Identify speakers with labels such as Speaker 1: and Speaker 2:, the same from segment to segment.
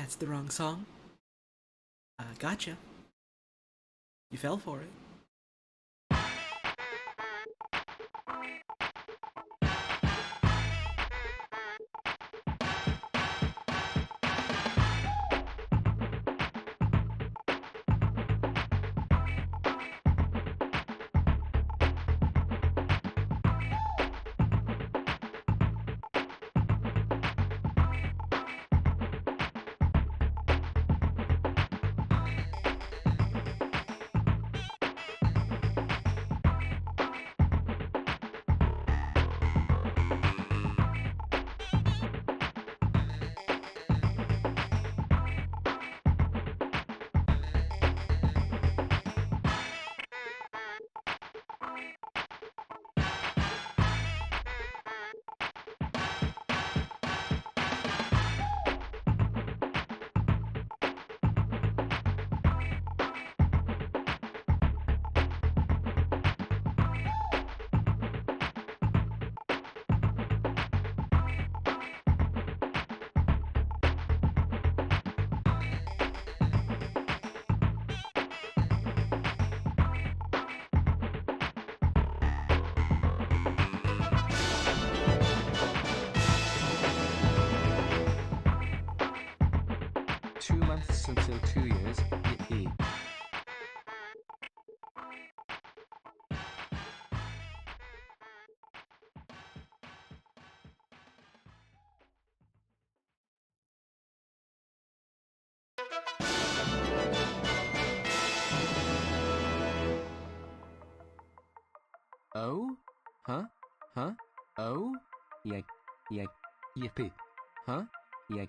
Speaker 1: That's the wrong song. Gotcha. You fell for it.
Speaker 2: Until 2 years, yippee. Oh? Huh? Huh? Oh? Yeah. Yeah. Yippee. Huh? Yeah.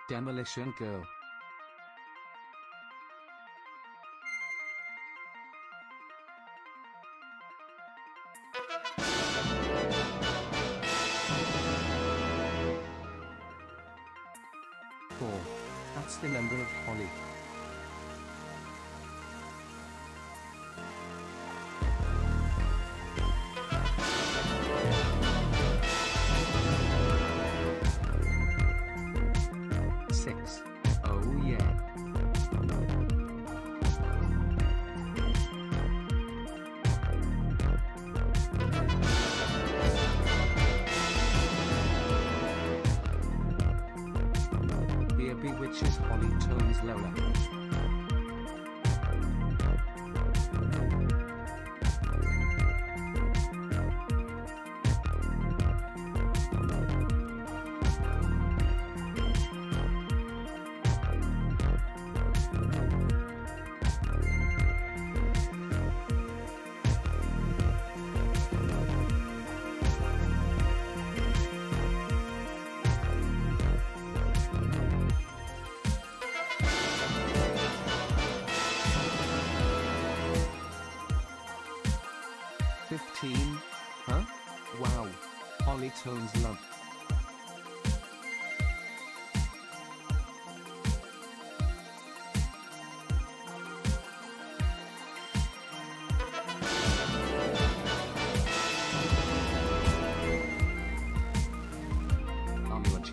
Speaker 2: Demolition Girl. Four. That's the number of Holly. Six. Oh yeah. Here bewitches Holly tones lower. Huh? Wow. Holly tones love. Onward.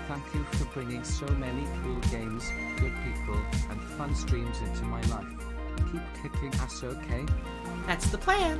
Speaker 2: Thank you for bringing so many cool games, good people, and fun streams into my life. Keep kicking ass, okay?
Speaker 1: That's the plan.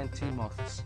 Speaker 2: 20 moths.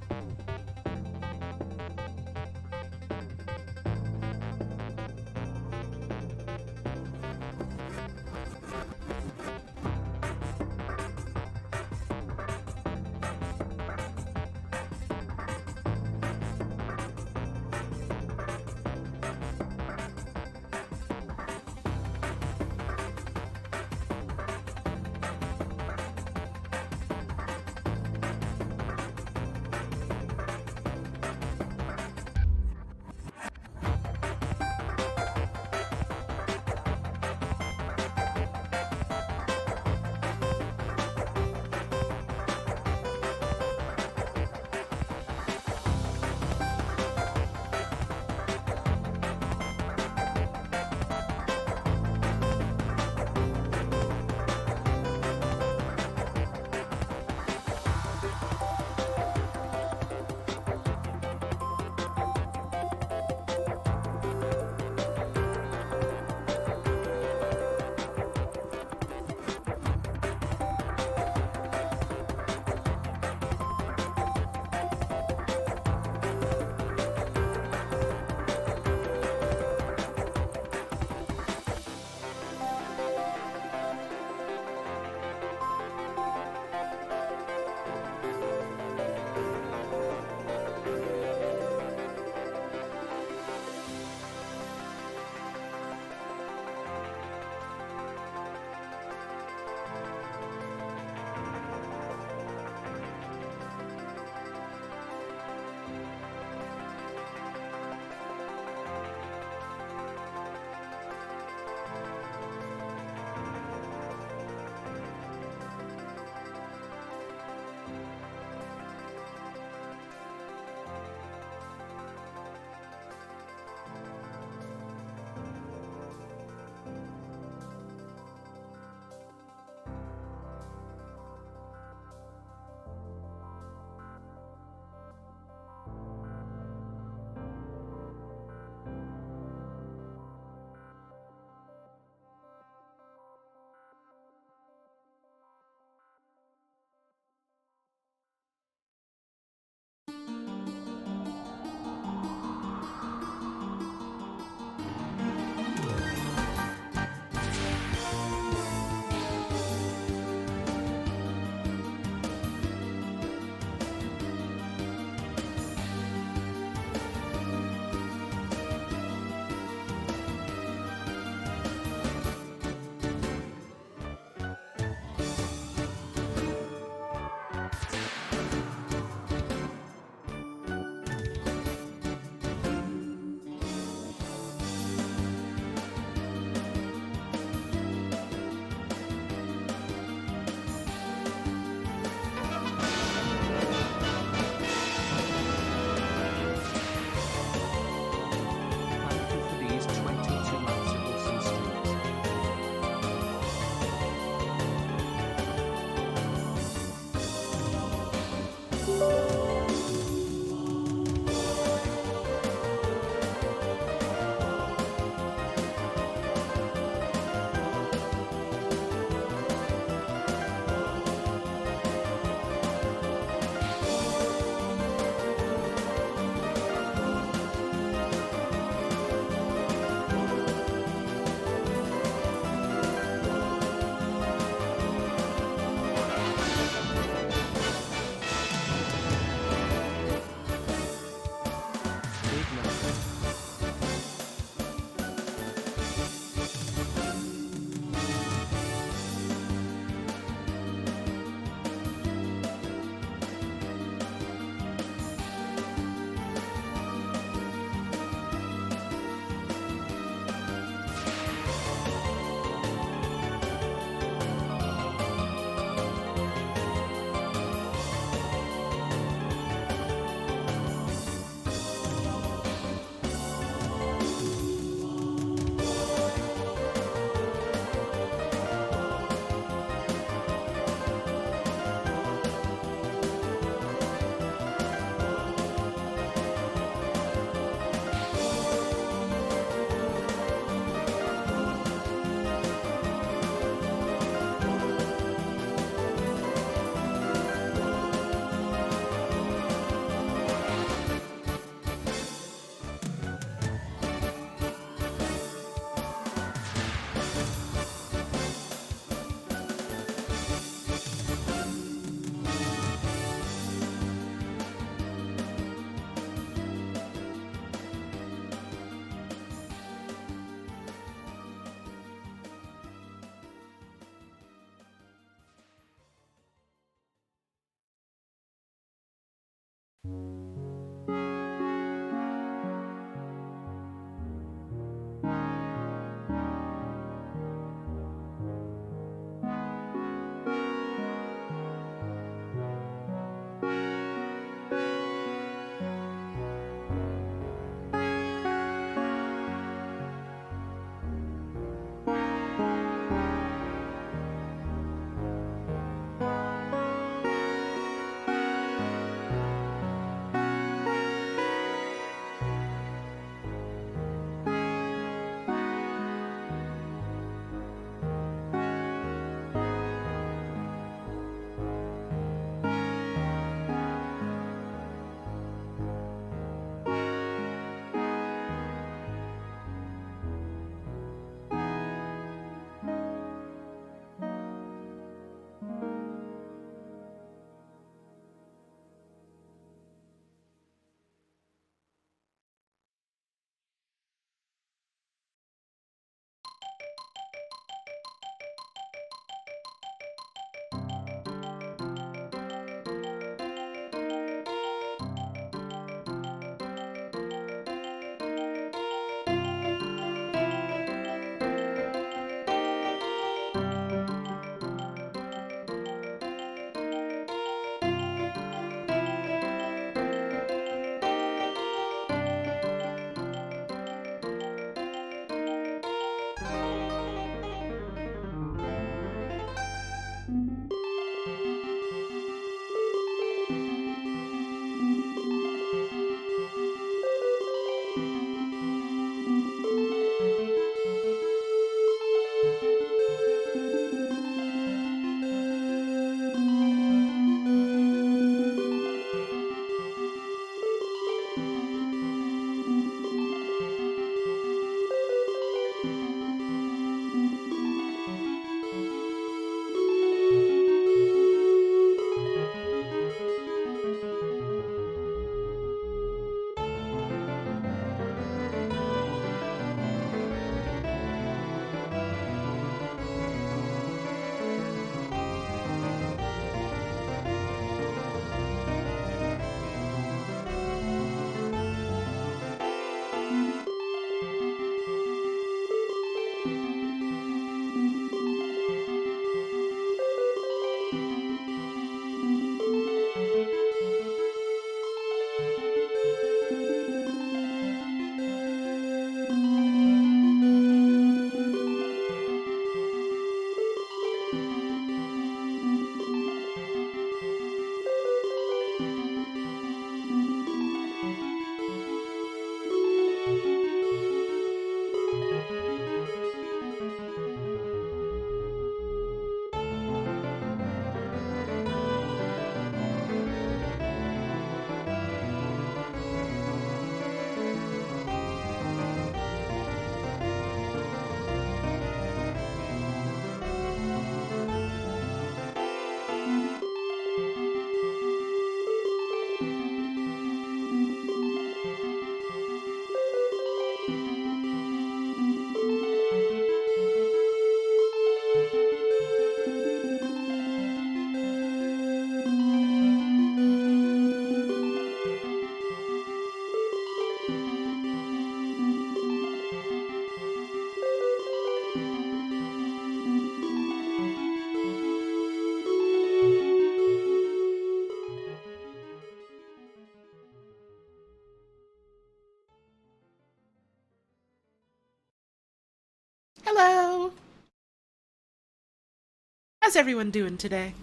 Speaker 1: How's everyone doing today?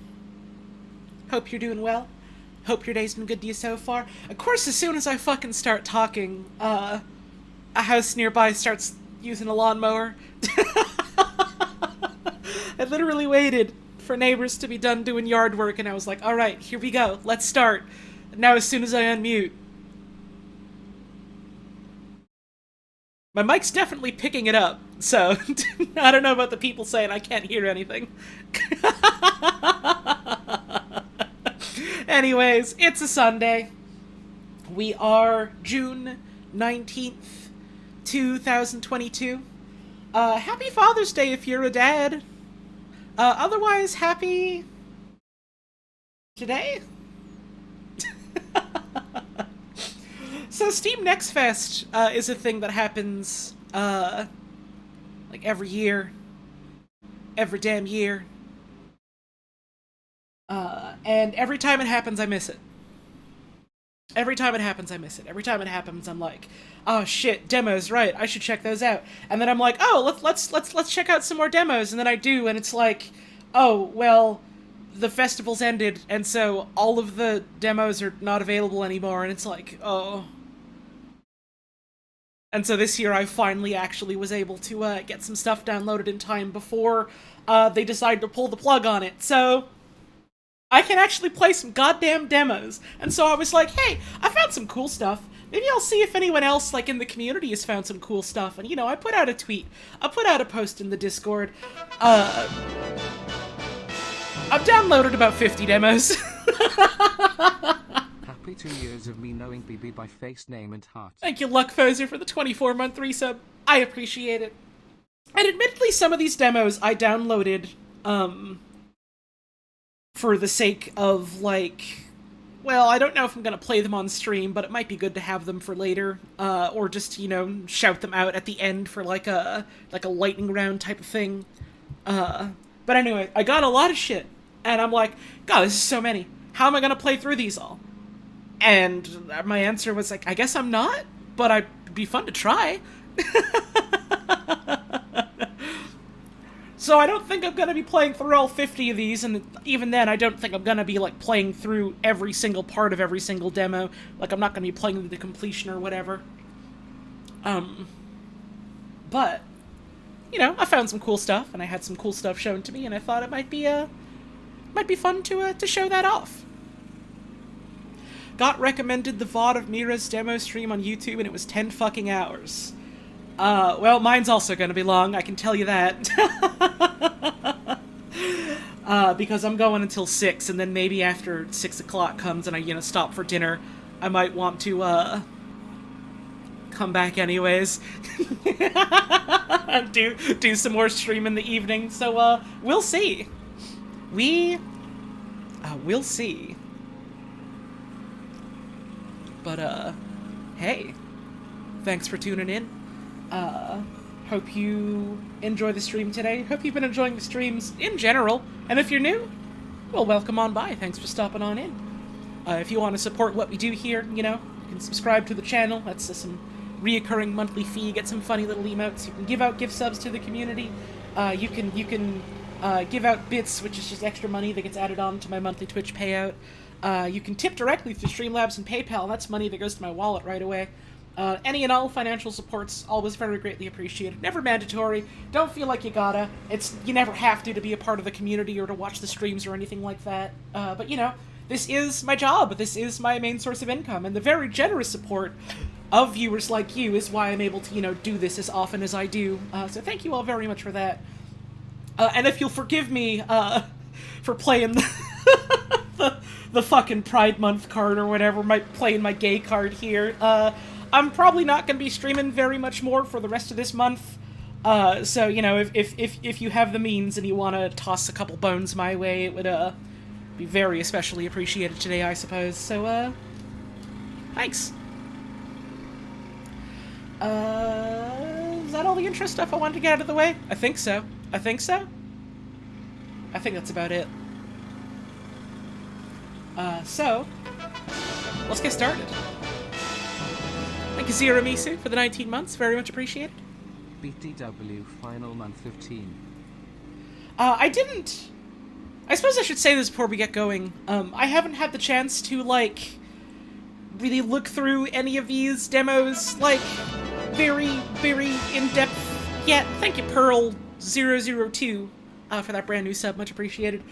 Speaker 1: Hope you're doing well. Hope your day's been good to you so far. Of course, as soon as I fucking start talking, a house nearby starts using a lawnmower. I literally waited for neighbors to be done doing yard work, and I was like, alright, here we go, let's start. And now as soon as I unmute, my mic's definitely picking it up, so I don't know about the people saying I can't hear anything. Anyways, it's a Sunday. We are June 19th, 2022. Happy Father's Day if you're a dad. Otherwise, happy... today? So Steam Next Fest is a thing that happens, like every year. Every damn year. And every time it happens, I miss it. Every time it happens, I miss it. Every time it happens, I'm like, oh shit, demos, right, I should check those out. And then I'm like, oh, let's check out some more demos, and then I do, and it's like, oh, well, the festival's ended, and so all of the demos are not available anymore, and it's like, oh. And so this year I finally actually was able to get some stuff downloaded in time before they decided to pull the plug on it, so I can actually play some goddamn demos. And so I was like, hey, I found some cool stuff. Maybe I'll see if anyone else, like, in the community has found some cool stuff. And, you know, I put out a tweet. I put out a post in the Discord. I've downloaded about 50 demos.
Speaker 2: Happy 2 years of me knowing BB by face, name, and heart.
Speaker 1: Thank you, Luckfoser, for the 24-month resub. I appreciate it. And admittedly, some of these demos I downloaded, for the sake of, like, well, I don't know if I'm gonna play them on stream, but it might be good to have them for later, or just, you know, shout them out at the end for, like a lightning round type of thing. But anyway, I got a lot of shit, and I'm like, God, this is so many. How am I gonna play through these all? And my answer was like, I guess I'm not, but it'd be fun to try. So I don't think I'm gonna be playing through all 50 of these, and even then, I don't think I'm gonna be, like, playing through every single part of every single demo. Like, I'm not gonna be playing them to completion or whatever. But, you know, I found some cool stuff, and I had some cool stuff shown to me, and I thought it might be fun to show that off. Got recommended the VOD of Mira's demo stream on YouTube, and it was 10 fucking hours. Well, mine's also gonna be long, I can tell you that. Because I'm going until 6, and then maybe after 6 o'clock comes and I, you know, stop for dinner, I might want to, come back anyways. And do some more stream in the evening, so, we'll see. We'll see. But, hey, thanks for tuning in. Hope you enjoy the stream today. Hope you've been enjoying the streams in general. And if you're new, well, welcome on by. Thanks for stopping on in. If you want to support what we do here, you know, you can subscribe to the channel. That's some reoccurring monthly fee. Get some funny little emotes. You can give out gift subs to the community. You can give out bits, which is just extra money that gets added on to my monthly Twitch payout. You can tip directly through Streamlabs and PayPal. That's money that goes to my wallet right away. Any and all financial support's always very greatly appreciated. Never mandatory. Don't feel like you gotta. You never have to be a part of the community or to watch the streams or anything like that. But you know, this is my job. This is my main source of income, and the very generous support of viewers like you is why I'm able to, you know, do this as often as I do. So thank you all very much for that. And if you'll forgive me, for playing the fucking Pride Month card or whatever, playing my gay card here, I'm probably not going to be streaming very much more for the rest of this month. So, you know, if you have the means and you want to toss a couple bones my way, it would, be very especially appreciated today, I suppose. So, thanks. Is that all the intro stuff I wanted to get out of the way? I think so. I think that's about it. So, let's get started. Thank you, Zero Misu, for the 19 months. Very much appreciated.
Speaker 2: BTW final month 15.
Speaker 1: I didn't I suppose I should say this before we get going. I haven't had the chance to, like, really look through any of these demos, like, very, very in-depth yet. Thank you, Pearl002, for that brand new sub. Much appreciated.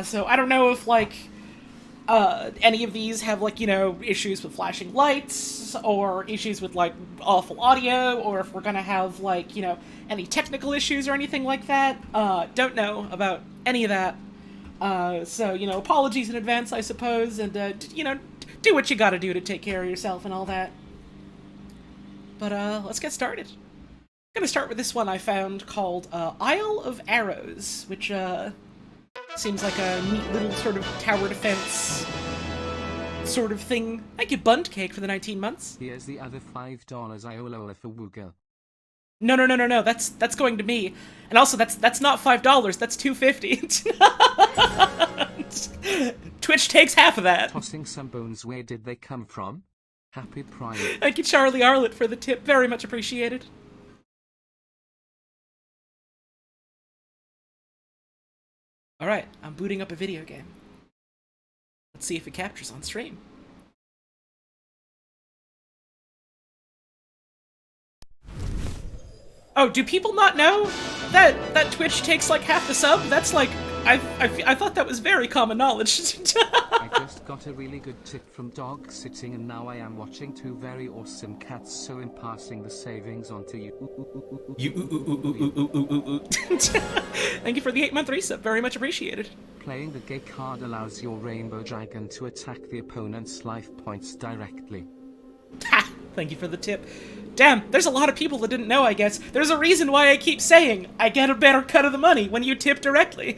Speaker 1: So I don't know if, like, any of these have, like, you know, issues with flashing lights, or issues with, like, awful audio, or if we're gonna have, like, you know, any technical issues or anything like that. Don't know about any of that. So, you know, apologies in advance, I suppose, and, you know, do what you gotta do to take care of yourself and all that. But, let's get started. I'm gonna start with this one I found called, Isle of Arrows, which, seems like a neat little sort of tower defense sort of thing. Thank you, Bund Cake, for the 19 months.
Speaker 2: Here's the other $5 Iola for Wooga.
Speaker 1: No, that's going to me. And also, that's not $5, that's $2.50. Twitch takes half of that.
Speaker 2: Tossing some bones, where did they come from? Happy Prime.
Speaker 1: Thank you, Charlie Arlett, for the tip. Very much appreciated. Alright, I'm booting up a video game. Let's see if it captures on stream. Oh, do people not know that Twitch takes like half the sub? That's like, I thought that was very common knowledge.
Speaker 2: I just got a really good tip from dog sitting, and now I am watching two very awesome cats, so I'm passing the savings on to you.
Speaker 1: Thank you for the 8-month resub, very much appreciated.
Speaker 2: Playing the gay card allows your rainbow dragon to attack the opponent's life points directly.
Speaker 1: Ha! Thank you for the tip. Damn, there's a lot of people that didn't know, I guess. There's a reason why I keep saying, I get a better cut of the money when you tip directly.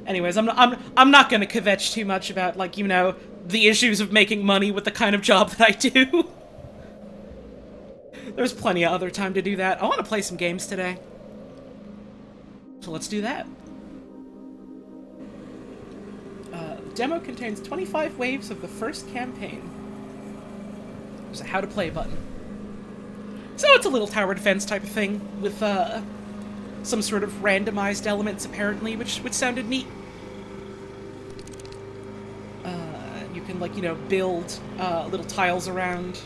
Speaker 1: Anyways, I'm not gonna kvetch too much about, like, you know, the issues of making money with the kind of job that I do. There's plenty of other time to do that. I want to play some games today. So let's do that. The demo contains 25 waves of the first campaign. There's a how to play button. So it's a little tower defense type of thing with some sort of randomized elements apparently, which sounded neat. You can, like, you know, build little tiles around.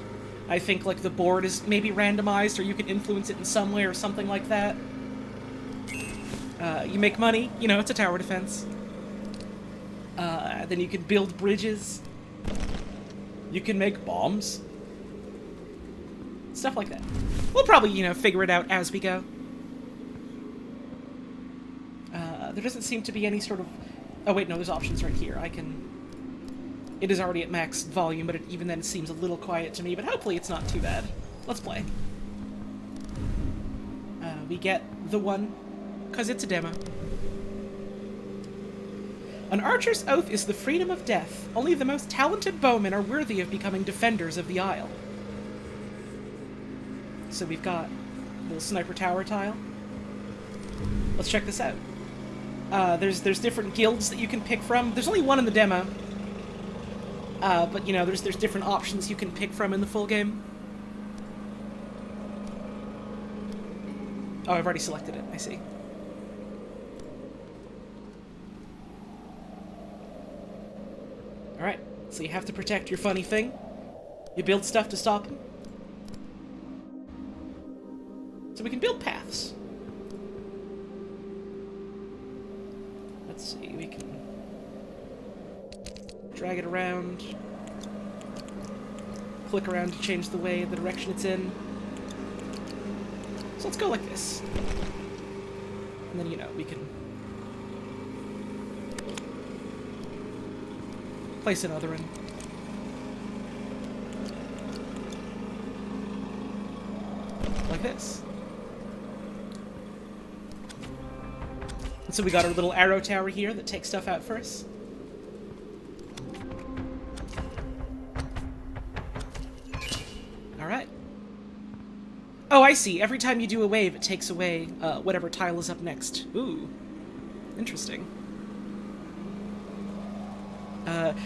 Speaker 1: I think, like, the board is maybe randomized, or you can influence it in some way or something like that. You make money, you know, it's a tower defense. Then you can build bridges. You can make bombs. Stuff like that. We'll probably, you know, figure it out as we go. There doesn't seem to be any sort of... Oh wait, no, there's options right here. I can... It is already at max volume, but even then it seems a little quiet to me, but hopefully it's not too bad. Let's play. We get the one, because it's a demo. An archer's oath is the freedom of death. Only the most talented bowmen are worthy of becoming defenders of the Isle. So we've got a little sniper tower tile. Let's check this out. There's different guilds that you can pick from. There's only one in the demo. But, you know, there's different options you can pick from in the full game. Oh, I've already selected it. I see. Alright, so you have to protect your funny thing. You build stuff to stop him. So we can build paths. Let's see, we can drag it around, click around to change the way, the direction it's in. So let's go like this. And then, you know, we can place another in. Like this. And so we got our little arrow tower here that takes stuff out for us. Alright. Oh, I see. Every time you do a wave, it takes away whatever tile is up next. Ooh. Interesting.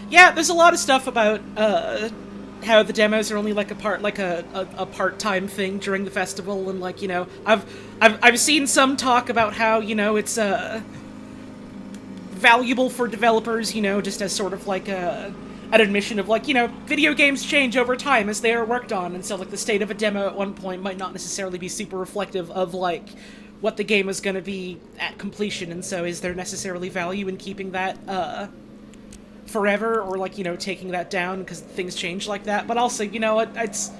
Speaker 1: Yeah, there's a lot of stuff about how the demos are only like a part-time thing during the festival, and like, you know, I've seen some talk about how, you know, it's valuable for developers, you know, just as sort of like an admission of like, you know, video games change over time as they are worked on, and so like the state of a demo at one point might not necessarily be super reflective of like what the game is going to be at completion, and so is there necessarily value in keeping that forever, or like, you know, taking that down because things change like that. But also, you know, it's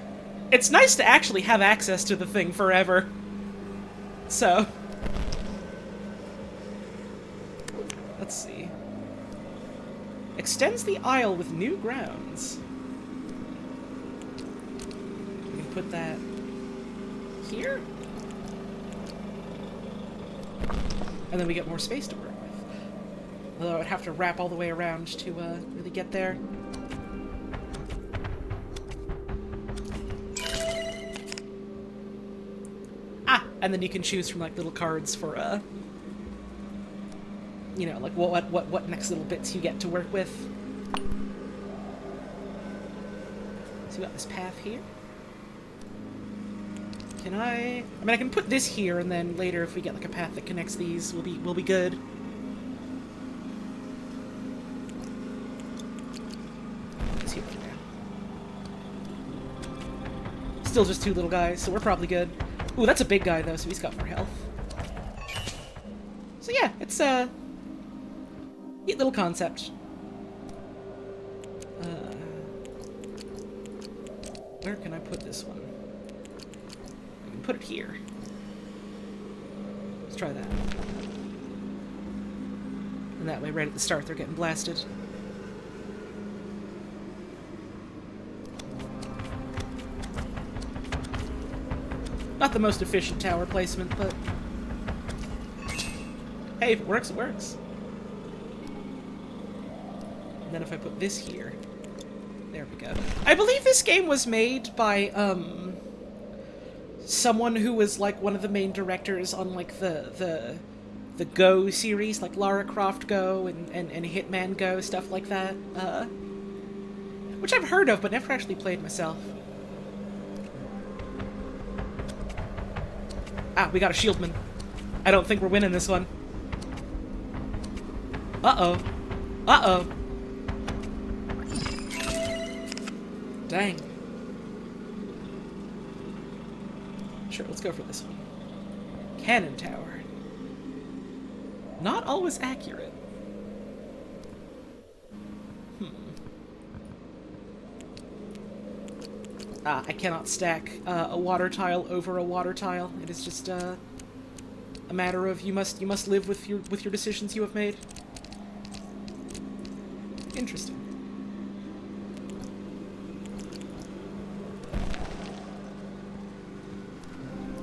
Speaker 1: nice to actually have access to the thing forever. So let's see. Extends the aisle with new grounds. We can put that here, and then we get more space to work with. Although I'd have to wrap all the way around to really get there. Ah, and then you can choose from like little cards for you know, like what next little bits you get to work with. So we got this path here. Can I mean, I can put this here, and then later if we get like a path that connects these, we'll be good. Still just two little guys, so we're probably good. Ooh, that's a big guy, though, so he's got more health. So yeah, it's a neat little concept. Where can I put this one? I can put it here. Let's try that. And that way, right at the start, they're getting blasted. Not the most efficient tower placement, but hey, if it works, it works. And then if I put this here, there we go. I believe this game was made by someone who was like one of the main directors on like the Go series, like Lara Croft Go and Hitman Go, stuff like that. Which I've heard of, but never actually played myself. Ah, we got a shieldman. I don't think we're winning this one. Uh-oh. Uh-oh. Dang. Sure, let's go for this one. Cannon tower. Not always accurate. I cannot stack a water tile over a water tile. It is just a matter of you must live with your decisions you have made. Interesting.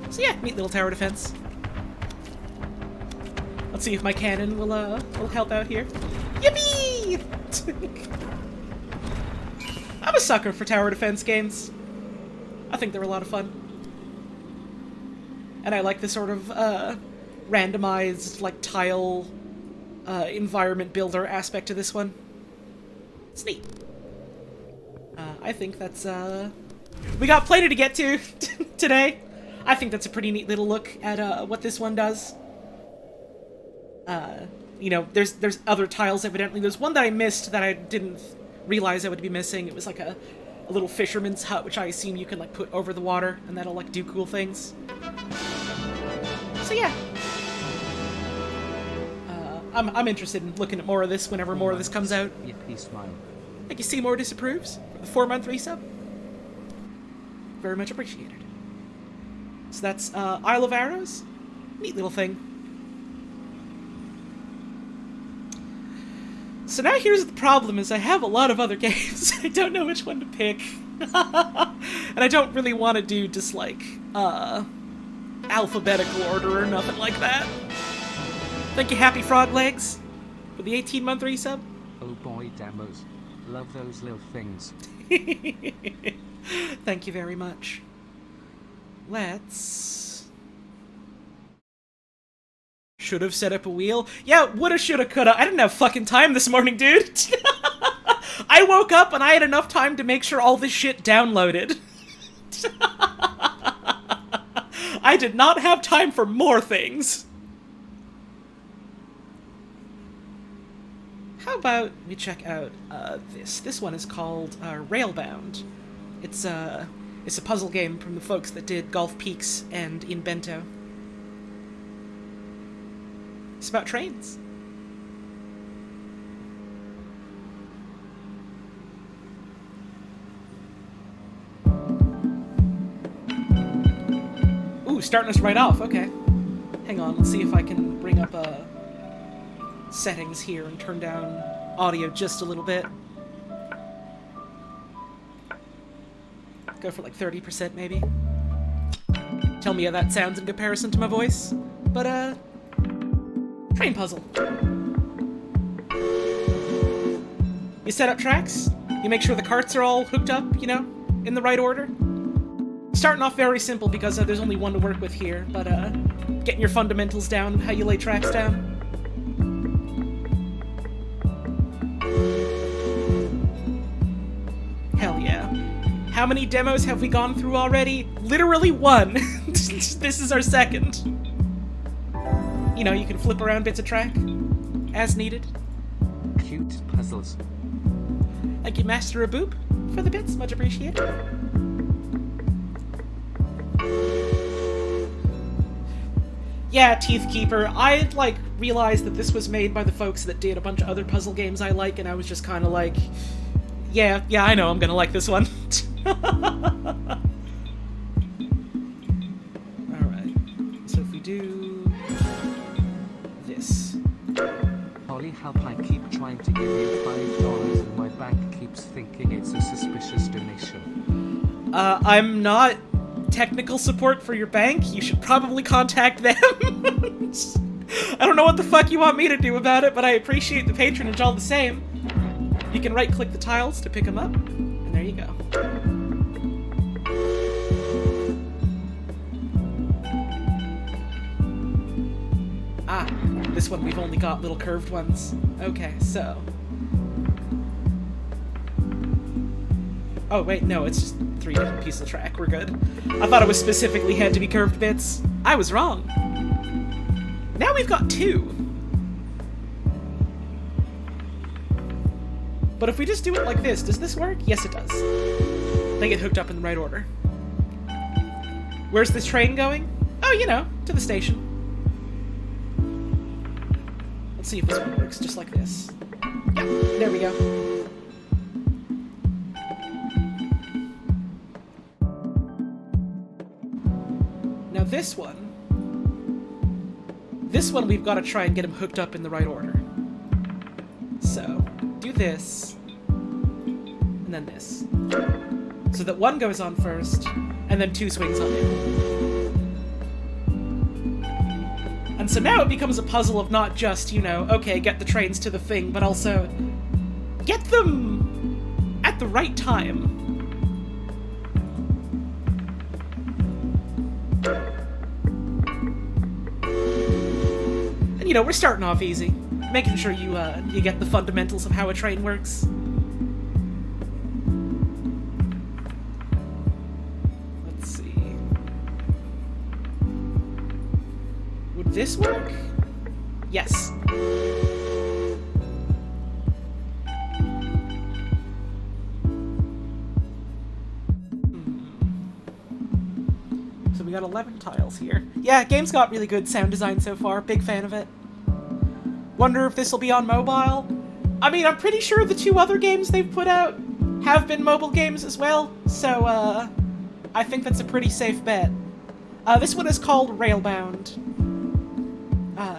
Speaker 1: So yeah, neat little tower defense. Let's see if my cannon will help out here. Yippee! I'm a sucker for tower defense games. I think they're a lot of fun. And I like the sort of randomized, like, tile environment builder aspect to this one. It's neat. I think that's, we got plenty to get to today. I think that's a pretty neat little look at what this one does. You know, there's other tiles, evidently. There's one that I missed that I didn't realize I would be missing. It was like a little fisherman's hut, which I assume you can like put over the water, and that'll like do cool things. So yeah, I'm interested in looking at more of this whenever more of this comes out.
Speaker 2: Yippee smile.
Speaker 1: Thank you, Seymour disapproves for the 4-month resub. Very much appreciated. So that's Isle of Arrows. Neat little thing. So now here's the problem, is I have a lot of other games. I don't know which one to pick. And I don't really want to do just, like, alphabetical order or nothing like that. Thank you, Happy Frog Legs, for the 18-month resub.
Speaker 2: Oh boy, demos. Love those little things.
Speaker 1: Thank you very much. Let's... Should have set up a wheel. Yeah, woulda, shoulda, coulda. I didn't have fucking time this morning, dude. I woke up and I had enough time to make sure all this shit downloaded. I did not have time for more things. How about we check out this? This one is called Railbound. It's a puzzle game from the folks that did Golf Peaks and In Bento. It's about trains. Ooh, starting us right off, okay. Hang on, let's see if I can bring up settings here and turn down audio just a little bit. Go for like 30% maybe. Tell me how that sounds in comparison to my voice. But, train puzzle. You set up tracks, you make sure the carts are all hooked up, you know, in the right order. Starting off very simple because there's only one to work with here, but getting your fundamentals down, how you lay tracks down. Hell yeah. How many demos have we gone through already? Literally one. This is our second. You know, you can flip around bits of track as needed.
Speaker 2: Cute puzzles.
Speaker 1: Thank you, Master of Boop, for the bits. Much appreciated. Yeah, Teeth Keeper. I like realized that this was made by the folks that did a bunch of other puzzle games I like, and I was just kind of like, yeah, I know I'm gonna like this one. Alright, so if we do this.
Speaker 2: Holly, help, I keep trying to give you $5 and my bank keeps thinking it's a suspicious donation.
Speaker 1: I'm not technical support for your bank. You should probably contact them. I don't know what the fuck you want me to do about it, but I appreciate the patronage all the same. You can right-click the tiles to pick them up, and there you go. Ah, this one we've only got little curved ones. Okay, so... Oh, wait, no, it's just 3 different pieces of track. We're good. I thought it was specifically had to be curved bits. I was wrong. Now we've got 2. But if we just do it like this, does this work? Yes, it does. They get hooked up in the right order. Where's this train going? Oh, you know, to the station. Let's see if this one works, just like this. Yeah, there we go. Now this one we've got to try and get him hooked up in the right order. So, do this, and then this. So that one goes on first, and then 2 swings on it. And so now it becomes a puzzle of not just, you know, okay, get the trains to the thing, but also get them at the right time. And, you know, we're starting off easy. Making sure you get the fundamentals of how a train works. Let's see. Would this work? Yes. So we got 11 tiles here. Yeah, game's got really good sound design so far. Big fan of it. Wonder if this will be on mobile? I mean, I'm pretty sure the 2 other games they've put out have been mobile games as well, so, I think that's a pretty safe bet. This one is called Railbound.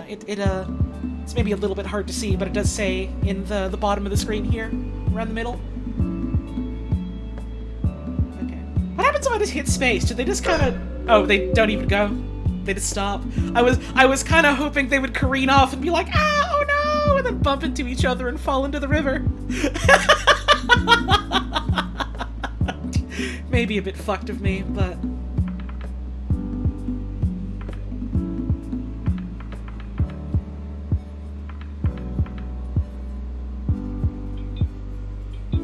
Speaker 1: It's maybe a little bit hard to see, but it does say in the bottom of the screen here, around the middle. Okay. What happens if I just hit space? Do they just kind of... Oh, they don't even go. They just stop. I was kind of hoping they would careen off and be like, ah, oh no, and then bump into each other and fall into the river. Maybe a bit fucked of me, but...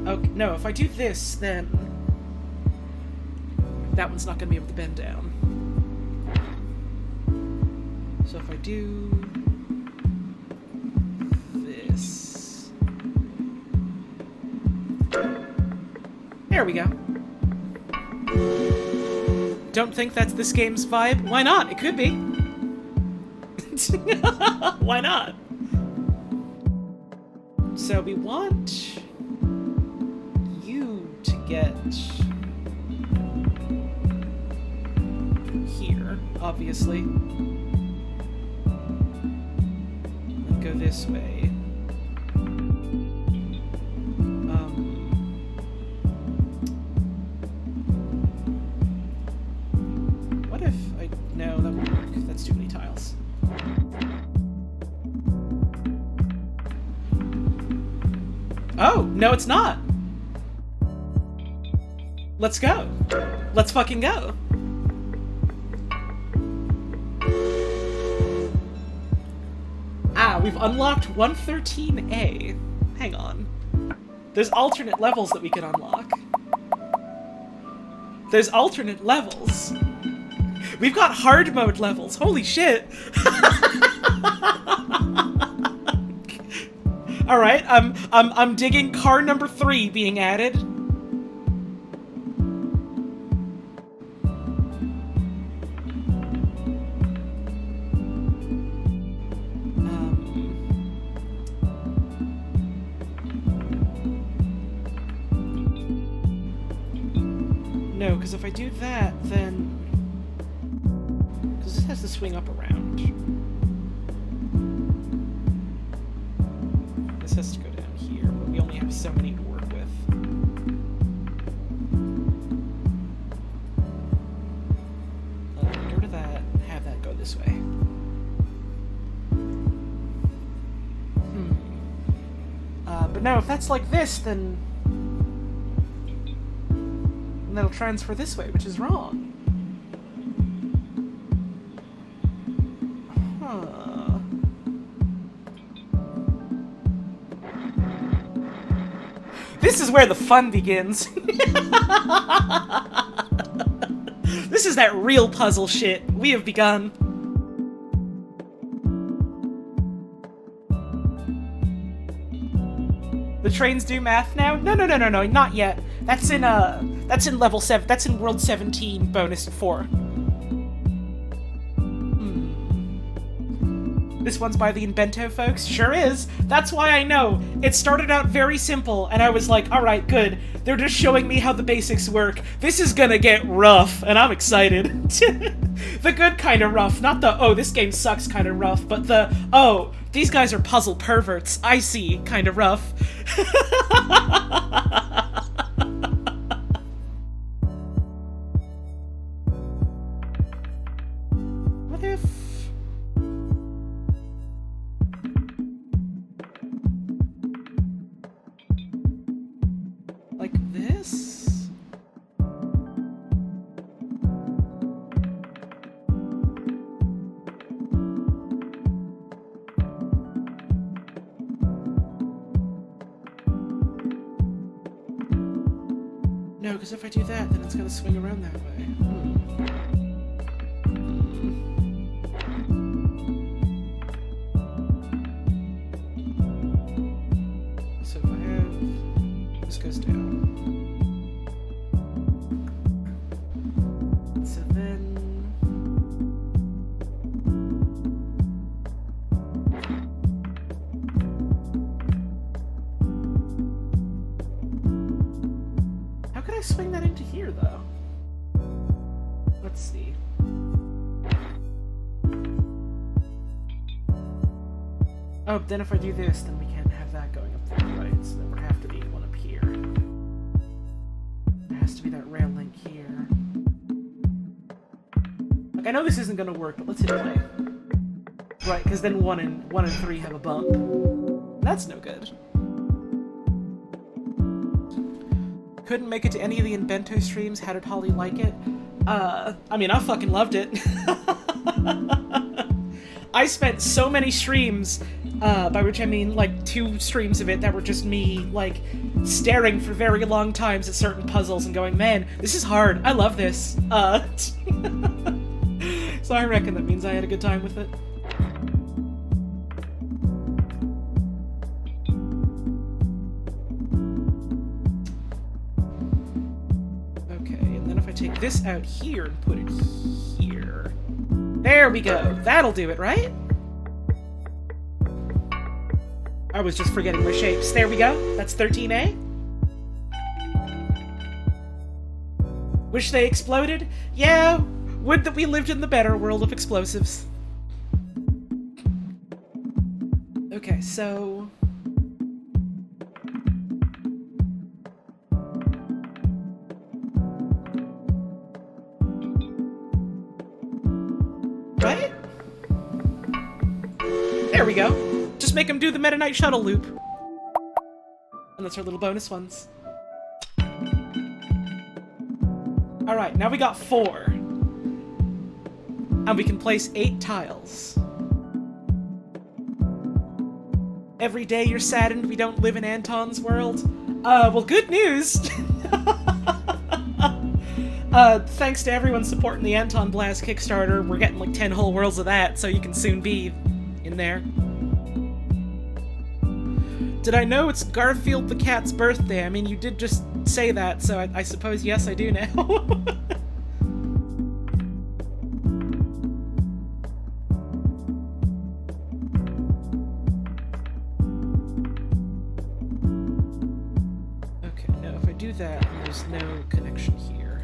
Speaker 1: Okay, no, if I do this, then that one's not gonna be able to bend down. So if I do this... There we go. Don't think that's this game's vibe? Why not? It could be. Why not? So we want you to get here, obviously. And go this way. What if I... No, that won't work. That's too many tiles. Oh, no it's not! Let's go! Let's fucking go! Ah, we've unlocked 113A. Hang on. There's alternate levels that we can unlock. There's alternate levels. We've got hard mode levels. Holy shit! All right, I'm digging car number 3 being added. No, because if I do that, then because this has to swing up around. This has to go down here, but we only have so many to work with. Get rid of that, and have that go this way. But no, if that's like this, then that'll transfer this way, which is wrong. Huh. This is where the fun begins. This is that real puzzle shit. We have begun. The trains do math now? No, not yet. That's in level 7. That's in World 17 bonus 4. This one's by the Invento folks? Sure is. That's why I know. It started out very simple, and I was like, alright, good. They're just showing me how the basics work. This is gonna get rough, and I'm excited. The good kind of rough, not the, oh, this game sucks kind of rough, but the, oh, these guys are puzzle perverts, I see, kind of rough. What if... like this? No, because if I do that, then it's gonna swing around that way. So if I have... this goes down. So then... how could I swing that into here, though? Let's see. Oh, then if I do this, then we can't have that going up there, right? So there would have to be one up here. There has to be that rail link here. Like, I know this isn't gonna work, but let's hit play. Right, because then 1 and 3 have a bump. That's no good. Couldn't make it to any of the Invento streams. How did Holly like it? I mean, I fucking loved it. I spent so many streams By which I mean, like, 2 streams of it that were just me, like, staring for very long times at certain puzzles and going, man, this is hard. I love this. So I reckon that means I had a good time with it. Okay, and then if I take this out here and put it here... There we go. That'll do it, right? I was just forgetting my shapes. There we go. That's 13A. Wish they exploded? Yeah, would that we lived in the better world of explosives. Okay, so... Right? There we go. Just make them do the Meta Knight shuttle loop. And that's our little bonus ones. Alright, now we got 4. And we can place 8 tiles. Every day you're saddened we don't live in Anton's world? Well, good news! Thanks to everyone supporting the Anton Blast Kickstarter, we're getting like 10 whole worlds of that, so you can soon be in there. Did I know it's Garfield the cat's birthday? I mean, you did just say that, so I suppose yes, I do now. Okay, now if I do that, there's no connection here.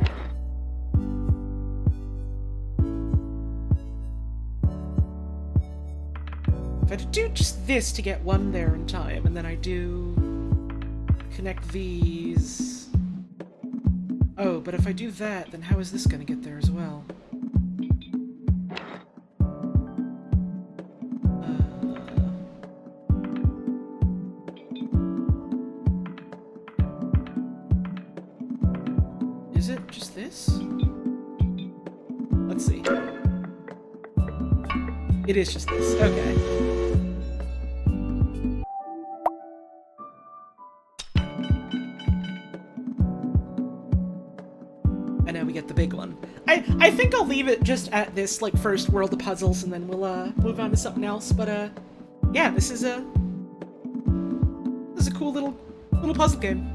Speaker 1: If I do just this to get 1 there in time, and then I do connect these... Oh, but if I do that, then how is this gonna get there as well? Is it just this? Let's see. It is just this. Okay. And now we get the big one. I think I'll leave it just at this, like, first world of puzzles, and then we'll, move on to something else, but, yeah, this is a cool little puzzle game.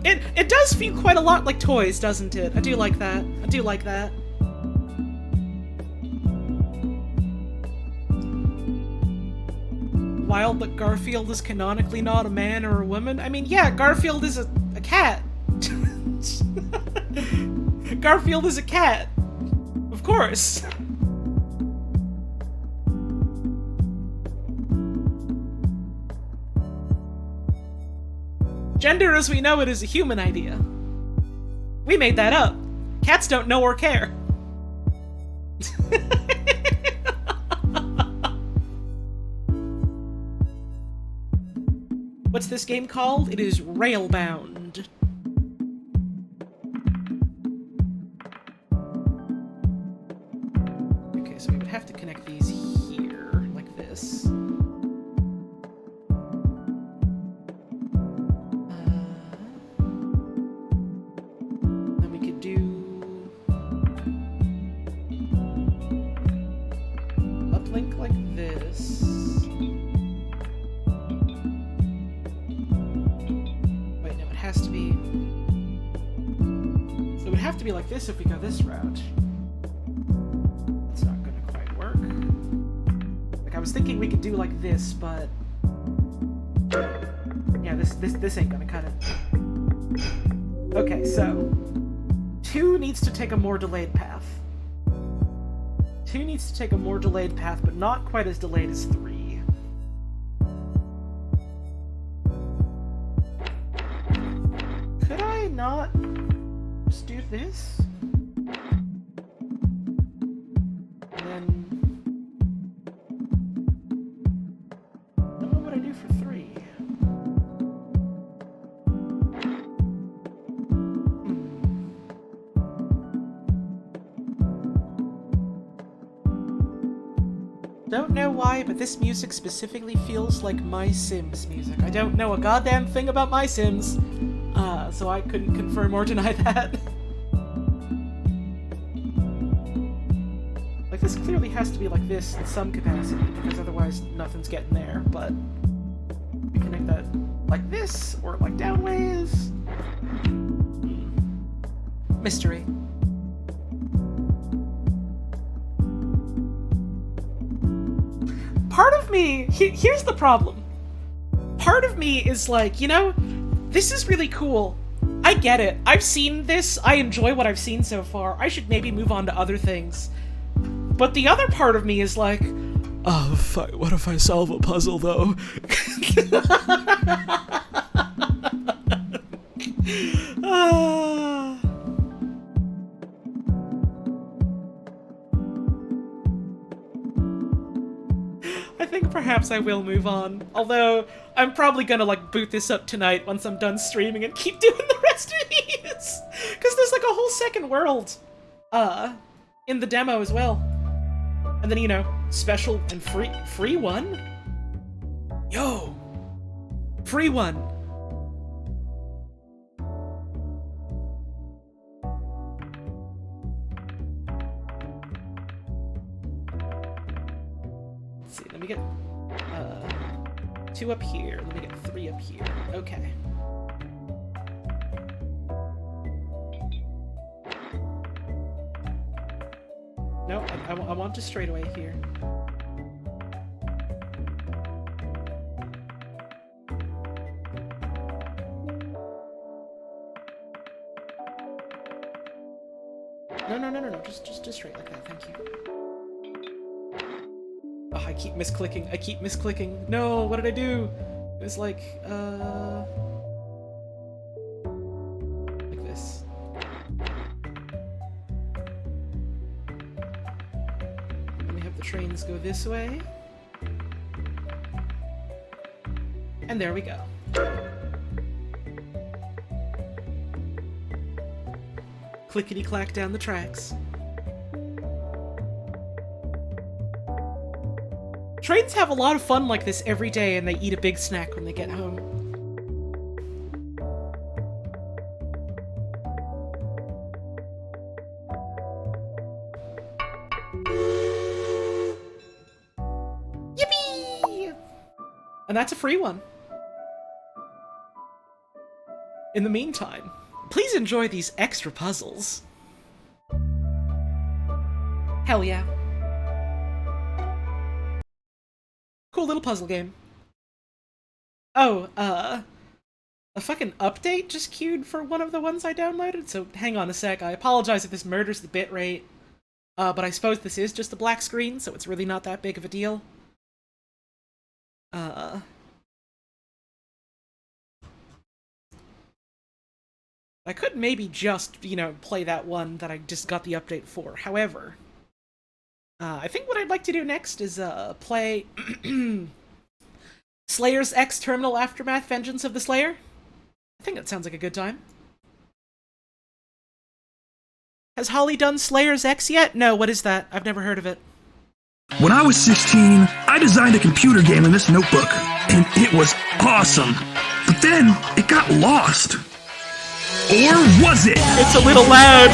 Speaker 1: It does feel quite a lot like toys, doesn't it? I do like that. I do like that. Wild that Garfield is canonically not a man or a woman? I mean, yeah, Garfield is a cat. Garfield is a cat. Of course. Gender as we know it is a human idea. We made that up. Cats don't know or care. What's this game called? It is Railbound. Okay, so we would have to connect these here, like this. Then we could do... uplink like this. It would have to be like this if we go this route. That's not gonna quite work. Like, I was thinking we could do like this, but... yeah, this ain't gonna cut it. Okay, so... 2 needs to take a more delayed path. 2 needs to take a more delayed path, but not quite as delayed as 3. Could I not... just do this? And then... what would I do for 3? Don't know why, but this music specifically feels like My Sims music. I don't know a goddamn thing about My Sims, so I couldn't confirm or deny that. Like, this clearly has to be like this in some capacity, because otherwise nothing's getting there, but we connect that like this, or like downways. Mystery. Part of me, here's the problem. Part of me is like, you know, this is really cool. I get it. I've seen this. I enjoy what I've seen so far. I should maybe move on to other things. But the other part of me is like, oh, what if I solve a puzzle, though? I think perhaps I will move on. Although, I'm probably gonna, like, boot this up tonight once I'm done streaming and keep doing the rest of these! Because there's, like, a whole second world, in the demo as well. And then, you know, special and free one? Yo! Free one! Let's see, let me get, 2 up here, let me get 3 up here. Okay. No, I want to straightaway here. No, just straight like that, thank you. Oh, I keep misclicking. No, what did I do? It was like this. Let me have the trains go this way. And there we go. Clickety-clack down the tracks. Trains have a lot of fun like this every day, and they eat a big snack when they get home. Yippee! And that's a free one. In the meantime, please enjoy these extra puzzles. Hell yeah. Cool little puzzle game. Oh, a fucking update just queued for one of the ones I downloaded, so hang on a sec. I apologize if this murders the bitrate, but I suppose this is just a black screen, so it's really not that big of a deal. I could maybe just, you know, play that one that I just got the update for. However, I think what I'd like to do next is, play Slayer's X Terminal Aftermath Vengeance of the Slayer. I think that sounds like a good time. Has Holly done Slayer's X yet? No, what is that? I've never heard of it.
Speaker 3: When I was 16, I designed a computer game in this notebook, and it was awesome. But then, it got lost. Or was it?
Speaker 1: It's a little loud.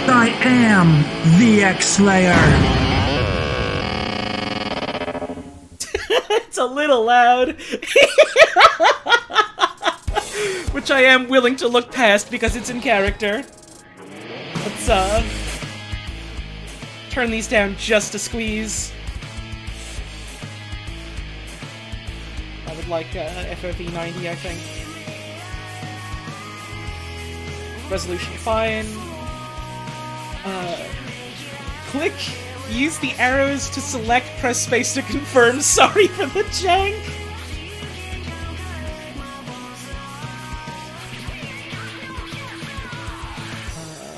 Speaker 3: I am the X-Slayer.
Speaker 1: It's a little loud. Which I am willing to look past because it's in character. Let's, turn these down just a squeeze. I would like FOV 90, I think. Resolution fine. Click, use the arrows to select, press space to confirm. Sorry for the jank.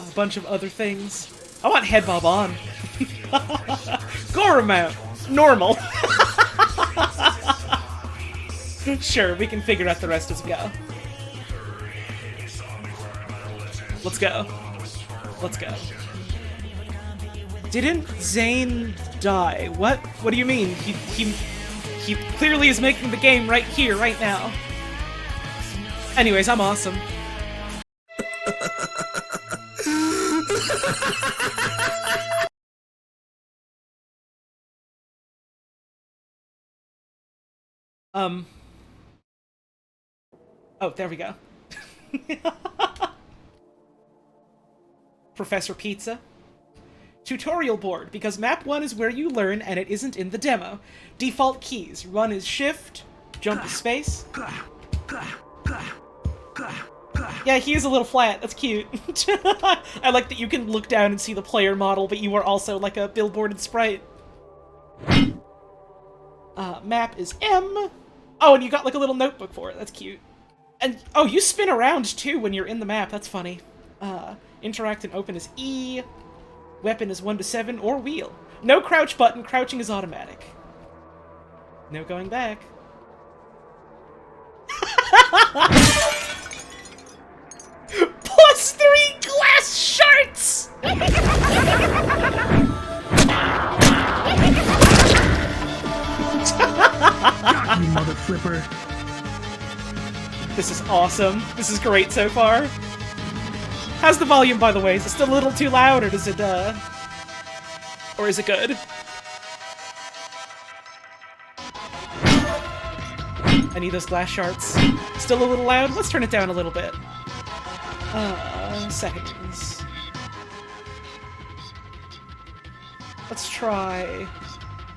Speaker 1: A bunch of other things. I want head bob on. Gore amount. Normal. Sure, we can figure out the rest as we go. Let's go. Let's go. Didn't Zane die? What? What do you mean? He clearly is making the game right here, right now. Anyways, I'm awesome. Oh, there we go. Professor Pizza. Tutorial board, because map 1 is where you learn and it isn't in the demo. Default keys. Run is shift, jump is space. Yeah, he is a little flat. That's cute. I like that you can look down and see the player model, but you are also like a billboarded sprite. Map is M. Oh, and you got like a little notebook for it. That's cute. And, oh, you spin around too when you're in the map. That's funny. Interact and open is E. Weapon is 1 to 7 or wheel. No crouch button. Crouching is automatic. No going back. +3 glass shards!
Speaker 3: Got you, mother flipper.
Speaker 1: This is awesome. This is great so far. How's the volume, by the way? Is it still a little too loud, or does it, or is it good? I need those glass shards. Still a little loud? Let's turn it down a little bit. Settings. Let's try...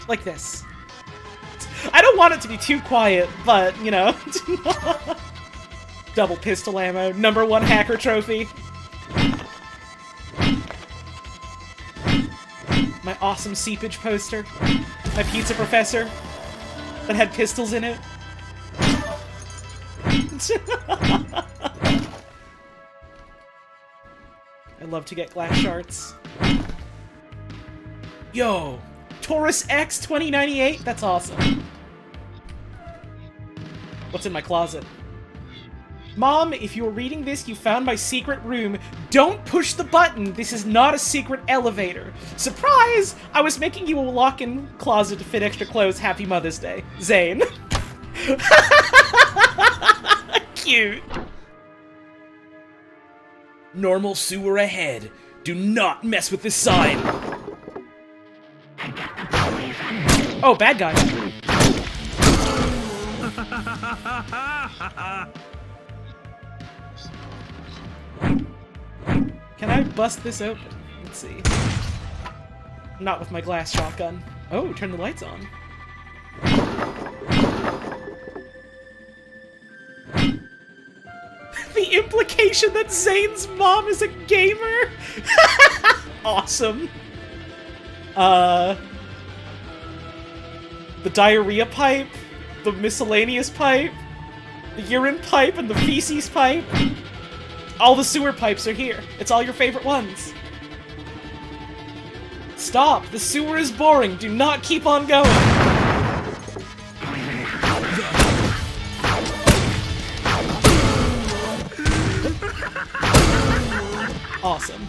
Speaker 1: like this. I don't want it to be too quiet, but, you know. Double pistol ammo, #1 hacker trophy. My awesome seepage poster. My pizza professor that had pistols in it. I love to get glass shards. Yo! Taurus X 2098? That's awesome. What's in my closet? Mom, if you were reading this, you found my secret room. Don't push the button. This is not a secret elevator. Surprise! I was making you a lock-in closet to fit extra clothes. Happy Mother's Day. Zane. Cute. Normal sewer ahead. Do not mess with this sign. Oh, bad guy. Can I bust this open? Let's see. Not with my glass shotgun. Oh, turn the lights on. The implication that Zane's mom is a gamer? Awesome. The diarrhea pipe, the miscellaneous pipe, the urine pipe, and the feces pipe. All the sewer pipes are here. It's all your favorite ones. Stop! The sewer is boring. Do not keep on going. Awesome.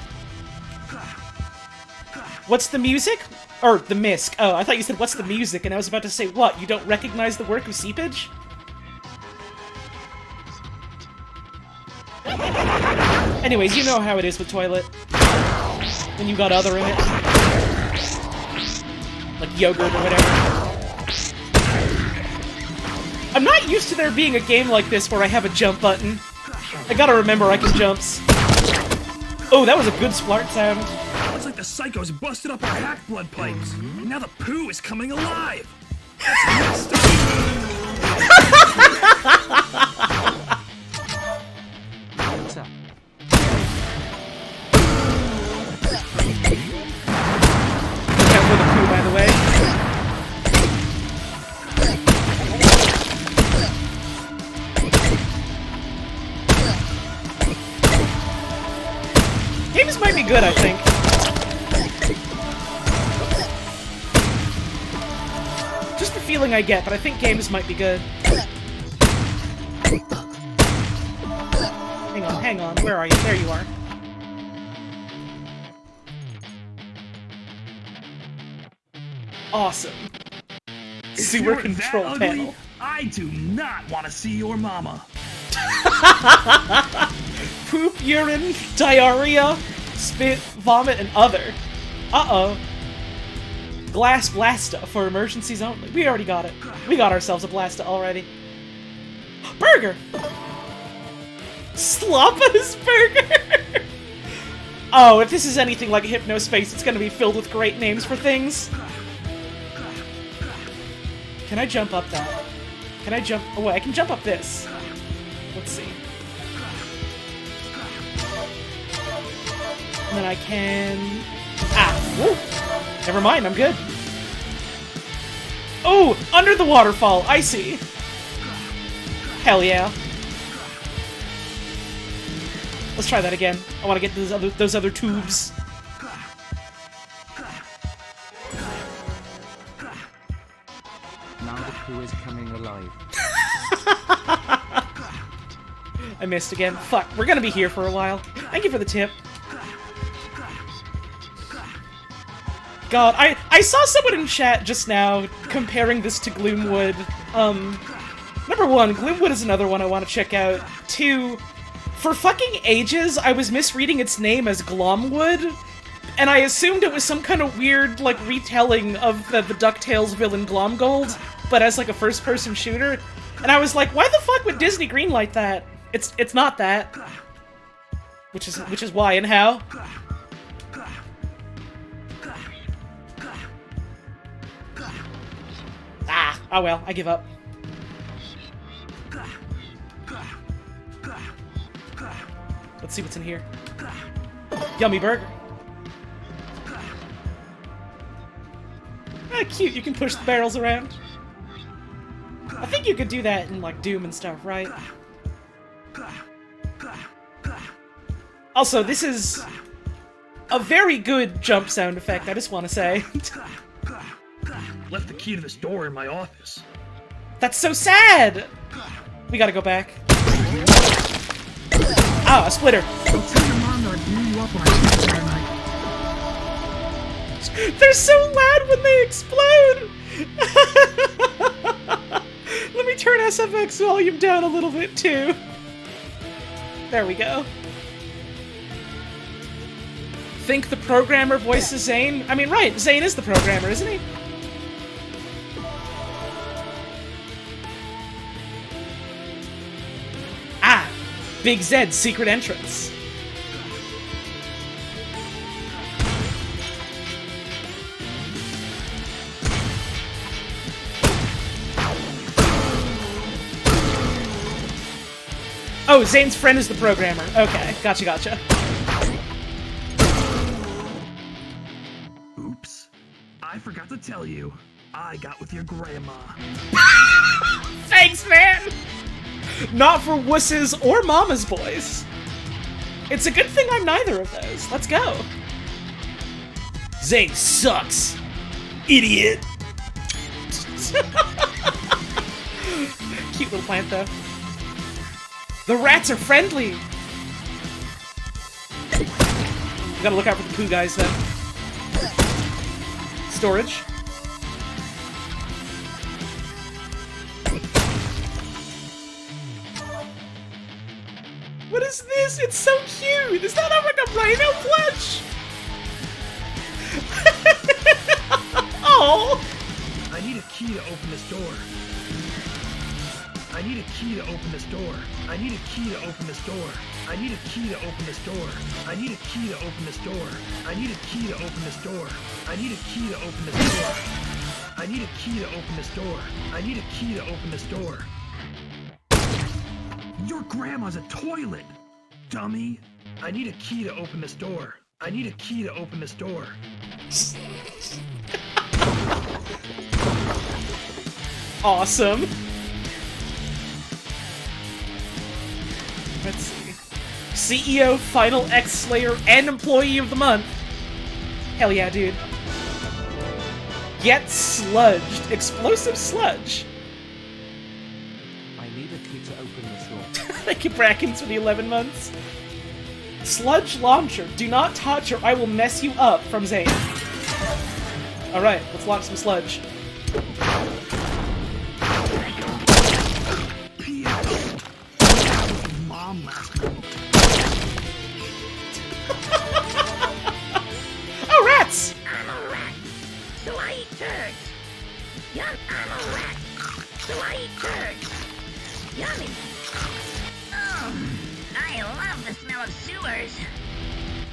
Speaker 1: What's the music? Or the misc. Oh, I thought you said what's the music, and I was about to say, what, you don't recognize the work of seepage? Anyways, you know how it is with toilet. When you got other in it. Like yogurt or whatever. I'm not used to there being a game like this where I have a jump button. I gotta remember I can jumps. Oh, that was a good splart sound.
Speaker 3: Looks like the psychos busted up our hack blood pipes. And now the poo is coming alive. That's messed up.
Speaker 2: What's up?
Speaker 1: Careful with the poo, by the way. Games might be good, I think. Just the feeling I get, but I think games might be good. Hang on, hang on. Where are you? There you are. Awesome.
Speaker 3: If
Speaker 1: Sewer
Speaker 3: you're
Speaker 1: control
Speaker 3: that ugly,
Speaker 1: panel.
Speaker 3: I do not want to see your mama.
Speaker 1: Poop, urine, diarrhea, spit, vomit, and other. Uh-oh. Glass Blasta for emergencies only. We already got it. We got ourselves a Blasta already. Burger! Sloppa's Burger! Oh, if this is anything like Hypnospace, it's gonna be filled with great names for things. Can I jump up that? Can I jump? Oh wait, I can jump up this. Let's see. And then I can... Ah! Woo! Never mind, I'm good. Oh! Under the waterfall! I see! Hell yeah. Let's try that again. I want to get those other tubes.
Speaker 2: Now the crew is coming alive.
Speaker 1: I missed again. Fuck, we're gonna be here for a while. Thank you for the tip. God, I saw someone in chat just now comparing this to Gloomwood. Number one, Gloomwood is another one I want to check out. Two, for fucking ages, I was misreading its name as Gloomwood, and I assumed it was some kind of weird, like, retelling of the DuckTales villain Glomgold, but as, like, a first-person shooter. And I was like, why the fuck would Disney greenlight that? It's not that. Which is why and how. Ah, oh well, I give up. Let's see what's in here. Yummy burger. Ah, cute, you can push the barrels around. I think you could do that in, like, Doom and stuff, right? Also, this is a very good jump sound effect, I just want to say.
Speaker 3: Left the key to this door in my office.
Speaker 1: That's so sad! We gotta go back. Ah, a splitter.
Speaker 3: I'll tell your mom that I blew you up when I was there tonight.
Speaker 1: They're so loud when they explode! Let me turn SFX volume down a little bit, too. There we go. Think the programmer voices Zane? I mean, right, Zane is the programmer, isn't he? Ah! Big Zed's secret entrance. Oh, Zane's friend is the programmer. Okay, gotcha.
Speaker 3: Oops. I forgot to tell you. I got with your grandma.
Speaker 1: Thanks, man! Not for wusses or mama's boys. It's a good thing I'm neither of those. Let's go. Zane sucks. Idiot. Cute little plant, though. The rats are friendly! We gotta look out for the poo guys, then. Storage. What is this? It's so cute! Is that like a rhino plush? Oh!
Speaker 3: I need a key to open this door. I need a key to open this door. I need a key to open this door. I need a key to open this door. I need a key to open this door. I need a key to open this door. I need a key to open this door. I need a key to open this door. I need a key to open this door. Your grandma's a toilet, dummy. I need a key to open this door. I need a key to open this door.
Speaker 1: Awesome. Let's see. CEO, Final X Slayer, and Employee of the Month. Hell yeah, dude. Get sludged. Explosive sludge.
Speaker 2: I need a key to open this door.
Speaker 1: Thank you, Brackens, for the 11 months. Sludge launcher. Do not touch or I will mess you up, from Zane. Alright, let's launch some sludge.
Speaker 3: Mom last night.
Speaker 1: Oh, rats!
Speaker 4: I'm a rat, so I eat turds. Yum, I'm a rat, so I eat turds. Yummy. I love the smell of sewers.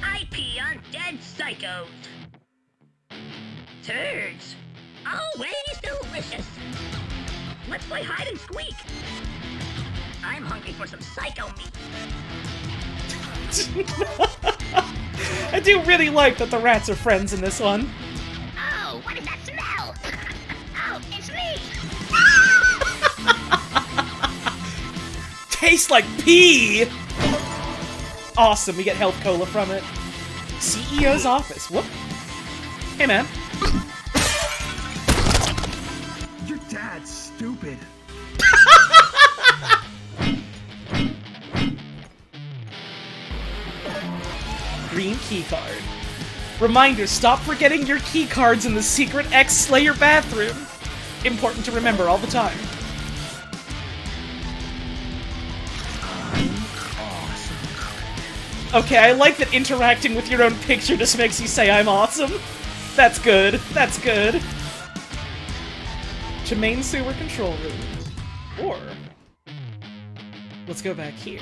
Speaker 4: I pee on dead psychos. Turds. Always delicious. Let's play hide and squeak. I'm hungry for some psycho meat.
Speaker 1: I do really like that the rats are friends in this one.
Speaker 4: Oh, what is that smell? Oh, it's me.
Speaker 1: Tastes like pee! Awesome, we get health cola from it. CEO's office. Whoop. Hey, man.
Speaker 3: Your dad's stupid.
Speaker 1: Green keycard. Reminder, stop forgetting your keycards in the secret X-Slayer bathroom. Important to remember all the time. Okay, I like that interacting with your own picture just makes you say I'm awesome. That's good. That's good. To main sewer control room. Or... let's go back here.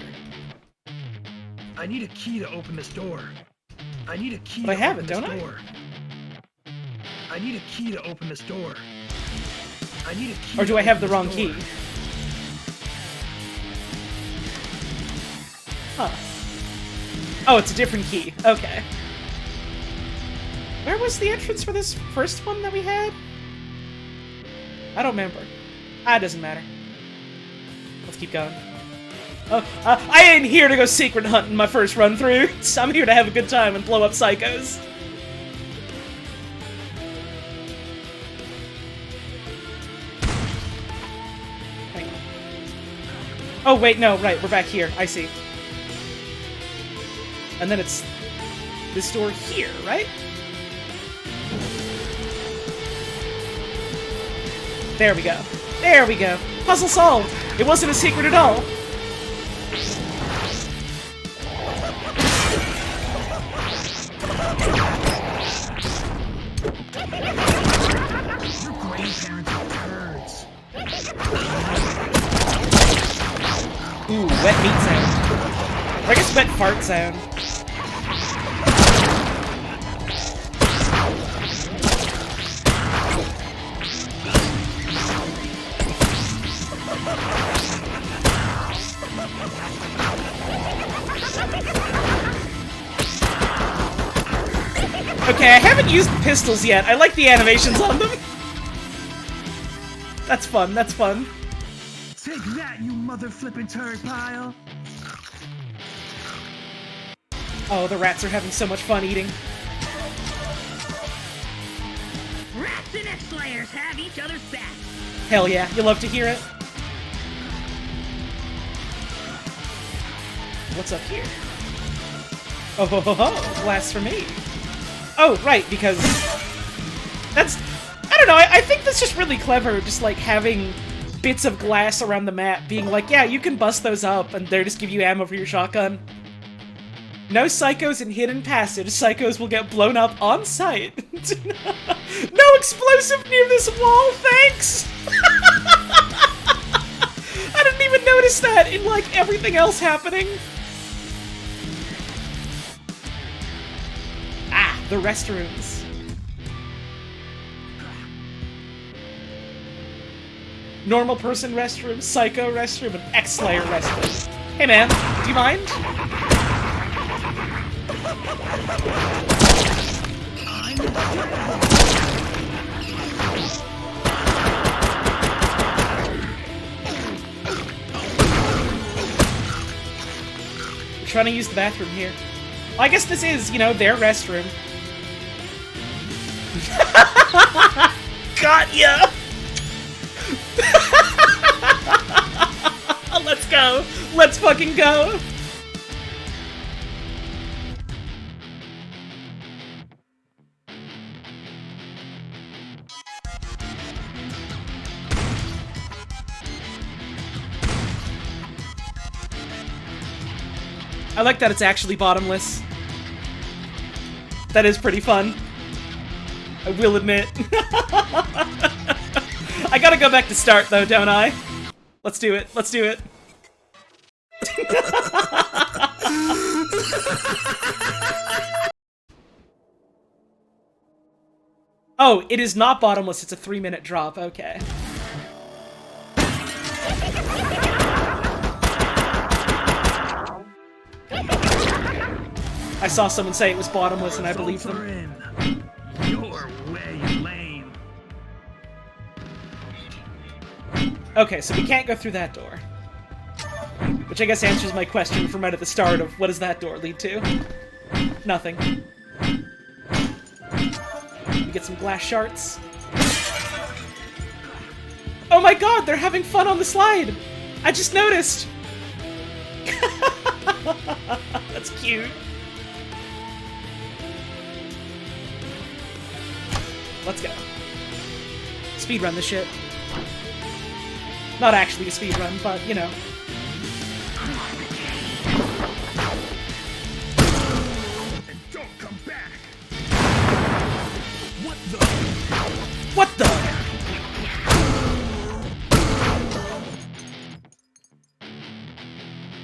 Speaker 3: I need a key to open this door. I need a key
Speaker 1: But I
Speaker 3: to
Speaker 1: have
Speaker 3: open
Speaker 1: it,
Speaker 3: this
Speaker 1: don't I?
Speaker 3: door. I need a key to open this door. I need a key
Speaker 1: Or do
Speaker 3: to
Speaker 1: I have the
Speaker 3: open
Speaker 1: wrong
Speaker 3: this
Speaker 1: key?
Speaker 3: door.
Speaker 1: Huh. Oh, it's a different key. Okay. Where was the entrance for this first one that we had? I don't remember. Ah, it doesn't matter. Let's keep going. Oh, I ain't here to go secret hunting my first run through. I'm here to have a good time and blow up psychos. Hang on. Oh, wait, no, right, we're back here. I see. And then it's this door here, right? There we go. There we go. Puzzle solved. It wasn't a secret at all.
Speaker 3: Your grandparents are turds.
Speaker 1: Ooh, wet meat sound. Or I guess wet fart sound. Okay, I haven't used the pistols yet. I like the animations on them. That's fun, that's fun.
Speaker 3: Take that, you mother flippin' turd pile.
Speaker 1: Oh, the rats are having so much fun eating.
Speaker 4: Rats and X-Slayers have each other's back.
Speaker 1: Hell yeah, you love to hear it. What's up here? Oh ho ho ho, glass for me. Oh, right, because... that's... I don't know, I think that's just really clever, just like having bits of glass around the map, being like, yeah, you can bust those up, and they just give you ammo for your shotgun. No psychos in hidden passage. Psychos will get blown up on sight. No explosive near this wall, thanks! I didn't even notice that in, like, everything else happening. Ah, the restrooms. Normal person restroom, psycho restroom, and X-Slayer restroom. Hey man, do you mind? We're trying to use the bathroom here. Well, I guess this is, you know, their restroom. Got ya! Let's go! Let's fucking go! I like that it's actually bottomless. That is pretty fun. I will admit. I gotta go back to start, though, don't I? Let's do it. Let's do it. Oh, it is not bottomless. It's a 3-minute drop. Okay. I saw someone say it was bottomless, and I believed them.
Speaker 3: Your way, lame.
Speaker 1: Okay, so we can't go through that door. Which I guess answers my question from right at the start of what does that door lead to? Nothing. We get some glass shards. Oh my god, they're having fun on the slide! I just noticed! That's cute. Let's go. Speedrun this shit. Not actually a speedrun, but, you know.
Speaker 3: And don't come back. What the?
Speaker 1: What the?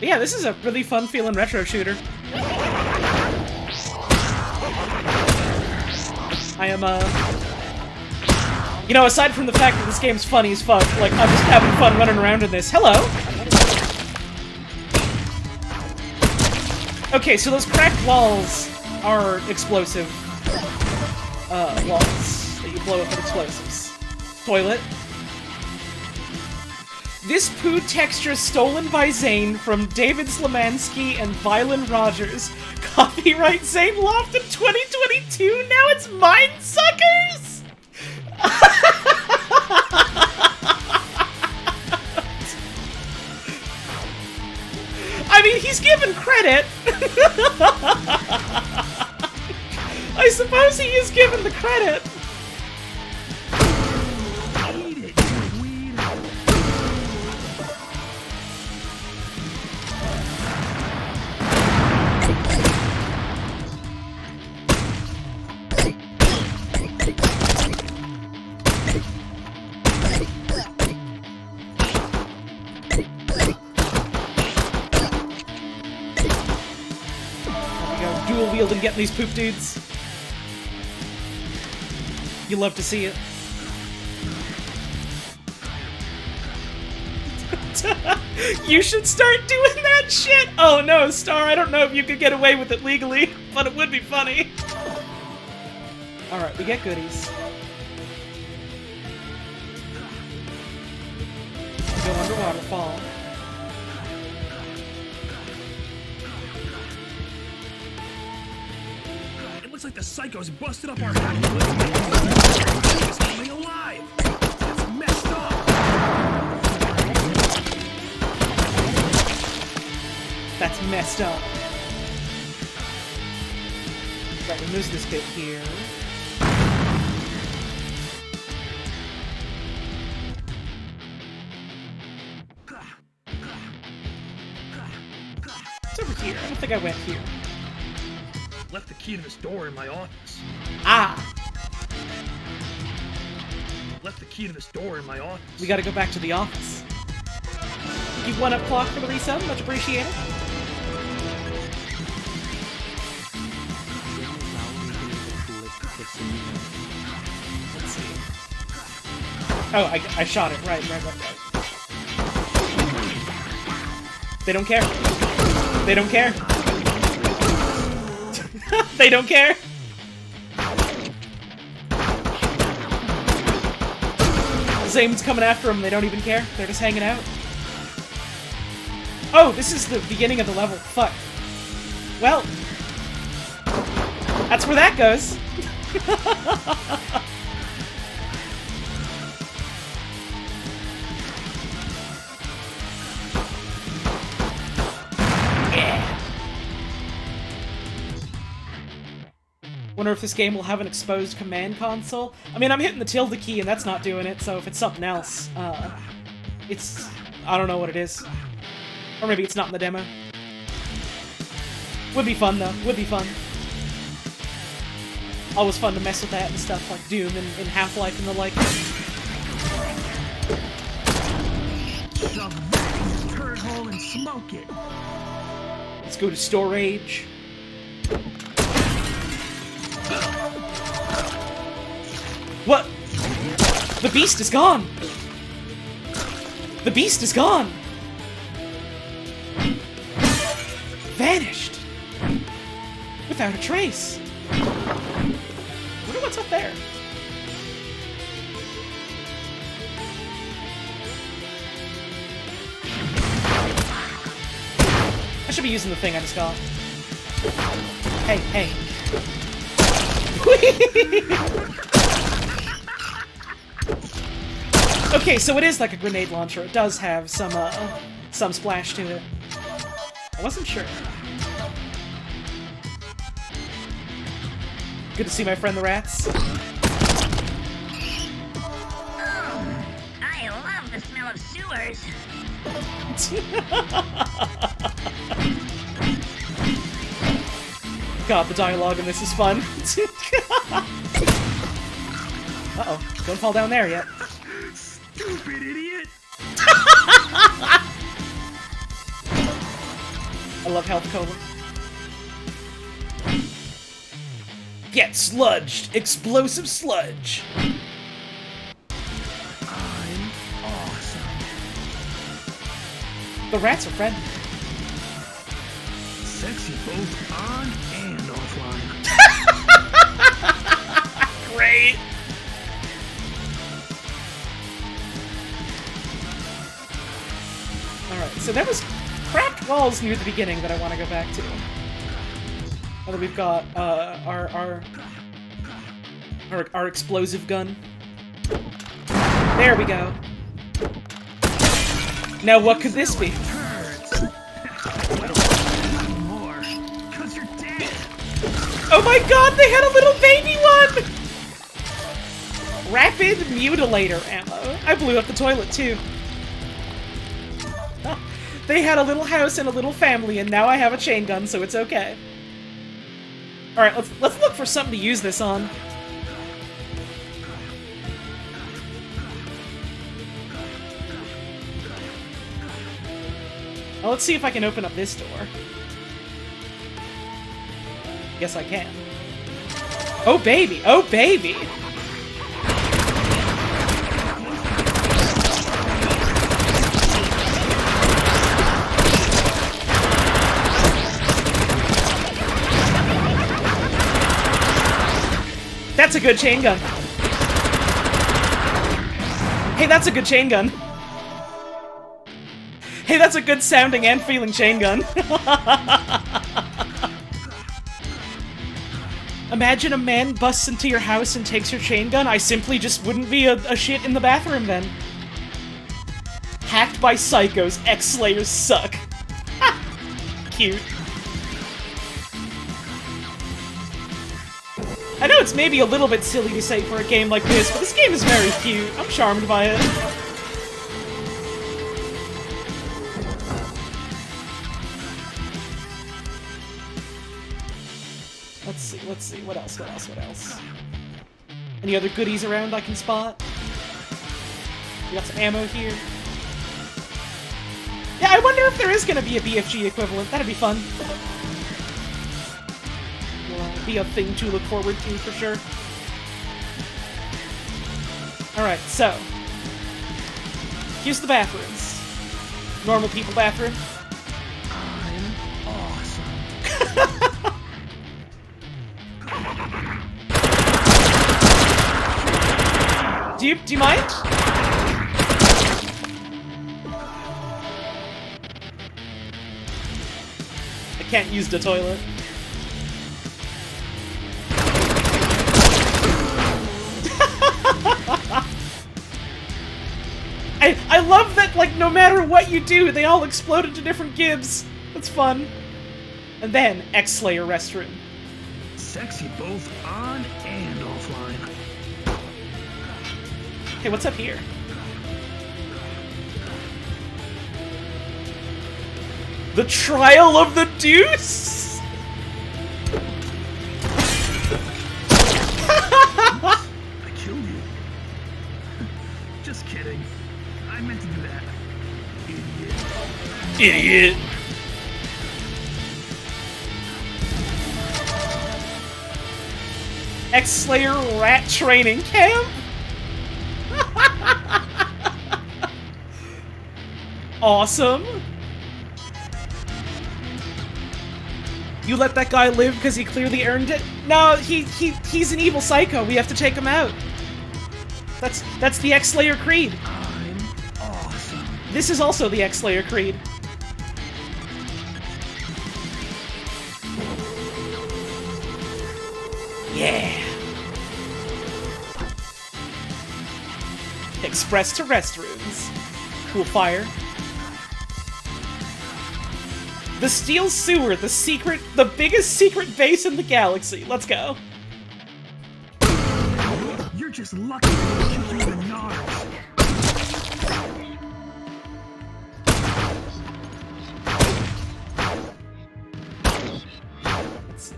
Speaker 1: But yeah, this is a really fun feeling retro shooter. I am, you know, aside from the fact that this game's funny as fuck, like, I'm just having fun running around in this. Hello! Okay, so those cracked walls are explosive, walls that you blow up with explosives. Toilet. This poo texture stolen by Zane from David Slamansky and Vylan Rogers. Copyright Zane Loft in 2022, now it's mine, suckers! I mean, he's given credit. I suppose he is given the credit.
Speaker 3: Eat it, you weed.
Speaker 1: Dual wielding, getting these poop dudes. You love to see it. You should start doing that shit! Oh no, Star, I don't know if you could get away with it legally, but it would be funny. Alright, we get goodies. Go under waterfall.
Speaker 3: Looks like the psychos busted up our house. He's coming alive. That's messed up.
Speaker 1: That's messed up. Right, we lose this bit here. It's over here. I don't think I went here.
Speaker 3: Left the key to this door in my office.
Speaker 1: Ah!
Speaker 3: Left the key to this door in my office.
Speaker 1: We gotta go back to the office. Give 1 up clock for the resub, much appreciated. Let's see. Oh, I shot it. Right. They don't care. They don't care. They don't care. Zane's coming after them. They don't even care. They're just hanging out. Oh, this is the beginning of the level. Fuck. Well, that's where that goes. Wonder if this game will have an exposed command console. I mean, I'm hitting the tilde key and that's not doing it, so if it's something else, it's... I don't know what it is. Or maybe it's not in the demo. Would be fun, though. Would be fun. Always fun to mess with that and stuff, like Doom and Half-Life and the like.
Speaker 3: Shove that in your turd hole and smoke it.
Speaker 1: Let's go to storage. What? The beast is gone! The beast is gone! Vanished! Without a trace. Wonder what's up there. I should be using the thing I just got. Hey, hey. Okay, so it is like a grenade launcher. It does have some splash to it. I wasn't sure. Good to see my friend the rats.
Speaker 4: I love the smell of sewers.
Speaker 1: God, the dialogue in this is fun. Uh-oh, don't fall down there yet.
Speaker 3: Stupid idiot!
Speaker 1: I love health cola. Get sludged! Explosive sludge!
Speaker 3: I'm awesome.
Speaker 1: The rats are friendly.
Speaker 3: Sexy both on and offline.
Speaker 1: Great! Alright, so there was cracked walls near the beginning that I want to go back to. Now that we've got our explosive gun. There we go. Now what could this be?
Speaker 3: More, 'cause you're dead.
Speaker 1: Oh my god, they had a little baby one! Rapid mutilator ammo. I blew up the toilet too. They had a little house and a little family, and now I have a chain gun, so it's okay. Alright, let's look for something to use this on. Well, let's see if I can open up this door. Yes, I can. Oh, baby! Oh, baby! That's a good chain gun. Hey, that's a good chain gun. Hey, that's a good sounding and feeling chain gun. Imagine a man busts into your house and takes your chain gun. I simply just wouldn't be a shit in the bathroom then. Hacked by psychos, X-Slayers suck. Cute. I know it's maybe a little bit silly to say for a game like this, but this game is very cute. I'm charmed by it. Let's see, what else? Any other goodies around I can spot? We got some ammo here. Yeah, I wonder if there is gonna be a BFG equivalent. That'd be fun. Will be a thing to look forward to, for sure. Alright, so. Here's the bathrooms. Normal people bathroom.
Speaker 3: I'm awesome.
Speaker 1: Do you mind? I can't use the toilet. I love that, like, no matter what you do, they all explode into different gibs. That's fun. And then, X-Slayer restroom.
Speaker 3: Sexy both on and offline.
Speaker 1: Hey, what's up here? The Trial of the Deuce? Idiot. X-Slayer rat training camp? Awesome. You let that guy live because he clearly earned it? No, he's an evil psycho. We have to take him out. That's the X-Slayer creed.
Speaker 3: I'm awesome.
Speaker 1: This is also the X-Slayer creed. Yeah. Express to restrooms. Cool fire. The Steel Sewer, the biggest secret base in the galaxy. Let's go.
Speaker 3: You're just lucky to kick you in the nards.
Speaker 1: Let's see.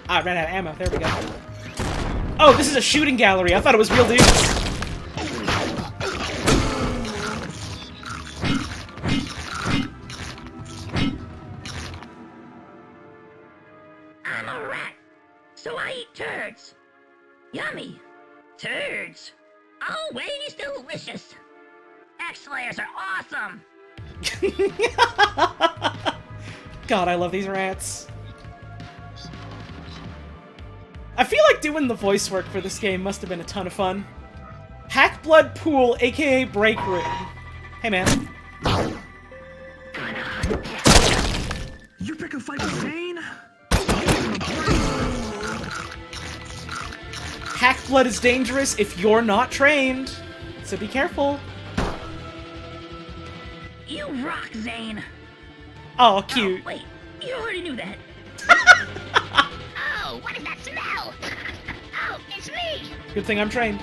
Speaker 1: Ah, I ran out of ammo. There we go. Oh, this is a shooting gallery. I thought it was real dudes.
Speaker 4: I'm a rat, so I eat turds. Yummy. Turds. Always delicious. X-Slayers are awesome.
Speaker 1: God, I love these rats. I feel like doing the voice work for this game must have been a ton of fun. Hackblood Pool, aka Break Room. Hey, man.
Speaker 3: You pick a fight with Zane?
Speaker 1: Hackblood is dangerous if you're not trained, so be careful.
Speaker 4: You rock, Zane.
Speaker 1: Oh, cute.
Speaker 4: Oh, wait, you already knew that. Oh, what is that smell? Oh, it's me.
Speaker 1: Good thing I'm trained.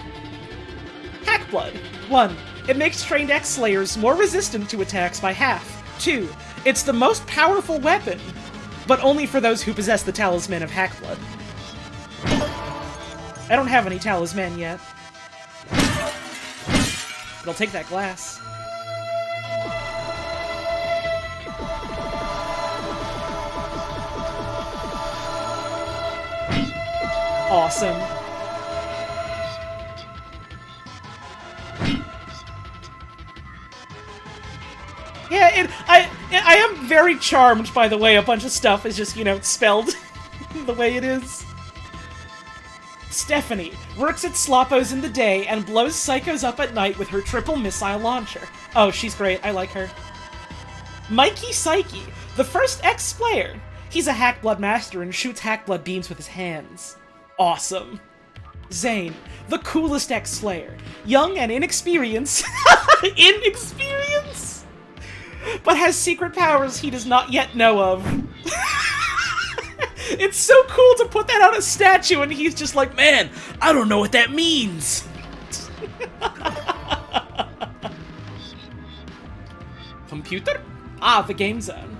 Speaker 1: Hackblood. 1. It makes trained X-Slayers more resistant to attacks by half. 2. It's the most powerful weapon, but only for those who possess the Talisman of Hackblood. I don't have any talisman yet. But I'll take that glass. Awesome. Yeah, I am very charmed by the way a bunch of stuff is just, you know, spelled the way it is. Stephanie works at Sloppo's in the day and blows psychos up at night with her triple missile launcher. Oh, she's great. I like her. Mikey Psyche, the first X-Slayer. He's a Hackblood master and shoots Hackblood beams with his hands. Awesome. Zane, the coolest X-Slayer. Young and inexperienced. Inexperienced? But has secret powers he does not yet know of. It's so cool to put that on a statue and he's just like, man, I don't know what that means. Computer? Ah, the game zone.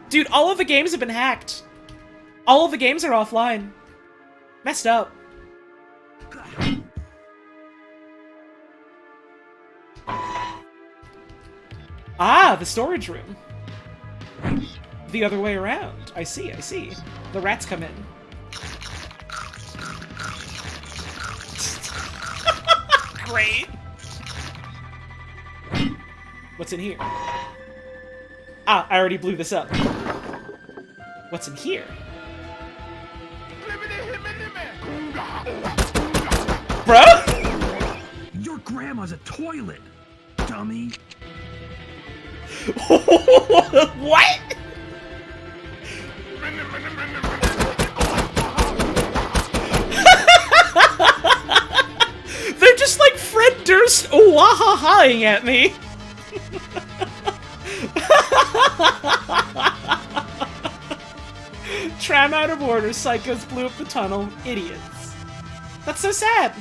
Speaker 1: Dude, all of the games have been hacked. All of the games are offline. Messed up. Ah, the storage room. The other way around. I see, I see. The rats come in. Great. What's in here? Ah, I already blew this up. What's in here? Bro?
Speaker 3: Your grandma's a toilet, dummy.
Speaker 1: What? They're just like Fred Durst wahahaing at me. Tram out of order, psychos blew up the tunnel. Idiots. That's so sad.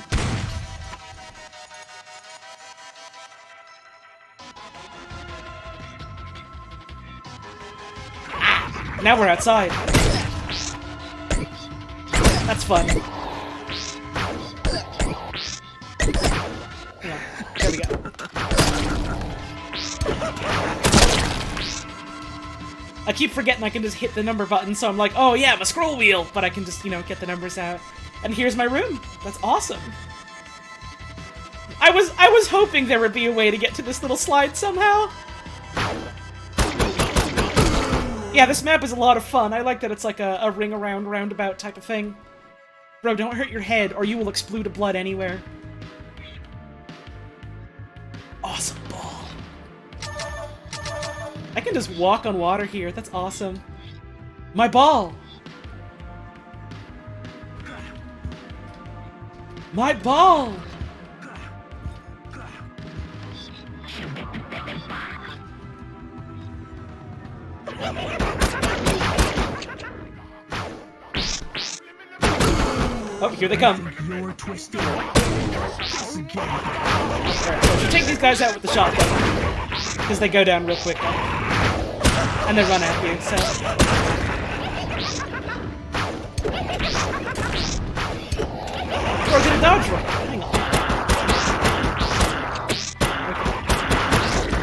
Speaker 1: Ah, now we're outside. That's fun. Yeah, there we go. I keep forgetting I can just hit the number button, so I'm like, oh yeah, my scroll wheel! But I can just, you know, get the numbers out. And here's my room. That's awesome. I was hoping there would be a way to get to this little slide somehow. Yeah, this map is a lot of fun. I like that it's like a ring around roundabout type of thing. Bro, don't hurt your head or you will explode a blood anywhere. Awesome ball. I can just walk on water here. That's awesome. My ball! My ball! Oh, here they come.
Speaker 3: You're twisted.
Speaker 1: Alright, so take these guys out with the shotgun. Because they go down real quick. And they run at you, so... Or get a dodge roll. Hang on.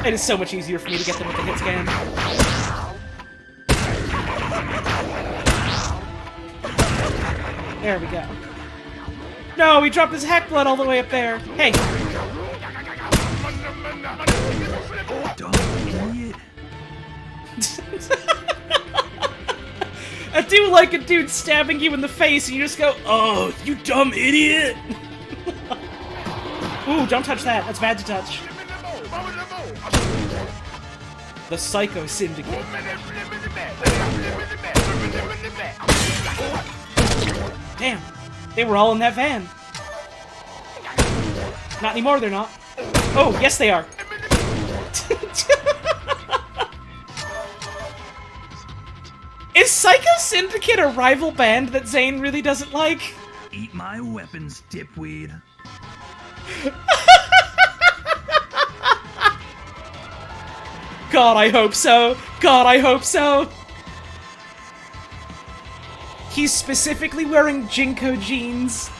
Speaker 1: Okay. It is so much easier for me to get them with the hit scan. There we go. No, he dropped his hack blood all the way up there. Hey.
Speaker 3: Dumb idiot.
Speaker 1: I do like a dude stabbing you in the face and you just go, oh, you dumb idiot. Ooh, don't touch that. That's bad to touch. The Psycho Syndicate. Damn. They were all in that van. Not anymore, they're not. Oh, yes they are. Is Psycho Syndicate a rival band that Zane really doesn't like?
Speaker 3: Eat my weapons, dipweed.
Speaker 1: God, I hope so. God, I hope so. He's specifically wearing Jinko jeans.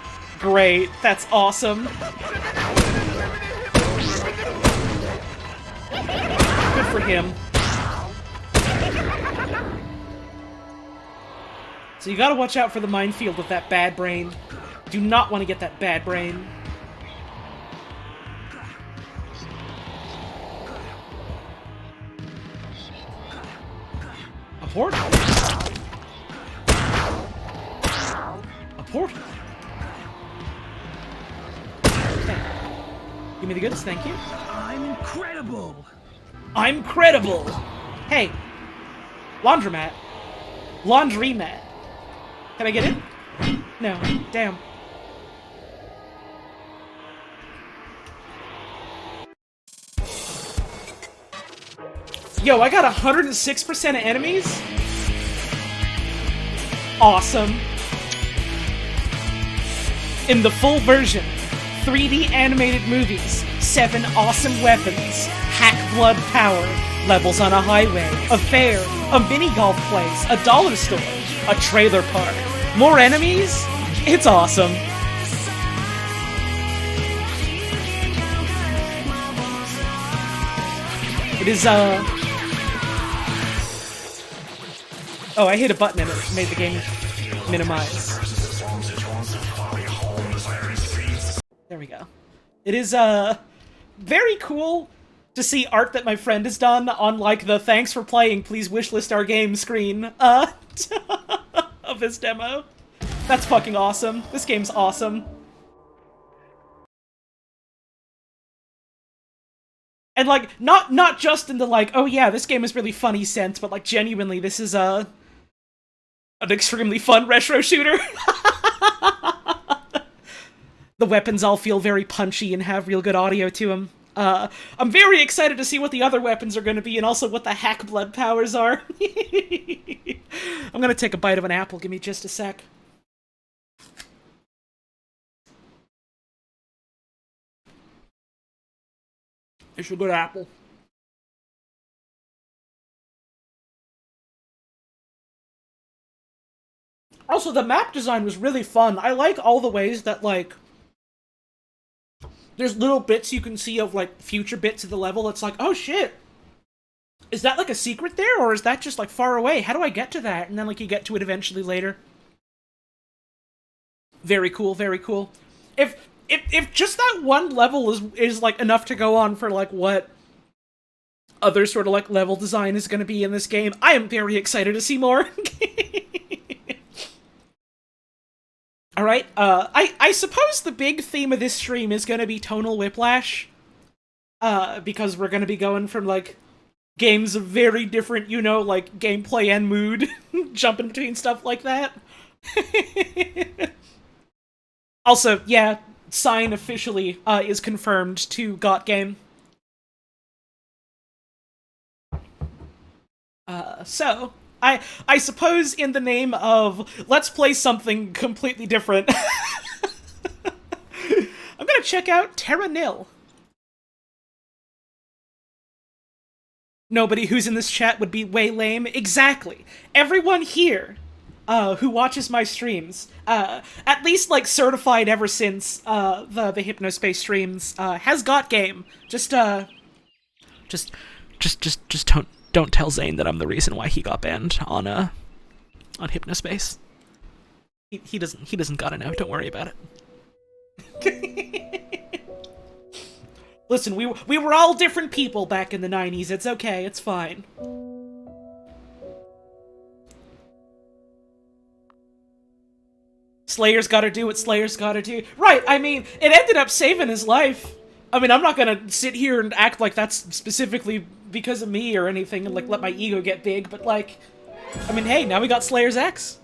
Speaker 1: Great, that's awesome. Good for him. So you gotta watch out for the minefield with that bad brain. Do not want to get that bad brain. A portal? A portal? Okay. Give me the goods, thank you.
Speaker 3: I'm incredible.
Speaker 1: I'm credible! Hey! Laundromat. Laundry mat. Can I get in? No. Damn. Yo, I got 106% of enemies? Awesome. In the full version, 3D animated movies, 7 awesome weapons, hack blood power, levels on a highway, a fair, a mini golf place, a dollar store, a trailer park, more enemies? It's awesome. It is, Oh, I hit a button and it made the game minimize. There we go. It is, very cool to see art that my friend has done on, like, the thanks for playing, please wishlist our game screen, of this demo. That's fucking awesome. This game's awesome. And, like, not just in the, like, oh yeah, this game is really funny sense, but, like, genuinely, this is, an extremely fun retro shooter. The weapons all feel very punchy and have real good audio to them. I'm very excited to see what the other weapons are going to be and also what the hack blood powers are. I'm going to take a bite of an apple. Give me just a sec. It's a good apple. Also, the map design was really fun. I like all the ways that, like, there's little bits you can see of, like, future bits of the level. It's like, oh shit! Is that like a secret there, or is that just like far away? How do I get to that? And then like you get to it eventually later. Very cool, very cool. If just that one level is like enough to go on for like what other sort of like level design is going to be in this game, I am very excited to see more. All right, I suppose the big theme of this stream is going to be tonal whiplash, because we're going to be going from like games of very different, you know, like gameplay and mood, jumping between stuff like that. Also, yeah, Sign officially is confirmed to Got Game. So, I suppose in the name of let's play something completely different, I'm gonna check out Terra Nil. Nobody who's in this chat would be way lame. Exactly. Everyone here who watches my streams, at least like certified ever since the Hypnospace streams, has got game. Just don't tell Zane that I'm the reason why he got banned on Hypnospace. He doesn't gotta know. Don't worry about it. Listen, we were all different people back in the 90s. It's okay. It's fine. Slayer's gotta do what Slayer's gotta do. Right, I mean, it ended up saving his life. I mean, I'm not gonna sit here and act like that's specifically because of me or anything and, like, let my ego get big, but, like, I mean, hey, now we got Slayer's X.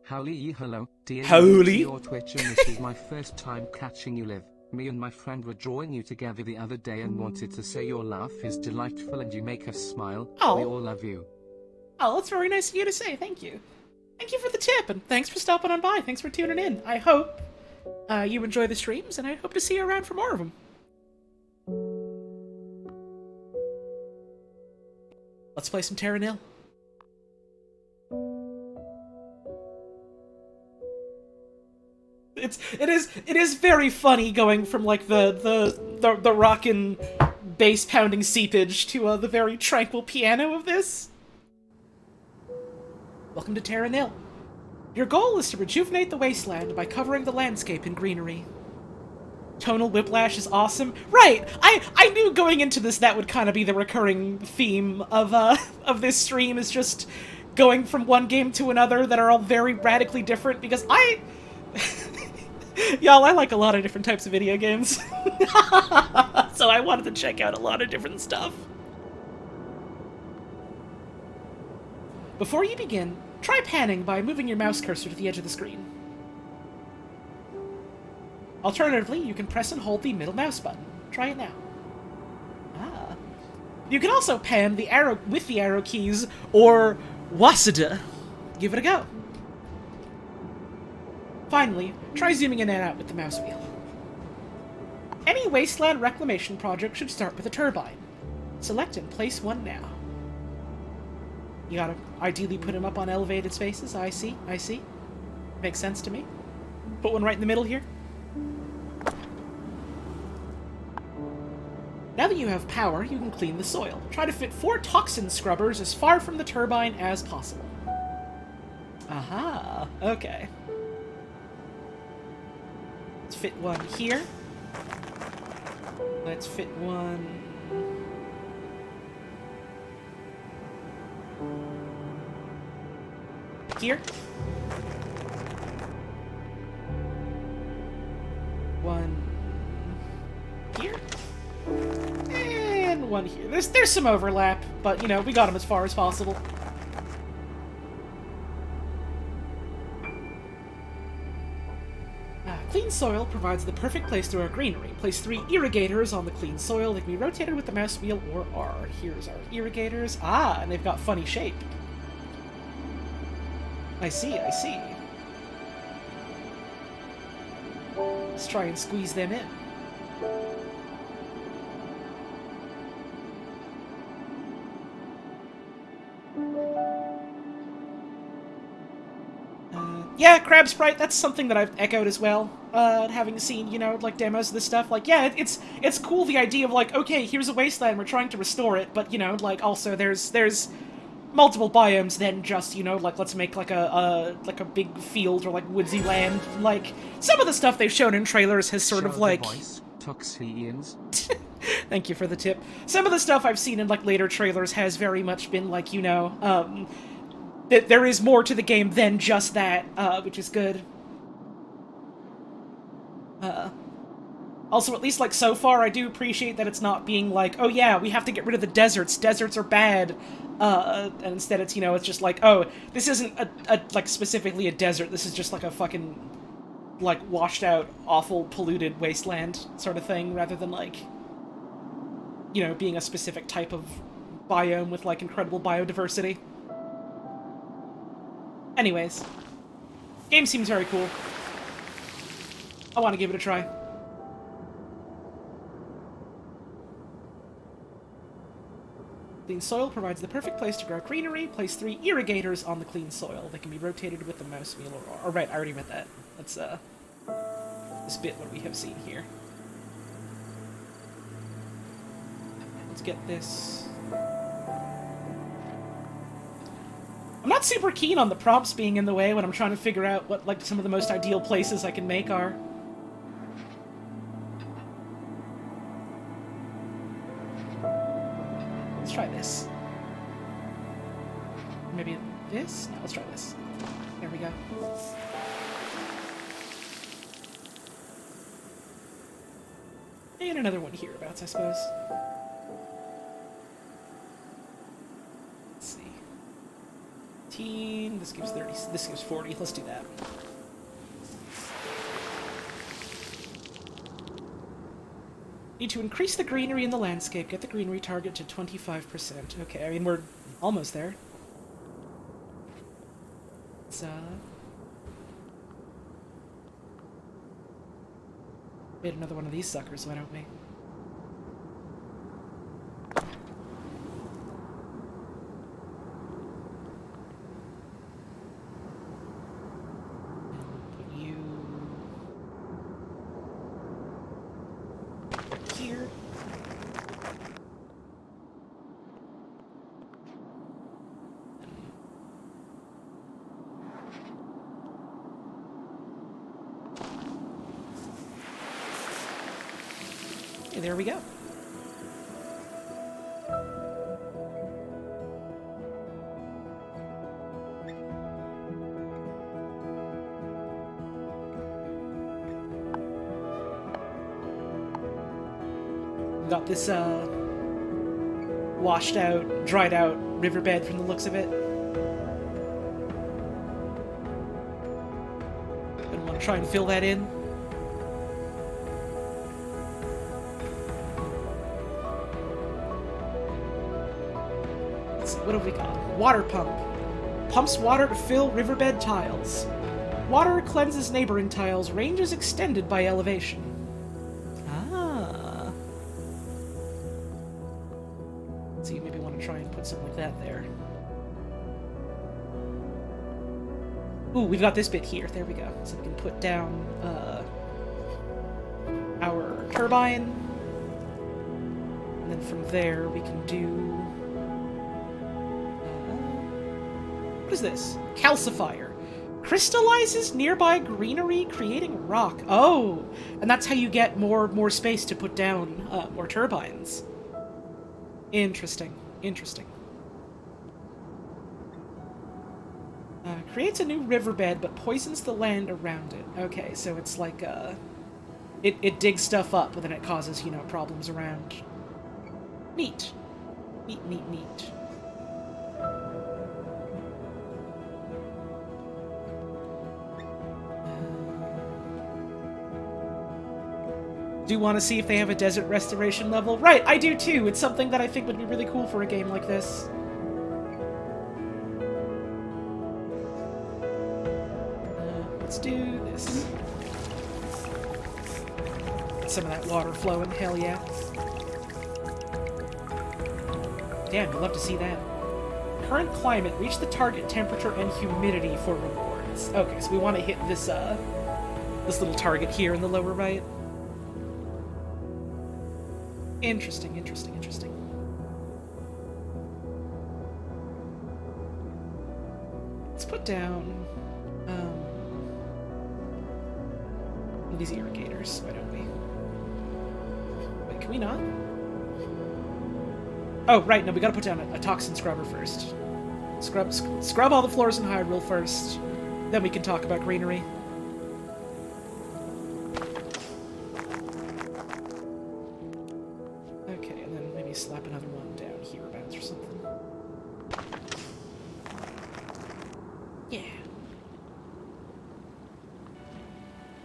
Speaker 2: Howly, hello, dear.
Speaker 1: Howly.
Speaker 2: Your Twitch, and this is my first time catching you live. Me and my friend were drawing you together the other day and wanted to say your laugh is delightful and you make us smile.
Speaker 1: Oh.
Speaker 2: We all love you.
Speaker 1: Oh, that's very nice of you to say. Thank you. Thank you for the tip, and thanks for stopping on by. Thanks for tuning in. I hope you enjoy the streams, and I hope to see you around for more of them. Let's play some Terra Nil. It is very funny going from like the rockin' bass pounding seepage to the very tranquil piano of this. Welcome to Terra Nil. Your goal is to rejuvenate the wasteland by covering the landscape in greenery. Tonal whiplash is awesome. Right! I knew going into this that would kind of be the recurring theme of this stream, is just going from one game to another that are all very radically different, because y'all, I like a lot of different types of video games. So I wanted to check out a lot of different stuff. Before you begin, try panning by moving your mouse cursor to the edge of the screen. Alternatively, you can press and hold the middle mouse button. Try it now. Ah. You can also pan the arrow with the arrow keys, or wasada. Give it a go. Finally, try zooming in and out with the mouse wheel. Any wasteland reclamation project should start with a turbine. Select and place one now. You gotta ideally put them up on elevated spaces. I see. Makes sense to me. Put one right in the middle here. Now that you have power, you can clean the soil. Try to fit 4 toxin scrubbers as far from the turbine as possible. Aha, okay. Let's fit one here. Let's fit one... here. One here. And one here. There's some overlap, but, you know, we got them as far as possible. Clean soil provides the perfect place to our greenery. Place 3 irrigators on the clean soil. They can be rotated with the mouse wheel or R. Here's our irrigators. Ah, and they've got funny shape. I see. Let's try and squeeze them in. Yeah, Crab Sprite, that's something that I've echoed as well. Having seen, you know, like, demos of this stuff. Like, yeah, it's cool, the idea of, like, okay, here's a wasteland, we're trying to restore it, but, you know, like, also there's multiple biomes than just, you know, like, let's make, like, a big field or, like, woodsy land. Like, some of the stuff they've shown in trailers has sort of, like... Thank you for the tip. Some of the stuff I've seen in, like, later trailers has very much been, like, you know, there is more to the game than just that, which is good. Also, at least, like, so far, I do appreciate that it's not being like, oh yeah, we have to get rid of the deserts, deserts are bad, and instead it's, you know, it's just like, oh, this isn't like, specifically a desert, this is just like a fucking, like, washed out, awful, polluted wasteland sort of thing, rather than, like, you know, being a specific type of biome with, like, incredible biodiversity. Anyways, game seems very cool. I want to give it a try. Clean soil provides the perfect place to grow greenery. Place 3 irrigators on the clean soil. They can be rotated with the mouse wheel or right, I already read that. That's, this bit what we have seen here. Let's get this. I'm not super keen on the prompts being in the way when I'm trying to figure out what, like, some of the most ideal places I can make are. Let's try this. Maybe this? No, let's try this. There we go. And another one hereabouts, I suppose. Let's see. 15, this gives 30, this gives 40. Let's do that. Need to increase the greenery in the landscape. Get the greenery target to 25%. Okay, I mean, we're almost there. Let's, made another one of these suckers, why don't we? There we go. Got this, washed out, dried out riverbed from the looks of it. Gonna want to try and fill that in. What have we got? Water pump. Pumps water to fill riverbed tiles. Water cleanses neighboring tiles. Range is extended by elevation. Ah. So you maybe want to try and put something like that there. Ooh, we've got this bit here. There we go. So we can put down our turbine. And then from there we can do... what is this? Calcifier. Crystallizes nearby greenery, creating rock. Oh! And that's how you get more space to put down more turbines. Interesting. Interesting. Creates a new riverbed, but poisons the land around it. Okay, so it's like, it digs stuff up, but then it causes, you know, problems around. Neat. Neat, neat, neat. Do want to see if they have a desert restoration level. Right, I do too. It's something that I think would be really cool for a game like this. Let's do this. Get some of that water flowing, hell yeah. Damn, I'd love to see that. Current climate, reach the target temperature and humidity for rewards. Okay, so we want to hit this, this little target here in the lower right. Interesting, interesting, interesting. Let's put down, these irrigators, why don't we? Wait, can we not? Oh, right, no, we gotta put down a toxin scrubber first. Scrub all the floors in Hyrule first, then we can talk about greenery. Okay, and then maybe slap another one down hereabouts or something. Yeah.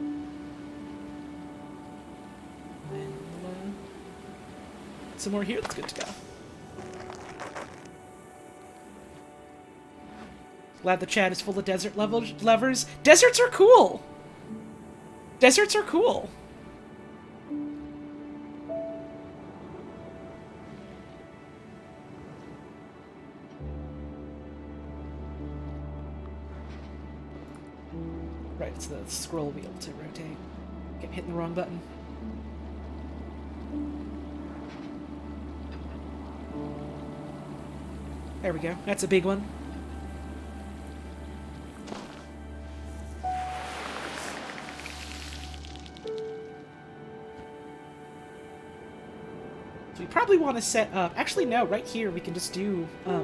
Speaker 1: And then, some more here, that's good to go. Glad the chat is full of desert lovers. Deserts are cool! Deserts are cool! Right, it's the scroll wheel to rotate. Keep hitting the wrong button. There we go. That's a big one. So we probably want to set up... Actually, no, right here we can just do a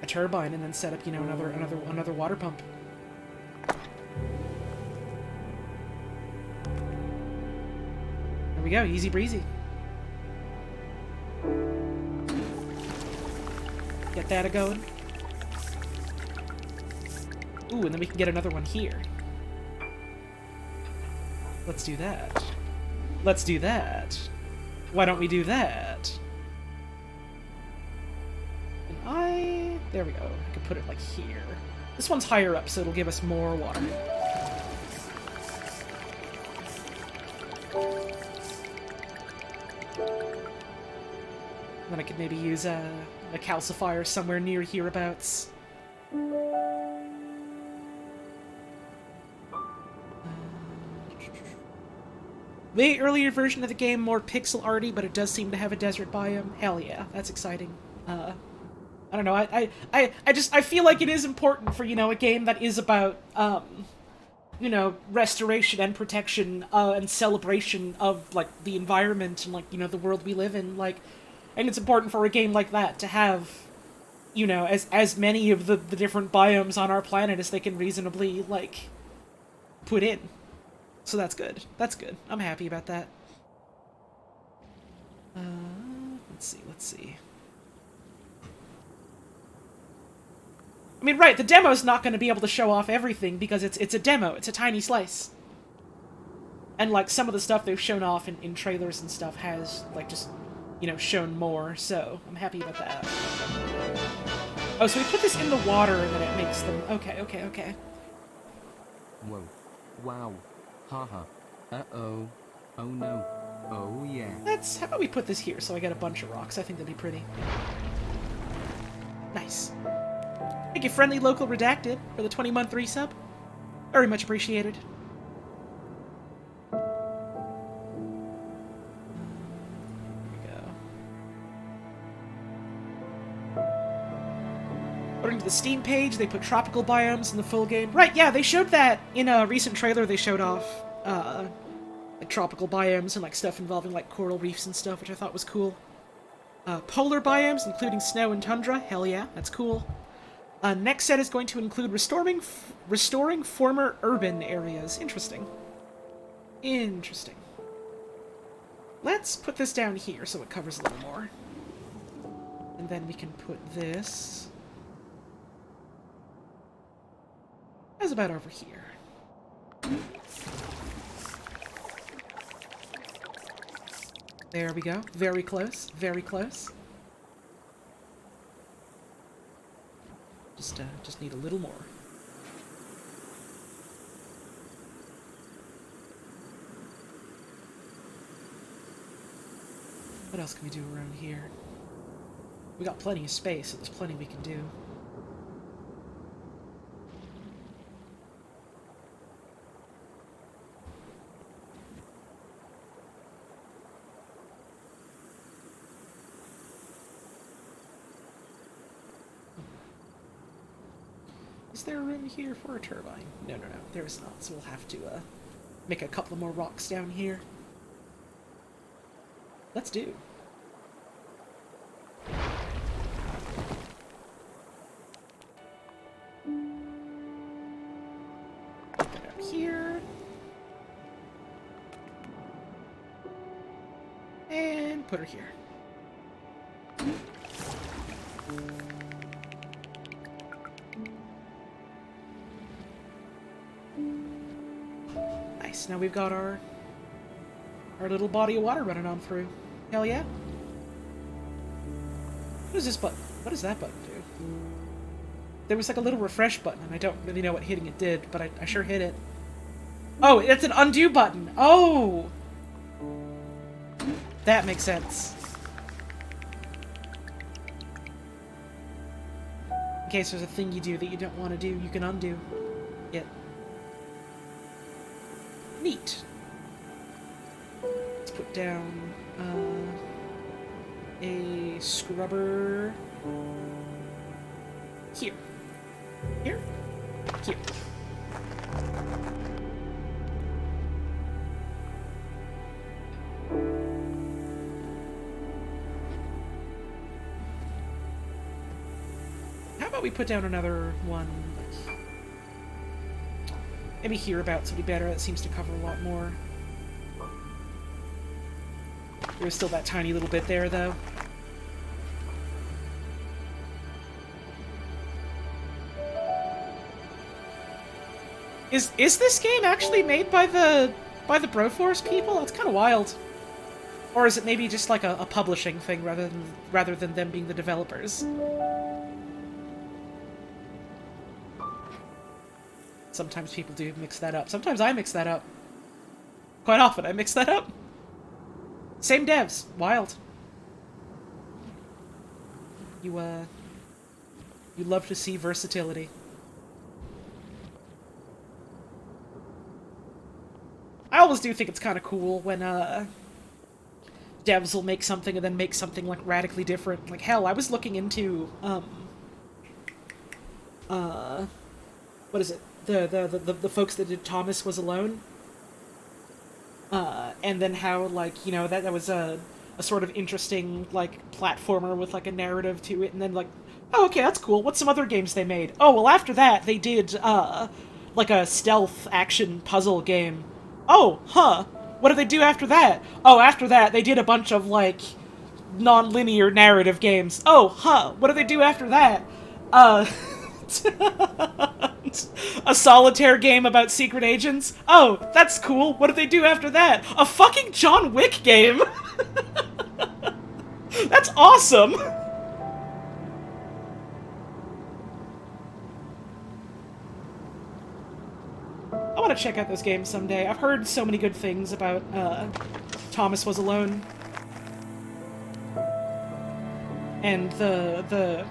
Speaker 1: turbine and then set up, you know, another water pump. There we go, easy breezy. Get that a-going. Ooh, and then we can get another one here. Let's do that. Let's do that. Why don't we do that? And there we go. I could put it like here. This one's higher up, so it'll give us more water. Then I could maybe use a calcifier somewhere near hereabouts. The earlier version of the game, more pixel arty, but it does seem to have a desert biome. Hell yeah, that's exciting. I don't know, I feel like it is important for, you know, a game that is about, you know, restoration and protection, and celebration of, like, the environment and, like, you know, the world we live in, like, and it's important for a game like that to have, you know, as many of the different biomes on our planet as they can reasonably, like, put in. So that's good. That's good. I'm happy about that. Let's see. I mean, right, the demo's not going to be able to show off everything because it's a demo. It's a tiny slice. And, like, some of the stuff they've shown off in trailers and stuff has, like, just, you know, shown more, so I'm happy about that. Oh, so we put this in the water and then it makes them... Okay.
Speaker 2: Whoa. Wow. Haha. Uh-oh. Oh no. Oh yeah.
Speaker 1: How about we put this here so I get a bunch of rocks? I think that'd be pretty. Nice. Thank you, Friendly Local Redacted, for the 20-month resub. Very much appreciated. There we go. According to the Steam page, they put tropical biomes in the full game. Right, yeah, they showed that in a recent trailer. They showed off, like, tropical biomes and, like, stuff involving, like, coral reefs and stuff, which I thought was cool. Polar biomes, including snow and tundra. Hell yeah, that's cool. Next set is going to include restoring former urban areas. Interesting. Interesting. Let's put this down here so it covers a little more. And then we can put this... How's about over here? There we go. Very close. Very close. Just need a little more. What else can we do around here? We got plenty of space, so there's plenty we can do. Is there room here for a turbine? No, there is not, so we'll have to, make a couple more rocks down here. Let's do. Put that out here. And put her here. Nice. Now we've got our little body of water running on through. Hell yeah. What is this button? What does that button do? There was like a little refresh button, and I don't really know what hitting it did, but I sure hit it. Oh, it's an undo button. Oh! That makes sense. In case there's a thing you do that you don't want to do, you can undo it. Neat. Let's put down a scrubber here. Here? Here. How about we put down another one? Maybe hereabouts would be better. That seems to cover a lot more. There's still that tiny little bit there, though. Is this game actually made by the Broforce people? That's kind of wild. Or is it maybe just like a publishing thing rather than them being the developers? Sometimes people do mix that up. Sometimes I mix that up. Quite often I mix that up. Same devs. Wild. You love to see versatility. I always do think it's kind of cool when, devs will make something and then make something, like, radically different. Like, hell, I was looking into, what is it? The folks that did Thomas Was Alone. And then how, like, you know, that was a sort of interesting, like, platformer with, like, a narrative to it, and then, like, oh, okay, that's cool. What's some other games they made? Oh, well, after that, they did, like, a stealth action puzzle game. Oh, huh. What did they do after that? Oh, after that, they did a bunch of, like, non-linear narrative games. Oh, huh. What did they do after that? A solitaire game about secret agents? Oh, that's cool. What did they do after that? A fucking John Wick game? That's awesome! I want to check out those games someday. I've heard so many good things about, Thomas Was Alone. And the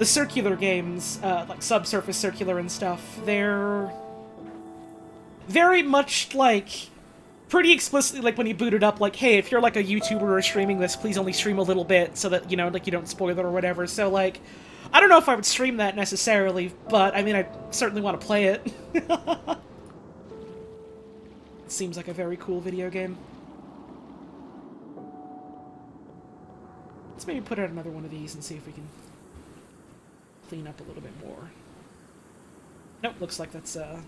Speaker 1: circular games, like Subsurface Circular and stuff, they're very much, like, pretty explicitly, like, when you boot it up, like, hey, if you're, like, a YouTuber or streaming this, please only stream a little bit so that, you know, like, you don't spoil it or whatever. So, like, I don't know if I would stream that necessarily, but, I mean, I certainly want to play it. It seems like a very cool video game. Let's maybe put out another one of these and see if we can clean up a little bit more. Nope, looks like that's, other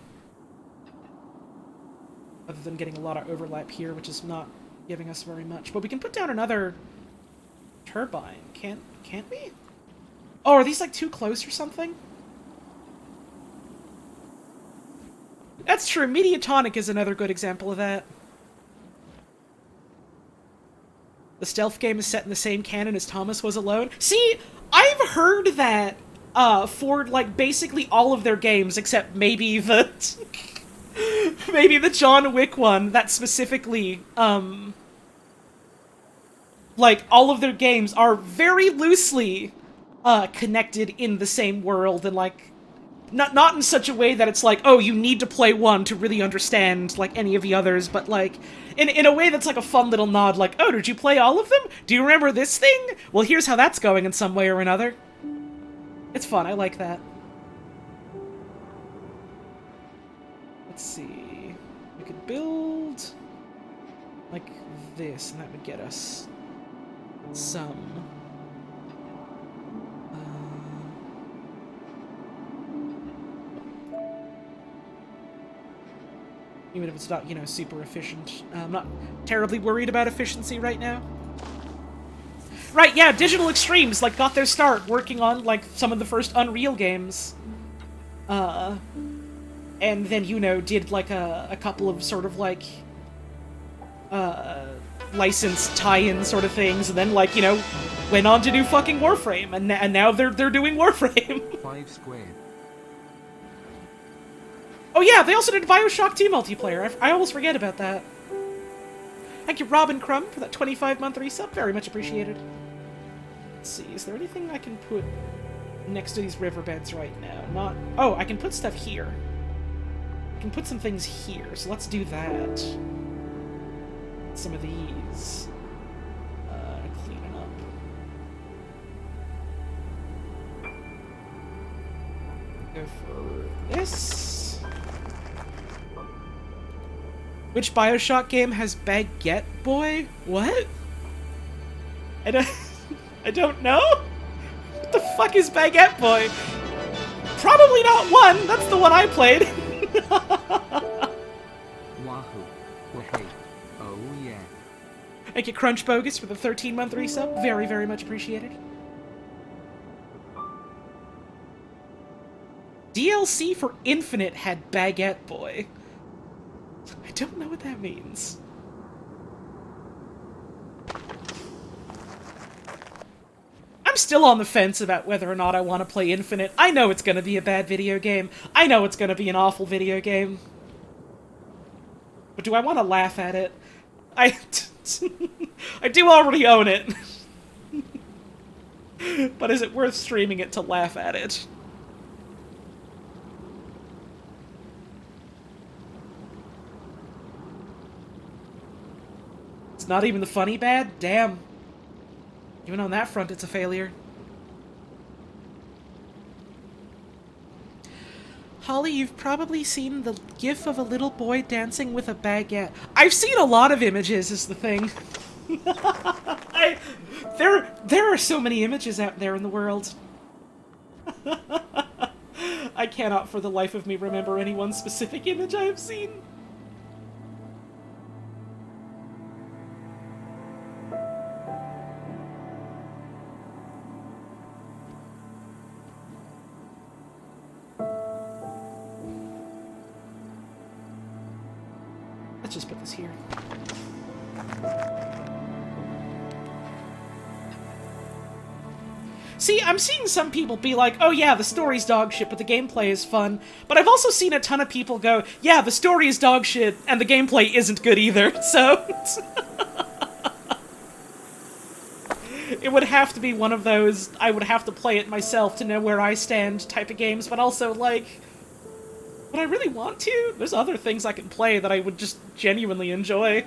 Speaker 1: than getting a lot of overlap here, which is not giving us very much. But we can put down another turbine, can't we? Oh, are these, like, too close or something? That's true, Mediatonic is another good example of that. The stealth game is set in the same canon as Thomas Was Alone. See, I've heard that, for, like, basically all of their games, except maybe the... maybe the John Wick one, that specifically, like, all of their games are very loosely, connected in the same world, and, like, not in such a way that it's like, oh, you need to play one to really understand, like, any of the others, but, like, in a way that's, like, a fun little nod, like, oh, did you play all of them? Do you remember this thing? Well, here's how that's going in some way or another. It's fun, I like that. Let's see. We could build like this, and that would get us some. Even if it's not, you know, super efficient. I'm not terribly worried about efficiency right now. Right, yeah, Digital Extremes, like, got their start working on, like, some of the first Unreal games. And then, you know, did, like, a couple of sort of, like, licensed tie-in sort of things, and then, like, you know, went on to do fucking Warframe, and now they're doing Warframe.
Speaker 2: 5 squared.
Speaker 1: Oh yeah, they also did Bioshock 2 multiplayer. I almost forget about that. Thank you, Robin Crumb, for that 25-month resub. Very much appreciated. Let's see, is there anything I can put next to these riverbeds right now? Not... Oh, I can put stuff here. I can put some things here, so let's do that. Some of these. Clean it up. Go for this. Which Bioshock game has Baguette Boy? What? I don't know? What the fuck is Baguette Boy? Probably not one! That's the one I played!
Speaker 2: Wahoo. Wahey. Oh yeah.
Speaker 1: Thank you, Crunch Bogus, for the 13-month resub. Very, very much appreciated. DLC for Infinite had Baguette Boy. I don't know what that means. I'm still on the fence about whether or not I want to play Infinite. I know it's going to be a bad video game. I know it's going to be an awful video game. But do I want to laugh at it? I do already own it. But is it worth streaming it to laugh at it? It's not even the funny bad? Damn. Even on that front, it's a failure. Holly, you've probably seen the gif of a little boy dancing with a baguette. I've seen a lot of images, is the thing. There are so many images out there in the world. I cannot for the life of me remember any one specific image I have seen. Let's just put this here. See, I'm seeing some people be like, oh yeah, the story's dog shit, but the gameplay is fun. But I've also seen a ton of people go, yeah, the story is dog shit, and the gameplay isn't good either, so... It would have to be one of those, I would have to play it myself to know where I stand type of games, but also, like... Would I really want to? There's other things I can play that I would just genuinely enjoy.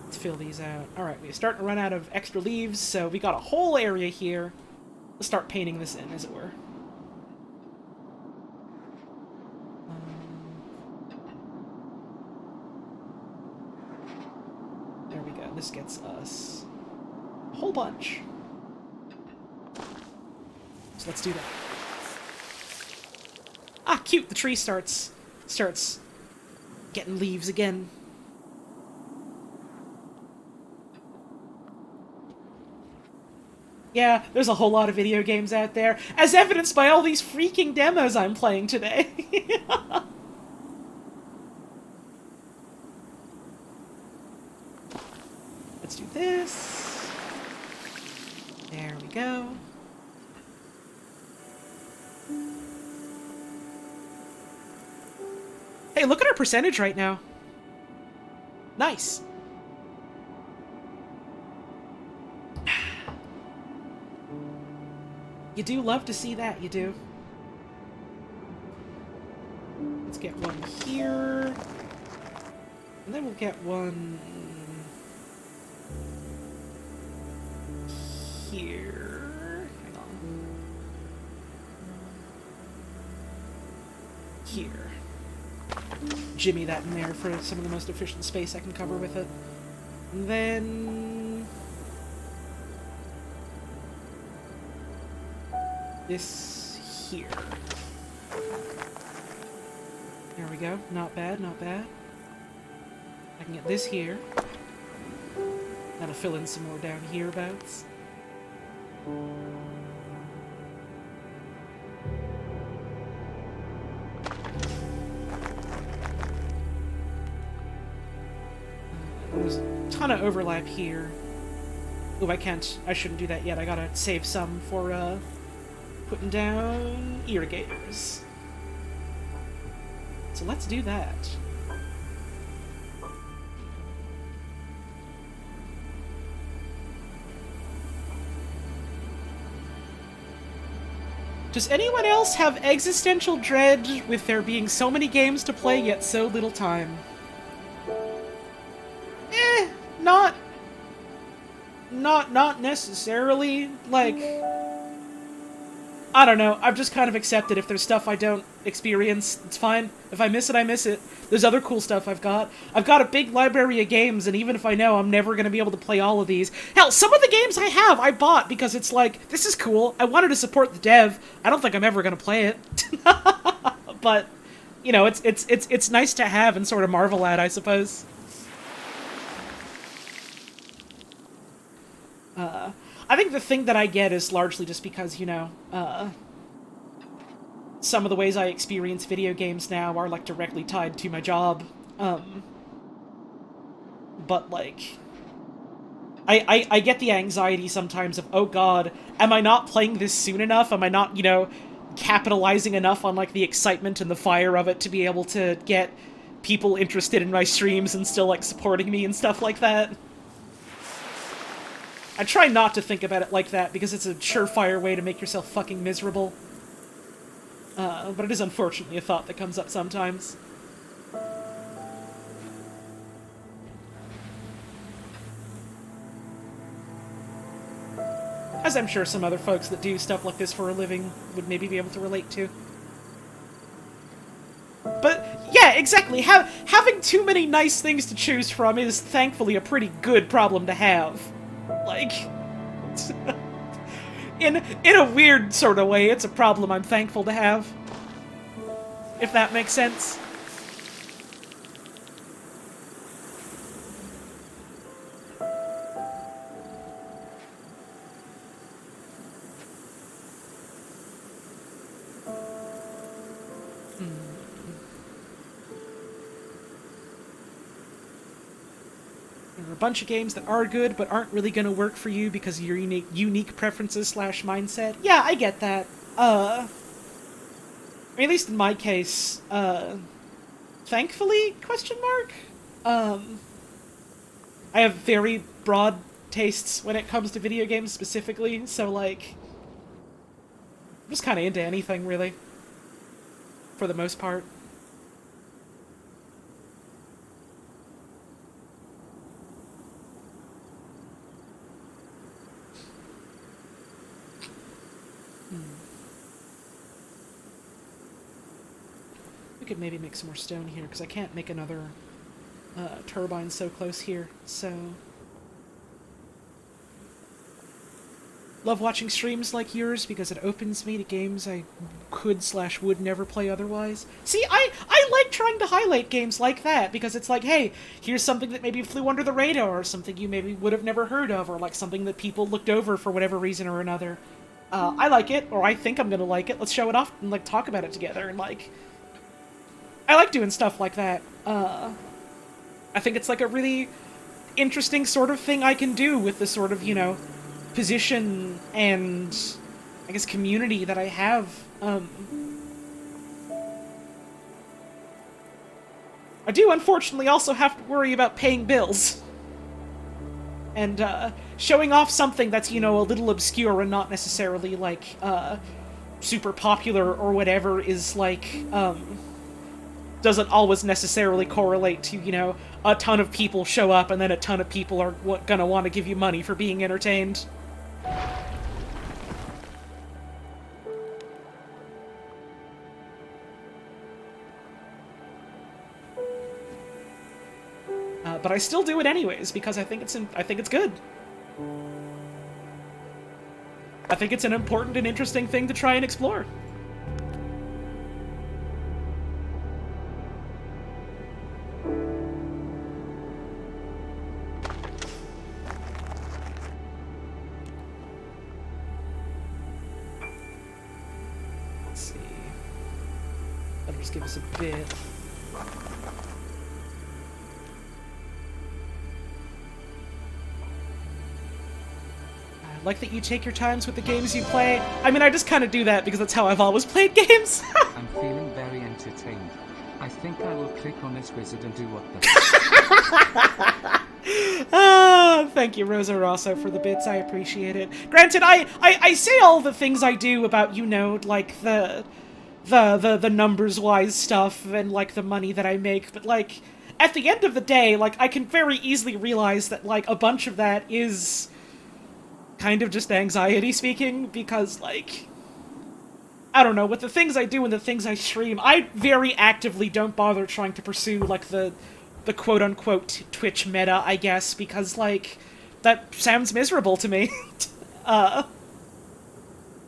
Speaker 1: Let's fill these out. Alright, we're starting to run out of extra leaves, so we got a whole area here. Let's start painting this in, as it were. This gets us a whole bunch. So let's do that. Ah, cute! The tree starts getting leaves again. Yeah, there's a whole lot of video games out there, as evidenced by all these freaking demos I'm playing today. Let's do this. There we go. Hey, look at our percentage right now. Nice. You do love to see that, you do. Let's get one here. And then we'll get one... here. Jimmy that in there for some of the most efficient space I can cover with it. And then... this here. There we go. Not bad, not bad. I can get this here. That'll fill in some more down hereabouts. There's a ton of overlap here. Oh, I shouldn't do that yet. I gotta save some for, putting down irrigators. So let's do that. Does anyone else have existential dread with there being so many games to play yet so little time? Not necessarily. Like, I don't know. I've just kind of accepted if there's stuff I don't experience, it's fine. If I miss it, I miss it. There's other cool stuff I've got. I've got a big library of games, and even if I know I'm never going to be able to play all of these... Hell, some of the games I bought because it's like, this is cool. I wanted to support the dev. I don't think I'm ever going to play it. But, you know, it's nice to have and sort of marvel at, I suppose. I think the thing that I get is largely just because, you know, some of the ways I experience video games now are, like, directly tied to my job. But, like, I get the anxiety sometimes of, oh god, am I not playing this soon enough? Am I not, you know, capitalizing enough on, like, the excitement and the fire of it to be able to get people interested in my streams and still, like, supporting me and stuff like that? I try not to think about it like that, because it's a surefire way to make yourself fucking miserable. But it is unfortunately a thought that comes up sometimes. As I'm sure some other folks that do stuff like this for a living would maybe be able to relate to. But, yeah, exactly. Having too many nice things to choose from is thankfully a pretty good problem to have. Like, in a weird sort of way, it's a problem I'm thankful to have. If that makes sense. There are a bunch of games that are good, but aren't really going to work for you because of your unique preferences / mindset. Yeah, I get that. Or at least in my case, thankfully, question mark? I have very broad tastes when it comes to video games specifically, so, like, I'm just kind of into anything, really. For the most part. We could maybe make some more stone here, because I can't make another turbine so close here, so... Love watching streams like yours, because it opens me to games I could / would never play otherwise. See, I like trying to highlight games like that, because it's like, hey, here's something that maybe flew under the radar, or something you maybe would have never heard of, or like something that people looked over for whatever reason or another. I like it, or I think I'm gonna like it, let's show it off and, like, talk about it together, and, like... I like doing stuff like that. I think it's like a really interesting sort of thing I can do with the sort of, you know, position and, I guess, community that I have. I do, unfortunately, also have to worry about paying bills. And, showing off something that's, you know, a little obscure and not necessarily, like, super popular or whatever is, like, doesn't always necessarily correlate to, you know, a ton of people show up and then a ton of people are gonna want to give you money for being entertained. but I still do it anyways because I think it's good. I think it's an important and interesting thing to try and explore. Let's see. That'll just give us a bit. Like that you take your times with the games you play. I mean, I just kind of do that because that's how I've always played games.
Speaker 2: I'm feeling very entertained. I think I will click on this wizard and do what the...
Speaker 1: Thank you, Rosa Rosso, for the bits. I appreciate it. Granted, I say all the things I do about, you know, like, the numbers-wise stuff and, like, the money that I make, but, like, at the end of the day, like, I can very easily realize that, like, a bunch of that is kind of just anxiety speaking, because, like, I don't know, with the things I do and the things I stream, I very actively don't bother trying to pursue, like, the quote-unquote Twitch meta, I guess, because, like, that sounds miserable to me.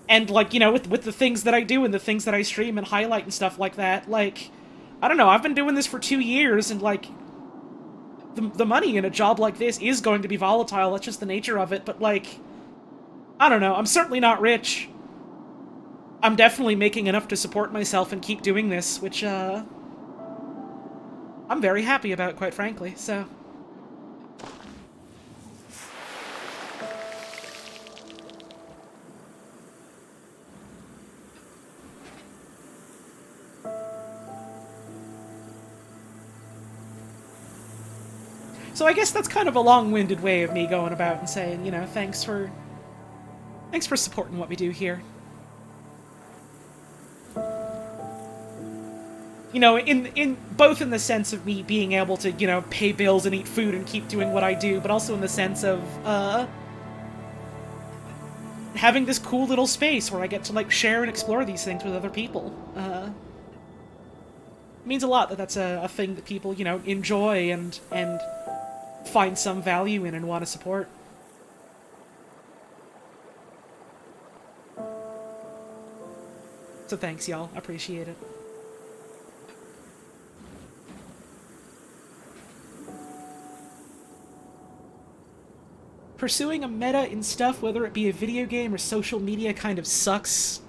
Speaker 1: And, like, you know, with the things that I do and the things that I stream and highlight and stuff like that, like, I don't know, I've been doing this for 2 years, and, like, the money in a job like this is going to be volatile, that's just the nature of it, but, like, I don't know, I'm certainly not rich. I'm definitely making enough to support myself and keep doing this, which, I'm very happy about, quite frankly, so... So I guess that's kind of a long-winded way of me going about and saying, you know, thanks for supporting what we do here. You know, in both in the sense of me being able to, you know, pay bills and eat food and keep doing what I do, but also in the sense of, having this cool little space where I get to, like, share and explore these things with other people. It means a lot that that's a thing that people, you know, enjoy and find some value in and want to support. So thanks, y'all. I appreciate it. Pursuing a meta in stuff, whether it be a video game or social media, kind of sucks.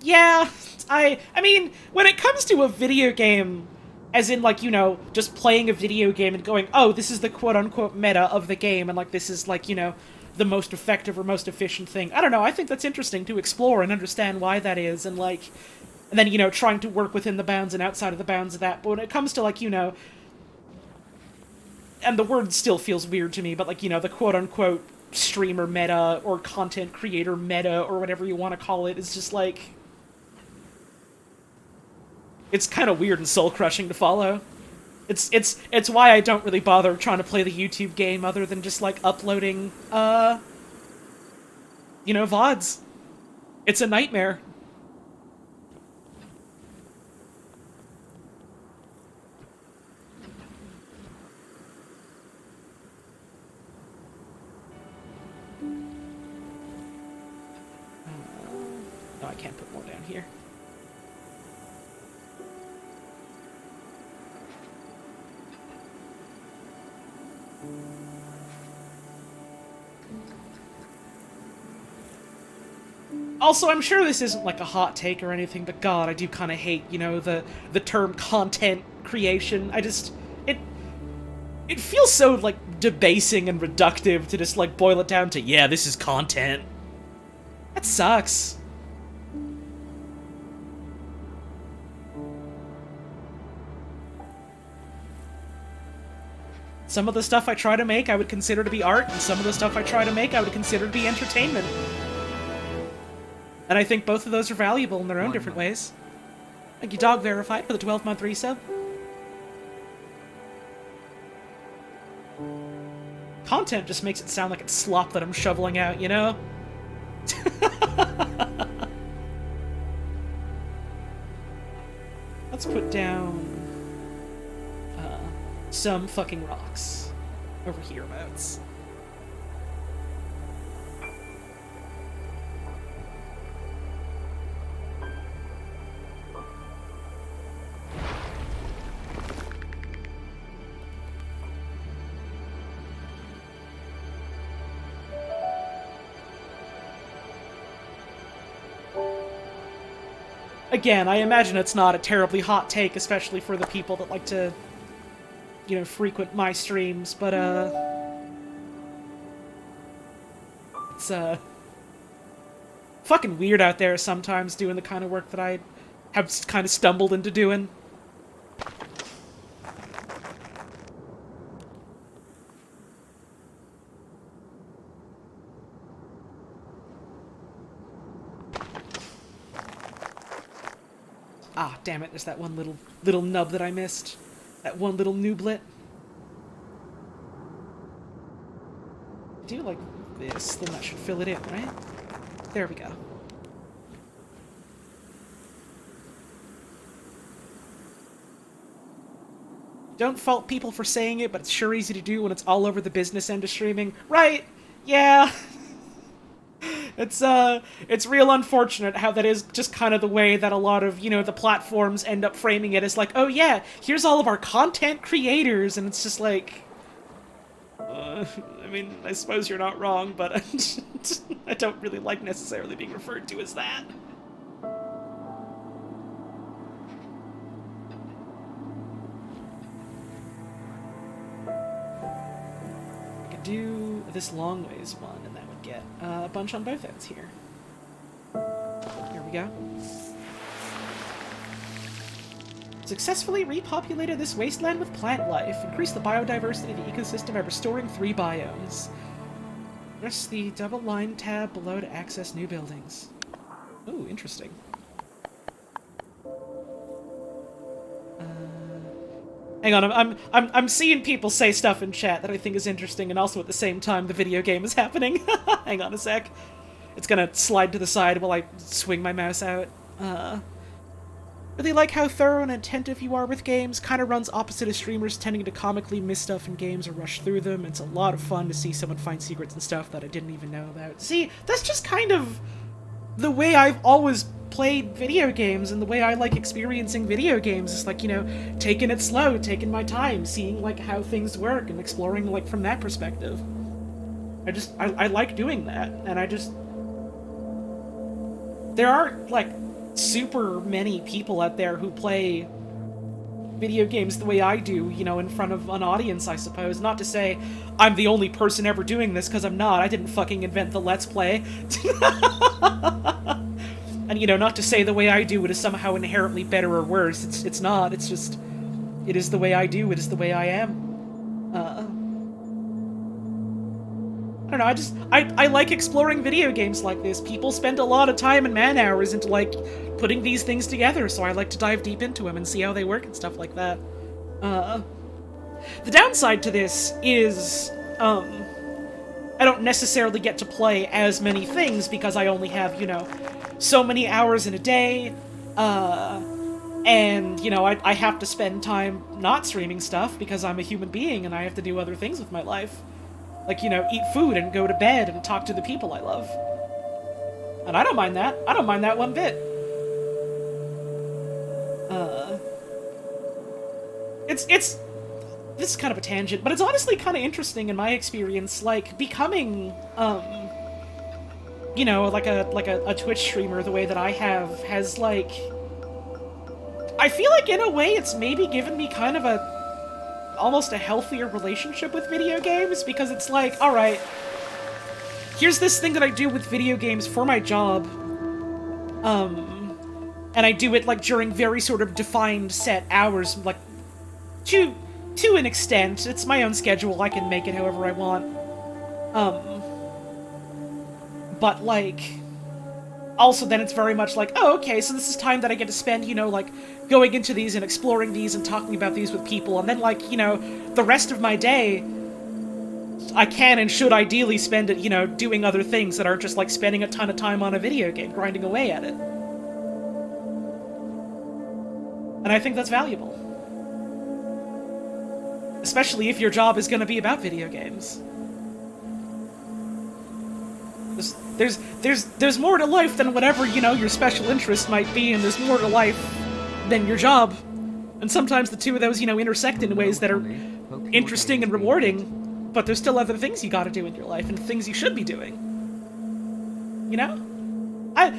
Speaker 1: Yeah, I mean, when it comes to a video game, as in, like, you know, just playing a video game and going, oh, this is the quote-unquote meta of the game, and, like, this is, like, you know, the most effective or most efficient thing. I don't know, I think that's interesting to explore and understand why that is, and, like, and then, you know, trying to work within the bounds and outside of the bounds of that. But when it comes to, like, you know, and the word still feels weird to me, but, like, you know, the quote-unquote streamer meta or content creator meta or whatever you want to call it is just, like... It's kind of weird and soul-crushing to follow. It's why I don't really bother trying to play the YouTube game other than just, like, uploading, you know, VODs. It's a nightmare. No, I can't put more down here. Also, I'm sure this isn't, like, a hot take or anything, but God, I do kind of hate, you know, the term content creation. I just... It feels so, like, debasing and reductive to just, like, boil it down to, yeah, this is content. That sucks. Some of the stuff I try to make I would consider to be art, and some of the stuff I try to make I would consider to be entertainment. And I think both of those are valuable in their own different ways. Thank you, Dog Verified, for the 12-month resub. Content just makes it sound like it's slop that I'm shoveling out, you know? Let's put down... some fucking rocks over hereabouts. Again, I imagine it's not a terribly hot take, especially for the people that like to, you know, frequent my streams, but, it's, fucking weird out there sometimes doing the kind of work that I have kind of stumbled into doing. Ah, damn it, there's that one little nub that I missed. That one little nooblet. Do like this, then that should fill it in, right? There we go. Don't fault people for saying it, but it's sure easy to do when it's all over the business end of streaming. Right, yeah. It's real unfortunate how that is just kind of the way that a lot of, you know, the platforms end up framing it as like, oh yeah, here's all of our content creators, and it's just like, I mean, I suppose you're not wrong, but I don't really like necessarily being referred to as that. I could do this long ways one, and that would get a bunch on both ends here. Here we go. Successfully repopulated this wasteland with plant life. Increase the biodiversity of the ecosystem by restoring 3 biomes. Press the double line tab below to access new buildings. Ooh, interesting. Hang on, I'm seeing people say stuff in chat that I think is interesting, and also at the same time the video game is happening. Hang on a sec. It's gonna slide to the side while I swing my mouse out. Really like how thorough and attentive you are with games. Kind of runs opposite of streamers tending to comically miss stuff in games or rush through them. It's a lot of fun to see someone find secrets and stuff that I didn't even know about. See, that's just kind of the way I've always played video games, and the way I like experiencing video games is like, you know, taking it slow, taking my time, seeing like how things work and exploring like from that perspective. I like doing that, and there aren't like super many people out there who play video games the way I do, you know, in front of an audience, I suppose. Not to say I'm the only person ever doing this, because I'm not. I didn't fucking invent the Let's Play. And, you know, not to say the way I do it is somehow inherently better or worse. It's not. It's just, it is the way I do. It is the way I am. I don't know, I like exploring video games like this. People spend a lot of time and man hours into, like, putting these things together, so I like to dive deep into them and see how they work and stuff like that. The downside to this is, I don't necessarily get to play as many things because I only have, you know, so many hours in a day, and, you know, I have to spend time not streaming stuff because I'm a human being and I have to do other things with my life. Like, you know, eat food and go to bed and talk to the people I love. And I don't mind that. I don't mind that one bit. This is kind of a tangent, but it's honestly kind of interesting in my experience, like, becoming, you know, like a Twitch streamer the way that I have, has, like, I feel like in a way it's maybe given me kind of almost a healthier relationship with video games, because it's like, alright, here's this thing that I do with video games for my job, and I do it, like, during very sort of defined set hours, like, to an extent. It's my own schedule, I can make it however I want, but, like, also then it's very much like, oh, okay, so this is time that I get to spend, you know, like, going into these and exploring these and talking about these with people, and then, like, you know, the rest of my day, I can and should ideally spend it, you know, doing other things that are just, like, spending a ton of time on a video game, grinding away at it. And I think that's valuable. Especially if your job is going to be about video games. There's more to life than whatever, you know, your special interest might be, and there's more to life than your job. And sometimes the two of those, you know, intersect in ways that are interesting and rewarding, but there's still other things you gotta do in your life and things you should be doing. You know? I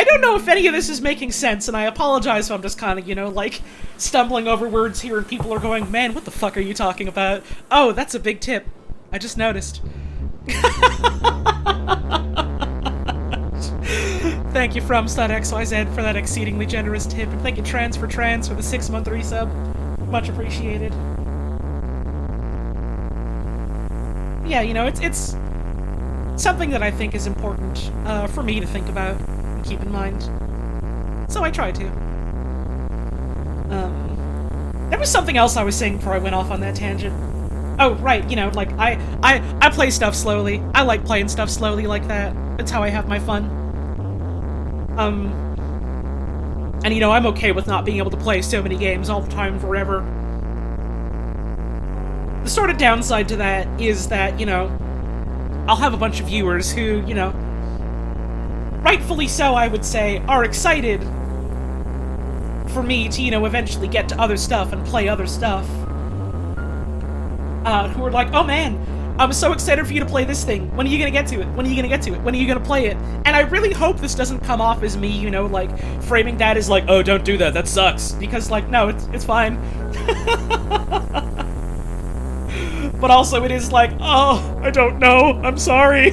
Speaker 1: don't know if any of this is making sense, and I apologize if I'm just kind of, you know, like, stumbling over words here and people are going, man, what the fuck are you talking about? Oh, that's a big tip. I just noticed. Thank you, Frums.xyz, for that exceedingly generous tip, and thank you, Trans for the 6-month resub. Much appreciated. Yeah, you know, it's something that I think is important for me to think about and keep in mind. So I try to. There was something else I was saying before I went off on that tangent. Oh, right, you know, like, I play stuff slowly. I like playing stuff slowly like that. That's how I have my fun. And you know, I'm okay with not being able to play so many games all the time forever. The sort of downside to that is that, you know, I'll have a bunch of viewers who, you know, rightfully so, I would say, are excited for me to, you know, eventually get to other stuff and play other stuff. Who are like, oh man, I'm so excited for you to play this thing. When are you gonna get to it? When are you gonna get to it? When are you gonna play it? And I really hope this doesn't come off as me, you know, like, framing that as like, oh, don't do that sucks. Because, like, no, it's fine. But also it is like, oh, I don't know, I'm sorry.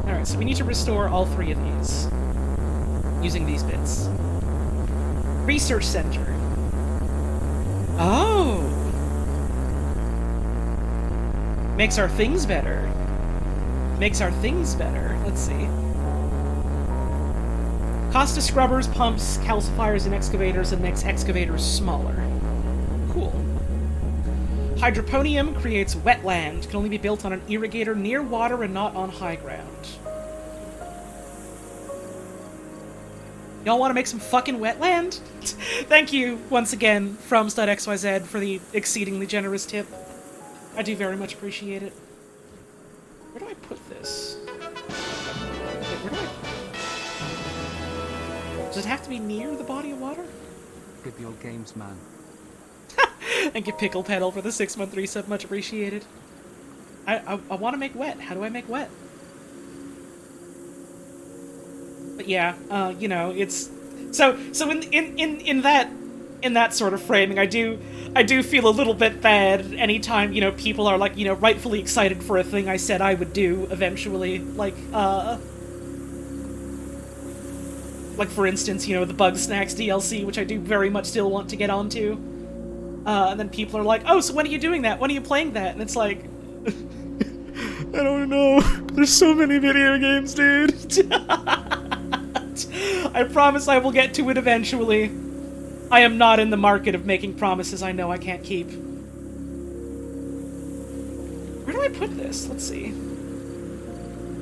Speaker 1: Alright, so we need to restore all 3 of these. Using these bits. Research Center. Oh! Makes our things better. Makes our things better. Let's see. Cost of scrubbers, pumps, calcifiers, and excavators, and makes excavators smaller. Cool. Hydroponium creates wetland. Can only be built on an irrigator near water and not on high ground. Y'all want to make some fucking wetland? Thank you, once again, Frums.xyz, for the exceedingly generous tip. I do very much appreciate it. Where do I put this? Wait, where do I... Does it have to be near the body of water?
Speaker 2: Good your games, man.
Speaker 1: Thank you, Pickle Pedal, for the 6-month resub. Much appreciated. I want to make wet. How do I make wet? But yeah, you know, it's... So in that sort of framing, I do feel a little bit bad anytime, you know, people are, like, you know, rightfully excited for a thing I said I would do eventually. Like, for instance, you know, the Bug Snacks DLC, which I do very much still want to get onto. And then people are like, oh, so when are you doing that? When are you playing that? And it's like... I don't know. There's so many video games, dude. I promise I will get to it eventually. I am not in the market of making promises I know I can't keep. Where do I put this? Let's see.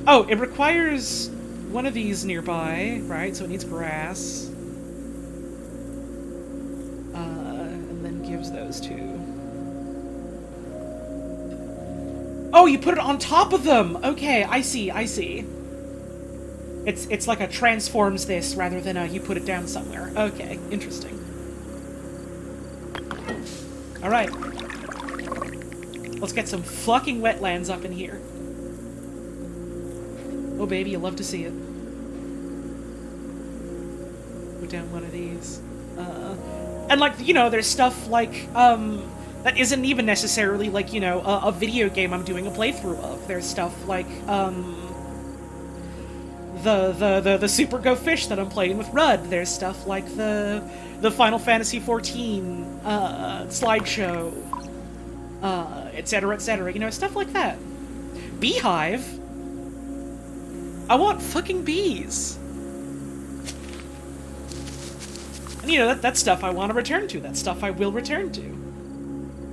Speaker 1: Oh, it requires one of these nearby, right? So it needs grass. And then gives those two. Oh, you put it on top of them! Okay, I see. It's like a transforms this rather than a you put it down somewhere. Okay, interesting. Alright. Let's get some fucking wetlands up in here. Oh baby, you love to see it. Put down one of these. And like, you know, there's stuff like, that isn't even necessarily like, you know, a video game I'm doing a playthrough of. There's stuff like, the Super Go Fish that I'm playing with Rudd. There's stuff like the Final Fantasy XIV slideshow, etc., etc. You know, stuff like that. Beehive? I want fucking bees. And you know, that's stuff I want to return to. That's stuff I will return to.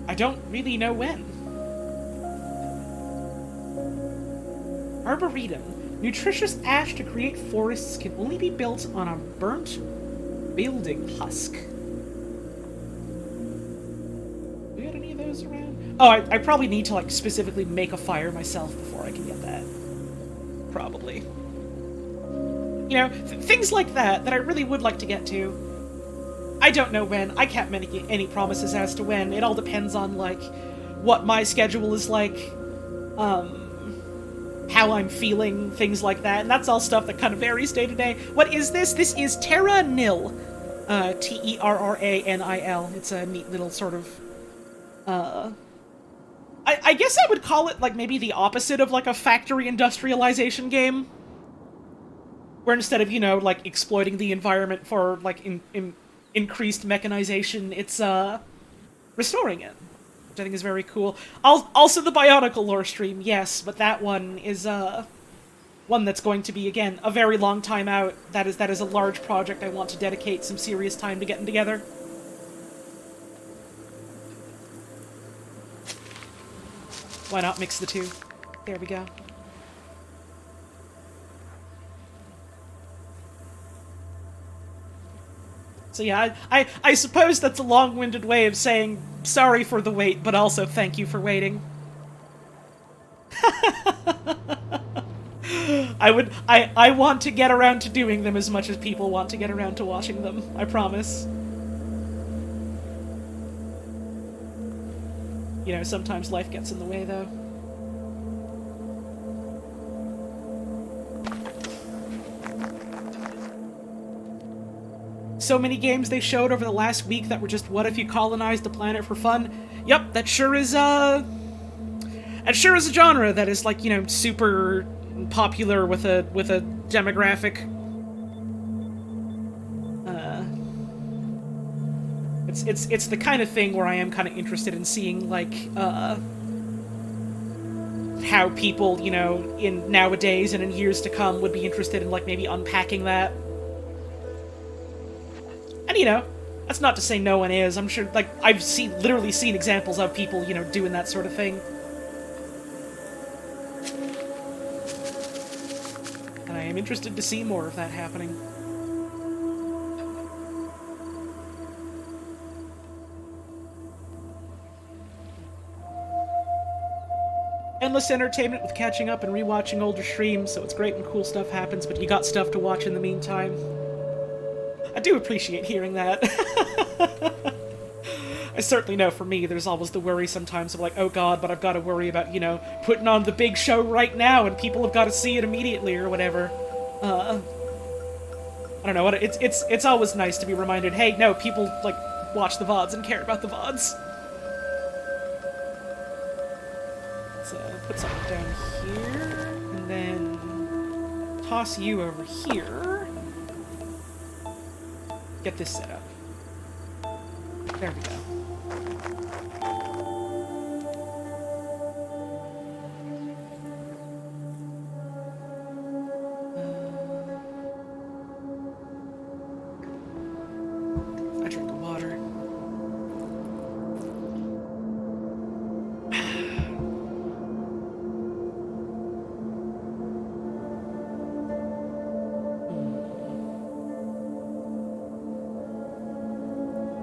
Speaker 1: I don't really know when. Arboretum. Nutritious ash to create forests can only be built on a burnt building husk. those around? Oh, I probably need to, like, specifically make a fire myself before I can get that. Probably. You know, things like that I really would like to get to. I don't know when. I can't make any promises as to when. It all depends on, like, what my schedule is like, how I'm feeling, things like that. And that's all stuff that kind of varies day to day. What is this? This is Terra Nil. Terranil. It's a neat little sort of, I guess I would call it, like, maybe the opposite of, like, a factory industrialization game. Where instead of, you know, like, exploiting the environment for, like, increased mechanization, it's, restoring it. Which I think is very cool. Also the Bionicle lore stream, yes, but that one is, one that's going to be, again, a very long time out. That is a large project I want to dedicate some serious time to getting together. Why not mix the two? There we go. So yeah, I suppose that's a long-winded way of saying sorry for the wait, but also thank you for waiting. I want to get around to doing them as much as people want to get around to watching them. I promise. You know, sometimes life gets in the way, though. So many games they showed over the last week that were just, what if you colonized the planet for fun? Yep, that sure is a genre that is, like, you know, super popular with a demographic. It's the kind of thing where I am kind of interested in seeing, like, how people, you know, in nowadays and in years to come would be interested in, like, maybe unpacking that. And, you know, that's not to say no one is. I'm sure, like, I've literally seen examples of people, you know, doing that sort of thing. And I am interested to see more of that happening. Endless entertainment with catching up and rewatching older streams, so it's great when cool stuff happens, but you got stuff to watch in the meantime. I do appreciate hearing that. I certainly know for me, there's always the worry sometimes of, like, oh god, but I've got to worry about, you know, putting on the big show right now and people have got to see it immediately or whatever. I don't know, it's always nice to be reminded, hey, no, people, like, watch the VODs and care about the VODs. Let's put something down here, and then toss you over here. Get this set up. There we go. I drink water.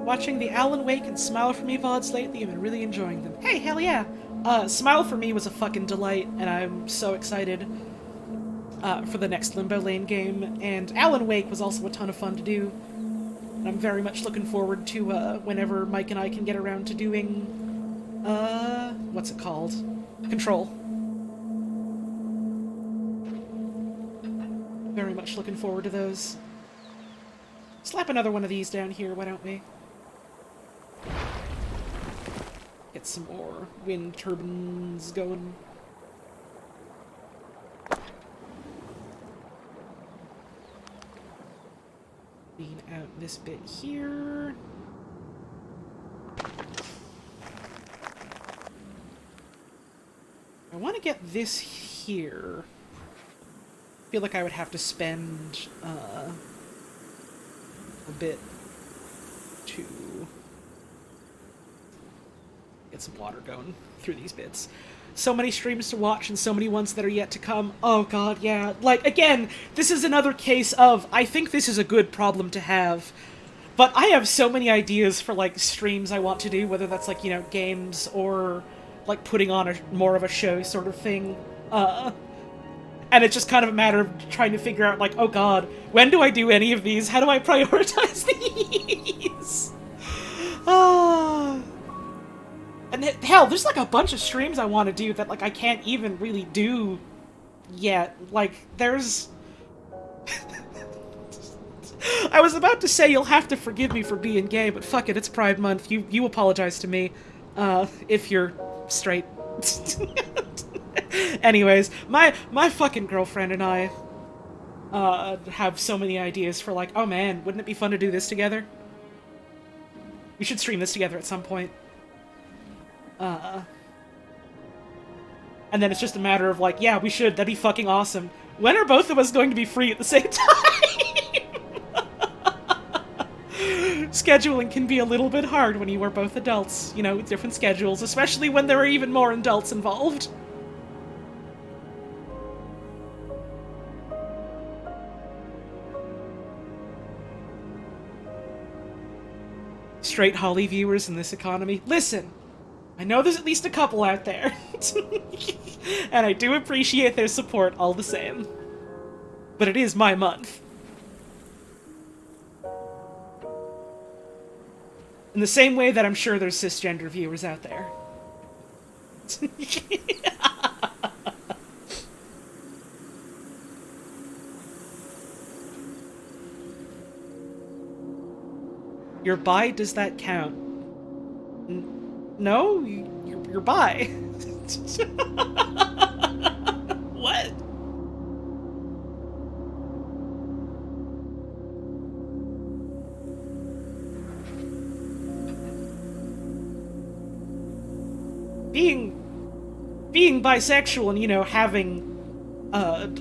Speaker 1: Watching the Alan Wake and Smile For Me VODs lately, I've been really enjoying them. Hey, hell yeah! Smile For Me was a fucking delight, and I'm so excited for the next Limbo Lane game, and Alan Wake was also a ton of fun to do. And I'm very much looking forward to whenever Mike and I can get around to doing, what's it called? Control. Very much looking forward to those. Slap another one of these down here, why don't we? Get some more wind turbines going. Clean out this bit here. I want to get this here. I feel like I would have to spend a bit to get some water going through these bits. So many streams to watch and so many ones that are yet to come. Oh god, yeah. Like, again, this is another case of, I think this is a good problem to have. But I have so many ideas for, like, streams I want to do, whether that's, like, you know, games or, like, putting on more of a show sort of thing. And it's just kind of a matter of trying to figure out, like, oh god, when do I do any of these? How do I prioritize these? And hell, there's, like, a bunch of streams I want to do that, like, I can't even really do yet. Like, there's... I was about to say you'll have to forgive me for being gay, but fuck it, it's Pride Month. You apologize to me, if you're straight. Anyways, my fucking girlfriend and I, have so many ideas for, like, oh man, wouldn't it be fun to do this together? We should stream this together at some point. And then it's just a matter of, like, yeah, we should, that'd be fucking awesome. When are both of us going to be free at the same time? Scheduling can be a little bit hard when you are both adults, you know, with different schedules, especially when there are even more adults involved. Straight Holly viewers in this economy, listen! I know there's at least a couple out there. And I do appreciate their support all the same. But it is my month. In the same way that I'm sure there's cisgender viewers out there. You're bi? Does that count? No? You're bi. What? Being bisexual and, you know, having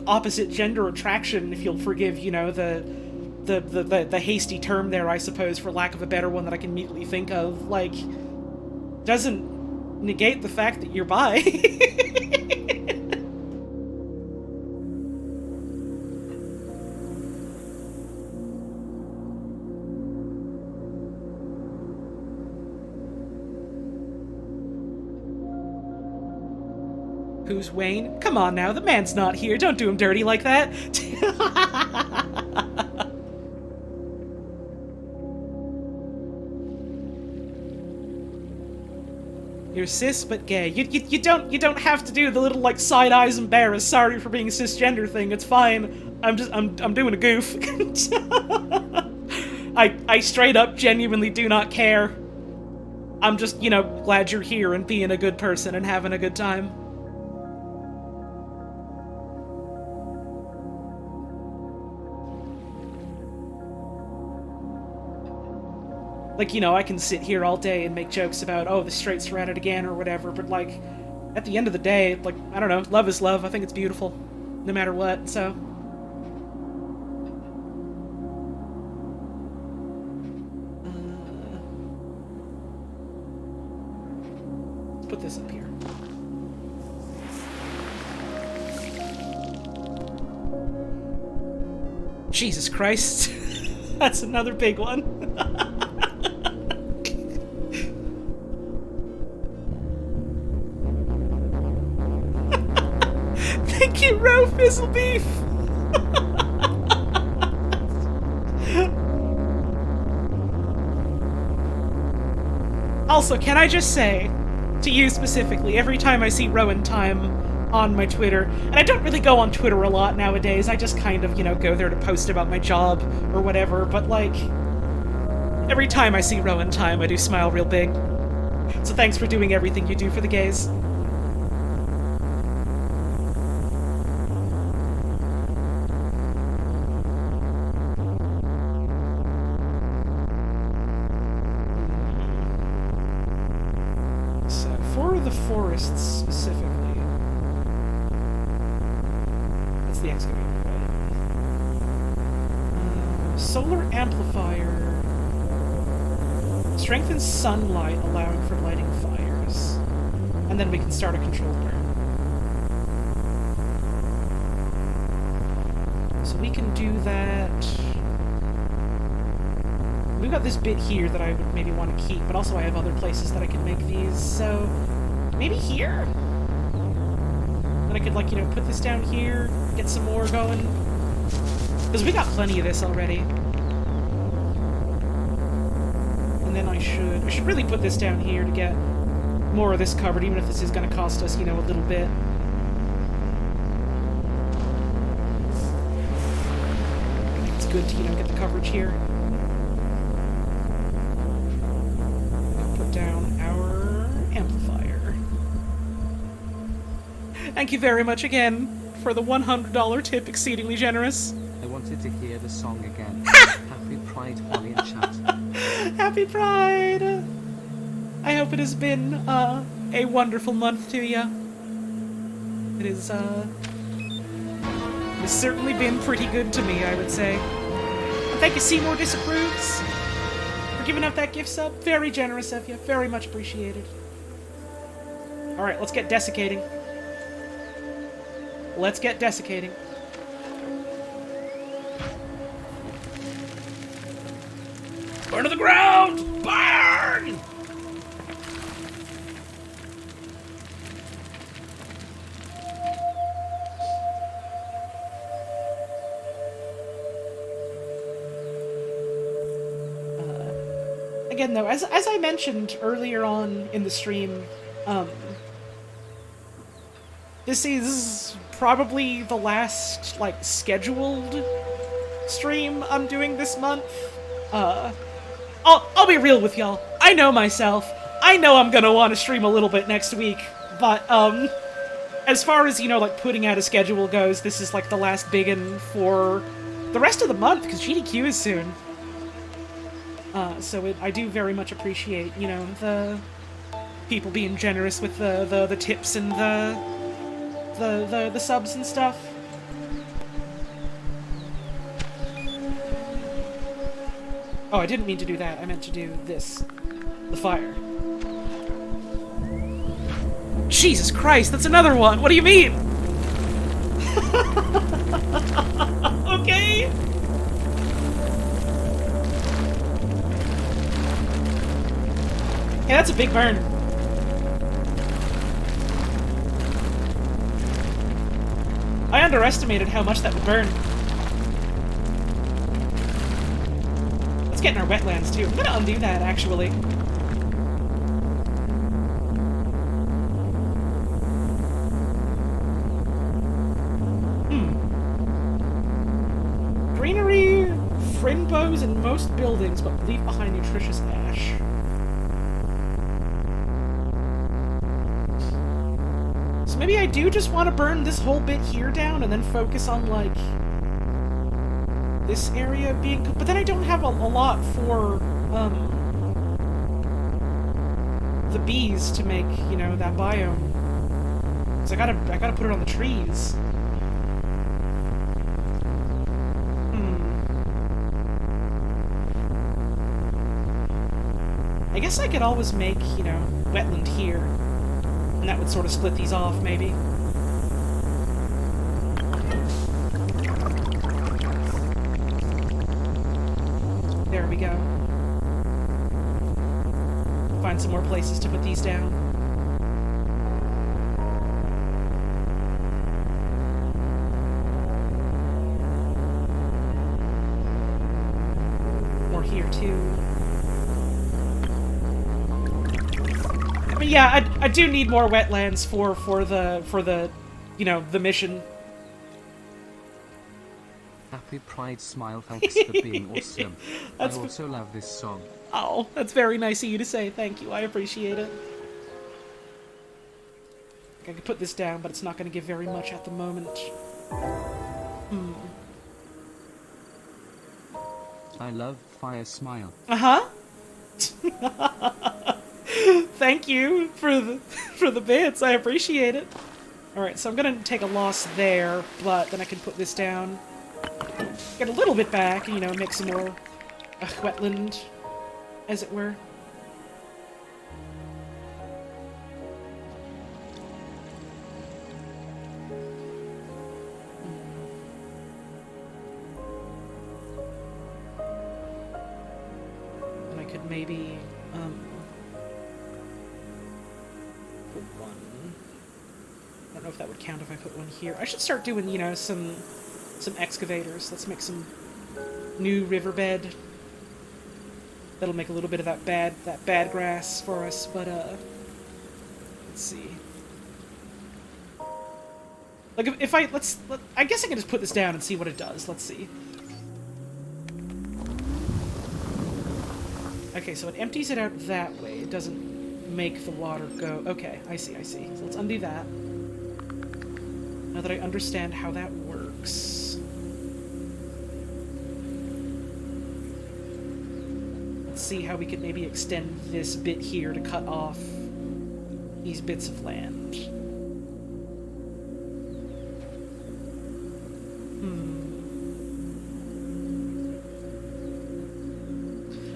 Speaker 1: opposite gender attraction, if you'll forgive, you know, the hasty term there, I suppose, for lack of a better one that I can immediately think of, like, doesn't negate the fact that you're bi. Who's Wayne? Come on now, the man's not here. Don't do him dirty like that. You're cis but gay. You don't have to do the little, like, side eyes embarrassed, sorry for being cisgender thing. It's fine. I'm doing a goof. I straight up genuinely do not care. I'm just, you know, glad you're here and being a good person and having a good time. Like, you know, I can sit here all day and make jokes about, oh, the straights are at it again or whatever, but, like, at the end of the day, like, I don't know, love is love. I think it's beautiful, no matter what, so... let's put this up here. Jesus Christ. That's another big one. Thank you, Ro Fizzlebeef! Also, can I just say, to you specifically, every time I see Rowan Time on my Twitter, and I don't really go on Twitter a lot nowadays, I just kind of, you know, go there to post about my job or whatever, but, like, every time I see Rowan Time, I do smile real big. So thanks for doing everything you do for the gays. Forests specifically. That's the excavator, right? Solar amplifier. Strengthens sunlight, allowing for lighting fires. And then we can start a controlled burn. So we can do that. we've got this bit here that I would maybe want to keep, but also I have other places that I can make these, so maybe here? Then I could, like, you know, put this down here, get some more going. Because we got plenty of this already. And then I should really put this down here to get more of this covered, even if this is going to cost us, you know, a little bit. It's good to, you know, get the coverage here. Put down our amplifier. Thank you very much again for the $100 tip, exceedingly generous.
Speaker 2: I wanted to hear the song again. Happy Pride, Holly and chat.
Speaker 1: Happy Pride! I hope it has been a wonderful month to you. It is it's certainly been pretty good to me, I would say. And thank you, Seymour Disapproves, for giving up that gift sub. Very generous of you. Very much appreciated. Alright, let's get desiccating. Let's get desiccating. Burn to the ground! Burn! Again, though, as I mentioned earlier on in the stream, this is probably the last, like, scheduled stream I'm doing this month. I'll be real with y'all. I know myself. I know I'm gonna want to stream a little bit next week, but, as far as, you know, like, putting out a schedule goes, this is, like, the last biggin' for the rest of the month, because GDQ is soon. So I do very much appreciate, you know, the people being generous with the tips and the subs and stuff. Oh, I didn't mean to do that. I meant to do this. The fire. Jesus Christ, that's another one! What do you mean? Okay. Hey, that's a big burn. I underestimated how much that would burn. Let's get in our wetlands, too. I'm gonna undo that, actually. Greenery, frinbows in most buildings, but leave behind nutritious ash. So maybe I do just want to burn this whole bit here down and then focus on, like, this area being... But then I don't have a lot for, the bees to make, you know, that biome. So I gotta put it on the trees. I guess I could always make, you know, wetland here. And that would sort of split these off, maybe. There we go. Find some more places to put these down. More here, too. But yeah, I do need more wetlands for the you know, the mission.
Speaker 2: Happy Pride smile, thanks for being awesome. I also love this song.
Speaker 1: Oh, that's very nice of you to say. Thank you. I appreciate it. I could put this down, but it's not going to give very much at the moment.
Speaker 2: I love fire smile.
Speaker 1: Uh-huh. Thank you for the bits. I appreciate it. Alright, so I'm gonna take a loss there, but then I can put this down. Get a little bit back, you know, make some more wetland, as it were. could maybe put one. I don't know if that would count if I put one here. I should start doing, you know, some excavators. Let's make some new riverbed. That'll make a little bit of that bad grass for us, but let's see. Like if I I guess I can just put this down and see what it does. Let's see. Okay, so it empties it out that way. It doesn't make the water go. Okay, I see. So let's undo that. Now that I understand how that works. Let's see how we could maybe extend this bit here to cut off these bits of land.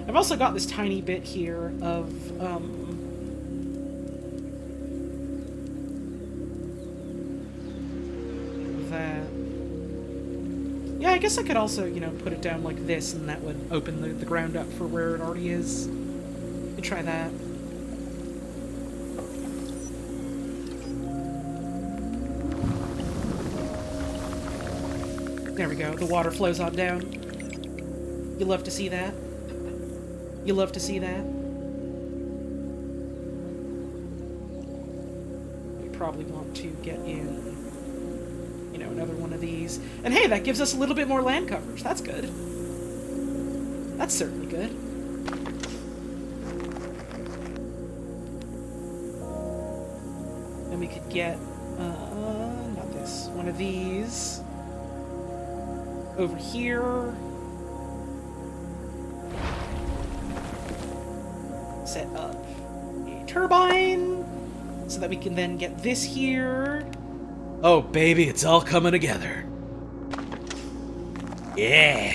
Speaker 1: I've also got this tiny bit here of, that... Yeah, I guess I could also, you know, put it down like this, and that would open the ground up for where it already is. Could try that. There we go. The water flows on down. You love to see that. You love to see that. We probably want to get in, you know, another one of these. And hey, that gives us a little bit more land coverage. That's good. That's certainly good. Then we could get, not this, one of these over here. Set up a turbine so that we can then get this here. Oh, baby, it's all coming together. Yeah.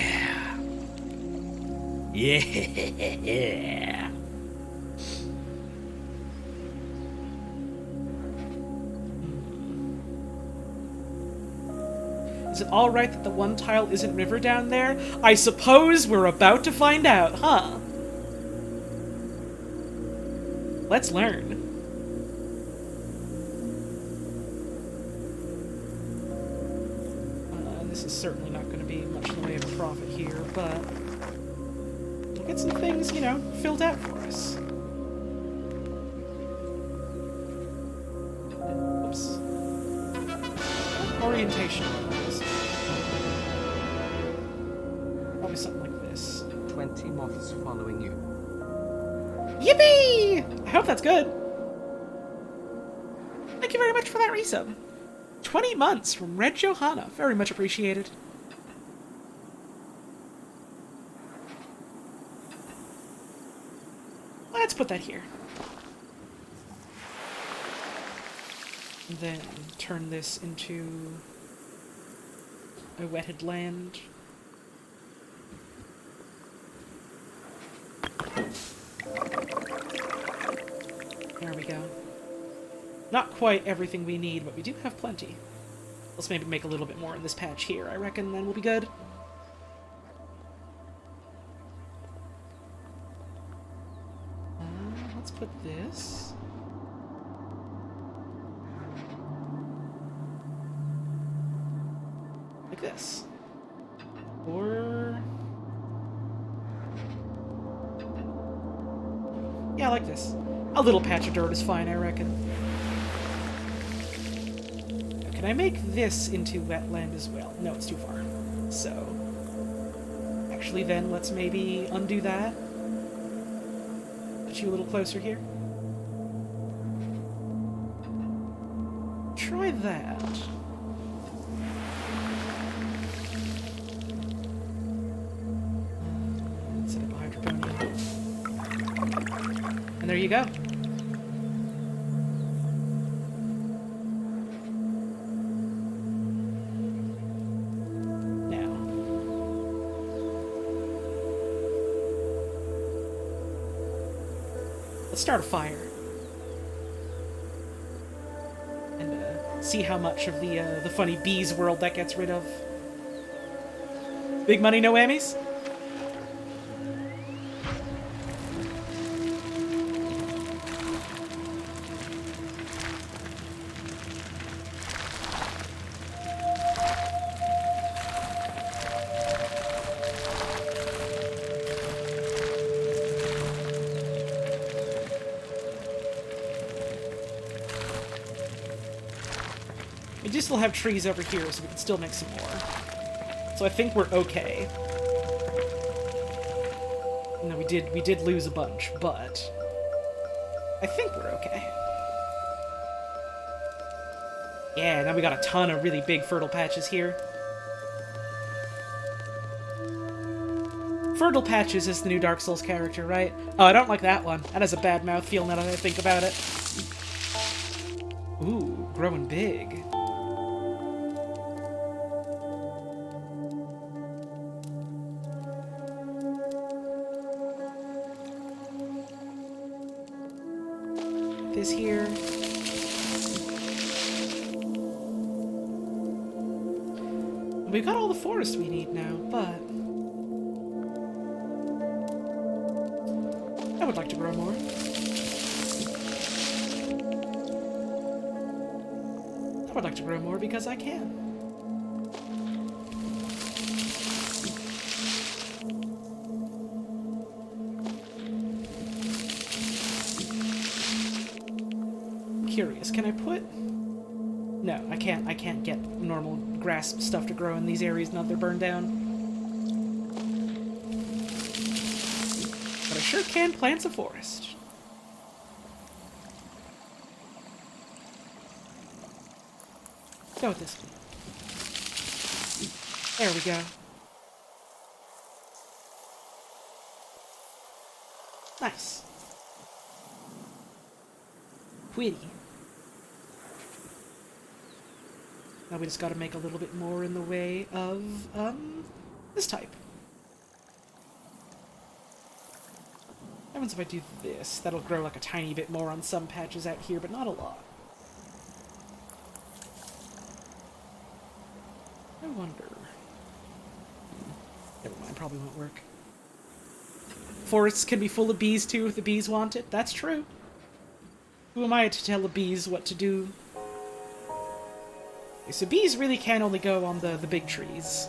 Speaker 1: Yeah. Is it all right that the one tile isn't river down there? I suppose we're about to find out, huh? Let's learn. This is certainly not going to be much in the way of profit here, but we'll get some things, you know, filled out for us. Oops. Orientation. Probably something like this.
Speaker 2: 20 moths following you.
Speaker 1: Yippee! I hope that's good. Thank you very much for that resub. 20 months from Red Johanna. Very much appreciated. Let's put that here. And then turn this into a wetted land. There we go. Not quite everything we need, but we do have plenty. Let's maybe make a little bit more in this patch here, I reckon, then we'll be good. Let's put this. Like this. Or... yeah, like this. A little patch of dirt is fine, I reckon. Can I make this into wetland as well? No, it's too far. So, actually then, let's maybe undo that. Put you a little closer here. Try that. Set up a hydroponium. And there you go. Now. Let's start a fire. And see how much of the funny bees world that gets rid of. Big money, no whammies? do still have trees over here, so we can still make some more. So I think we're okay. No, we did lose a bunch, but I think we're okay. Yeah, now we got a ton of really big fertile patches here. Fertile Patches is the new Dark Souls character, right? Oh, I don't like that one. That has a bad mouthfeel now that I think about it. Ooh, growing big. This here. We've got all the forest we need now, but I would like to grow more. I would like to grow more because I can. I'm curious, can I put... No, I can't get normal grass stuff to grow in these areas now that they're burned down. But I sure can plant a forest. Go with this one. There we go. Nice. Pretty. Now we just gotta make a little bit more in the way of, this type. What happens if I do this? That'll grow like a tiny bit more on some patches out here, but not a lot. I wonder... Never mind, probably won't work. Forests can be full of bees too if the bees want it. That's true. Who am I to tell the bees what to do? Okay, so bees really can only go on the big trees.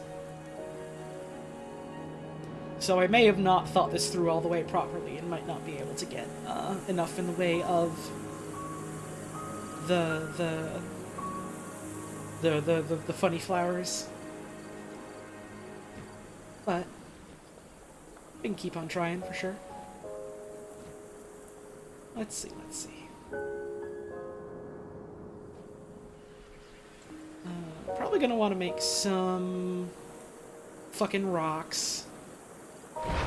Speaker 1: So I may have not thought this through all the way properly and might not be able to get enough in the way of the funny flowers. But we can keep on trying for sure. Let's see. Probably gonna want to make some fucking rocks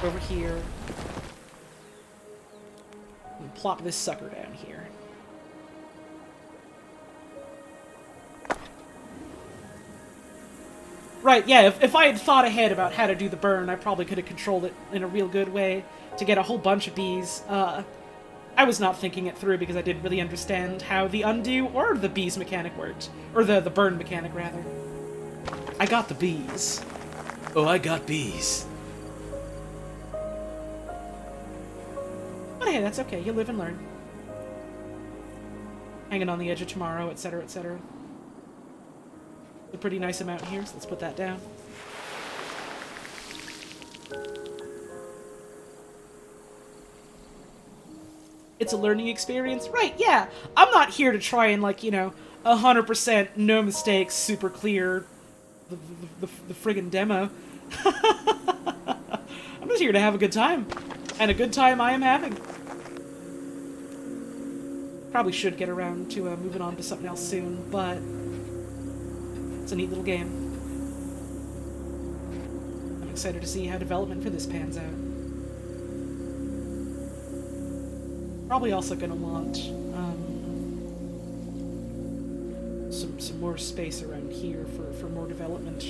Speaker 1: over here. And plop this sucker down here. Right, yeah, if I had thought ahead about how to do the burn, I probably could have controlled it in a real good way to get a whole bunch of bees. I was not thinking it through because I didn't really understand how the undo or the bees mechanic worked. Or the burn mechanic, rather. I got the bees. Oh, I got bees. But hey, that's okay. You live and learn. Hanging on the edge of tomorrow, etc., etc. A pretty nice amount here, so let's put that down. It's a learning experience? Right, yeah. I'm not here to try and, like, 100% no mistakes, super clear the friggin' demo. I'm just here to have a good time. And a good time I am having. Probably should get around to moving on to something else soon, but it's a neat little game. I'm excited to see how development for this pans out. Probably also gonna want some more space around here for more development.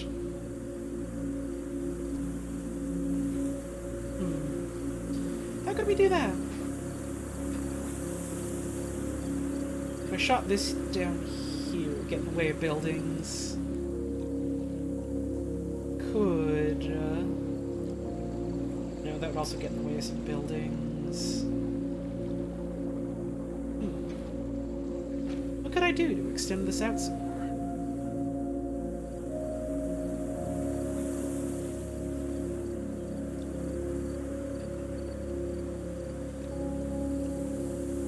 Speaker 1: How could we do that? If I shot this down here, get in the way of buildings. Could no, that would also get in the way of some buildings. What could I do to extend this out some more?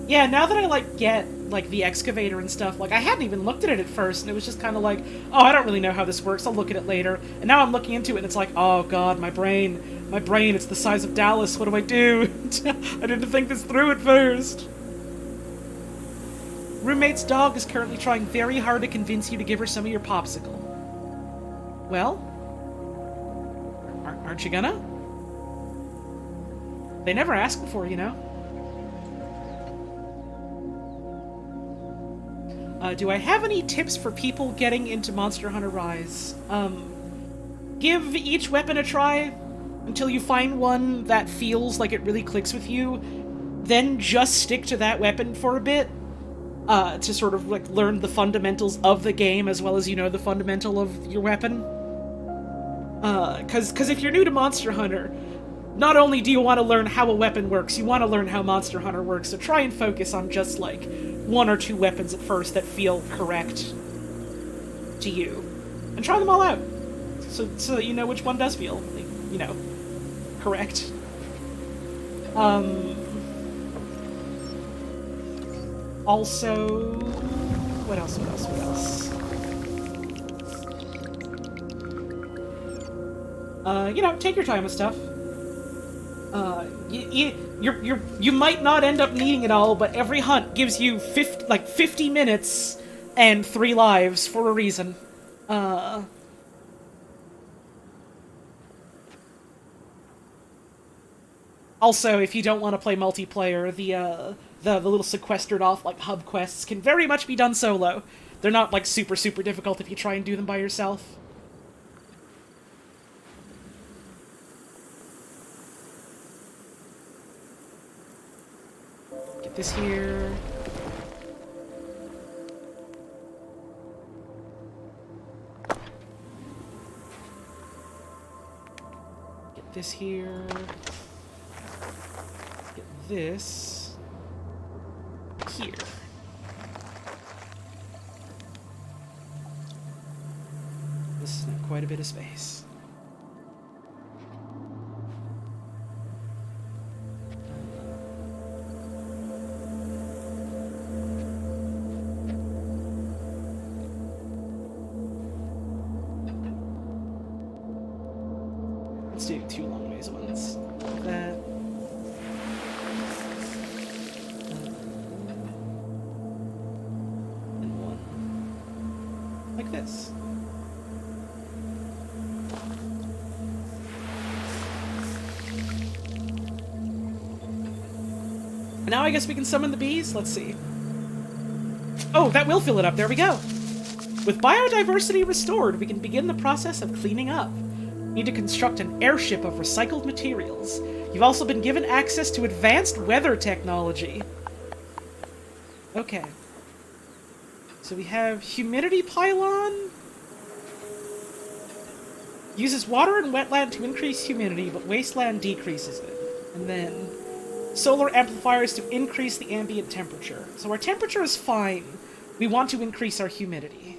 Speaker 1: Yeah, now that I, get like, the excavator and stuff, like, I hadn't even looked at it at first, and it was just kind of like, oh, I don't really know how this works, I'll look at it later. And now I'm looking into it, and it's like, oh god, my brain, it's the size of Dallas, what do I do? I didn't think this through at first. Roommate's dog is currently trying very hard to convince you to give her some of your popsicle. Well? Aren't you gonna? They never asked before, you know? Do I have any tips for people getting into Monster Hunter Rise? Give each weapon a try until you find one that feels like it really clicks with you. Then just stick to that weapon for a bit. To sort of, like, learn the fundamentals of the game as well as, you know, the fundamental of your weapon. Cause if you're new to Monster Hunter, not only do you want to learn how a weapon works, you want to learn how Monster Hunter works, so try and focus on just, like, 1 or 2 weapons at first that feel correct to you. And try them all out, so that you know which one does feel, you know, correct. Also, what else? You know, take your time with stuff. You might not end up needing it all, but every hunt gives you 50 minutes and 3 lives for a reason. Also, if you don't want to play multiplayer, the little sequestered off, like, hub quests can very much be done solo. They're not, like, super difficult if you try and do them by yourself. Get this here. Get this here. Get this here. This is not quite a bit of space. Let's do 2 long ways ones. Like that. And 1. Like this. And now I guess we can summon the bees? Let's see. Oh, that will fill it up. There we go. With biodiversity restored, we can begin the process of cleaning up. We need to construct an airship of recycled materials. You've also been given access to advanced weather technology. Okay. So we have humidity pylon. Uses water and wetland to increase humidity, but wasteland decreases it. And then solar amplifiers to increase the ambient temperature. So our temperature is fine. We want to increase our humidity.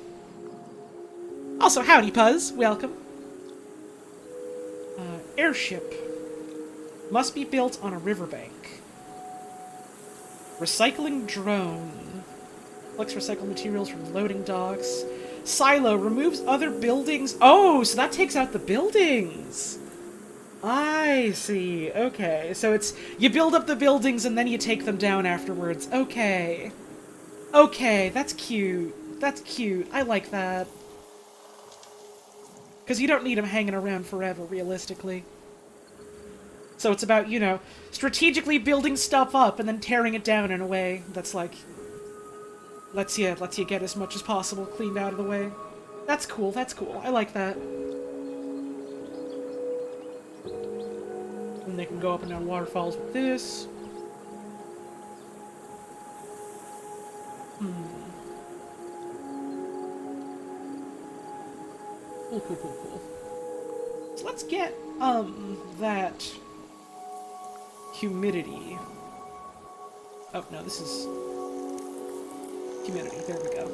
Speaker 1: Also, howdy, Puzz. Welcome. Airship. Must be built on a riverbank. Recycling drone. Collects recycled materials from loading docks. Silo. Removes other buildings. Oh, so that takes out the buildings. I see. Okay. So it's, you build up the buildings and then you take them down afterwards. Okay. Okay, that's cute. That's cute. I like that. Because you don't need them hanging around forever, realistically. So it's about, you know, strategically building stuff up and then tearing it down in a way that's like, lets you get as much as possible cleaned out of the way. That's cool, that's cool. I like that. And they can go up and down waterfalls with this. Cool. So let's get, that humidity. Oh, no, this is humidity. There we go.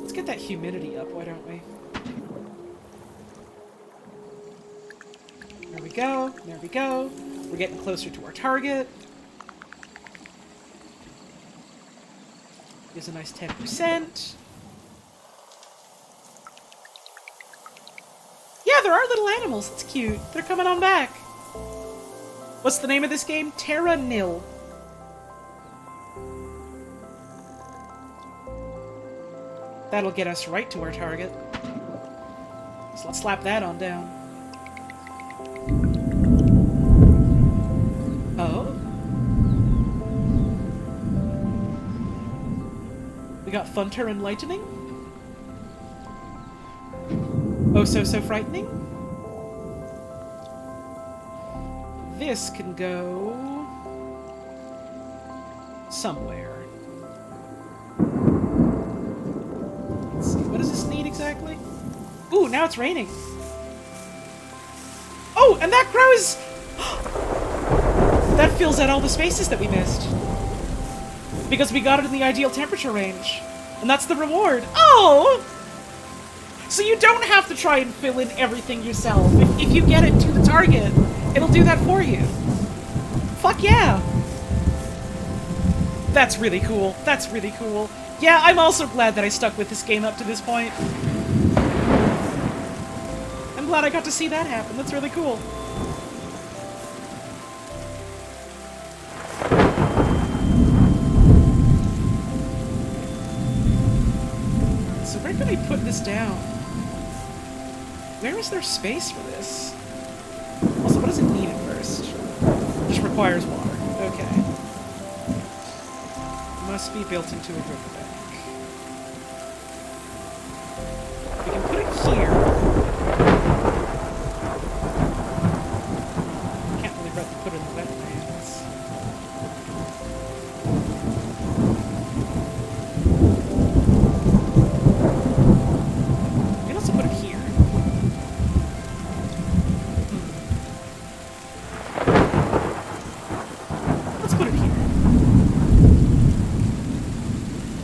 Speaker 1: Let's get that humidity up, why don't we? There we go. There we go. We're getting closer to our target. Gives a nice 10%. Yeah, there are little animals. It's cute. They're coming on back. What's the name of this game? Terra Nil. That'll get us right to our target. So let's slap that on down. Oh? We got Thunder and Lightning? Oh, so frightening? This can go... somewhere. Let's see, what does this need exactly? Ooh, now it's raining. Oh, and that grows... that fills out all the spaces that we missed. Because we got it in the ideal temperature range. And that's the reward. Oh! So you don't have to try and fill in everything yourself. If you get it to the target, it'll do that for you. Fuck yeah! That's really cool. That's really cool. Yeah, I'm also glad that I stuck with this game up to this point. I'm glad I got to see that happen. That's really cool. So where can I put this down? Where is there space for this? Also, what does it need at first? It just requires water. Okay. Must be built into a riverbank. We can put it here. Can't really put it in the wetlands. We can also put it here. Let's put it here.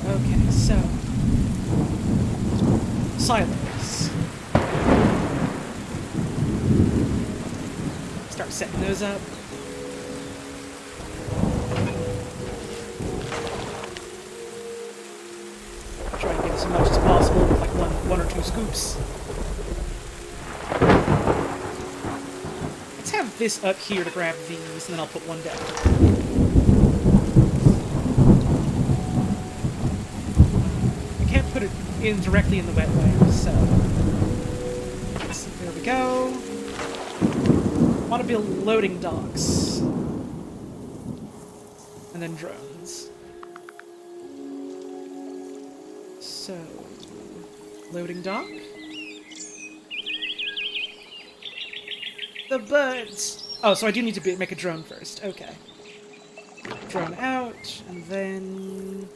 Speaker 1: Okay, so... silos. Start setting those up. Try and get as much as possible with like one or two scoops. Let's have this up here to grab these, and then I'll put one down. Put it in directly in the wetlands, so there we go. Want to build loading docks, and then drones. So, loading dock. The birds. Oh, so I do need to make a drone first. Okay. Drone out, and then.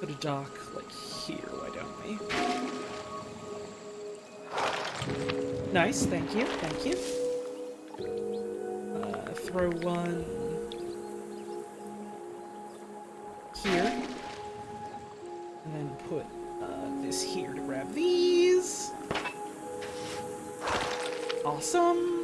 Speaker 1: Put a dock, like, here, why don't we? Nice, thank you, thank you. Throw one... here. And then put this here to grab these. Awesome.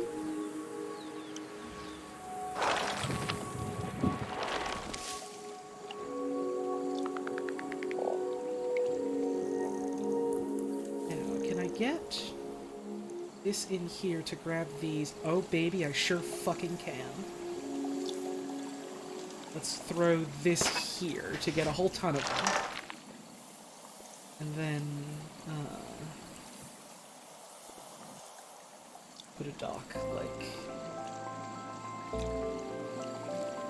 Speaker 1: Get this in here to grab these. Oh, baby, I sure fucking can. Let's throw this here to get a whole ton of them. And then, put a dock, like...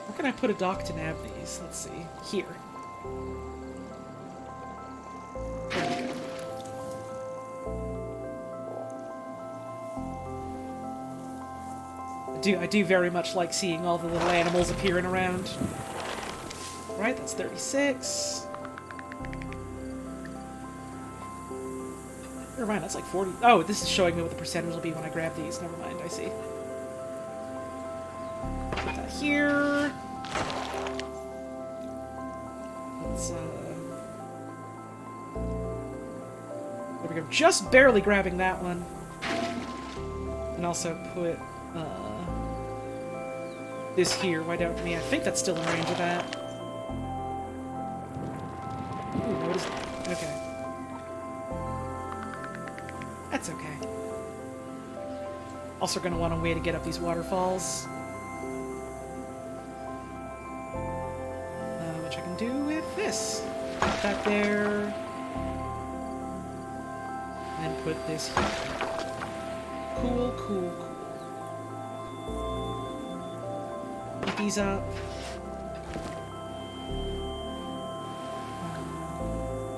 Speaker 1: Where can I put a dock to nab these? Let's see. Here. I do very much like seeing all the little animals appearing around. Right, that's 36. Never mind, that's like 40. Oh, this is showing me what the percentage will be when I grab these. Never mind, I see. Put that here. Let's, there we go. Just barely grabbing that one. And also put, this here, why don't we? I think that's still in range of that. Ooh, what is that? Okay. That's okay. Also gonna want a way to get up these waterfalls. Which I can do with this. Put that there. And then put this here. Cool, cool, cool. Put these up.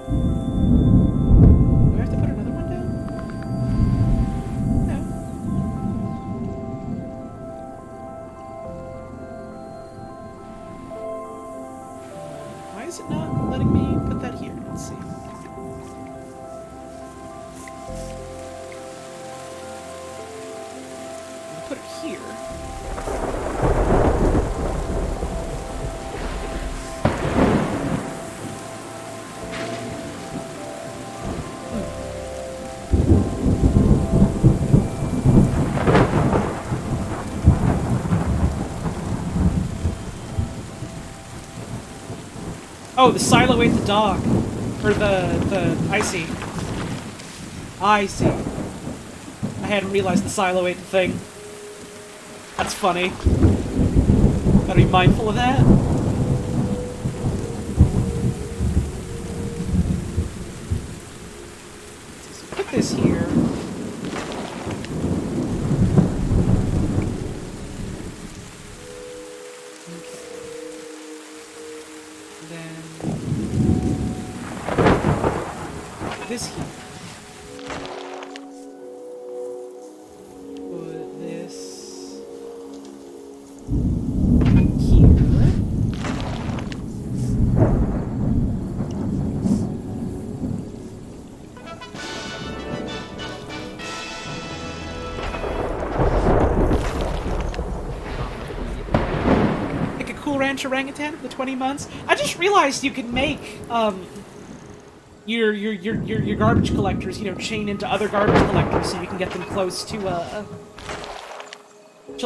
Speaker 1: Do I have to put another one down? No. Why is it not letting me put that here? Let's see. I'll put it here. Oh, the silo ate the dog. Or I see. I see. I hadn't realized the silo ate the thing. That's funny. Gotta be mindful of that. So put this here. This here. Put this here. Like a Cool Ranch orangutan for the 20 months. I just realized you can make your garbage collectors, you know, chain into other garbage collectors so you can get them close to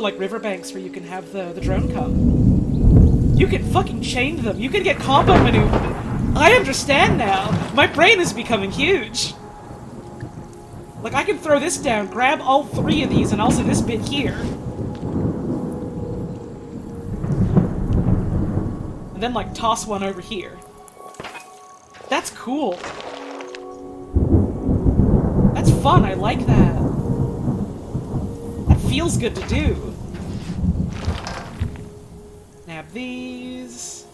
Speaker 1: like riverbanks where you can have the drone come. You can fucking chain them. You can get combo maneuver. I understand now. My brain is becoming huge. Like, I can throw this down, grab all 3 of these, and also this bit here. And then, like, toss one over here. That's cool. That's fun, I like that. That feels good to do. Nab these.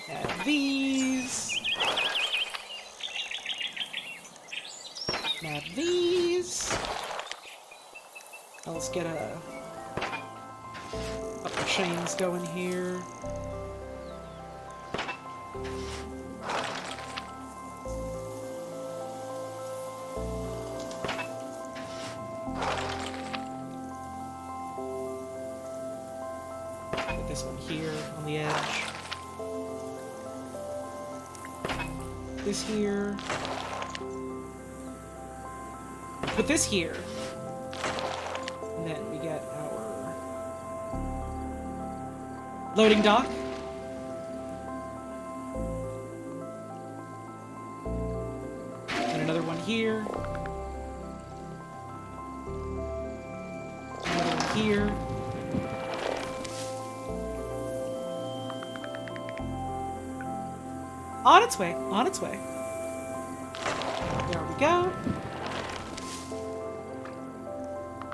Speaker 1: Nab these. Nab these. Now let's get a couple chains going here. Put this one here on the edge. This here. Put this here. And then we get our loading dock. And another one here. Another one here. On its way, on its way. There we go.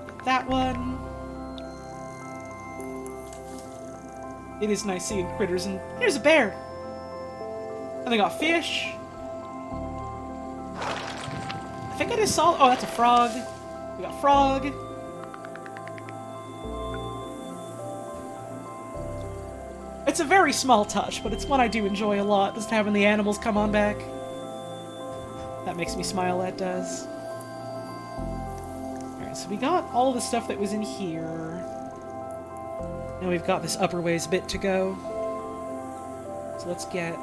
Speaker 1: Get that one. It is nice seeing critters, and here's a bear. And they got fish. I think I just saw. Oh, that's a frog. We got frog. It's a very small touch, but it's one I do enjoy a lot, just having the animals come on back. That makes me smile, that does. Alright, so we got all the stuff that was in here. Now we've got this upper ways bit to go. So let's get...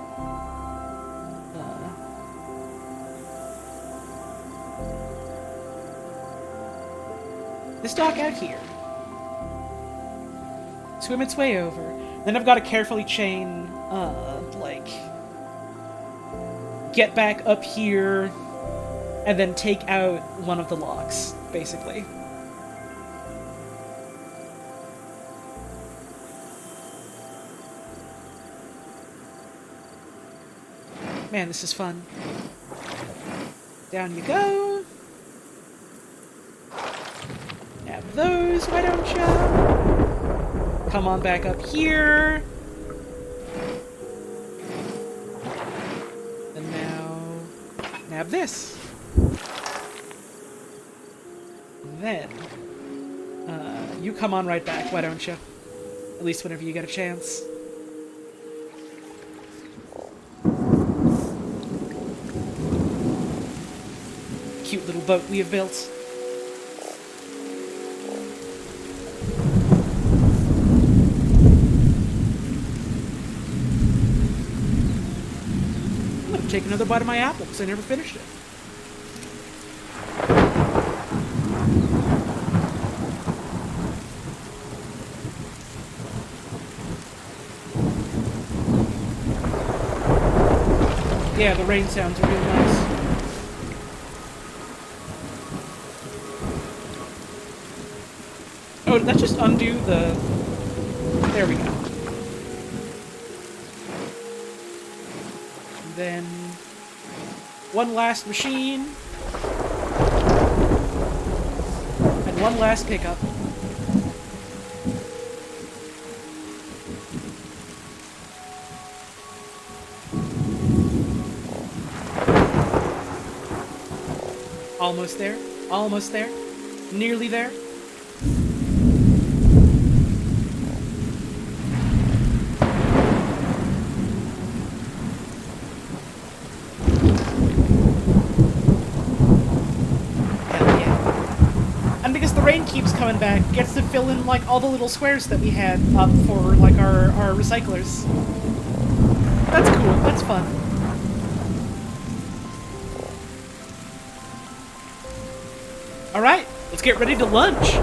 Speaker 1: this dock out here. Swim its way over. Then I've got to carefully chain, like, get back up here, and then take out one of the locks, basically. Man, this is fun. Down you go. Have those, why don't you? Come on back up here. And now, nab this. And then, you come on right back, why don't you? At least whenever you get a chance. Cute little boat we have built. I'm gonna take another bite of my apple because I never finished it. Yeah, the rain sounds are real nice. Oh, did that just undo the... There we go. And then... one last machine. And one last pickup. Almost there. Almost there. Nearly there. Keeps coming back, gets to fill in like all the little squares that we had up for like our recyclers. That's cool, that's fun. Alright, let's get ready to lunch.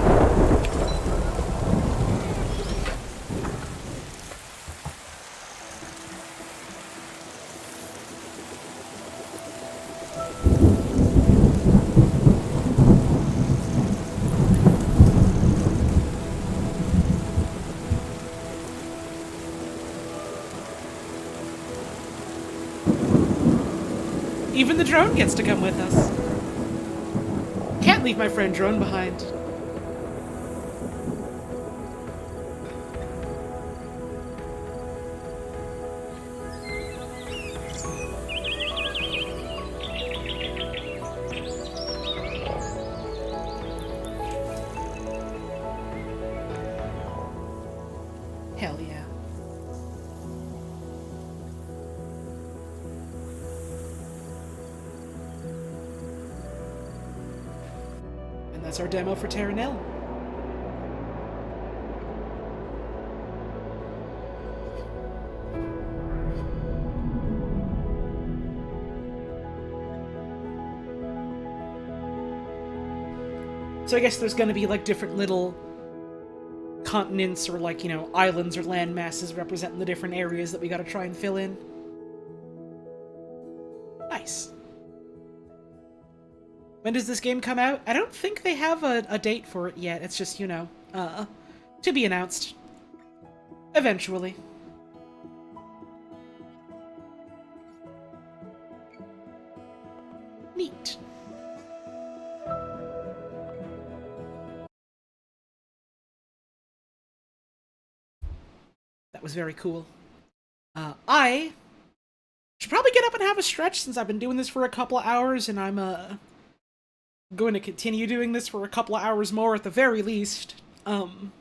Speaker 1: Even the drone gets to come with us. Can't leave my friend Drone behind. Hell yeah. That's our demo for Terra Nil. So I guess there's gonna be like different little continents or like, you know, islands or land masses representing the different areas that we gotta try and fill in. Nice. When does this game come out? I don't think they have a date for it yet. It's just, you know, to be announced. Eventually. Neat. That was very cool. I should probably get up and have a stretch since I've been doing this for a couple of hours and I'm, going to continue doing this for a couple of hours more at the very least. So I'm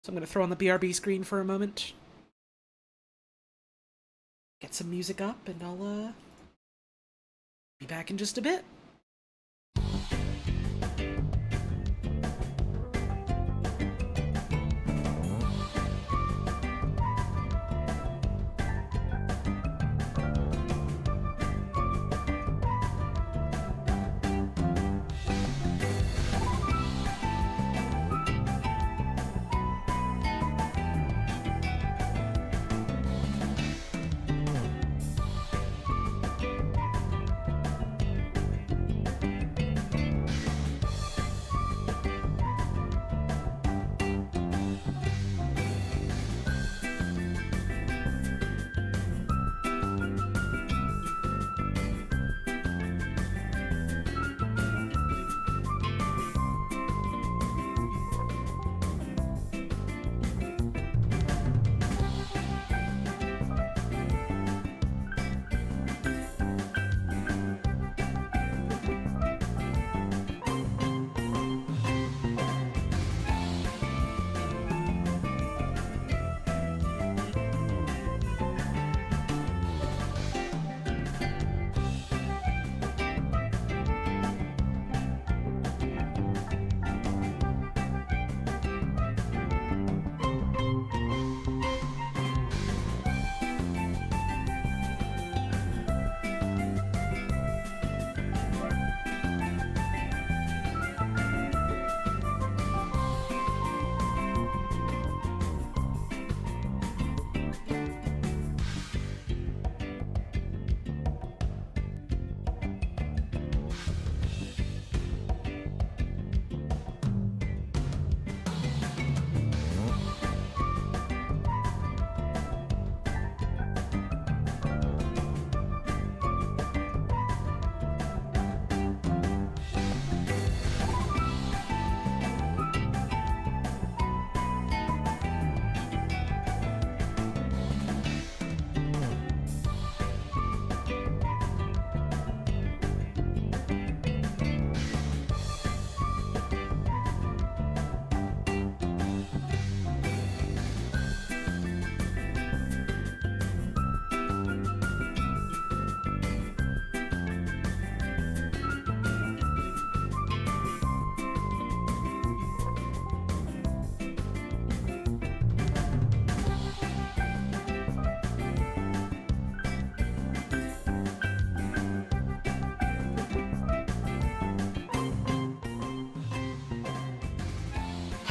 Speaker 1: going to throw on the BRB screen for a moment. Get some music up and I'll be back in just a bit.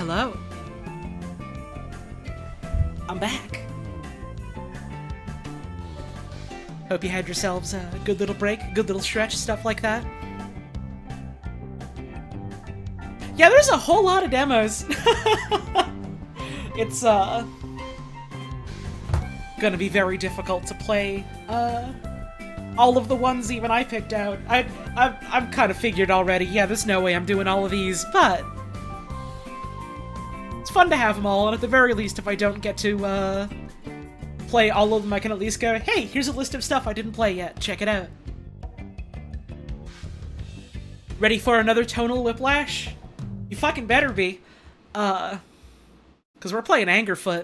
Speaker 1: Hello. I'm back. Hope you had yourselves a good little break, good little stretch, stuff like that. Yeah, there's a whole lot of demos. It's gonna be very difficult to play all of the ones even I picked out. I've kind of figured already, yeah, there's no way I'm doing all of these, but it's fun to have them all, and at the very least, if I don't get to play all of them, I can at least go, hey, here's a list of stuff I didn't play yet, check it out. Ready for another tonal whiplash? You fucking better be. Because we're playing Angerfoot.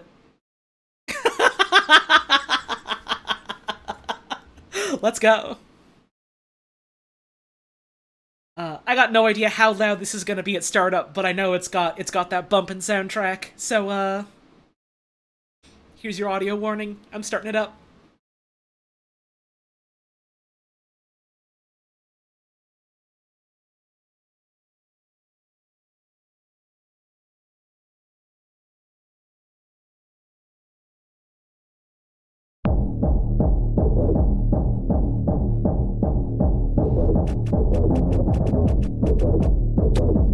Speaker 1: Let's go. I got no idea how loud this is gonna be at startup, but I know it's got that bumpin' soundtrack. So, here's your audio warning. I'm starting it up.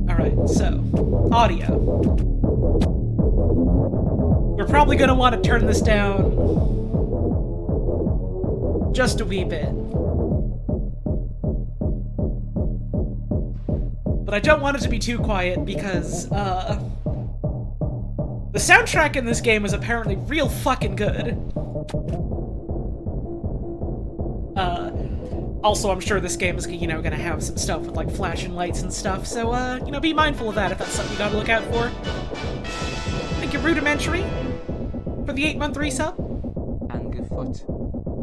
Speaker 1: Alright, so, audio. We're probably gonna want to turn this down just a wee bit. But I don't want it to be too quiet because, the soundtrack in this game is apparently real fucking good. Also, I'm sure this game is, you know, gonna have some stuff with, like, flashing lights and stuff, so, you know, be mindful of that if that's something you gotta look out for. Thank you, Rudimentary, for the 8-month resub.
Speaker 2: Angerfoot.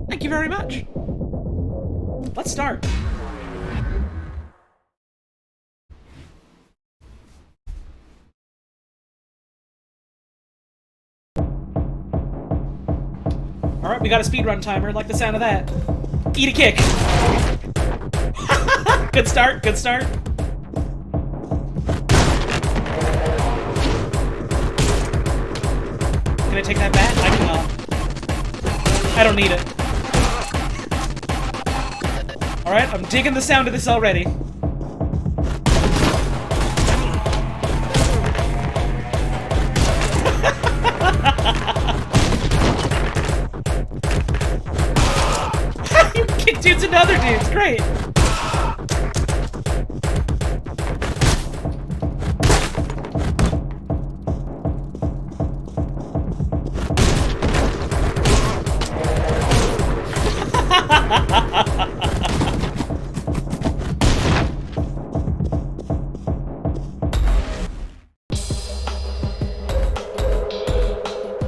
Speaker 1: Thank you very much. Let's start. Alright, we got a speedrun timer, like the sound of that. Eat a kick! Good start, good start. Can I take that bat? I cannot. I don't need it. Alright, I'm digging the sound of this already. You kick dudes into other dudes, great!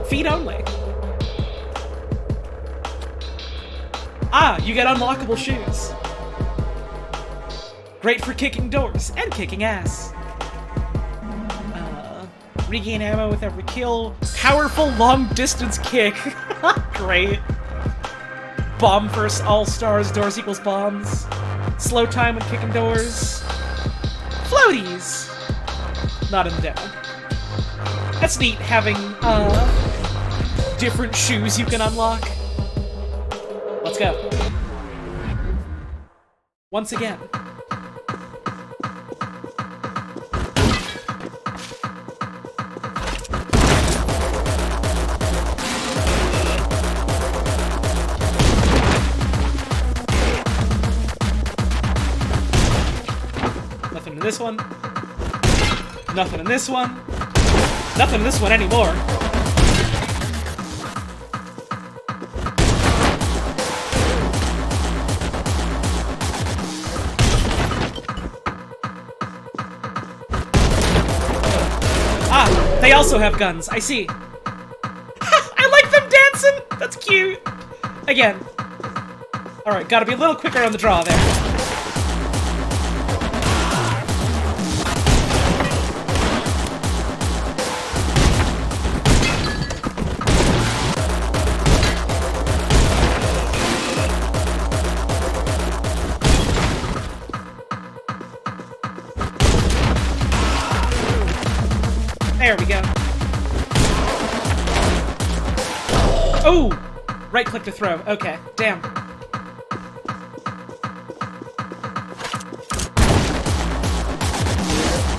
Speaker 1: Feet only. Ah, you get unlockable shoes. Great for kicking doors and kicking ass. Regain ammo with every kill. Powerful long-distance kick. Great. Bomb first all-stars, doors equals bombs. Slow time when kicking doors. Floaties! Not in the demo. That's neat, having, different shoes you can unlock. Let's go. Once again. Nothing in this one. Nothing in this one. Nothing in this one anymore. Ah, they also have guns. I see. I like them dancing. That's cute. Again. Alright, gotta be a little quicker on the draw there. There we go. Oh! Right click to throw. Okay, damn.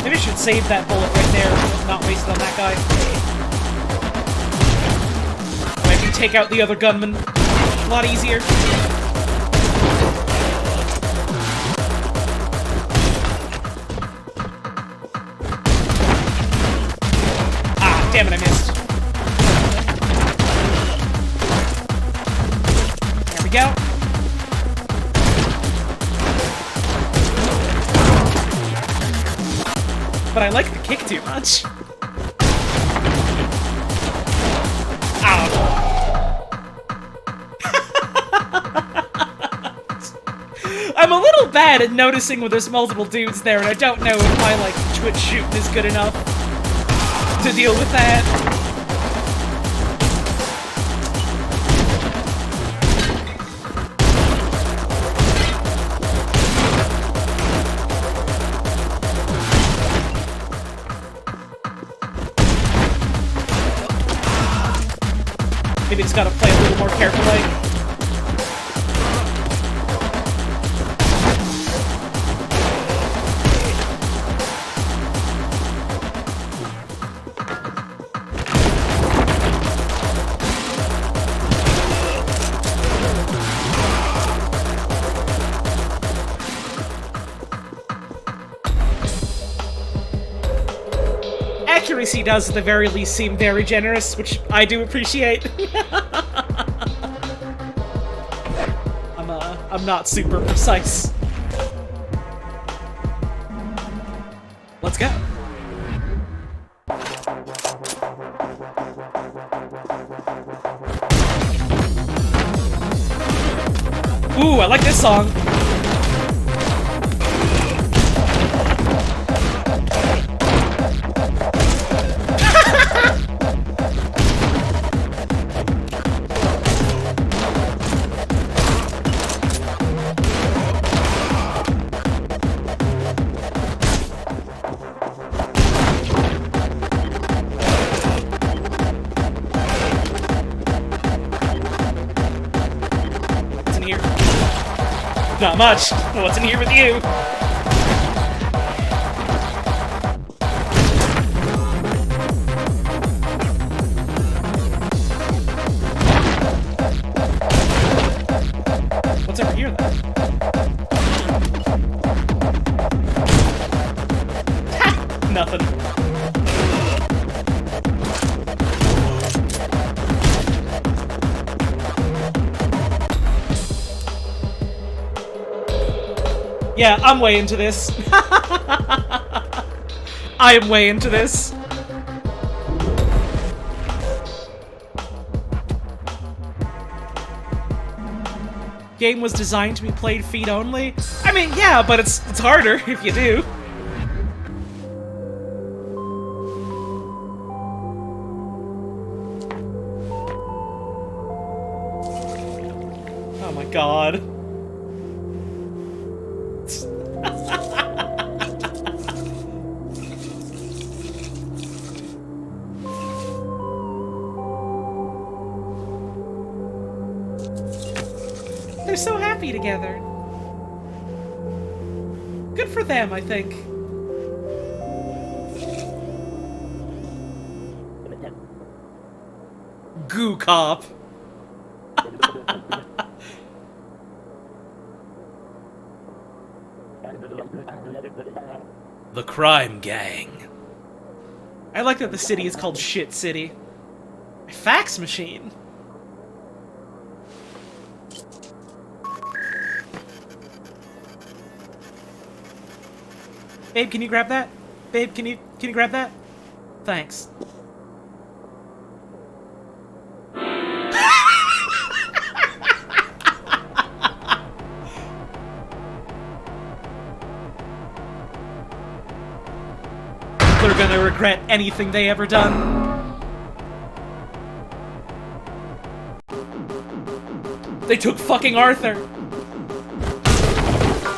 Speaker 1: Maybe I should save that bullet right there, not waste it on that guy. I can take out the other gunman. A lot easier. Ah, damn it, I missed. There we go. But I like the kick too much. Ow. I'm a little bad at noticing when there's multiple dudes there, and I don't know if my, like, twitch shooting is good enough to deal with that. Maybe just gotta play a little more carefully. Accuracy does, at the very least, seem very generous, which I do appreciate. I'm not super precise. Let's go. Ooh, I like this song. Not much. What's in here with you? What's over here, then? Ha! Nothing. Yeah, I'm way into this. I am way into this. Game was designed to be played feet only. I mean, yeah, but it's harder if you do. Oh my god. They're so happy together. Good for them, I think. Goo cop. The crime gang. I like that the city is called Shit City. A fax machine. Babe, can you grab that? Babe, can you grab that? Thanks. They're gonna regret anything they ever done. They took fucking Arthur.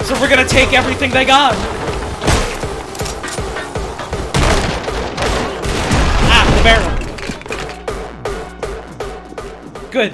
Speaker 1: So we're gonna take everything they got. barrel. Good.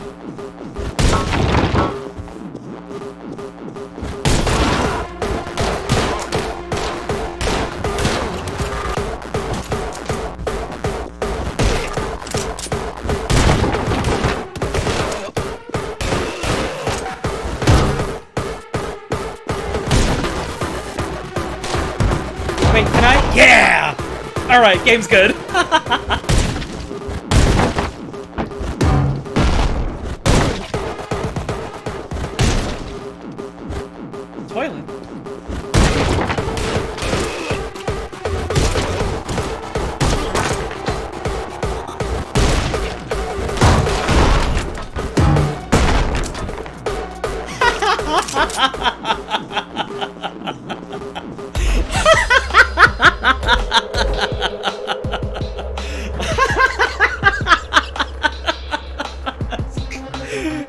Speaker 1: Wait, can I? Yeah! Alright, game's good. Toilet.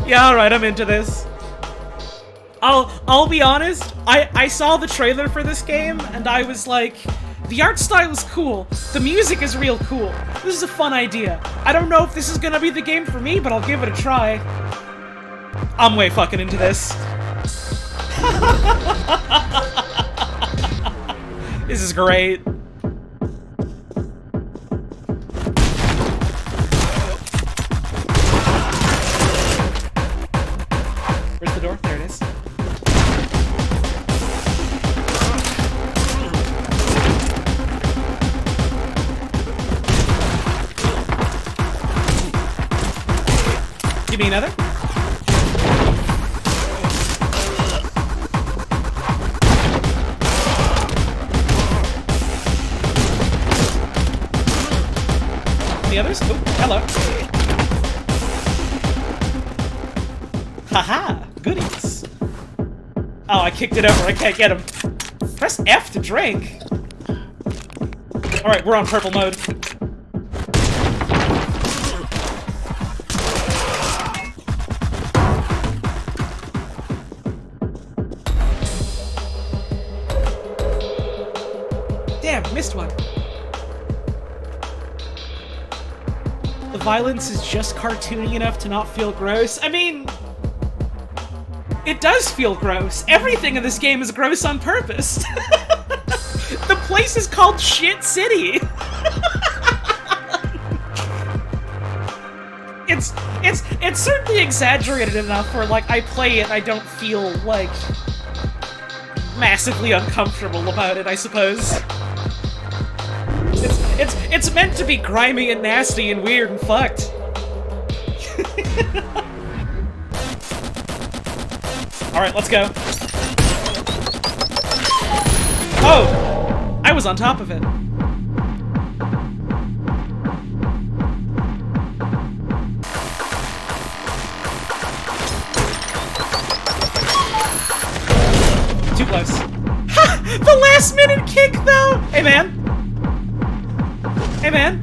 Speaker 1: Yeah, alright, I'm into this. I'll be honest, I saw the trailer for this game, and I was like, the art style is cool, the music is real cool, this is a fun idea. I don't know if this is gonna be the game for me, but I'll give it a try. I'm way fucking into this. This is great. Where's the door? There it is. Give me another. The others? Oh, hello. Haha, goodies. Oh, I kicked it over. I can't get him. Press F to drink. Alright, we're on purple mode. Damn, missed one. The violence is just cartoony enough to not feel gross. I mean, it does feel gross. Everything in this game is gross on purpose. The place is called Shit City. It's certainly exaggerated enough where, like, I play it, I don't feel, like, massively uncomfortable about it, I suppose. It's meant to be grimy and nasty and weird and fucked. Alright, let's go. Oh! I was on top of it. Too close. Ha! The last minute kick, though! Hey, man. Hey, man.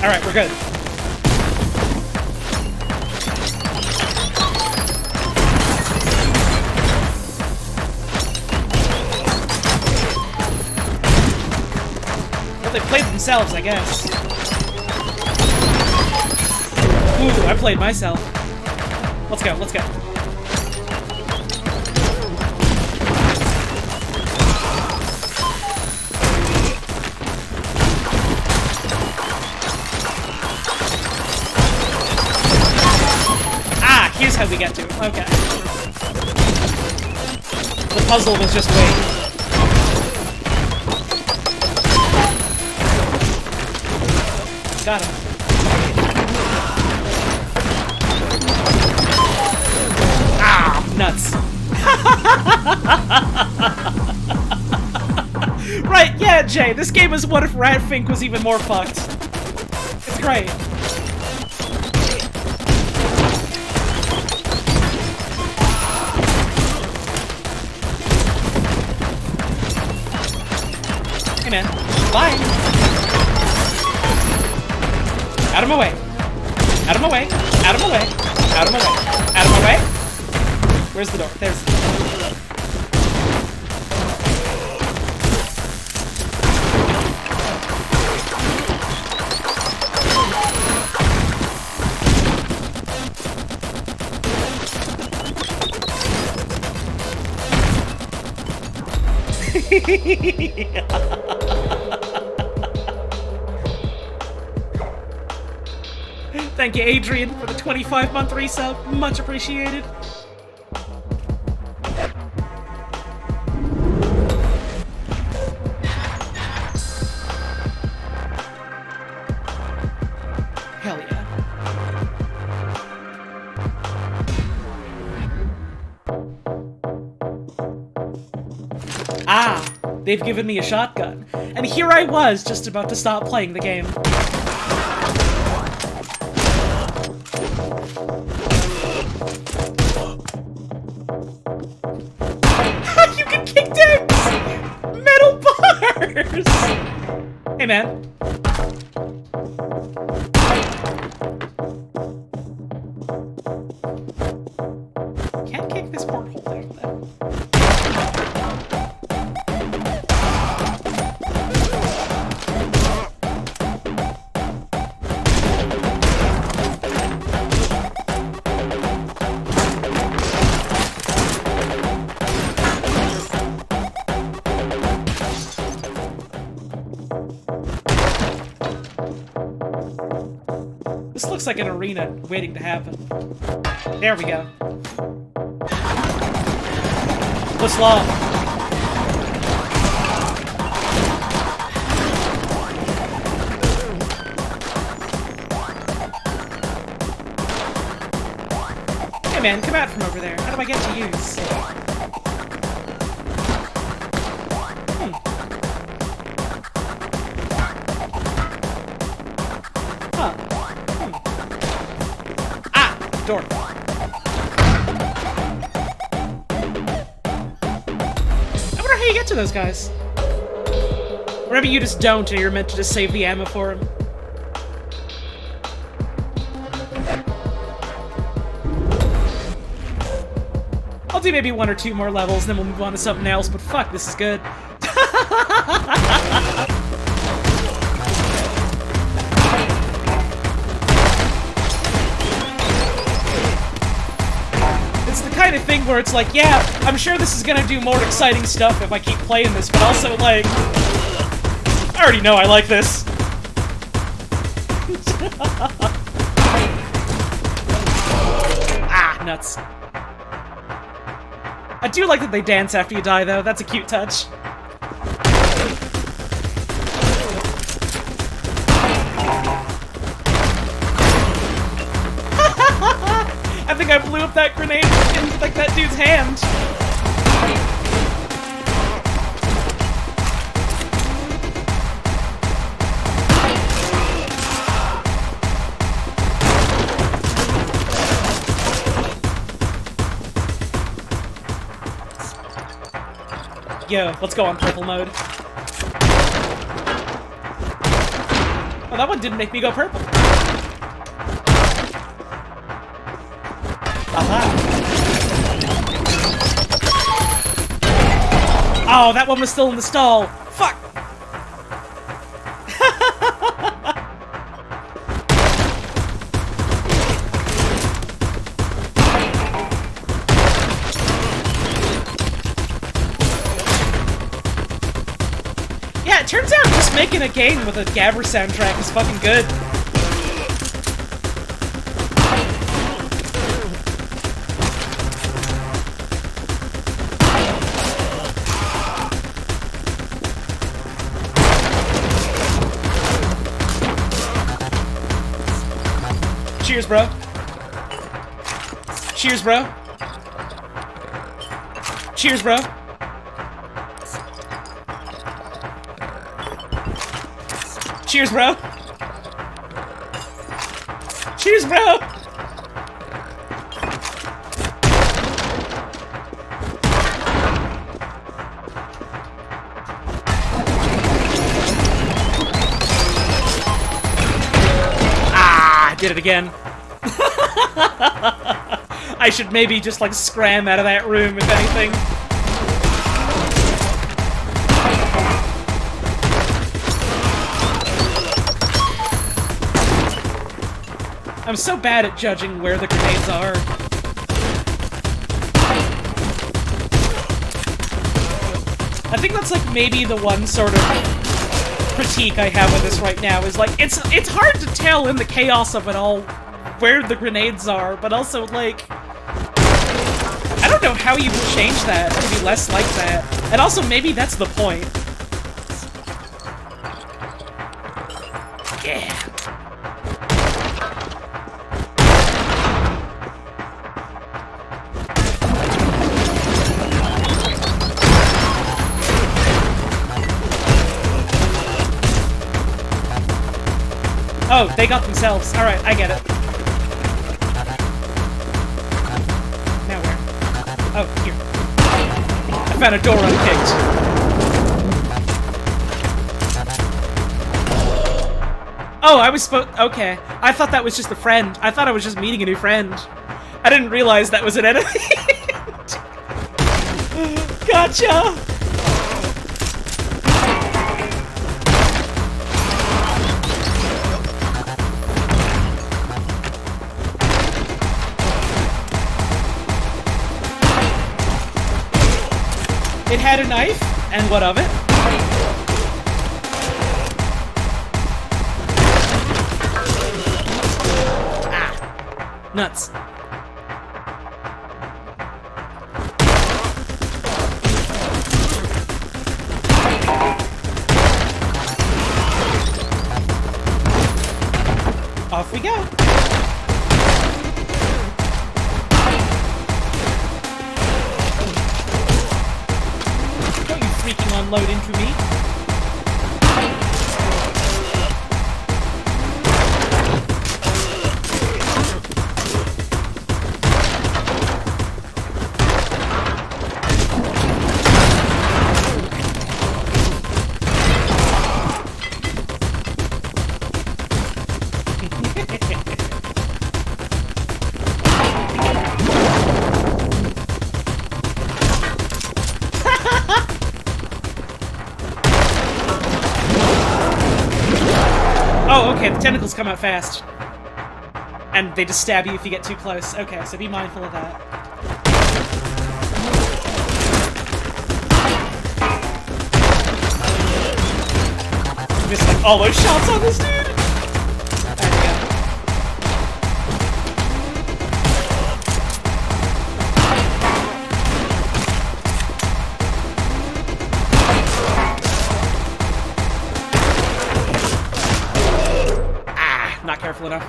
Speaker 1: Alright, we're good. Well, they played themselves, I guess. Ooh, I played myself. Let's go, let's go. Ah, here's how we get to it. Okay. The puzzle was just waiting. Got him. Nuts. Right, yeah, Jay, this game is what if Ratfink was even more fucked. It's great. Hey, man. Bye. Out of my way. Out of my way. Out of my way. Out of my way. Out of my way. Where's the door? There's the door. Thank you, Adrian, for the 25-month resub. Much appreciated. Hell yeah. Ah, they've given me a shotgun. And here I was, just about to stop playing the game. You can kick down metal bars! Hey, man. Can't kick this porthole down, though. This looks like an arena waiting to happen. There we go. What's law? Hey man, come out from over there. How do I get to use? Door. I wonder how you get to those guys. Or maybe you just don't and you're meant to just save the ammo for him. I'll do maybe 1 or 2 more levels and then we'll move on to something else, but fuck, this is good. Kind of thing where it's like, yeah, I'm sure this is gonna do more exciting stuff if I keep playing this, but also, like, I already know I like this. Ah, nuts. I do like that they dance after you die, though. That's a cute touch. I think I blew up that grenade in, like, that dude's hand. Yo, let's go on purple mode. Oh, that one didn't make me go purple. Oh, that one was still in the stall. Fuck! Yeah, it turns out just making a game with a Gabber soundtrack is fucking good. Cheers, bro. Cheers, bro. Cheers, bro. Cheers, bro. Cheers, bro. Ah, I did it again. I should maybe just, like, scram out of that room, if anything. I'm so bad at judging where the grenades are. I think that's, like, maybe the one sort of critique I have with this right now, is, like, it's hard to tell in the chaos of it all where the grenades are, but also, like, I don't know how you would change that to be less like that. And also, maybe that's the point. Yeah. Oh, they got themselves. Alright, I get it. Now where? Oh, here. I found a door unpicked. Oh, I was okay. I thought that was just a friend. I thought I was just meeting a new friend. I didn't realize that was an enemy. Gotcha! It had a knife, and what of it? Ah. Nuts. Off we go. Freaking unload into me. Oh, okay, the tentacles come out fast. And they just stab you if you get too close. Okay, so be mindful of that. Missed like all those shots on this dude! There we go. Not careful enough.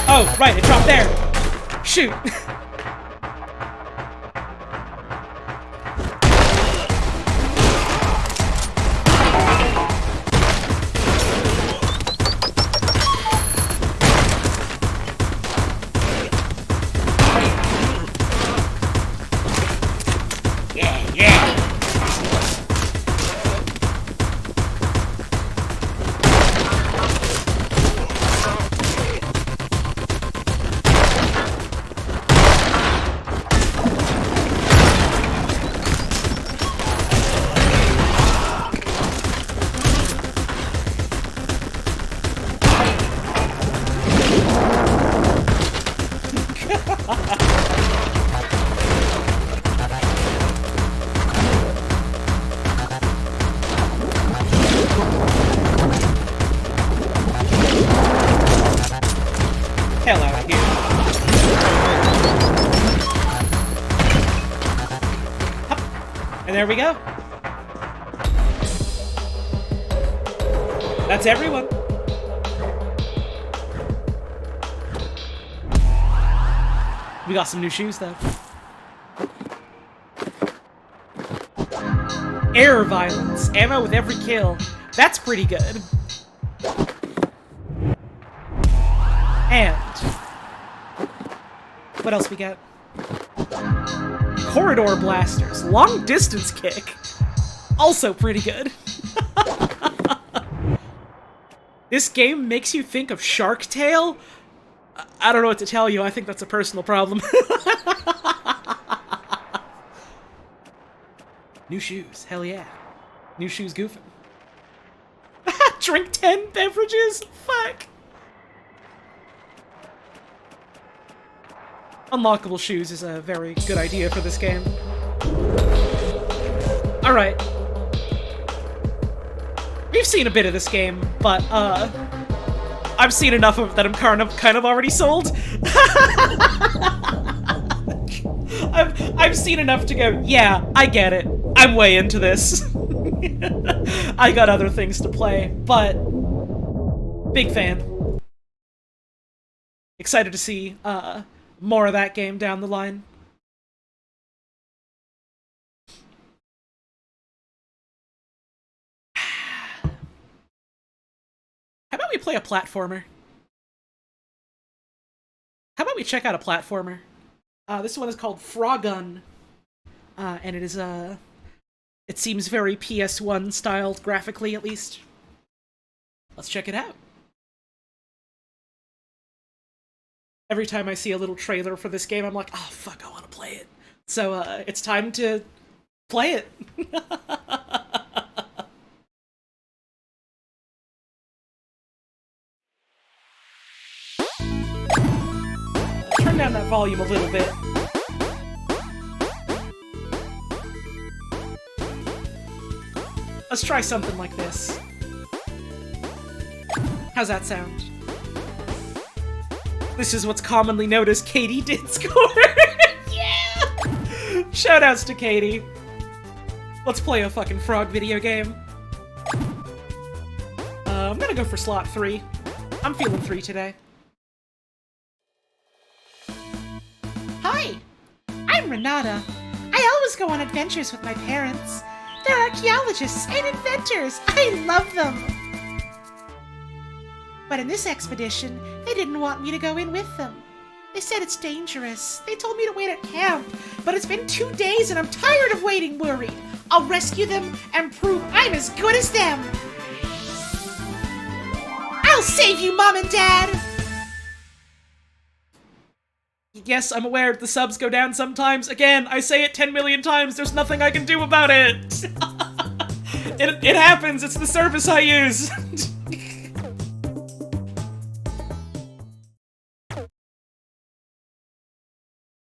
Speaker 1: Oh, right, it dropped there. Shoot. Hell out of here. Hup. And there we go. That's everyone. We got some new shoes, though. Air violence. Ammo with every kill. That's pretty good. And what else we got? Corridor blasters. Long distance kick. Also pretty good. This game makes you think of Shark Tale? I don't know what to tell you. I think that's a personal problem. New shoes. Hell yeah. New shoes goofing. Drink 10 beverages? Fuck. Unlockable shoes is a very good idea for this game. Alright. We've seen a bit of this game, but, I've seen enough of it that I'm kind of already sold. I've seen enough to go, yeah, I get it. I'm way into this. I got other things to play, but big fan. Excited to see, more of that game down the line. How about we play a platformer? How about we check out a platformer? This one is called Froggun. And it is, it seems very PS1 styled, graphically at least. Let's check it out. Every time I see a little trailer for this game, I'm like, oh fuck, I want to play it. So, it's time to play it. Turn down that volume a little bit. Let's try something like this. How's that sound? This is what's commonly known as Katie did score. Yeah! Shoutouts to Katie. Let's play a fucking frog video game. I'm gonna go for slot 3. I'm feeling 3 today.
Speaker 5: Hi, I'm Renata. I always go on adventures with my parents. They're archaeologists and inventors. I love them. But in this expedition, they didn't want me to go in with them. They said it's dangerous. They told me to wait at camp, but it's been 2 days and I'm tired of waiting worried. I'll rescue them and prove I'm as good as them. I'll save you, Mom and Dad!
Speaker 1: Yes, I'm aware the subs go down sometimes. Again, I say it 10 million times, there's nothing I can do about it! It happens, it's the service I use!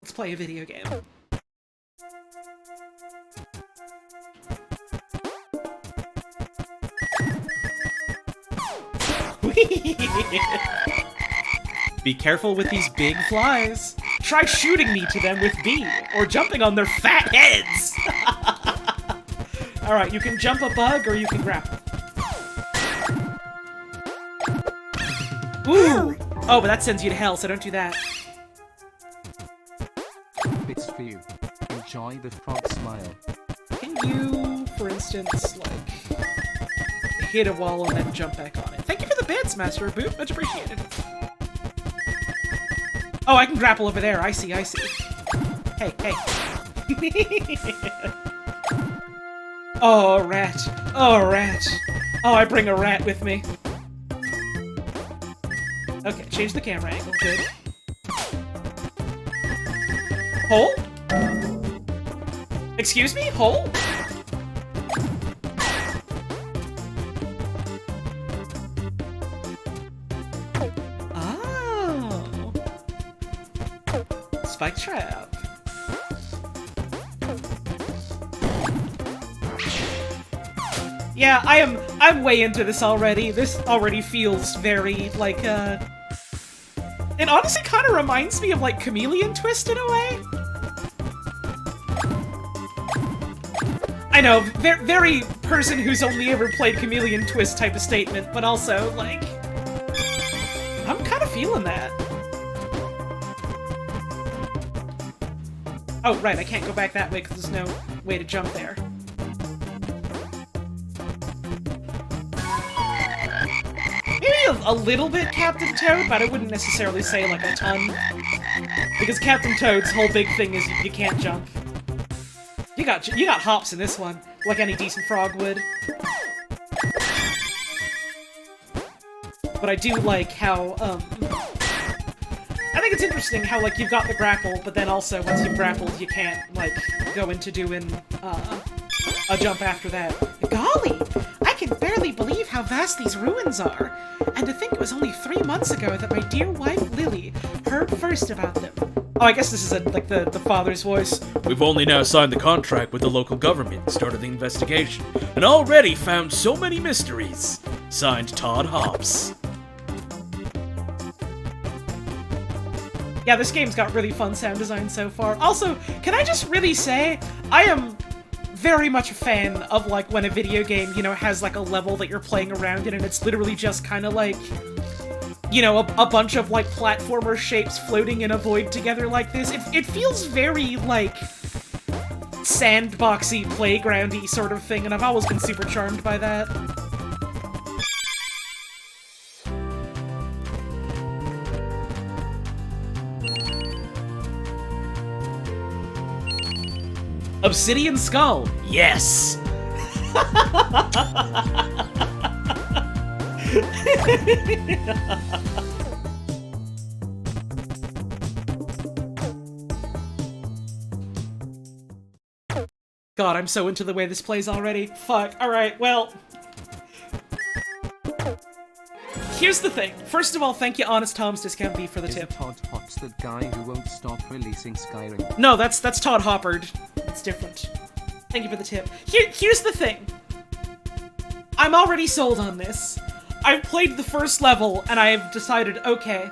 Speaker 1: Let's play a video game. Be careful with these big flies. Try shooting me to them with B, or jumping on their fat heads. Alright, you can jump a bug or you can grapple. Ooh! Oh, but that sends you to hell, so don't do that.
Speaker 2: It's for you. Enjoy the frog smile.
Speaker 1: Can you, for instance, like, hit a wall and then jump back on it? Thank you for the bits, Master of Boot. Much appreciated. Oh, I can grapple over there. I see, I see. Hey, hey. Oh, rat. Oh, rat. Oh, I bring a rat with me. Okay, change the camera angle. Good. Hole? Excuse me? Hole? Oh. Spike trap. Yeah, I'm way into this already. This already feels very, like, it honestly kind of reminds me of, like, Chameleon Twist in a way. I know, very person who's only ever played Chameleon Twist type of statement, but also, like, I'm kind of feeling that. Oh, right, I can't go back that way because there's no way to jump there. Maybe a little bit Captain Toad, but I wouldn't necessarily say, like, a ton. Because Captain Toad's whole big thing is you can't jump. You got hops in this one, like any decent frog would. but I do like how, I think it's interesting how, like, you've got the grapple, but then also, once you've grappled, you can't, like, go into doing, a jump after that.
Speaker 5: Golly, I can barely believe how vast these ruins are. And to think it was only 3 months ago that my dear wife Lily heard first about them.
Speaker 1: Oh, I guess this is, like, the father's voice.
Speaker 6: We've only now signed the contract with the local government, started the investigation, and already found so many mysteries. Signed, Todd Hops.
Speaker 1: Yeah, this game's got really fun sound design so far. Also, can I just really say, I am very much a fan of, like, when a video game, you know, has, like, a level that you're playing around in, and it's literally just kind of like, you know, a bunch of, like, platformer shapes floating in a void together like this. It feels very, like, sandboxy, playgroundy sort of thing, and I've always been super charmed by that. Obsidian Skull, yes! God, I'm so into the way this plays already. Fuck, alright, well... Here's the thing. First of all, thank you, Honest Tom's Discount Beef, for the tip.
Speaker 2: Todd Hops that guy who won't stop releasing Skyrim?
Speaker 1: No, that's Todd Hoppard. It's different. Thank you for the tip. Here's the thing. I'm already sold on this. I've played the first level, and I've decided, okay,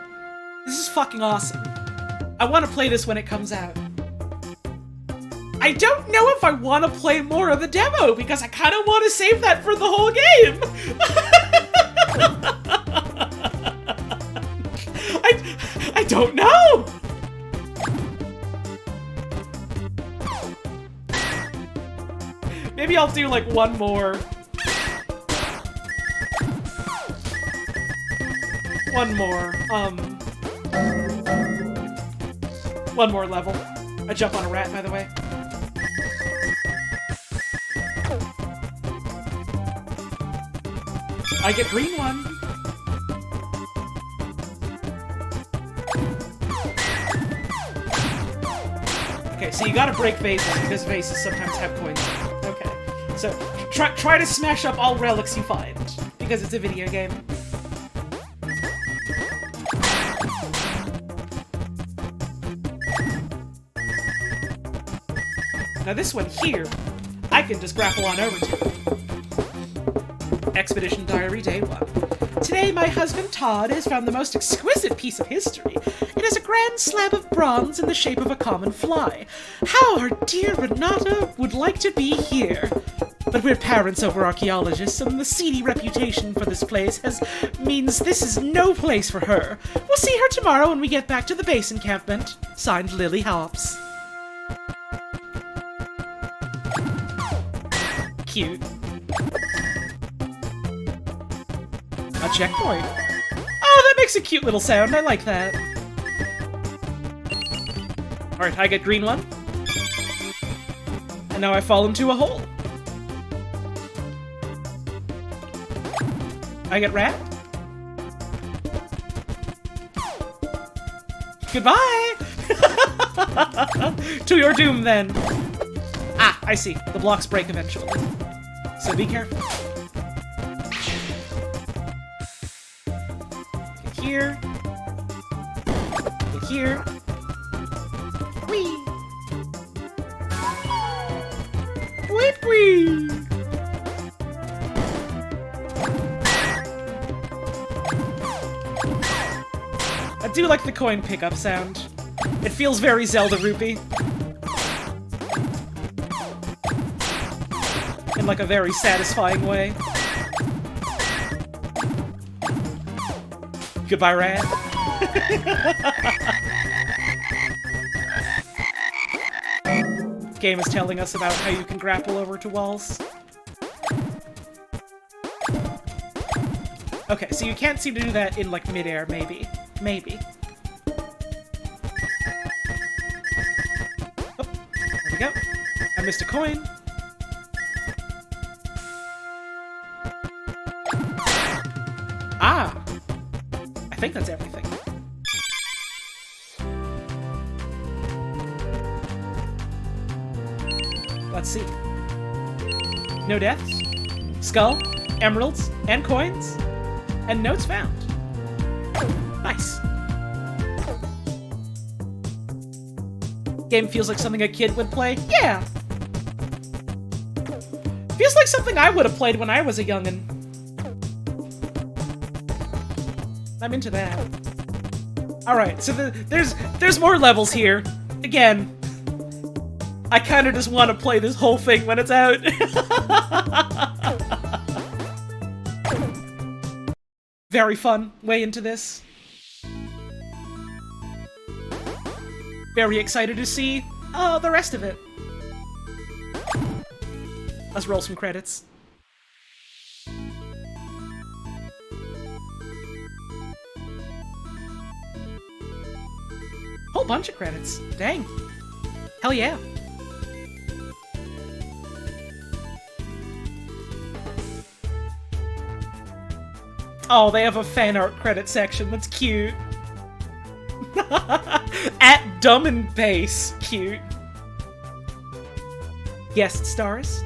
Speaker 1: this is fucking awesome. I want to play this when it comes out. I don't know if I want to play more of the demo, because I kind of want to save that for the whole game! I don't know! Maybe I'll do, like, one more. One more level. I jump on a rat, by the way. I get green one. Okay, so you gotta break vases, because vases sometimes have coins in them. Okay, so try to smash up all relics you find, because it's a video game. Now this one here, I can just grapple on over to. Expedition Diary Day 1. Today, my husband Todd has found the most exquisite piece of history. It is a grand slab of bronze in the shape of a common fly. How our dear Renata would like to be here. But we're parents over archaeologists, and the seedy reputation for this place means this is no place for her. We'll see her tomorrow when we get back to the base encampment. Signed, Lily Hops. Cute. A checkpoint. Oh, that makes a cute little sound. I like that. Alright, I get green one. And now I fall into a hole. I get rat. Goodbye! To your doom, then. Ah, I see. The blocks break eventually. So be careful. Get here. Get here. Whee! Whip wee! I do like the coin pickup sound. It feels very Zelda Rupee. In like a very satisfying way. Goodbye, rat. Game is telling us about how you can grapple over to walls. Okay, so you can't seem to do that in like midair, maybe. Maybe. Oh, there we go. I missed a coin. Ah! think that's everything. Let's see. No deaths, skull, emeralds, and coins, and notes found. Nice. Game feels like something a kid would play. Yeah. Feels like something I would have played when I was a youngin'. I'm into that. Alright, so there's more levels here. Again, I kind of just want to play this whole thing when it's out. Very fun way into this. Very excited to see the rest of it. Let's roll some credits. Whole bunch of credits. Dang. Hell yeah. Oh, they have a fan art credit section. That's cute. At Dumb and Bass. Cute. Guest stars.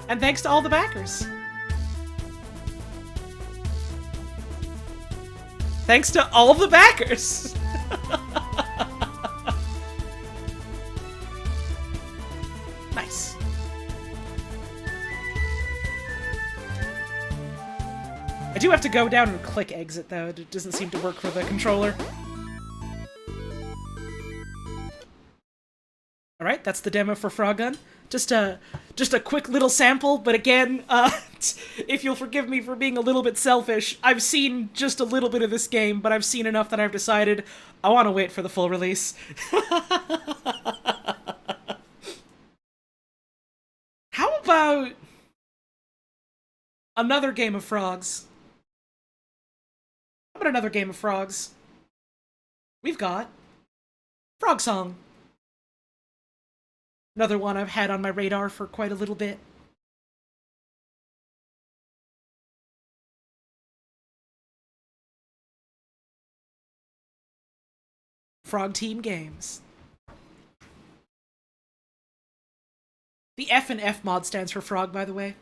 Speaker 1: And thanks to all the backers. Thanks to all the backers. Nice. I do have to go down and click exit, though. It doesn't seem to work for the controller. Alright, that's the demo for Froggun. Just a quick little sample, but again, if you'll forgive me for being a little bit selfish, I've seen just a little bit of this game, but I've seen enough that I've decided I want to wait for the full release. How about another game of frogs? How about another game of frogs? We've got Frog Song. Another one I've had on my radar for quite a little bit. Frog Team Games. The F and F mod stands for frog, by the way.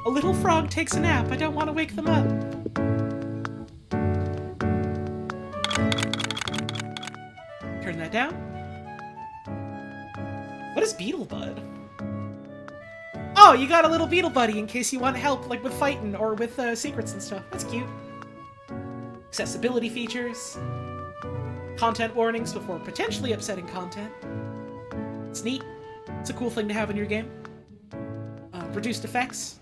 Speaker 1: A little frog takes a nap. I don't want to wake them up. Turn that down. What is Beetle Bud? Oh, you got a little beetle buddy in case you want help, like with fighting or with secrets and stuff. That's cute. Accessibility features. Content warnings before potentially upsetting content. It's neat. It's a cool thing to have in your game. Reduced effects.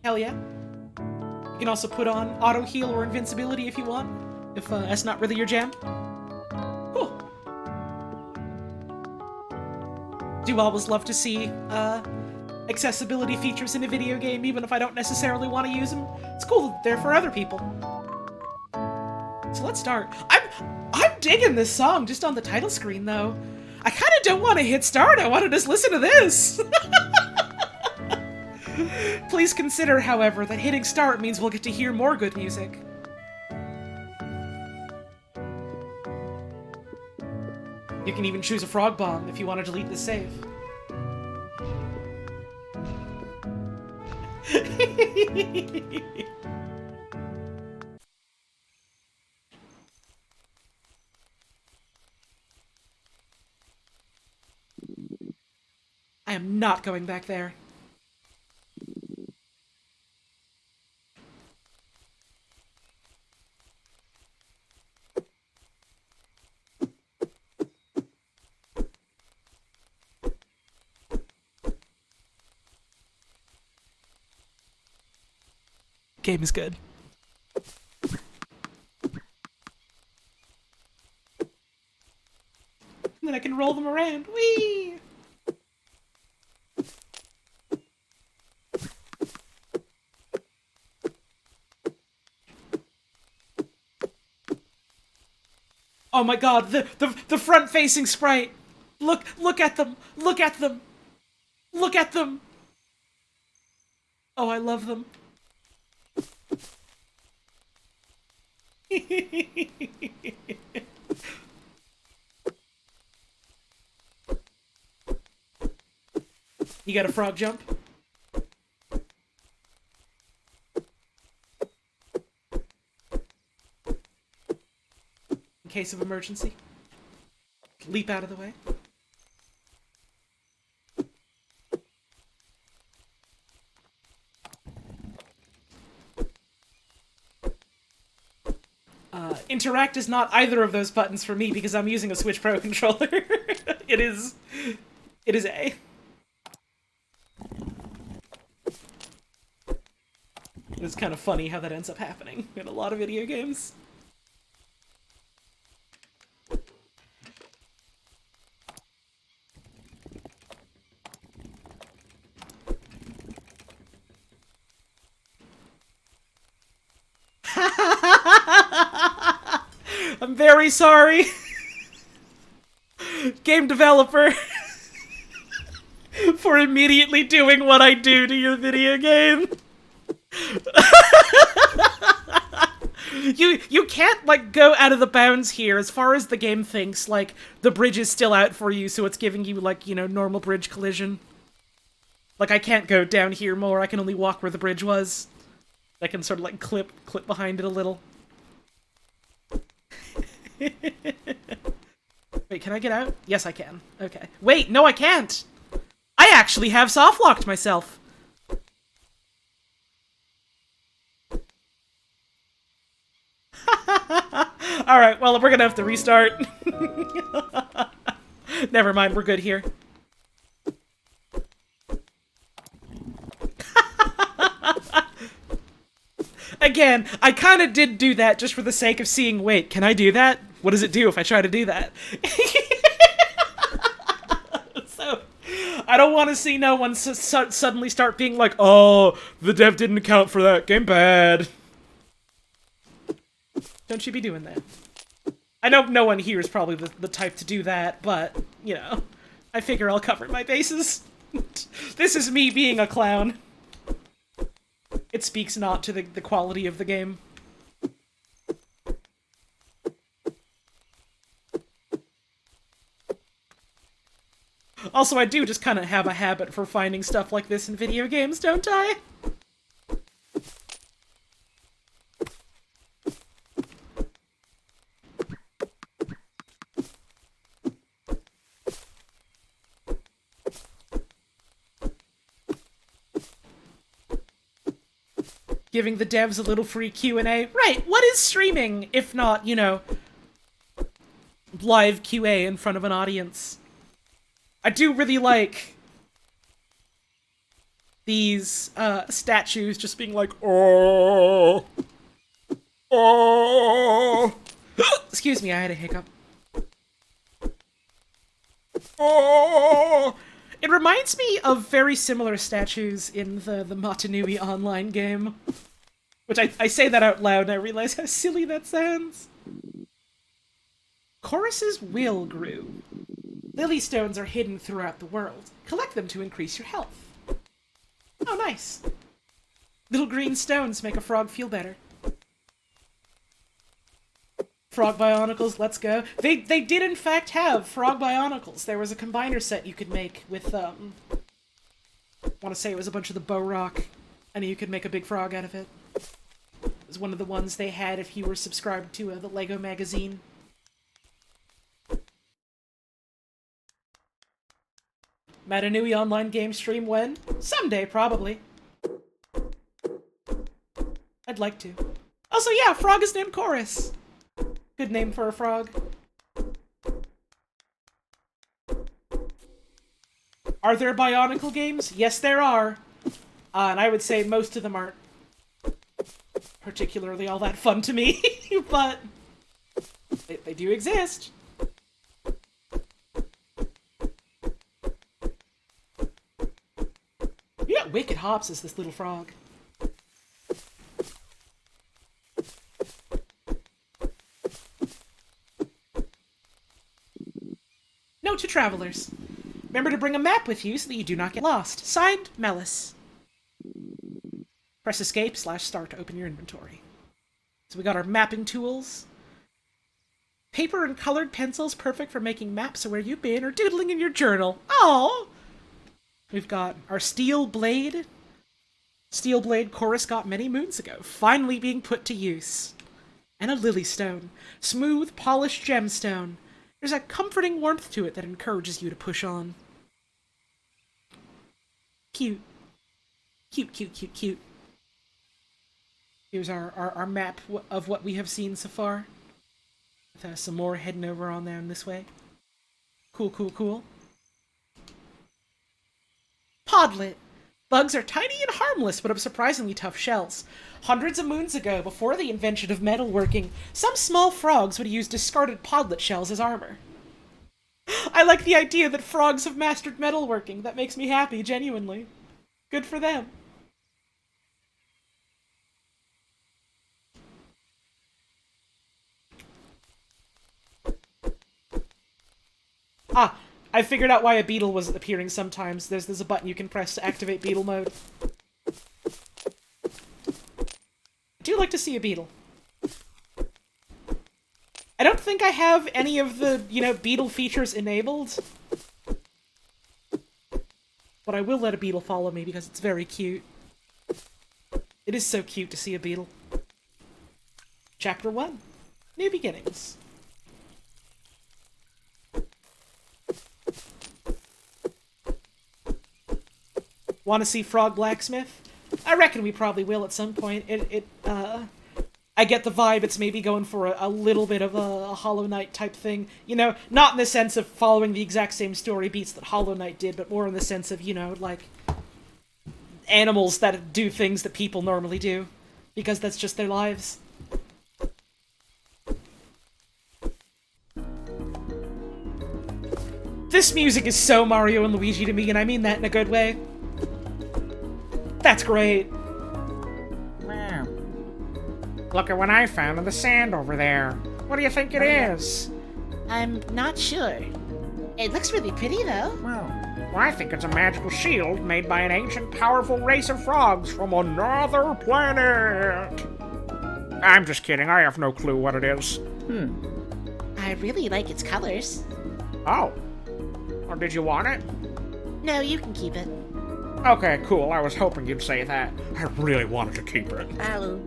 Speaker 1: Hell yeah. You can also put on auto heal or invincibility if you want, if that's not really your jam. Cool. Do always love to see accessibility features in a video game, even if I don't necessarily want to use them. It's cool that they're for other people. So let's start. I'm digging this song just on the title screen, though. I kind of don't want to hit start. I want to just listen to this. Please consider, however, that hitting start means we'll get to hear more good music. You can even choose a frog bomb if you want to delete the save. I am not going back there. Game is good. And then I can roll them around. Whee! Oh my god, the front-facing sprite! Look at them! Look at them! Look at them! Oh, I love them. You got a frog jump? In case of emergency. Leap out of the way. Interact is not either of those buttons for me because I'm using a Switch Pro controller. It is A. It's kind of funny how that ends up happening in a lot of video games. I'm very sorry. Game developer. For immediately doing what I do to your video game. You can't, like, go out of the bounds here. As far as the game thinks, like, the bridge is still out for you, so it's giving you, like, you know, normal bridge collision. Like, I can't go down here more, I can only walk where the bridge was. I can sort of, like, clip behind it a little. Wait, can I get out? Yes, I can. Okay. Wait, no, I can't! I actually have soft-locked myself! Alright, well, we're gonna have to restart. Never mind, we're good here. Again, I kinda did do that just for the sake of seeing, wait, can I do that? What does it do if I try to do that? So, I don't want to see no one suddenly start being like, oh, the dev didn't account for that, game bad. Don't you be doing that. I know no one here is probably the type to do that, but, you know, I figure I'll cover my bases. This is me being a clown. It speaks not to the quality of the game. Also, I do just kind of have a habit for finding stuff like this in video games, don't I? Giving the devs a little free Q&A. Right, what is streaming if not, you know, live QA in front of an audience? I do really like these statues just being like, oh, oh. Excuse me, I had a hiccup. Oh. It reminds me of very similar statues in the Matanui online game. Which I say that out loud and I realize how silly that sounds. Chorus's will grew. Lily stones are hidden throughout the world. Collect them to increase your health. Oh, nice. Little green stones make a frog feel better. Frog Bionicles, let's go. They did in fact have Frog Bionicles. There was a combiner set you could make with, I want to say it was a bunch of the Bow Rock, and you could make a big frog out of it. It was one of the ones they had if you were subscribed to the LEGO magazine. Matanui online game stream when? Someday, probably. I'd like to. Also, yeah, frog is named Chorus. Good name for a frog. Are there Bionicle games? Yes, there are. And I would say most of them aren't particularly all that fun to me, but they do exist. You got wicked hops as this little frog. to travelers. Remember to bring a map with you so that you do not get lost. Signed, Melis. Press escape / start to open your inventory. So we got our mapping tools. Paper and colored pencils, perfect for making maps of where you've been or doodling in your journal. Oh! We've got our steel blade. Steel blade Chorus got many moons ago, finally being put to use. And a lily stone. Smooth, polished gemstone. There's a comforting warmth to it that encourages you to push on. Cute. Cute, cute, cute, cute. Here's our map of what we have seen so far. With some more heading over on down this way. Cool, cool, cool. Podlet. Bugs are tiny and harmless, but have surprisingly tough shells. Hundreds of moons ago, before the invention of metalworking, some small frogs would use discarded podlet shells as armor. I like the idea that frogs have mastered metalworking. That makes me happy, genuinely. Good for them. Ah, I figured out why a beetle was appearing sometimes. There's a button you can press to activate beetle mode. I do like to see a beetle. I don't think I have any of the, beetle features enabled. But I will let a beetle follow me because it's very cute. It is so cute to see a beetle. Chapter 1. New Beginnings. Want to see Frog Blacksmith? I reckon we probably will at some point. I get the vibe it's maybe going for a little bit of a Hollow Knight type thing. Not in the sense of following the exact same story beats that Hollow Knight did, but more in the sense of, like, animals that do things that people normally do. Because that's just their lives. This music is so Mario and Luigi to me, and I mean that in a good way. That's great.
Speaker 7: Wow. Look at what I found in the sand over there. What do you think it is?
Speaker 5: I'm not sure. It looks really pretty, though.
Speaker 7: Well, I think it's a magical shield made by an ancient, powerful race of frogs from another planet. I'm just kidding. I have no clue what it is.
Speaker 5: I really like its colors.
Speaker 7: Oh. Or did you want it?
Speaker 5: No, you can keep it.
Speaker 7: Okay, cool. I was hoping you'd say that. I really wanted to keep it.
Speaker 5: Hello.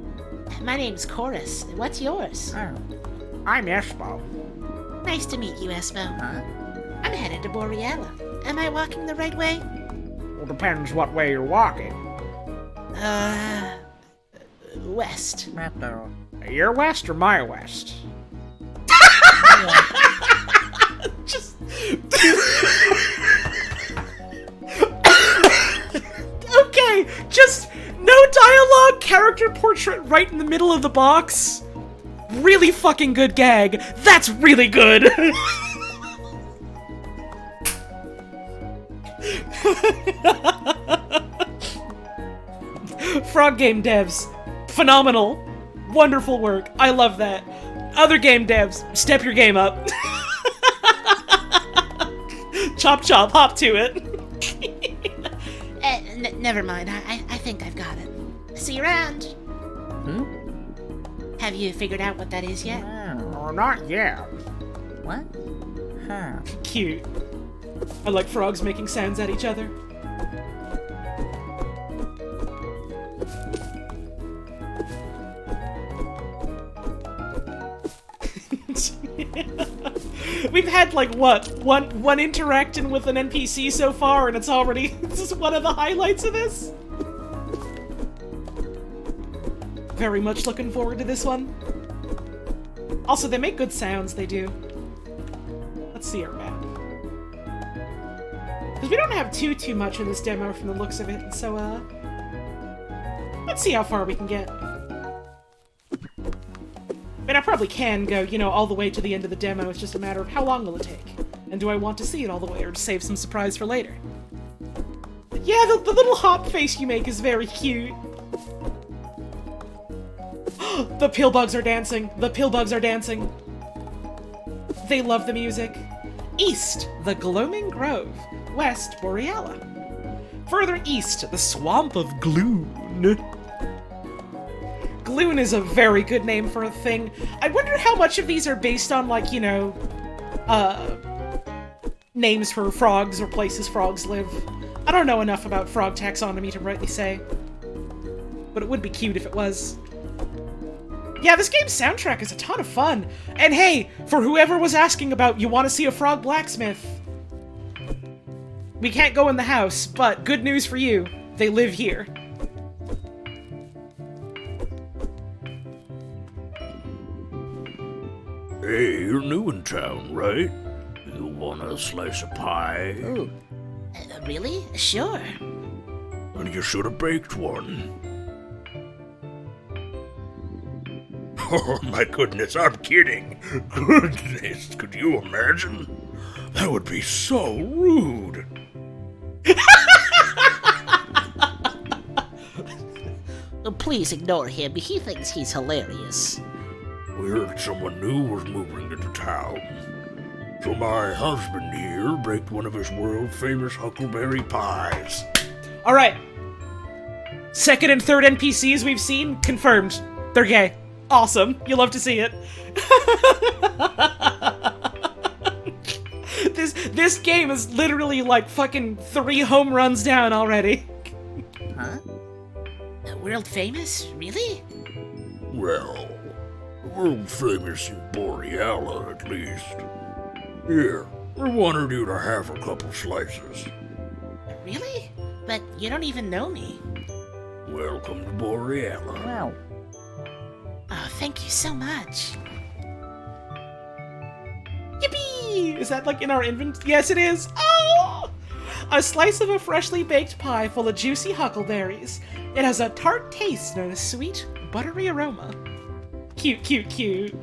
Speaker 5: My name's Chorus. What's yours?
Speaker 7: Oh. I'm Espo.
Speaker 5: Nice to meet you, Espo.
Speaker 7: Huh?
Speaker 5: I'm headed to Boreala. Am I walking the right way?
Speaker 7: Well, depends what way you're walking.
Speaker 5: West.
Speaker 7: Your west or my west?
Speaker 1: Just... Okay, just no dialogue, character portrait right in the middle of the box. Really fucking good gag. That's really good. Frog game devs, phenomenal. Wonderful work. I love that. Other game devs, step your game up. Chop chop, hop to it.
Speaker 5: Never mind. I think I've got it. See you around. Have you figured out what that is yet?
Speaker 7: Not yet.
Speaker 5: What?
Speaker 7: Huh.
Speaker 1: Cute. I like frogs making sounds at each other. We've had, like, what? One interacting with an NPC so far, and it's already... This is one of the highlights of this. Very much looking forward to this one. Also, they make good sounds, they do. Let's see our map. Because we don't have too much in this demo from the looks of it, so, let's see how far we can get. I mean, I probably can go, all the way to the end of the demo. It's just a matter of how long will it take? And do I want to see it all the way, or just save some surprise for later? But yeah, the little hop face you make is very cute. The pill bugs are dancing. The pill bugs are dancing. They love the music. East, the Gloaming Grove. West, Boreala. Further east, the Swamp of Gloon. Gloon is a very good name for a thing. I wonder how much of these are based on, like, you know, names for frogs or places frogs live. I don't know enough about frog taxonomy to rightly say. But it would be cute if it was. Yeah, this game's soundtrack is a ton of fun. And hey, for whoever was asking about you want to see a frog blacksmith, we can't go in the house, but good news for you, they live here.
Speaker 6: Hey, you're new in town, right? You want a slice of pie?
Speaker 5: Ooh. Really? Sure.
Speaker 6: And you should have baked one. Oh my goodness, I'm kidding. Goodness, could you imagine? That would be so rude.
Speaker 5: Please ignore him. He thinks he's hilarious.
Speaker 6: We heard someone new was moving into town. So my husband here baked one of his world-famous huckleberry pies.
Speaker 1: Alright. Second and third NPCs we've seen, confirmed. They're gay. Awesome. You love to see it. This game is literally like fucking 3 home runs down already.
Speaker 5: Huh? World famous? Really?
Speaker 6: Well, world-famous in Boreala, at least. Here, I wanted you to have a couple slices.
Speaker 5: Really? But you don't even know me.
Speaker 6: Welcome to Boreala.
Speaker 5: Wow. Oh, thank you so much.
Speaker 1: Yippee! Is that like in our inventory? Yes, it is. Oh! A slice of a freshly baked pie full of juicy huckleberries. It has a tart taste and a sweet, buttery aroma. Cute, cute, cute.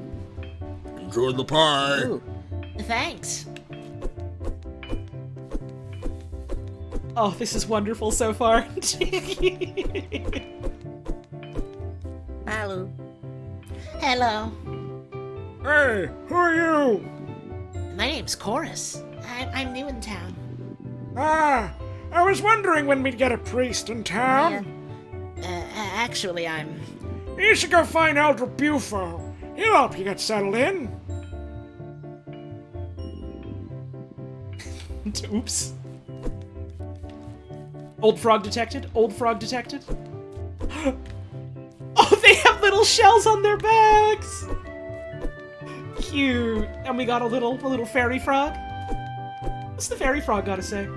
Speaker 6: Enjoy the pie.
Speaker 5: Ooh, thanks.
Speaker 1: Oh, this is wonderful so far.
Speaker 5: Hello. Hello.
Speaker 7: Hey, who are you?
Speaker 5: My name's Chorus. I'm new in town.
Speaker 7: Ah, I was wondering when we'd get a priest in town.
Speaker 5: Actually, I'm...
Speaker 7: You should go find Elder Bufo. He'll help you get settled in.
Speaker 1: Oops. Old frog detected? Old frog detected? Oh, they have little shells on their backs! Cute. And we got a little fairy frog? What's the fairy frog gotta say?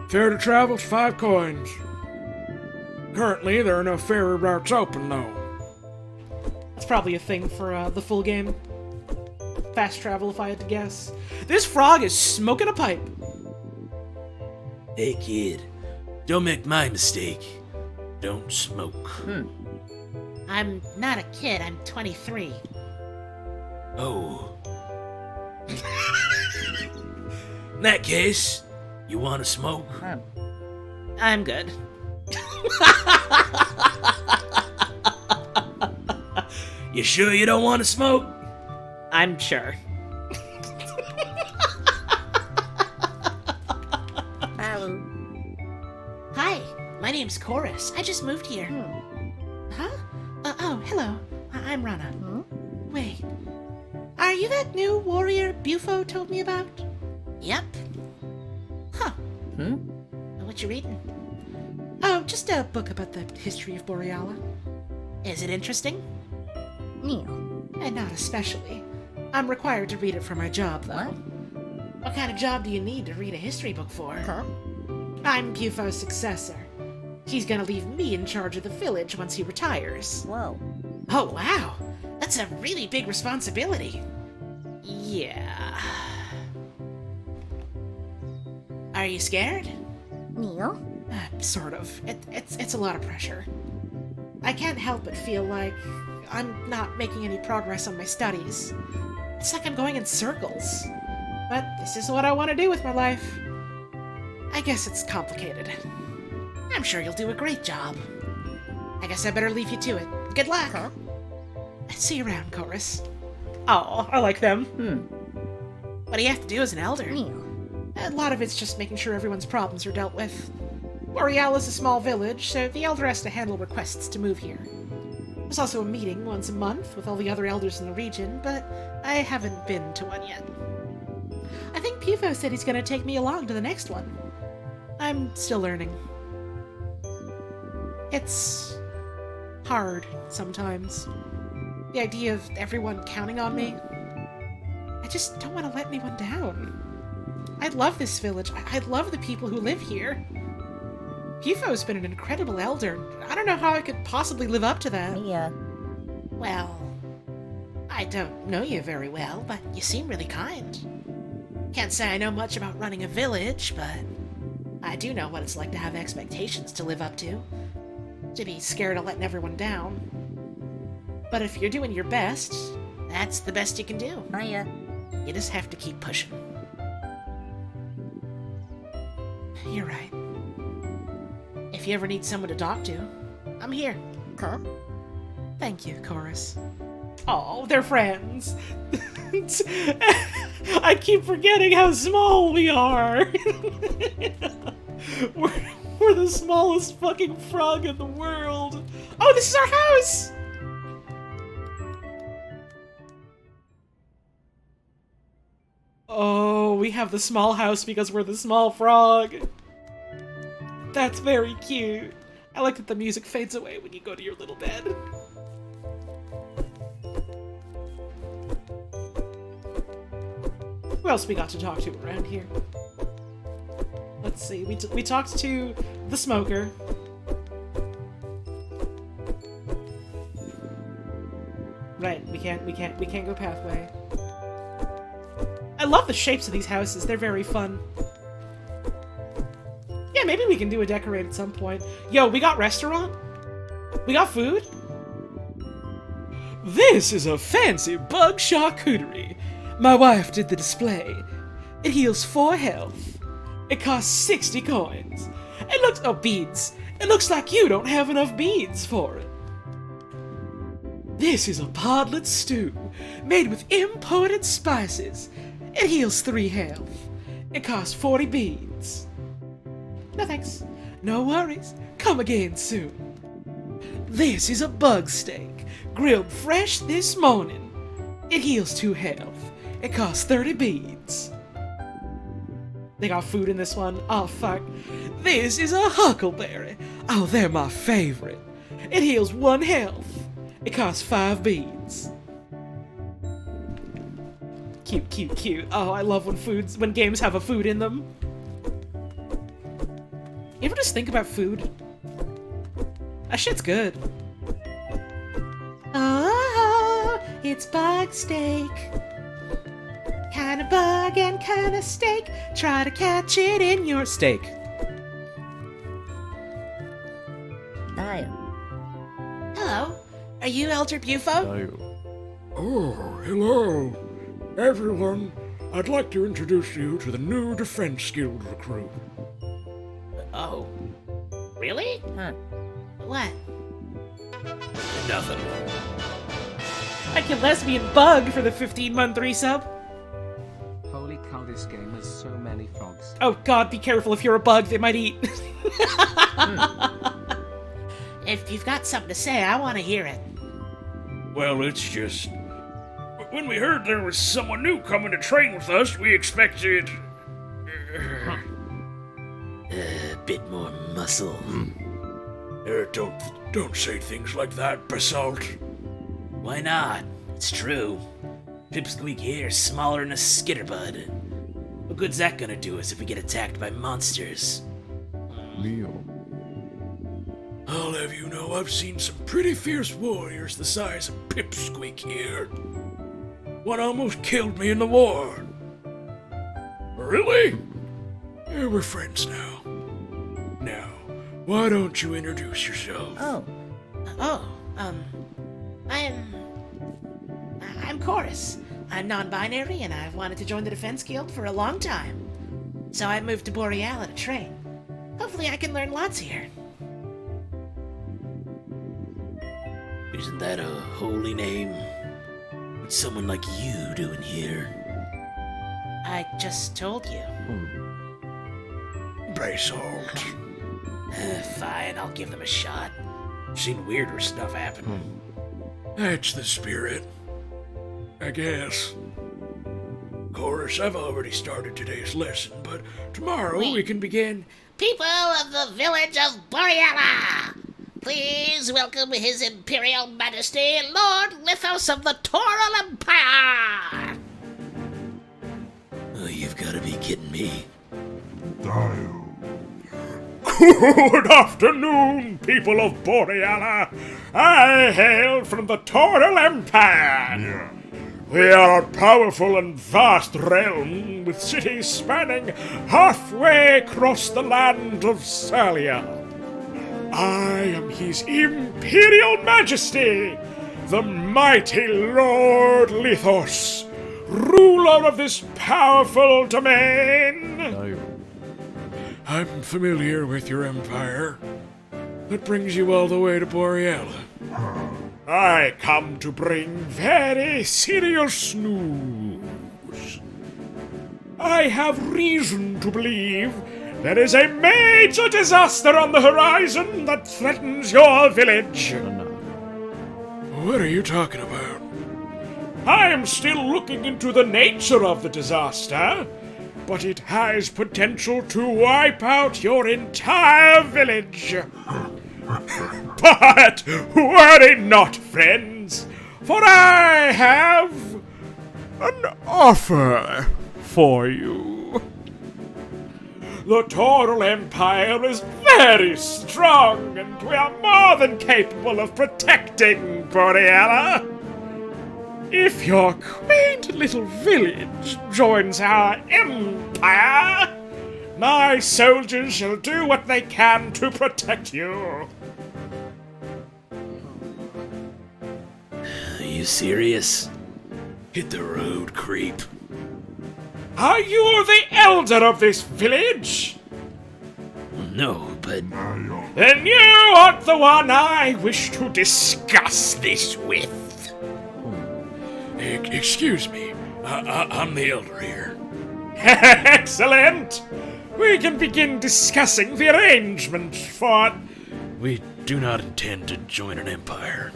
Speaker 7: Fare to travel's 5 coins. Currently, there are no ferry routes open, though.
Speaker 1: It's probably a thing for the full game. Fast travel, if I had to guess. This frog is smoking a pipe.
Speaker 6: Hey kid, don't make my mistake. Don't smoke.
Speaker 5: I'm not a kid, I'm 23.
Speaker 6: Oh. In that case, you want to smoke?
Speaker 5: I'm good.
Speaker 6: You sure you don't want to smoke?
Speaker 1: I'm sure.
Speaker 5: Hello. Hi, my name's Chorus. I just moved here. Huh? Oh, hello. I'm Rana. Wait. Are you that new warrior Bufo told me about? Yep. Huh. What you reading?
Speaker 1: Oh, just a book about the history of Boreala.
Speaker 5: Is it interesting?
Speaker 1: And not especially. I'm required to read it for my job, though.
Speaker 5: What kind of job do you need to read a history book for?
Speaker 1: I'm Bufo's successor. He's gonna leave me in charge of the village once he retires.
Speaker 5: Whoa. Oh, wow. That's a really big responsibility.
Speaker 1: Yeah.
Speaker 5: Are you scared?
Speaker 8: Neil?
Speaker 1: Sort of. It's a lot of pressure. I can't help but feel like I'm not making any progress on my studies. It's like I'm going in circles. But this is what I want to do with my life. I guess it's complicated.
Speaker 5: I'm sure you'll do a great job. I guess I better leave you to it. Good luck.
Speaker 1: See you around, Chorus. Oh, I like them.
Speaker 5: What do you have to do as an elder?
Speaker 4: Nil.
Speaker 5: A lot of it's just making sure everyone's problems are dealt with. Boreal is a small village, so the elder has to handle requests to move here. There's also a meeting once a month with all the other elders in the region, but I haven't been to one yet. I think Pufo said he's going to take me along to the next one. I'm still learning. It's hard sometimes. The idea of everyone counting on me. I just don't want to let anyone down. I love this village. I love the people who live here. Pufo's been an incredible elder. I don't know how I could possibly live up to that.
Speaker 4: Mia.
Speaker 5: Well, I don't know you very well, but you seem really kind. Can't say I know much about running a village, but I do know what it's like to have expectations to live up to be scared of letting everyone down. But if you're doing your best, that's the best you can do.
Speaker 4: Maya.
Speaker 5: You just have to keep pushing. You're right. If you ever need someone to talk to, I'm here.
Speaker 4: Huh?
Speaker 5: Thank you, Chorus.
Speaker 1: Oh, they're friends. I keep forgetting how small we are. we're the smallest fucking frog in the world. Oh, this is our house! Oh, we have the small house because we're the small frog. That's very cute. I like that the music fades away when you go to your little bed. Who else we got to talk to around here? Let's see. We talked to the smoker. Right. We can't go pathway. I love the shapes of these houses. They're very fun. Yeah, maybe we can do a decorate at some point. Yo, we got restaurant? We got food? This is a fancy bug charcuterie. My wife did the display. It heals 4 health. It costs 60 coins. It looks... oh, beads. It looks like you don't have enough beads for it. This is a podlet stew, made with imported spices. It heals 3 health. It costs 40 beads. No thanks. No worries. Come again soon. This is a bug steak, grilled fresh this morning. It heals 2 health. It costs 30 beads. They got food in this one? Oh, fuck. This is a huckleberry. Oh, they're my favorite. It heals 1 health. It costs 5 beads. Cute, cute, cute. Oh, I love when games have a food in them. You ever just think about food? That shit's good. Oh, it's bug steak. Kinda bug and kinda steak. Try to catch it in your steak.
Speaker 4: Dial.
Speaker 5: Hello. Are you Elder Bufo?
Speaker 6: Oh, hello. Everyone, I'd like to introduce you to the new Defense Guild recruit.
Speaker 5: Oh. Really?
Speaker 4: Huh.
Speaker 5: What?
Speaker 6: Nothing.
Speaker 1: Like a lesbian bug for the 15-month resub.
Speaker 2: Holy cow, this game has so many frogs.
Speaker 1: Oh god, be careful. If you're a bug, they might eat.
Speaker 5: If you've got something to say, I want to hear it.
Speaker 6: Well, it's just... when we heard there was someone new coming to train with us, we expected...
Speaker 5: A bit more muscle.
Speaker 6: Don't say things like that, Basalt.
Speaker 5: Why not? It's true. Pipsqueak here is smaller than a skitterbud. What good's that gonna do us if we get attacked by monsters?
Speaker 6: Neil. I'll have you know I've seen some pretty fierce warriors the size of Pipsqueak here. One almost killed me in the war. Really? Yeah, we're friends now. Now, why don't you introduce yourself?
Speaker 5: I'm Chorus. I'm non-binary and I've wanted to join the Defense Guild for a long time. So I moved to Boreal to train. Hopefully I can learn lots here. Isn't that a holy name? What's someone like you doing here? I just told you.
Speaker 6: Basalt.
Speaker 5: Fine, I'll give them a shot. Seen weirder stuff happen.
Speaker 6: That's the spirit. I guess. Of course, I've already started today's lesson, but tomorrow we can begin.
Speaker 4: People of the village of Boreala, please welcome His Imperial Majesty, Lord Lithos of the Toral Empire!
Speaker 6: Oh, you've got to be kidding me.
Speaker 7: Good afternoon, people of Boreala. I hail from the Toral Empire. We are a powerful and vast realm with cities spanning halfway across the land of Salia. I am His Imperial Majesty, the mighty Lord Lithos, ruler of this powerful domain.
Speaker 6: I'm familiar with your empire. That brings you all the way to Boreala.
Speaker 7: I come to bring very serious news. I have reason to believe there is a major disaster on the horizon that threatens your village.
Speaker 6: What are you talking about?
Speaker 7: I am still looking into the nature of the disaster, but it has potential to wipe out your entire village. But worry not, friends, for I have an offer for you. The Toral Empire is very strong, and we are more than capable of protecting Boreala. If your quaint little village joins our empire, my soldiers shall do what they can to protect you.
Speaker 6: Are you serious? Hit the road, creep.
Speaker 7: Are you the elder of this village?
Speaker 6: No, but...
Speaker 7: Then you are the one I wish to discuss this with.
Speaker 6: Excuse me. I'm the elder here.
Speaker 7: Excellent! We can begin discussing the arrangement for...
Speaker 6: We do not intend to join an empire.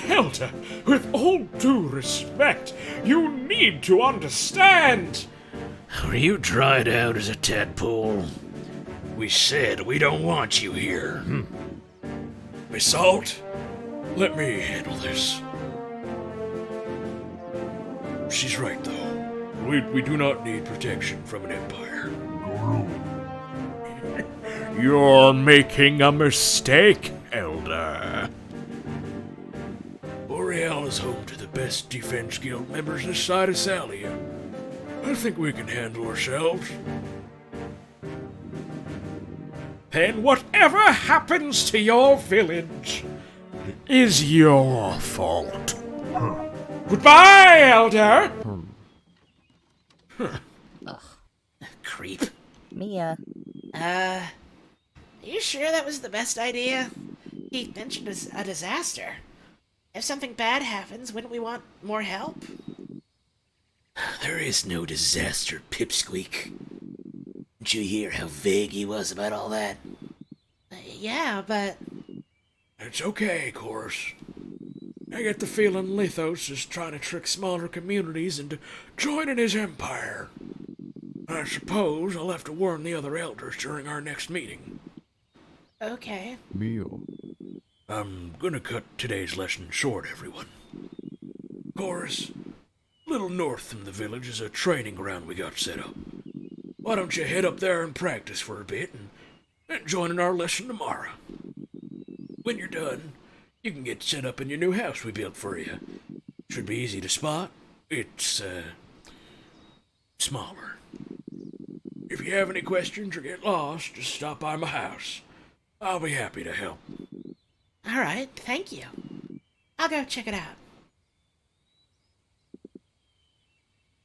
Speaker 7: Elder, with all due respect, you need to understand.
Speaker 6: Are you dried out as a tadpole? We said we don't want you here. Basalt, let me handle this. She's right, though. We do not need protection from an empire.
Speaker 7: You're making a mistake, Elder.
Speaker 6: Boreal is home to the best Defense Guild members this side of Salia. I think we can handle ourselves.
Speaker 7: Then whatever happens to your village is your fault. Goodbye, Elder!
Speaker 5: Creep.
Speaker 8: Mia.
Speaker 5: Are you sure that was the best idea? He mentioned a disaster. If something bad happens, wouldn't we want more help?
Speaker 6: There is no disaster, Pipsqueak. Didn't you hear how vague he was about all that?
Speaker 5: Yeah, but...
Speaker 6: It's okay, Chorus. I get the feeling Lithos is trying to trick smaller communities into joining his empire. I suppose I'll have to warn the other elders during our next meeting.
Speaker 5: Okay.
Speaker 6: I'm gonna cut today's lesson short, everyone. Chorus, a little north from the village is a training ground we got set up. Why don't you head up there and practice for a bit, and then join in our lesson tomorrow? When you're done, you can get set up in your new house we built for you. Should be easy to spot. It's, smaller. If you have any questions or get lost, just stop by my house. I'll be happy to help.
Speaker 5: All right, thank you. I'll go check it out.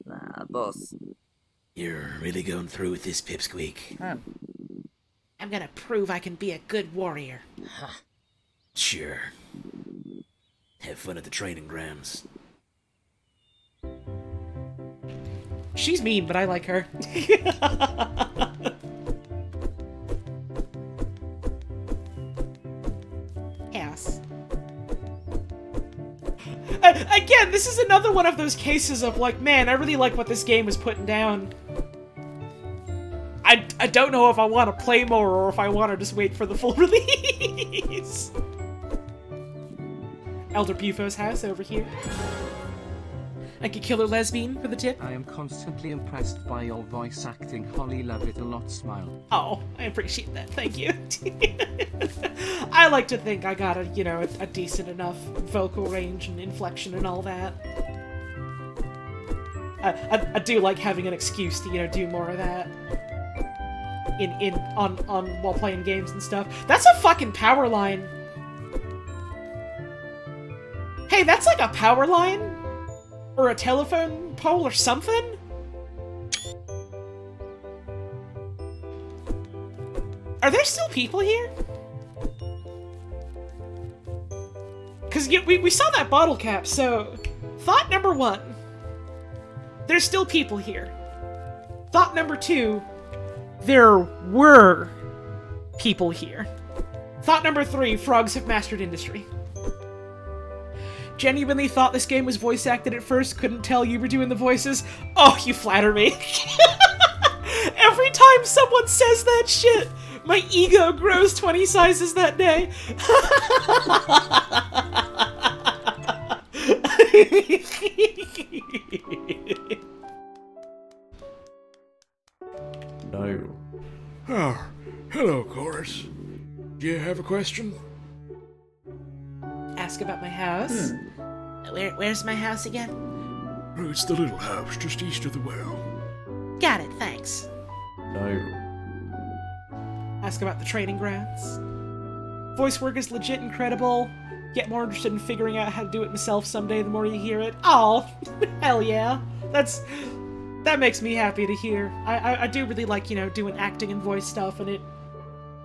Speaker 8: Nah, boss.
Speaker 6: You're really going through with this, Pipsqueak?
Speaker 5: I'm gonna prove I can be a good warrior.
Speaker 6: Sure. Have fun at the training grounds.
Speaker 1: She's mean, but I like her. House. Again, this is another one of those cases of like, man, I really like what this game is putting down. I don't know if I want to play more or if I want to just wait for the full release. Elder Bufo's house over here. Like a killer lesbian for the tip.
Speaker 2: I am constantly impressed by your voice acting. Holly, love it a lot, smile.
Speaker 1: Oh, I appreciate that. Thank you. I like to think I got a decent enough vocal range and inflection and all that. I do like having an excuse to, do more of that. On while playing games and stuff. That's a fucking power line. Hey, that's like a power line? Or a telephone pole or something? Are there still people here? Because we saw that bottle cap, so... Thought number 1. There's still people here. Thought number 2. There were people here. Thought number 3. Frogs have mastered industry. Genuinely thought this game was voice acted at first, couldn't tell you were doing the voices. Oh, you flatter me. Every time someone says that shit, my ego grows 20 sizes that day.
Speaker 6: No. Oh, hello, Chorus. Do you have a question?
Speaker 1: Ask about my house?
Speaker 5: Where's my house again?
Speaker 6: Oh, it's the little house just east of the well.
Speaker 5: Got it, thanks.
Speaker 6: No.
Speaker 1: Ask about the training grounds. Voice work is legit incredible. Get more interested in figuring out how to do it myself someday the more you hear it. Oh, hell yeah. That makes me happy to hear. I do really like, doing acting and voice stuff, and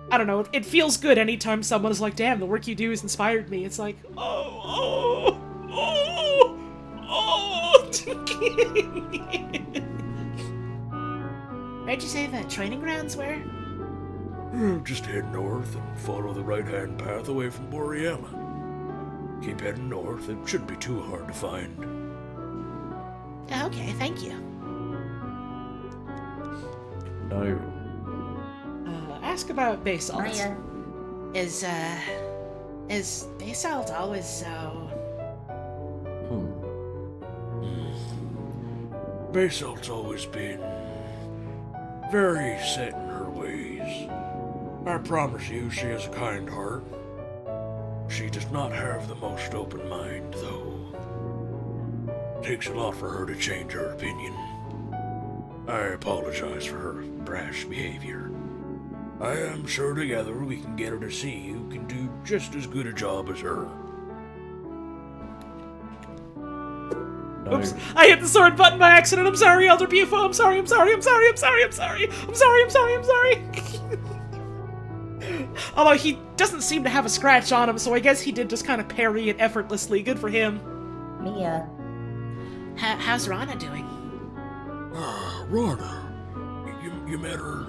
Speaker 1: I don't know, it feels good anytime someone is like, damn, the work you do has inspired me. It's like, oh.
Speaker 5: Where'd you say the training grounds were?
Speaker 6: Just head north and follow the right-hand path away from Boreala. Keep heading north, it shouldn't be too hard to find.
Speaker 5: Okay, thank you.
Speaker 6: No.
Speaker 1: Ask about basalt.
Speaker 8: Maya.
Speaker 5: Is basalt always so...
Speaker 6: Basalt's always been very set in her ways. I promise you she has a kind heart. She does not have the most open mind, though. Takes a lot for her to change her opinion. I apologize for her brash behavior. I am sure together we can get her to see you can do just as good a job as her. No.
Speaker 1: Oops, I hit the sword button by accident. I'm sorry, Elder Bufo. I'm sorry. Although he doesn't seem to have a scratch on him, so I guess he did just kind of parry it effortlessly. Good for him.
Speaker 8: Mia.
Speaker 5: How's Rana doing?
Speaker 6: Rana. You met her?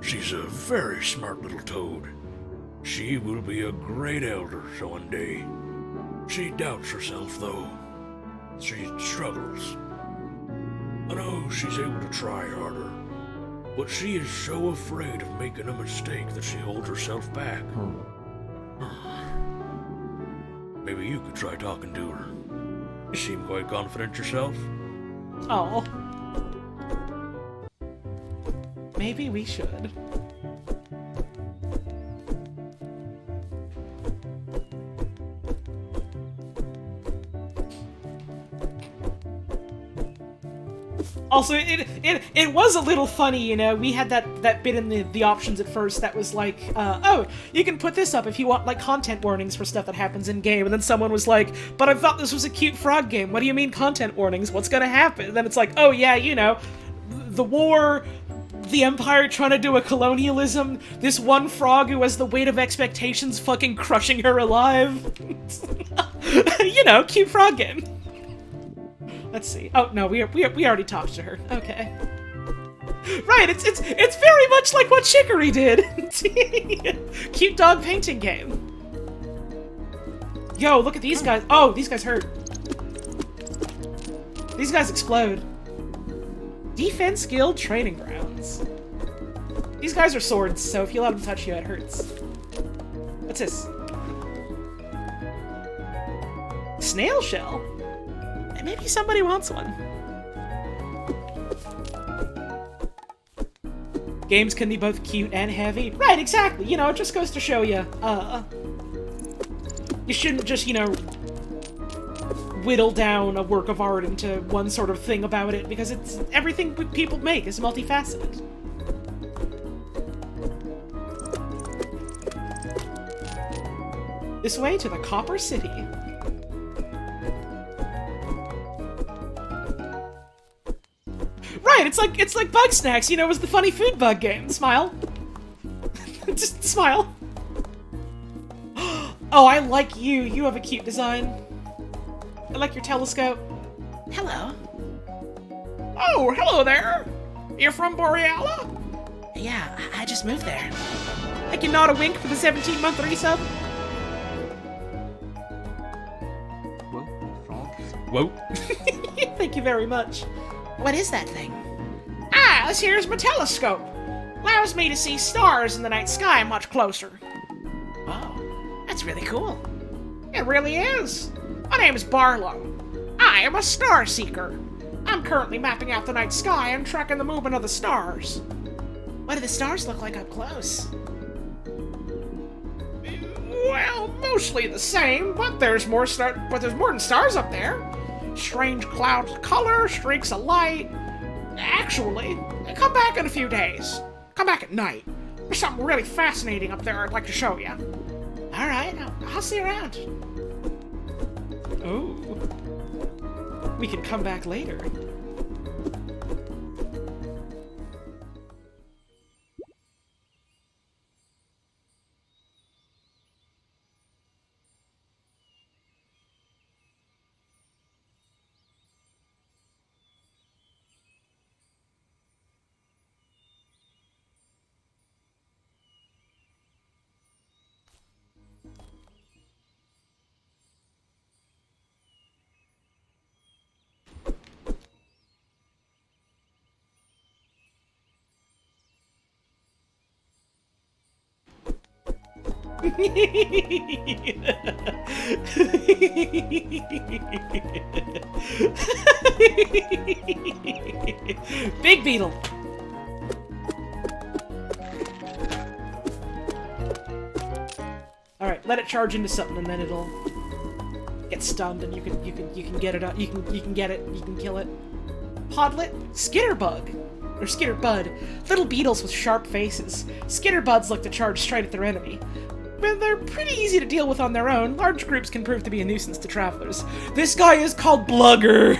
Speaker 6: She's a very smart little toad. She will be a great elder one day. She doubts herself, though. She struggles. I know she's able to try harder, but she is so afraid of making a mistake that she holds herself back. Maybe you could try talking to her. You seem quite confident yourself.
Speaker 1: Oh. Maybe we should. Also, it was a little funny, you know. We had that bit in the options at first that was like, oh, you can put this up if you want, like, content warnings for stuff that happens in-game. And then someone was like, but I thought this was a cute frog game. What do you mean content warnings? What's gonna happen? And then it's like, oh yeah, you know, the war, the Empire trying to do a colonialism, this one frog who has the weight of expectations fucking crushing her alive. You know, cute frog game. Let's see. Oh no, we already talked to her. Okay. Right, it's very much like what Chicory did. Cute dog painting game. Yo, look at these guys. Oh, these guys hurt. These guys explode. Defense Guild Training Grounds. These guys are swords, so if you let them touch you, it hurts. What's this? Snail shell? Maybe somebody wants one. Games can be both cute and heavy. Right, exactly. You know, it just goes to show you, you shouldn't just, you know, whittle down a work of art into one sort of thing about it, because it's everything people make is multifaceted. This way to the Copper City. Right, it's like Bug Snacks, you know, it was the funny food bug game. Smile. Just smile. Oh, I like you. You have a cute design. I like your telescope.
Speaker 5: Hello.
Speaker 1: Oh, hello there. You're from Boreala?
Speaker 5: Yeah, I just moved there.
Speaker 1: I can nod a wink for the 17-month resub.
Speaker 2: Whoa, frog.
Speaker 6: Whoa.
Speaker 1: Thank you very much.
Speaker 5: What is that thing?
Speaker 1: Ah, this here's my telescope. Allows me to see stars in the night sky much closer.
Speaker 5: Whoa, that's really cool.
Speaker 1: It really is. My name is Barlow. I am a star seeker. I'm currently mapping out the night sky and tracking the movement of the stars.
Speaker 5: What do the stars look like up close?
Speaker 1: Well, mostly the same, but there's more than stars up there. Strange clouds of color, streaks of light. Actually, come back in a few days. Come back at night. There's something really fascinating up there I'd like to show you.
Speaker 5: All right, I'll see you around.
Speaker 1: Oh. We can come back later. Big beetle. All right, let it charge into something, and then it'll get stunned, and you can get it out. You can get it. You can kill it. Podlet, skitterbug, or skitterbud, little beetles with sharp faces. Skitterbuds look to charge straight at their enemy. But they're pretty easy to deal with on their own. Large groups can prove to be a nuisance to travelers. This guy is called Blugger.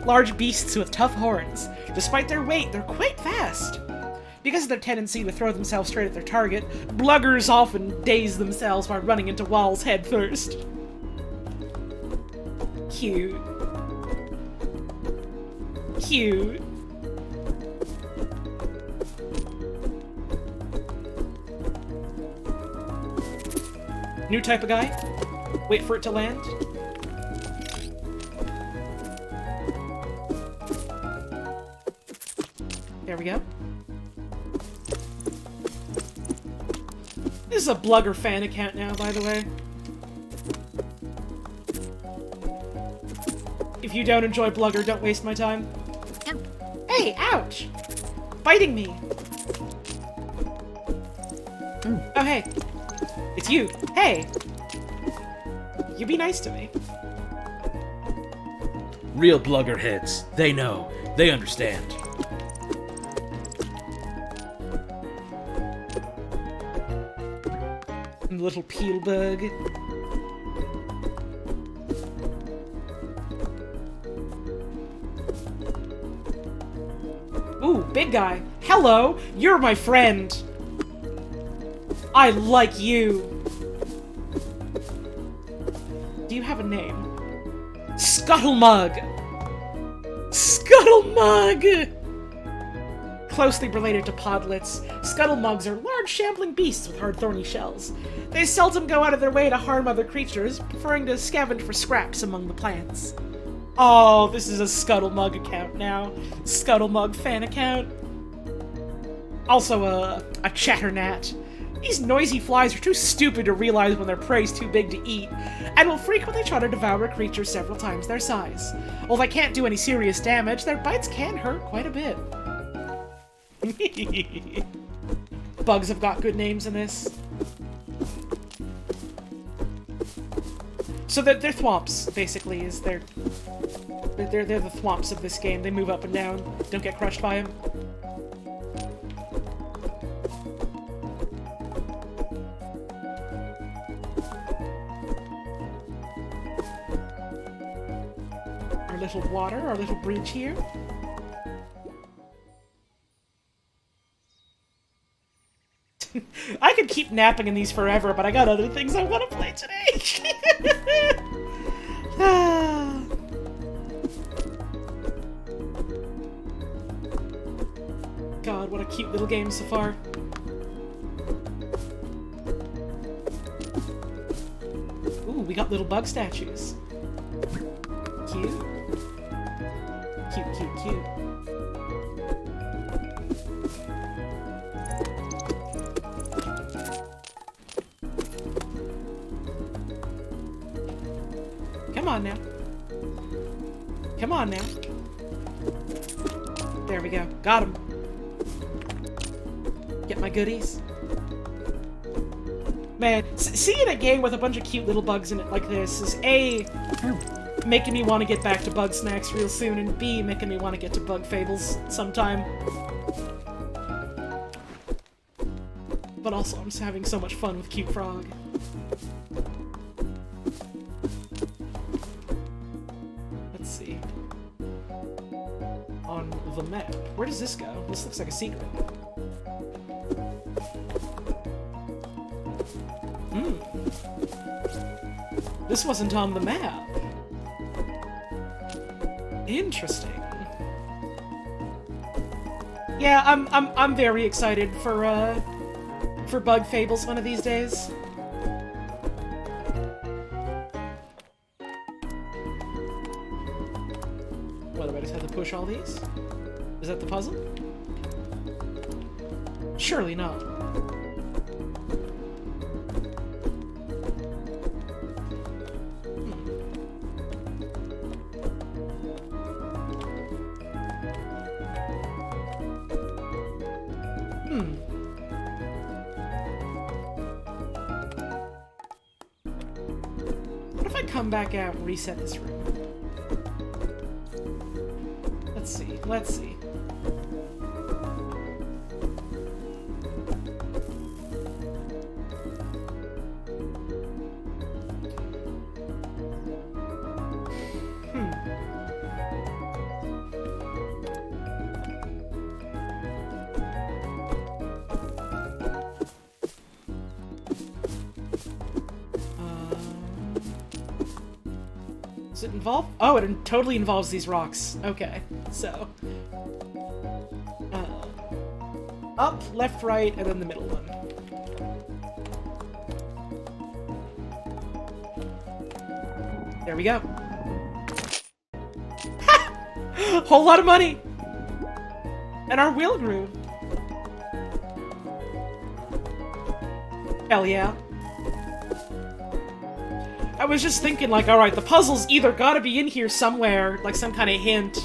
Speaker 1: Large beasts with tough horns. Despite their weight, they're quite fast. Because of their tendency to throw themselves straight at their target, Bluggers often daze themselves by running into walls head first. Cute. Cute. New type of guy. Wait for it to land. There we go. This is a Blugger fan account now, by the way. If you don't enjoy Blugger, don't waste my time. Hey, ouch! Biting me! Oh, hey. It's you. Hey! You be nice to me.
Speaker 6: Real Blugger heads. They know. They understand.
Speaker 1: Little peel bug. Ooh, big guy. Hello! You're my friend! I like you! Do you have a name? Scuttlemug! Scuttlemug! Closely related to podlets, scuttlemugs are large shambling beasts with hard thorny shells. They seldom go out of their way to harm other creatures, preferring to scavenge for scraps among the plants. Oh, this is a Scuttlemug account now. Scuttlemug fan account. Also a chatternat. These noisy flies are too stupid to realize when their prey is too big to eat, and will frequently try to devour creatures several times their size. While they can't do any serious damage, their bites can hurt quite a bit. Bugs have got good names in this. So they're thwomps, basically, is they're the thwomps of this game. They move up and down, don't get crushed by them. Our little water, our little bridge here. I could keep napping in these forever, but I got other things I want to play today. God, what a cute little game so far. Ooh, we got little bug statues. Cute. Cute, cute, cute. Come on now. Come on now. There we go. Got him. Get my goodies. Man, seeing a game with a bunch of cute little bugs in it like this is A, making me want to get back to Bug Snacks real soon, and B, making me want to get to Bug Fables sometime. But also, I'm just having so much fun with Cute Frog. Let's see. On the map. Where does this go? This looks like a secret. This wasn't on the map. Interesting. Yeah, I'm very excited for Bug Fables one of these days. What, do I just have to push all these? Is that the puzzle? Surely not. What if I come back out and reset this room? Let's see, let's see. Does it involve? Oh, it totally involves these rocks. Okay, so. Up, left, right, and then the middle one. There we go. Ha! Whole lot of money! And our wheel grew. Hell yeah. I was just thinking, like, alright, the puzzle's either gotta be in here somewhere, like some kind of hint,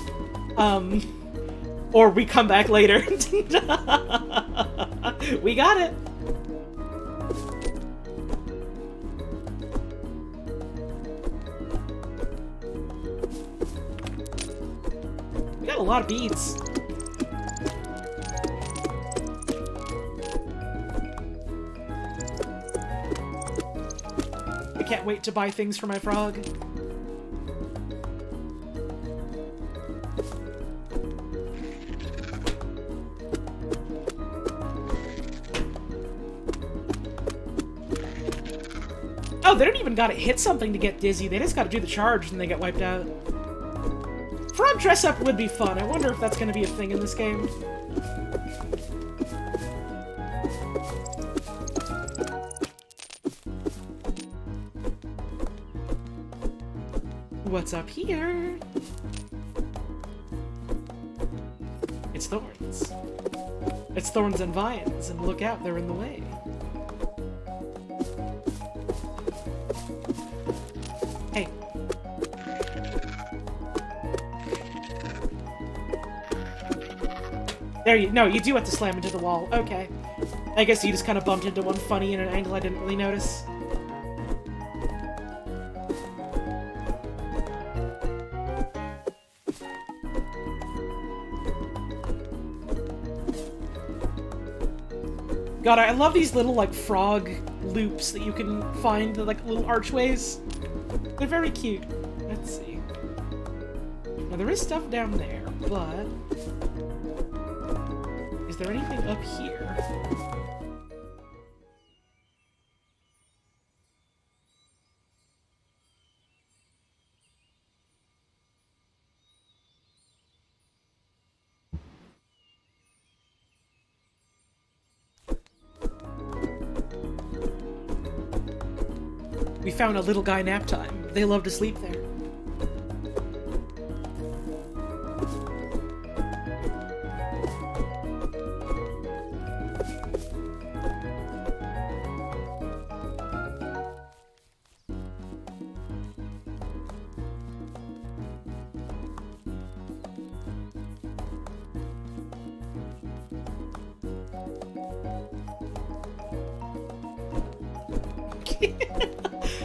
Speaker 1: or we come back later. We got it! We got a lot of beads. Can't wait to buy things for my frog. Oh, they don't even gotta hit something to get dizzy. They just gotta do the charge and they get wiped out. Frog dress-up would be fun. I wonder if that's gonna be a thing in this game. What's up here? It's thorns. It's thorns and vines, and look out, they're in the way. Hey. There you- no, you do have to slam into the wall. Okay. I guess you just kind of bumped into one funny in an angle I didn't really notice. God, I love these little, like, frog loops that you can find, like, little archways. They're very cute. Let's see. Now, there is stuff down there, but... is there anything up here? We found a little guy nap time. They love to sleep there.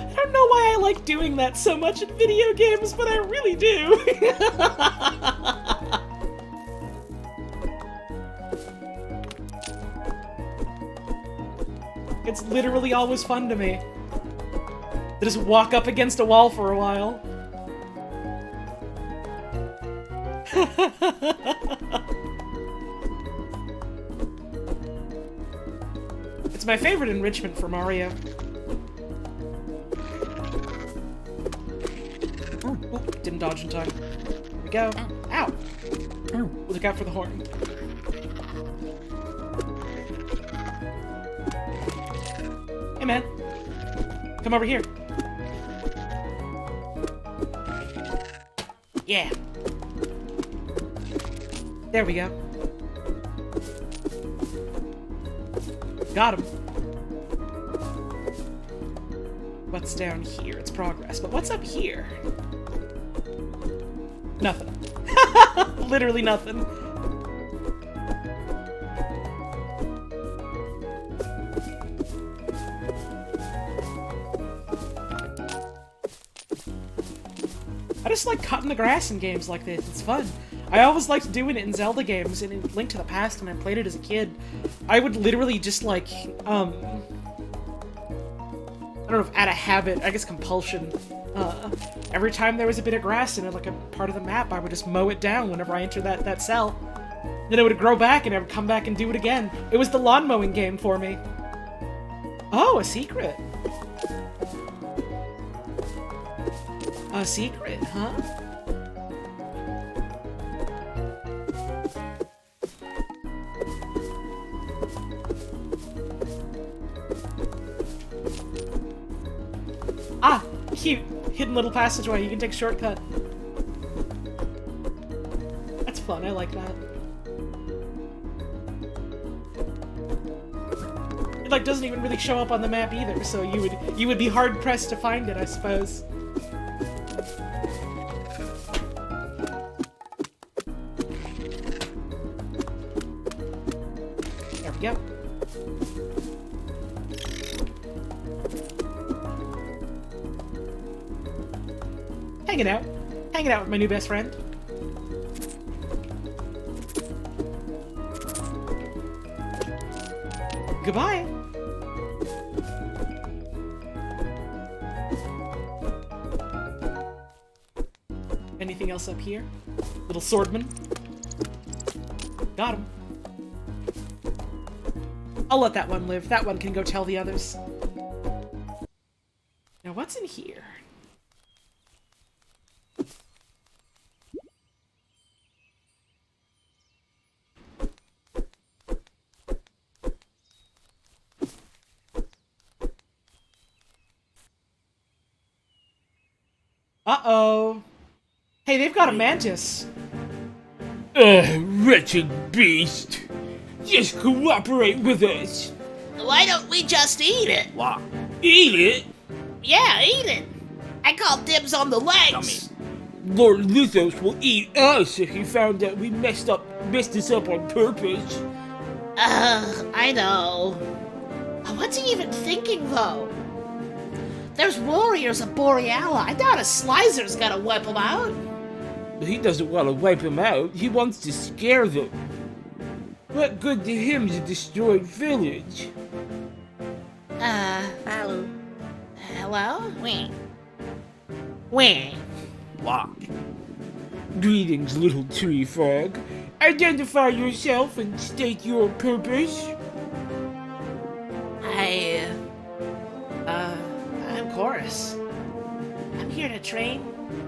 Speaker 1: I don't know why I like doing that so much in video games, but I really do. It's literally always fun to me. To just walk up against a wall for a while. It's my favorite enrichment for Mario. Ooh, didn't dodge in time. Here we go. Ow! Ow! Look out for the horn. Hey, man. Come over here. Yeah. There we go. Got him. What's down here? It's progress. But what's up here? Nothing. Literally nothing. I just like cutting the grass in games like this. It's fun. I always liked doing it in Zelda games, and in Link to the Past, when I played it as a kid, I would literally just, like, I don't know if out of habit, I guess compulsion, every time there was a bit of grass in it, like a part of the map, I would just mow it down whenever I entered that cell. Then it would grow back, and I would come back and do it again. It was the lawn mowing game for me. Oh, a secret. A secret, huh? Ah, cute. Hidden little passageway. You can take a shortcut. That's fun. I like that. It like doesn't even really show up on the map either, so you would be hard pressed to find it, I suppose. There we go. Hanging out with my new best friend. Goodbye. Anything else up here? Little swordman. Got him. I'll let that one live. That one can go tell the others. Now what's in here? Uh-oh. Hey, they've got a mantis.
Speaker 7: Wretched beast. Just cooperate with us.
Speaker 4: Why don't we just eat it?
Speaker 9: What?
Speaker 7: Eat it?
Speaker 4: Yeah, eat it. I call dibs on the legs.
Speaker 7: Lord Lithos will eat us if he found out we messed us up on purpose.
Speaker 4: I know. What's he even thinking, though? There's warriors of Boreala. I doubt a Slizer's gonna wipe them out.
Speaker 7: But he doesn't want to wipe them out. He wants to scare them. What good to him is a destroyed village?
Speaker 8: Hello.
Speaker 4: Hello? Where?
Speaker 9: What?
Speaker 7: Greetings, little tree frog. Identify yourself and state your purpose.
Speaker 5: I'm Chorus. I'm here to train.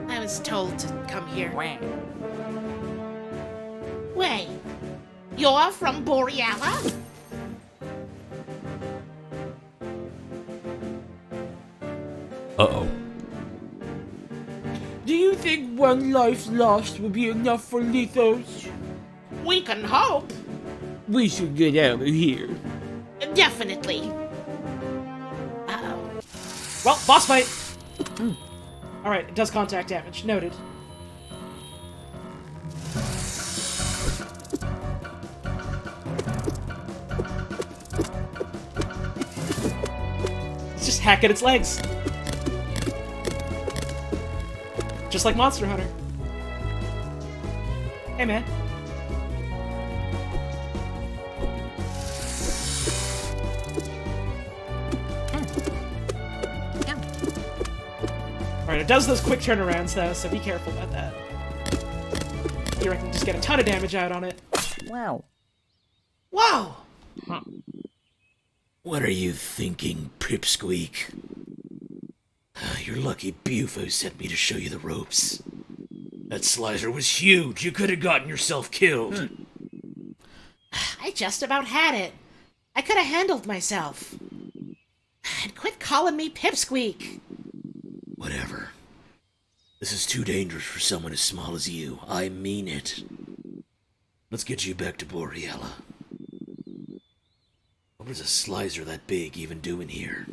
Speaker 5: I was told to come here.
Speaker 4: Wait. You're from Boreala?
Speaker 6: Uh-oh.
Speaker 7: Do you think one life lost will be enough for Lithos?
Speaker 4: We can hope.
Speaker 7: We should get out of here.
Speaker 4: Definitely.
Speaker 1: Well, boss fight! Alright, it does contact damage. Noted. Let's just hack at its legs. Just like Monster Hunter. Hey, man. Alright, it does those quick turnarounds, though, so be careful about that. Here I can just get a ton of damage out on it.
Speaker 8: Wow.
Speaker 1: Whoa!
Speaker 6: What are you thinking, Pipsqueak? You're lucky Bufo sent me to show you the ropes. That slicer was huge. You could have gotten yourself killed.
Speaker 5: I just about had it. I could have handled myself. And quit calling me Pipsqueak.
Speaker 6: Whatever. This is too dangerous for someone as small as you. I mean it. Let's get you back to Boreala. What was a slicer that big even doing here?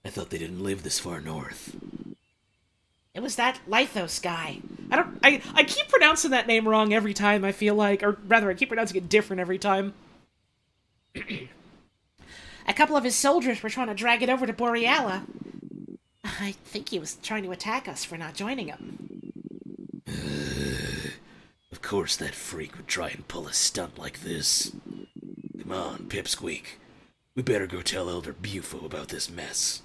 Speaker 6: I thought they didn't live this far north.
Speaker 5: It was that Lithos guy.
Speaker 1: I keep pronouncing that name wrong every time, I feel like. Or rather, I keep pronouncing it different every time.
Speaker 5: A couple of his soldiers were trying to drag it over to Boreala. I think he was trying to attack us for not joining him.
Speaker 6: Of course that freak would try and pull a stunt like this. Come on, Pipsqueak. We better go tell Elder Bufo about this mess.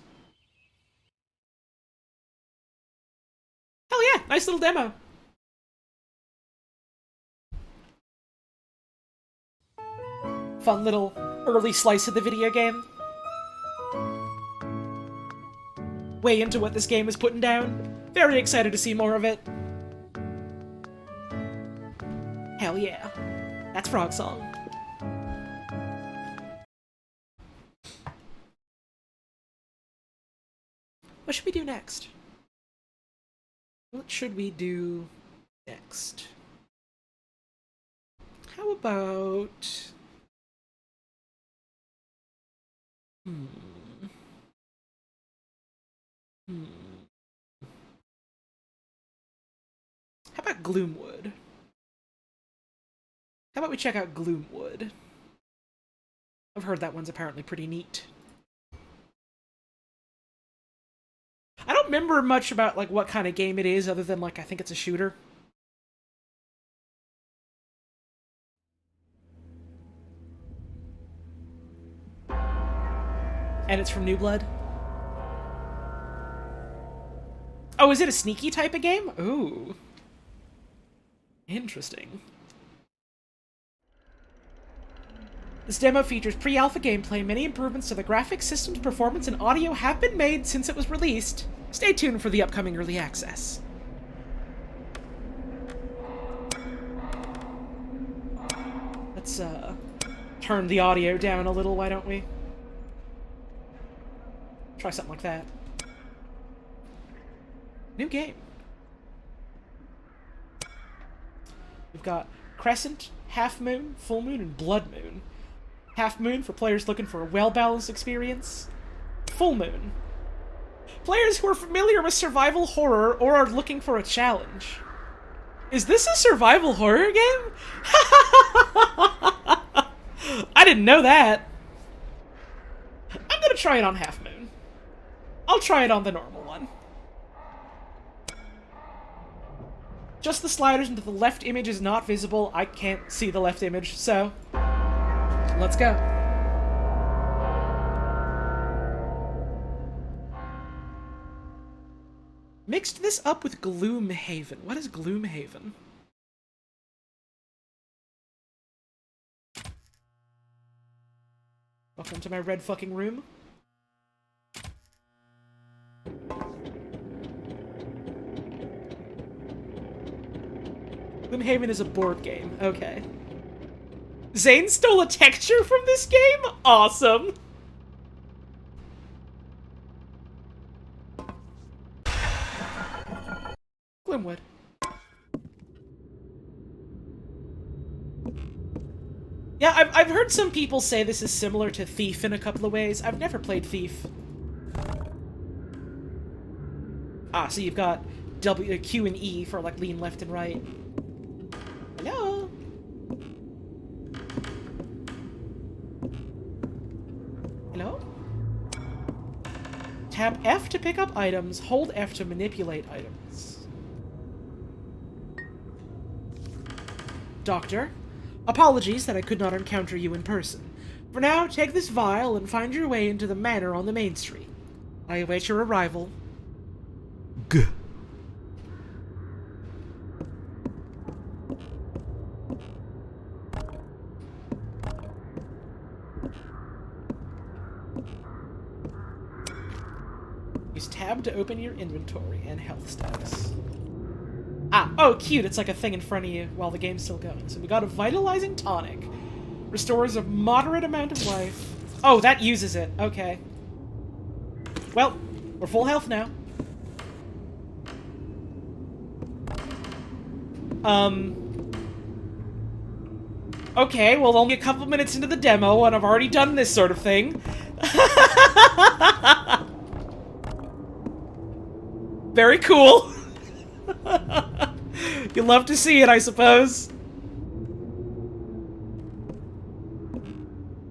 Speaker 1: Hell yeah, nice little demo. Fun little early slice of the video game. Way into what this game is putting down. Very excited to see more of it. Hell yeah. That's Frog Song. What should we do next? What should we do next? How about... How about Gloomwood? How about we check out Gloomwood? I've heard that one's apparently pretty neat. I don't remember much about, like, what kind of game it is, other than, like, I think it's a shooter. And it's from New Blood. Oh, is it a sneaky type of game? Ooh. Interesting. This demo features pre-alpha gameplay. Many improvements to the graphics, systems, performance, and audio have been made since it was released. Stay tuned for the upcoming early access. Let's, turn the audio down a little, why don't we? Try something like that. New game. We've got Crescent, Half Moon, Full Moon, and Blood Moon. Half Moon for players looking for a well-balanced experience. Full Moon. Players who are familiar with survival horror or are looking for a challenge. Is this a survival horror game? I didn't know that. I'm gonna try it on Half Moon. I'll try it on the normal one. Just the sliders into the left image is not visible. I can't see the left image, so let's go. Mixed this up with Gloomhaven. What is Gloomhaven? Welcome to my red fucking room. Gloomhaven is a board game. Okay. Zane stole a texture from this game? Awesome! Gloomwood. Yeah, I've heard some people say this is similar to Thief in a couple of ways. I've never played Thief. Ah, so you've got Q and E for, like, lean left and right. Hello? Hello? Tap F to pick up items, hold F to manipulate items. Doctor, apologies that I could not encounter you in person. For now, take this vial and find your way into the manor on the main street. I await your arrival.
Speaker 6: Gah.
Speaker 1: Use tab to open your inventory and health status. Ah, oh, cute. It's like a thing in front of you while the game's still going. So we got a vitalizing tonic. Restores a moderate amount of life. Oh, that uses it. Okay. Well, we're full health now. Okay, well, only a couple minutes into the demo, and I've already done this sort of thing. Very cool. You'll love to see it, I suppose.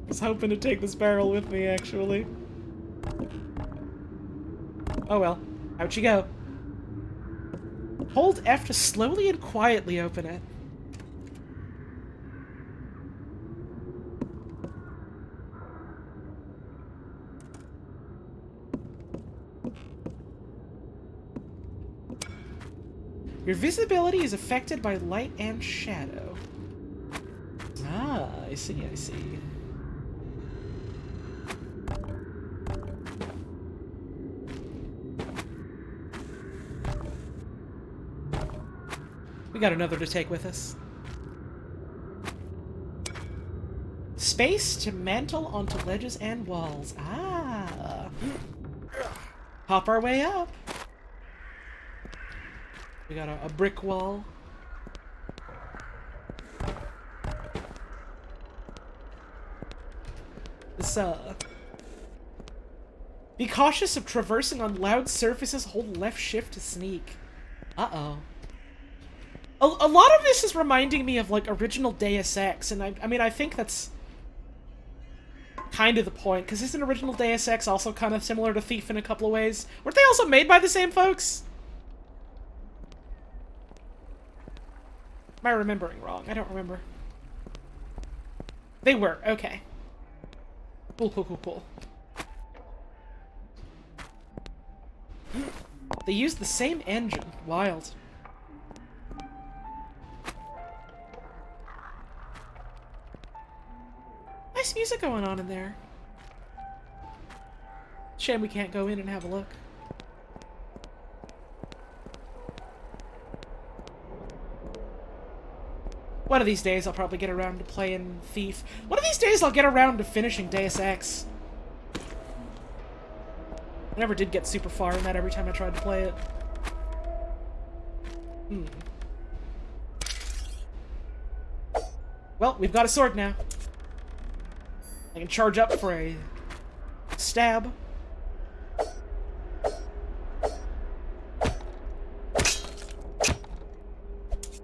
Speaker 1: I was hoping to take this barrel with me, actually. Oh well. Out you go. Hold F to slowly and quietly open it. Your visibility is affected by light and shadow. Ah, I see, I see. We got another to take with us. Space to mantle onto ledges and walls. Ah. Hop our way up. We got a brick wall. This, be cautious of traversing on loud surfaces. Hold left shift to sneak. Uh-oh. A lot of this is reminding me of, like, original Deus Ex, and I mean, I think that's kind of the point, because isn't original Deus Ex also kind of similar to Thief in a couple of ways? Weren't they also made by the same folks? Am I remembering wrong? I don't remember. They were, okay. Cool, cool, cool, cool. They used the same engine. Wild. Nice music going on in there? Shame we can't go in and have a look. One of these days I'll probably get around to playing Thief. One of these days I'll get around to finishing Deus Ex. I never did get super far in that every time I tried to play it. Well, we've got a sword now. I can charge up for a stab.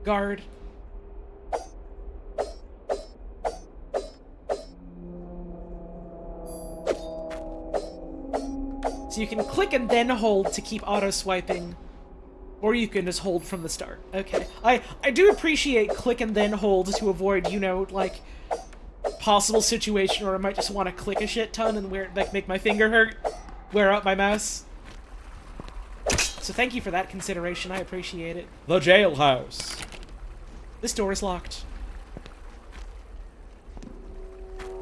Speaker 1: Guard. So you can click and then hold to keep auto-swiping, or you can just hold from the start. Okay. I do appreciate click and then hold to avoid, you know, like, possible situation where I might just want to click a shit ton and make my finger hurt, wear out my mouse. So thank you for that consideration, I appreciate it.
Speaker 7: The jailhouse.
Speaker 1: This door is locked.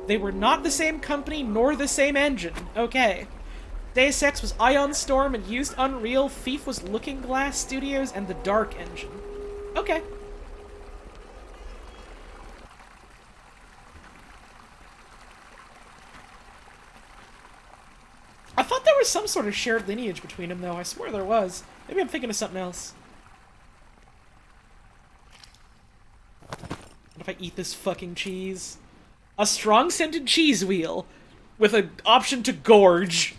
Speaker 1: They were not the same company nor the same engine. Okay. Deus Ex was Ion Storm and used Unreal. Thief was Looking Glass Studios and the Dark engine. Okay. I thought there was some sort of shared lineage between them, though. I swear there was. Maybe I'm thinking of something else. What if I eat this fucking cheese? A strong-scented cheese wheel with an option to gorge.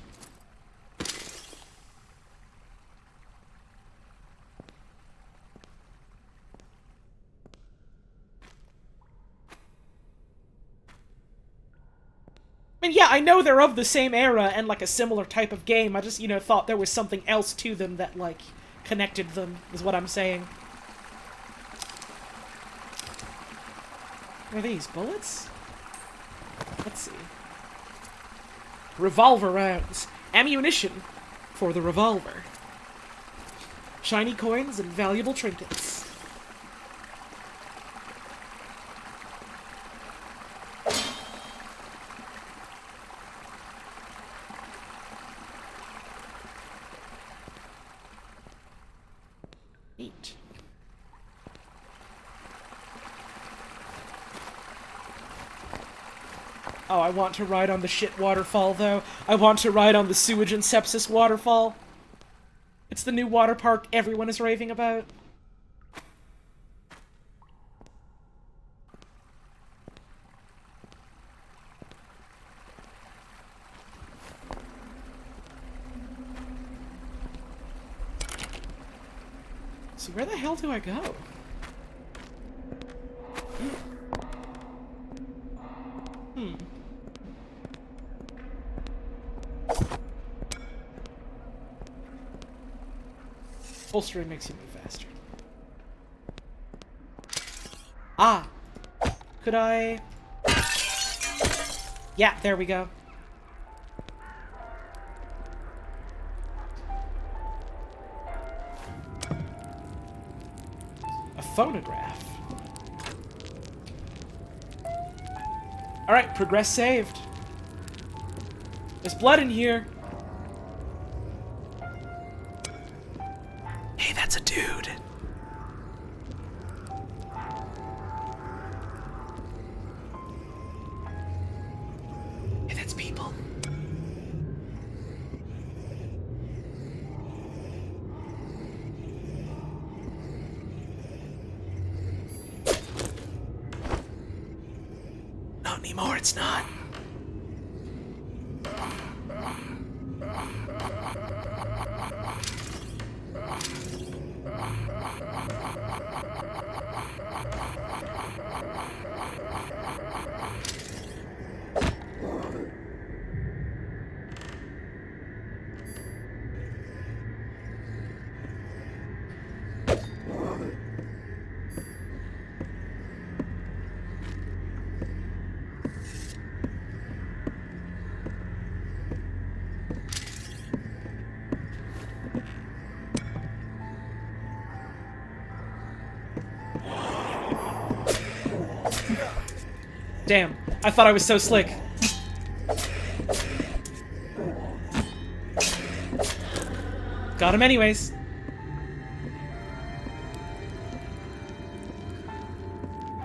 Speaker 1: I mean, yeah, I know they're of the same era and, like, a similar type of game. I just, you know, thought there was something else to them that, like, connected them, is what I'm saying. What are these? Bullets? Let's see. Revolver rounds. Ammunition for the revolver. Shiny coins and valuable trinkets. Neat. Oh, I want to ride on the shit waterfall, though. I want to ride on the sewage and sepsis waterfall. It's the new water park everyone is raving about. So where the hell do I go? Holstering makes you move faster. Ah! Could I... Yeah, there we go. A phonograph. Alright, progress saved. There's blood in here. Hey, that's a dude. Hey, that's people. Not anymore, it's not. Damn, I thought I was so slick. Got him anyways.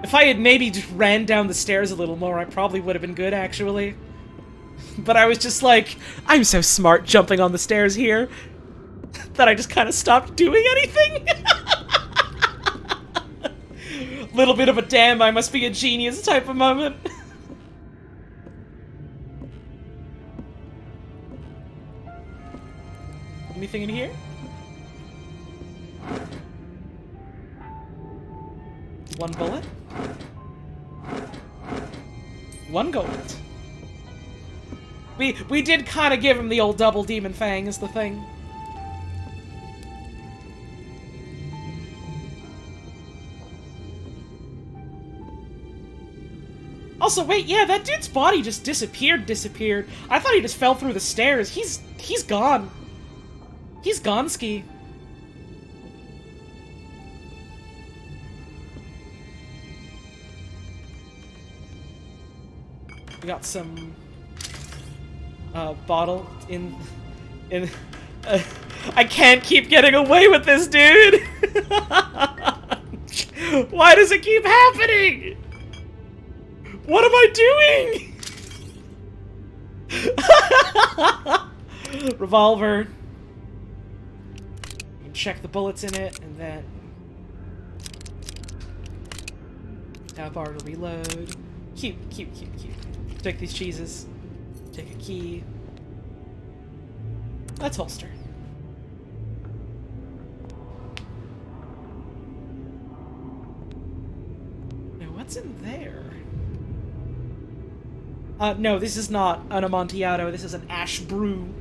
Speaker 1: If I had maybe just ran down the stairs a little more, I probably would have been good, actually. But I was just like, I'm so smart jumping on the stairs here that I just kind of stopped doing anything. Little bit of a damn, I must be a genius type of moment. Anything in here? One bullet. One gold. We did kind of give him the old double demon fang is the thing. Also, wait, yeah, that dude's body just disappeared. I thought he just fell through the stairs. He's gone. He's gone-ski. We got some bottle in I can't keep getting away with this, dude. Why does it keep happening? What am I doing? Revolver. You can check the bullets in it, and then tab R to reload. Cute. Take these cheeses. Take a key. Let's holster. Now, what's in there? No, this is not an Amontillado. This is an Ash Brew.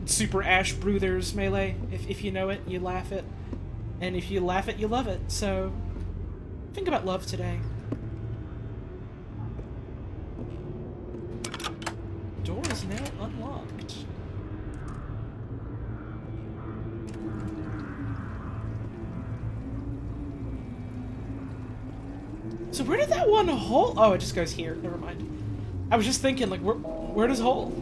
Speaker 1: Super Ash Brew. There's Melee. If you know it, you laugh it. And if you laugh it, you love it. So, think about love today. Door is now unlocked. So where did that one hole? Oh, it just goes here. Never mind. I was just thinking, like, where does hole?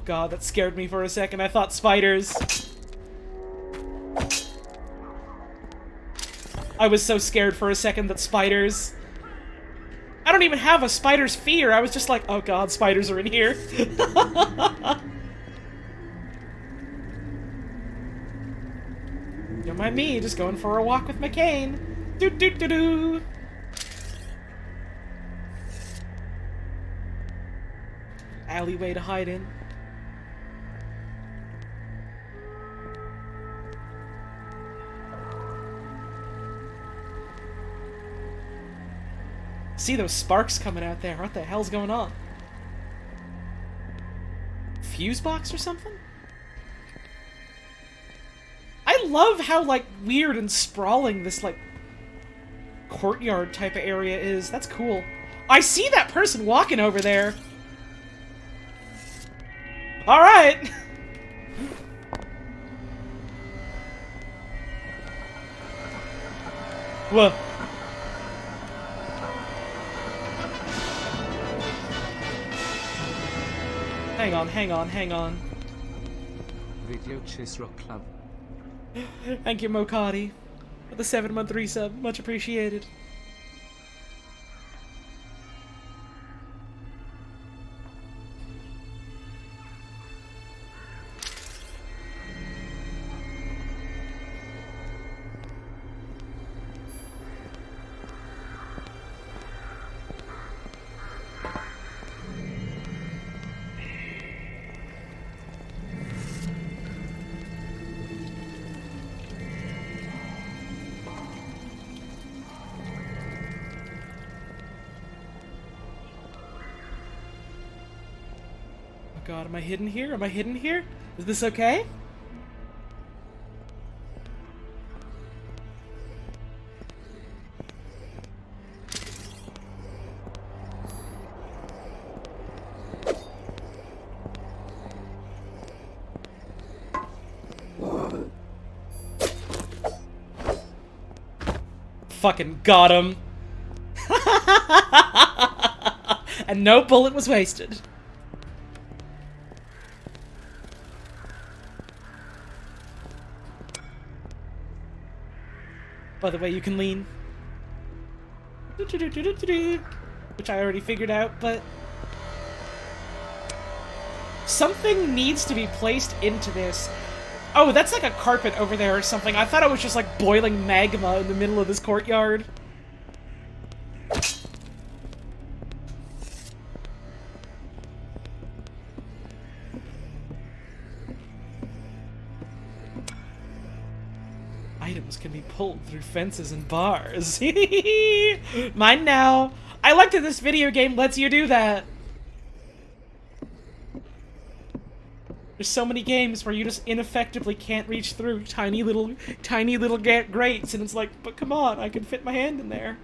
Speaker 1: God, that scared me for a second. I thought spiders. I was so scared for a second that spiders... I don't even have a spider's fear. I was just like, oh God, spiders are in here. Don't mind me, just going for a walk with my cane. Doo-doo-doo-doo. Alleyway to hide in. See those sparks coming out there. What the hell's going on? Fuse box or something? I love how, like, weird and sprawling this, like, courtyard type of area is. That's cool. I see that person walking over there. Alright! Whoa. Hang on.
Speaker 2: Video Chess Rock Club.
Speaker 1: Thank you, Mokati, for the 7-month resub. Much appreciated. God, am I hidden here? Am I hidden here? Is this okay? fucking got him. And no bullet was wasted. By the way, you can lean. Which I already figured out, but... something needs to be placed into this. Oh, that's like a carpet over there or something. I thought it was just like boiling magma in the middle of this courtyard. Items can be pulled through fences and bars. Mine now. I like that this video game lets you do that. There's so many games where you just ineffectively can't reach through tiny little grates, and it's like, but come on, I can fit my hand in there.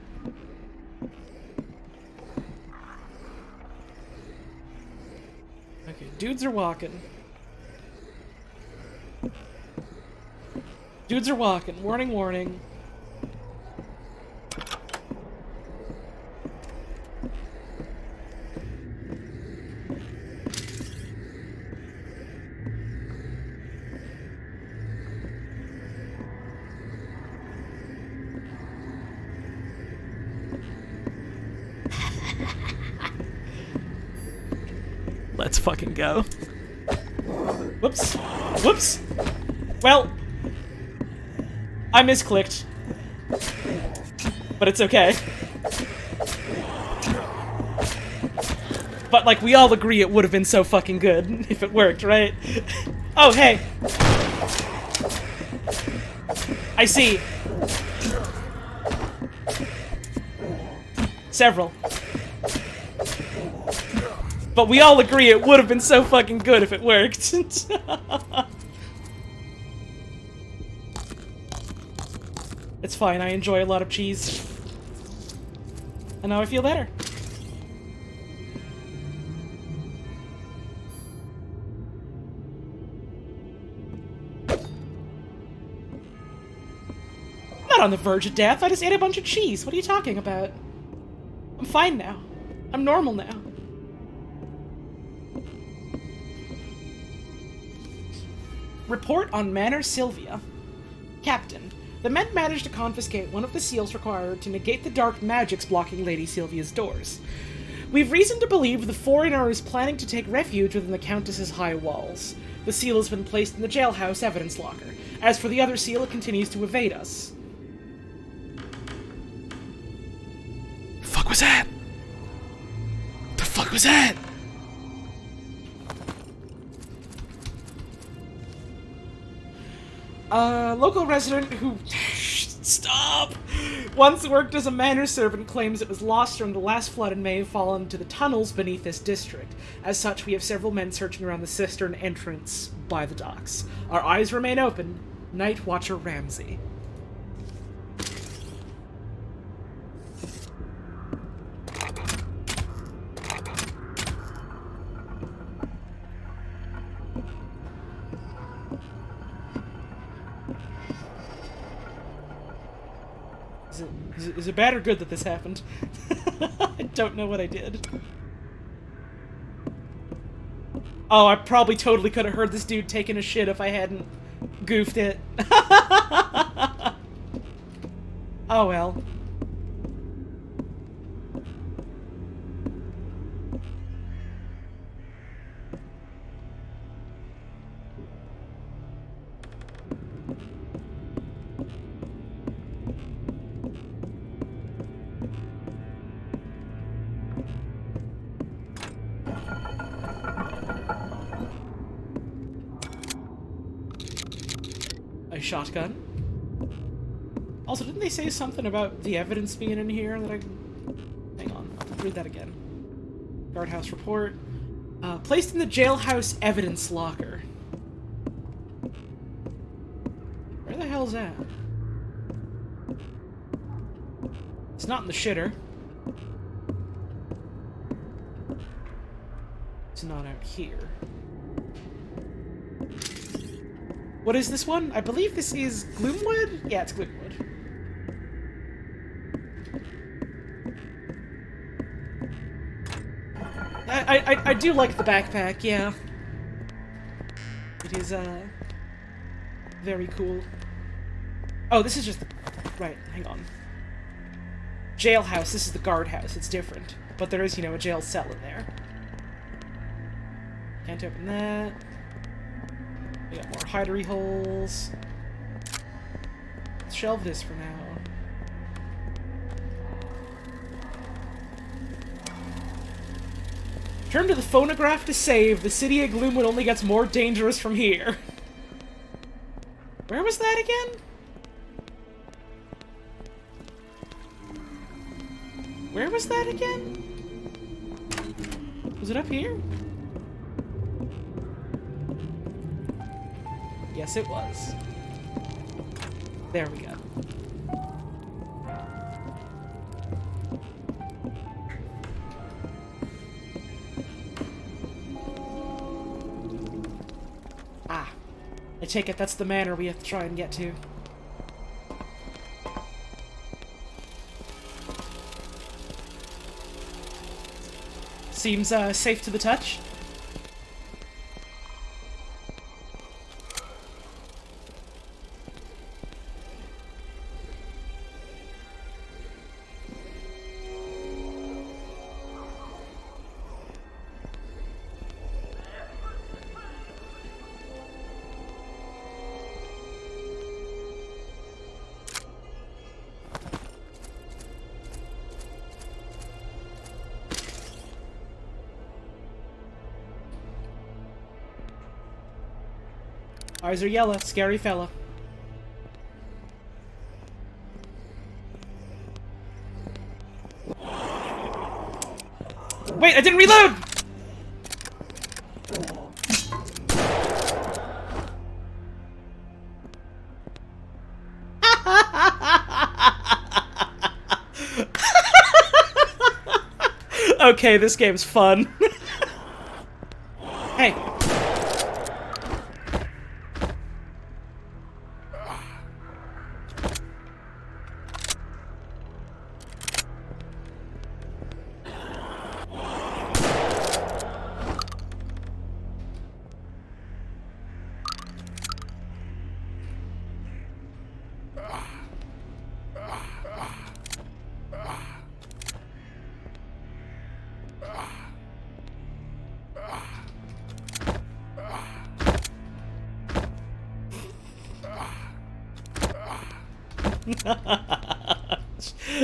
Speaker 1: Okay, dudes are walking. Dudes are walking. Warning, warning. Let's fucking go. Whoops. Whoops. Well, I misclicked. But it's okay. But, like, we all agree it would have been so fucking good if it worked, right? Oh, hey. I see. Several. But we all agree it would have been so fucking good if it worked. It's fine, I enjoy a lot of cheese. And now I feel better. I'm not on the verge of death, I just ate a bunch of cheese. What are you talking about? I'm fine now. I'm normal now. Report on Manor Sylvia. Captain, the men managed to confiscate one of the seals required to negate the dark magics blocking Lady Sylvia's doors. We've reason to believe the foreigner is planning to take refuge within the Countess's high walls. The seal has been placed in the jailhouse evidence locker. As for the other seal, it continues to evade us.
Speaker 6: The fuck was that? The fuck was that?
Speaker 1: Local resident who... Stop! Once worked as a manor servant claims it was lost during the last flood and may have fallen into the tunnels beneath this district. As such, we have several men searching around the cistern entrance by the docks. Our eyes remain open. Night Watcher Ramsey. Is it bad or good that this happened? I don't know what I did. Oh, I probably totally could have heard this dude taking a shit if I hadn't goofed it. Oh well. Shotgun. Also, didn't they say something about the evidence being in here that I... Hang on, I'll read that again. Guardhouse report. Placed in the jailhouse evidence locker. Where the hell's that? It's not in the shitter. It's not out here. What is this one? I believe this is Gloomwood? Yeah, it's Gloomwood. I do like the backpack, yeah. It is, very cool. Oh, this is just the... Right, hang on. Jailhouse, this is the guardhouse, it's different. But there is, you know, a jail cell in there. Can't open that. We got more hidery holes. Let's shelve this for now. Turn to the phonograph to save. The city of Gloomwood only gets more dangerous from here. Where was that again? Where was that again? Was it up here? Yes, it was. There we go. Ah. I take it that's the manor we have to try and get to. Seems, safe to the touch. Eyes are yellow. Scary fella. Wait, I didn't reload! Okay, this game's fun. Hey.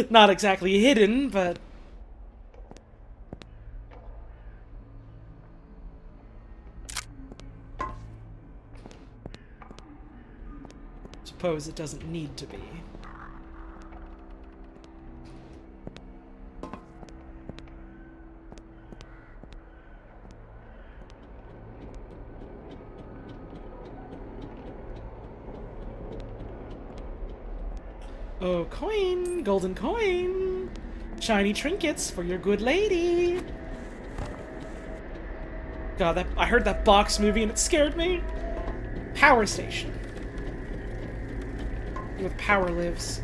Speaker 1: Not exactly hidden, but... Suppose it doesn't need to be. Oh, coin! Golden coin! Shiny trinkets for your good lady! God, I heard that box movie and it scared me! Power station. Where the power lives.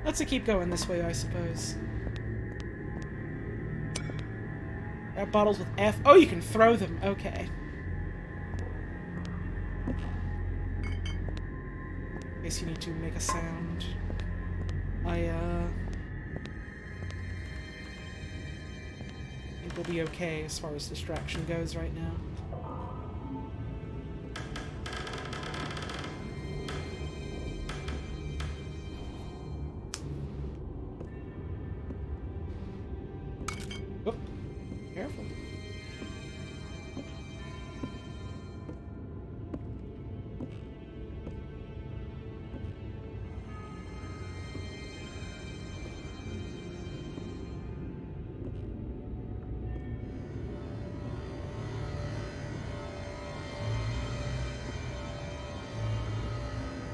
Speaker 1: Let's keep going this way, I suppose. Got bottles with F. Oh, you can throw them. Okay. Guess you need to make a sound. I think we'll be okay as far as distraction goes right now. Careful.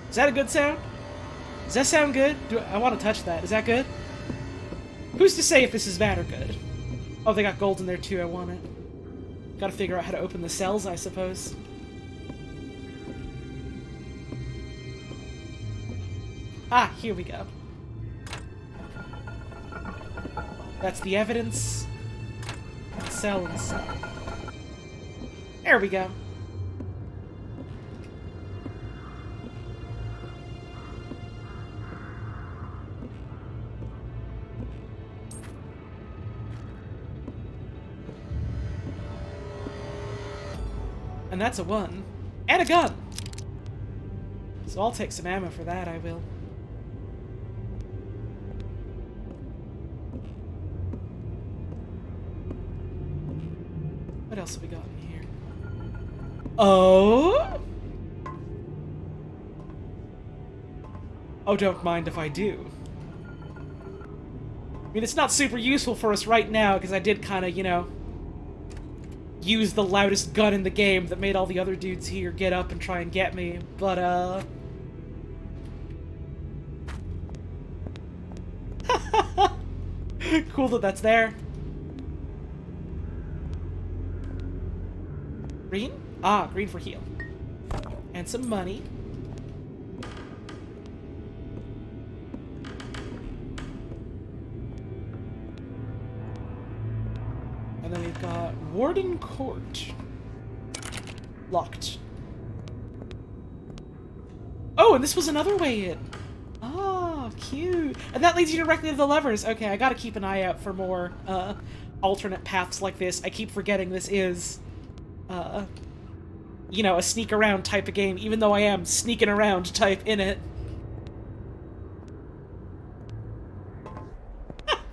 Speaker 1: Is that a good sound? Does that sound good? I want to touch that. Is that good? Who's to say if this is bad or good? Oh, they got gold in there too. I want it. Gotta figure out how to open the cells, I suppose. Ah, here we go. That's the evidence. Sell and sell. There we go. And that's a 1. And a gun! So I'll take some ammo for that, I will. What else have we got in here? Oh? Oh, don't mind if I do. I mean, it's not super useful for us right now, because I did kind of, you know, use the loudest gun in the game that made all the other dudes here get up and try and get me, but, cool that that's there. Green? Ah, green for heal. And some money. And then we've got Warden Court. Locked. Oh, and this was another way in. Oh, cute. And that leads you directly to the levers. Okay, I gotta keep an eye out for more, alternate paths like this. I keep forgetting this is, you know, a sneak around type of game, even though I am sneaking around type in it.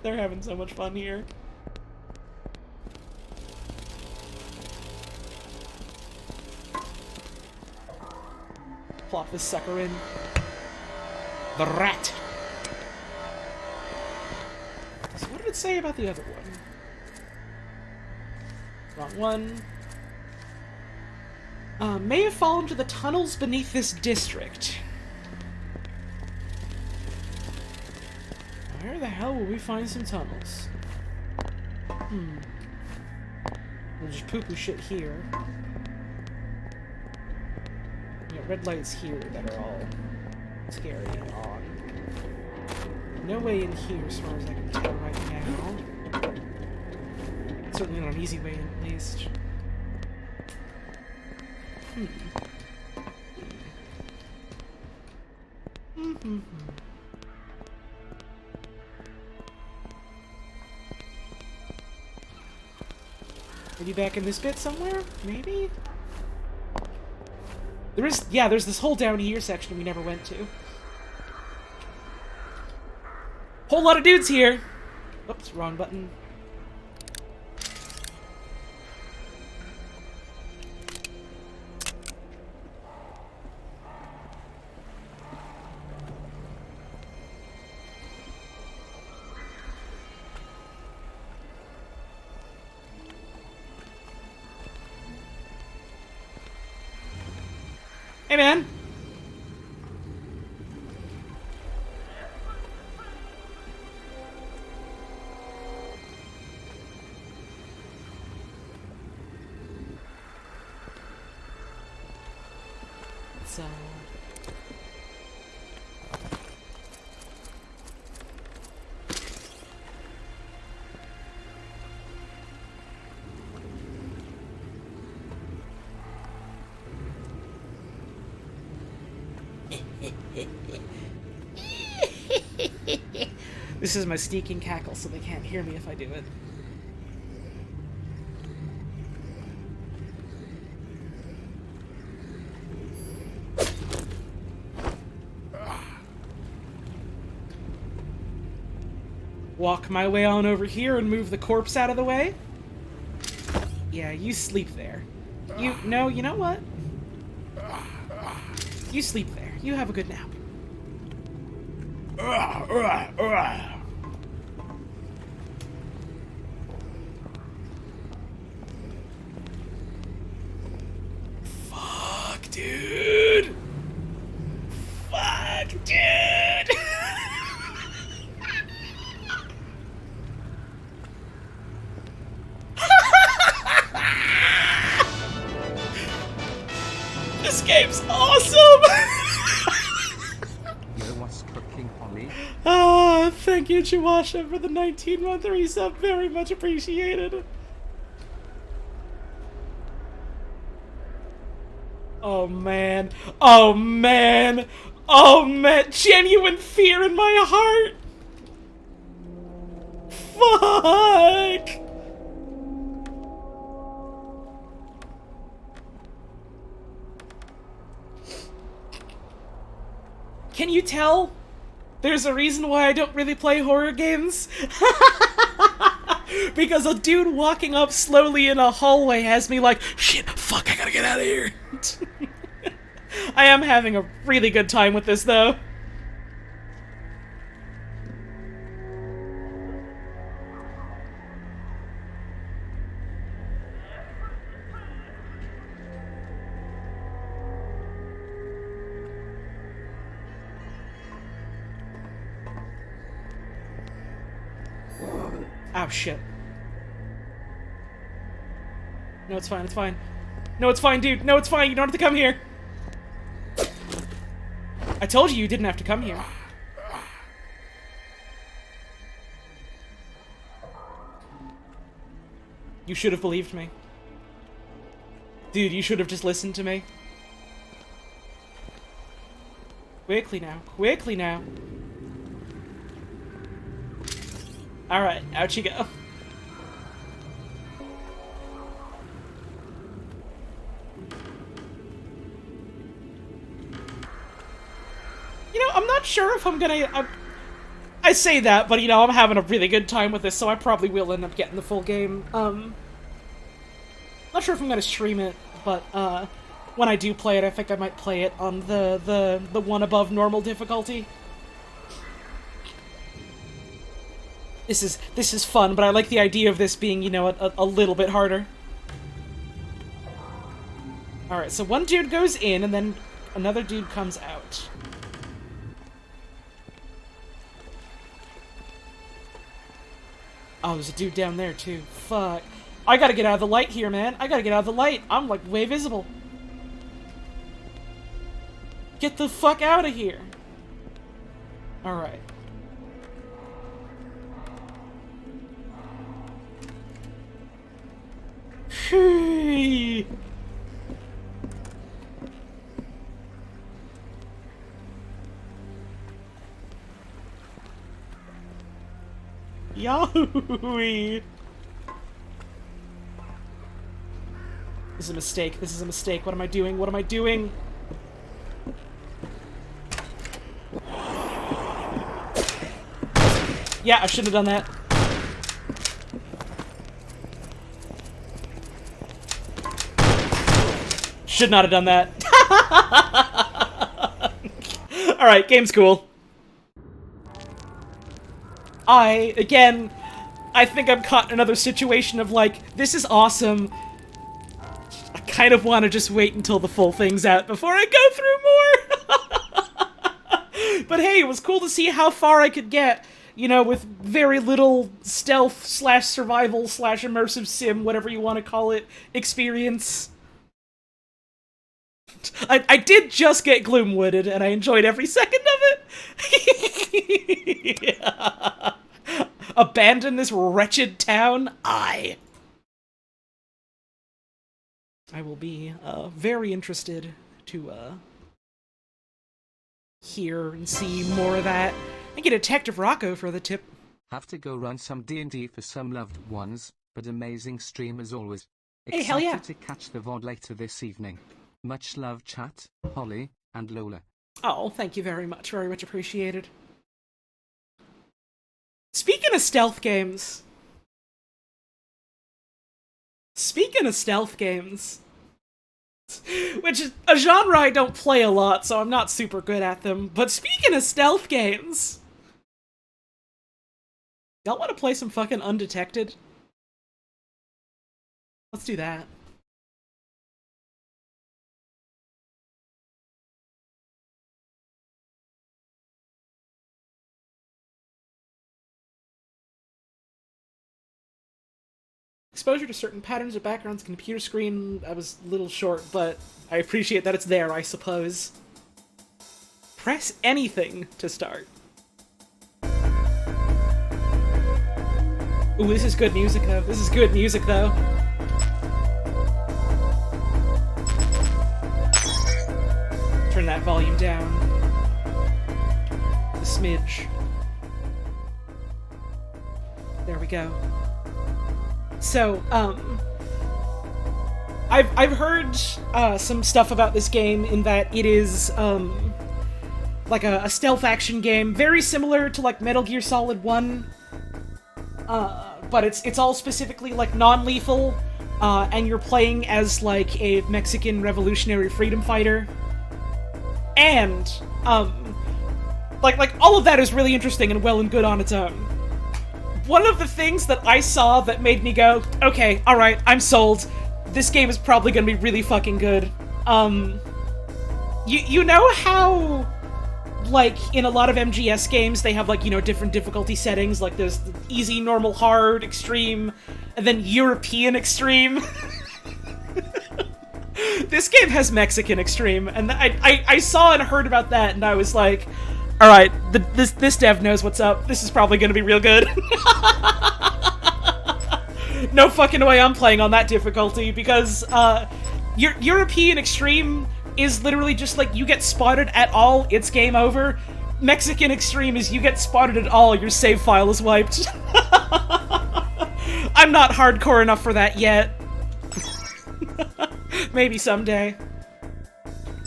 Speaker 1: They're having so much fun here. Plop this sucker in. The rat! So what did it say about the other one? Wrong one. May have fallen to the tunnels beneath this district. Where the hell will we find some tunnels? We'll just poo-poo shit here. Yeah, red lights here that are all scary and odd. No way in here as far as I can tell right now. Certainly not an easy way in, at least. Maybe back in this bit somewhere? Maybe? There's this whole down here section we never went to. Whole lot of dudes here! Oops, wrong button. Hey, man! So... This is my sneaking cackle, so they can't hear me if I do it. Walk my way on over here and move the corpse out of the way. Yeah, you sleep there. You know what? You sleep there. You have a good nap. Fuck, dude. Fuck, dude. This game's awesome.
Speaker 2: Yo, what's cooking?
Speaker 1: Thank you, Chiwasha, for the 19-month resub. Very much appreciated. Oh, man. Oh, man. Oh, man. Genuine fear in my heart. Fuck. Can you tell? There's a reason why I don't really play horror games. Because a dude walking up slowly in a hallway has me like, shit, fuck, I gotta get out of here. I am having a really good time with this, though. Oh, shit. No, it's fine, it's fine. No, it's fine, dude. No, it's fine. You don't have to come here. I told you didn't have to come here. You should have believed me. Dude, you should have just listened to me. Quickly now. Quickly now. Alright, out you go. You know, I'm not sure if I'm gonna... I say that, but you know, I'm having a really good time with this, so I probably will end up getting the full game. Not sure if I'm gonna stream it, but when I do play it, I think I might play it on the one above normal difficulty. This is fun, but I like the idea of this being, you know, a little bit harder. Alright, so one dude goes in, and then another dude comes out. Oh, there's a dude down there, too. Fuck. I gotta get out of the light here, man. I gotta get out of the light. I'm, like, way visible. Get the fuck out of here. Alright. Hey. Yahoo! This is a mistake. This is a mistake. What am I doing? What am I doing? Yeah, I shouldn't have done that. Should not have done that. Alright, game's cool. Again, I think I'm caught in another situation of like, this is awesome. I kind of want to just wait until the full thing's out before I go through more. But hey, it was cool to see how far I could get, you know, with very little stealth / survival / immersive sim, whatever you want to call it, experience. I did just get Gloomwooded, and I enjoyed every second of it. Yeah. Abandon this wretched town? I will be very interested to hear and see more of that. Thank you, Detective Rocco, for the tip.
Speaker 2: Have to go run some D&D for some loved ones, but amazing stream as always.
Speaker 1: Hey, hell yeah.
Speaker 2: Excited to catch the VOD later this evening. Much love, chat, Holly, and Lola.
Speaker 1: Oh, thank you very much. Very much appreciated. Speaking of stealth games... which is a genre I don't play a lot, so I'm not super good at them. But speaking of stealth games... Y'all want to play some fucking Undetected? Let's do that. Exposure to certain patterns or backgrounds on computer screen, I was a little short, but I appreciate that it's there, I suppose. Press anything to start. Ooh, this is good music, though. This is good music, though. Turn that volume down. A smidge. There we go. So, I've heard some stuff about this game in that it is like a stealth action game, very similar to like Metal Gear Solid 1, but it's all specifically like non-lethal, and you're playing as like a Mexican revolutionary freedom fighter, and like all of that is really interesting and well and good on its own. One of the things that I saw that made me go, okay, alright, I'm sold. This game is probably gonna be really fucking good. You know how, like, in a lot of MGS games, they have, like, you know, different difficulty settings, like there's easy, normal, hard, extreme, and then European extreme? This game has Mexican extreme, and I saw and heard about that, and I was like, alright, this dev knows what's up. This is probably gonna be real good. No fucking way I'm playing on that difficulty, because, European Extreme is literally just like, you get spotted at all, it's game over. Mexican Extreme is you get spotted at all, your save file is wiped. I'm not hardcore enough for that yet. Maybe someday.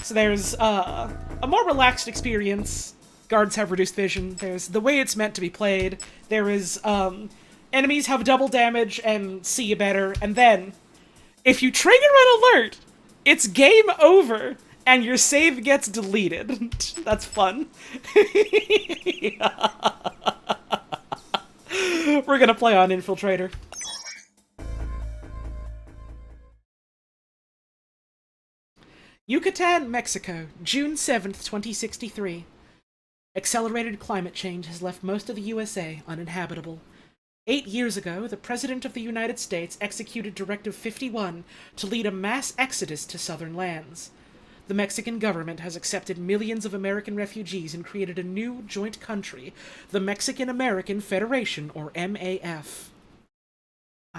Speaker 1: So there's, a more relaxed experience. Guards have reduced vision. There's the way it's meant to be played. There is, enemies have double damage and see you better. And then, if you trigger an alert, it's game over, and your save gets deleted. That's fun. We're gonna play on Infiltrator. Yucatan, Mexico, June 7th, 2063. Accelerated climate change has left most of the USA uninhabitable. 8 years ago, the President of the United States executed Directive 51 to lead a mass exodus to southern lands. The Mexican government has accepted millions of American refugees and created a new joint country, the Mexican-American Federation, or MAF.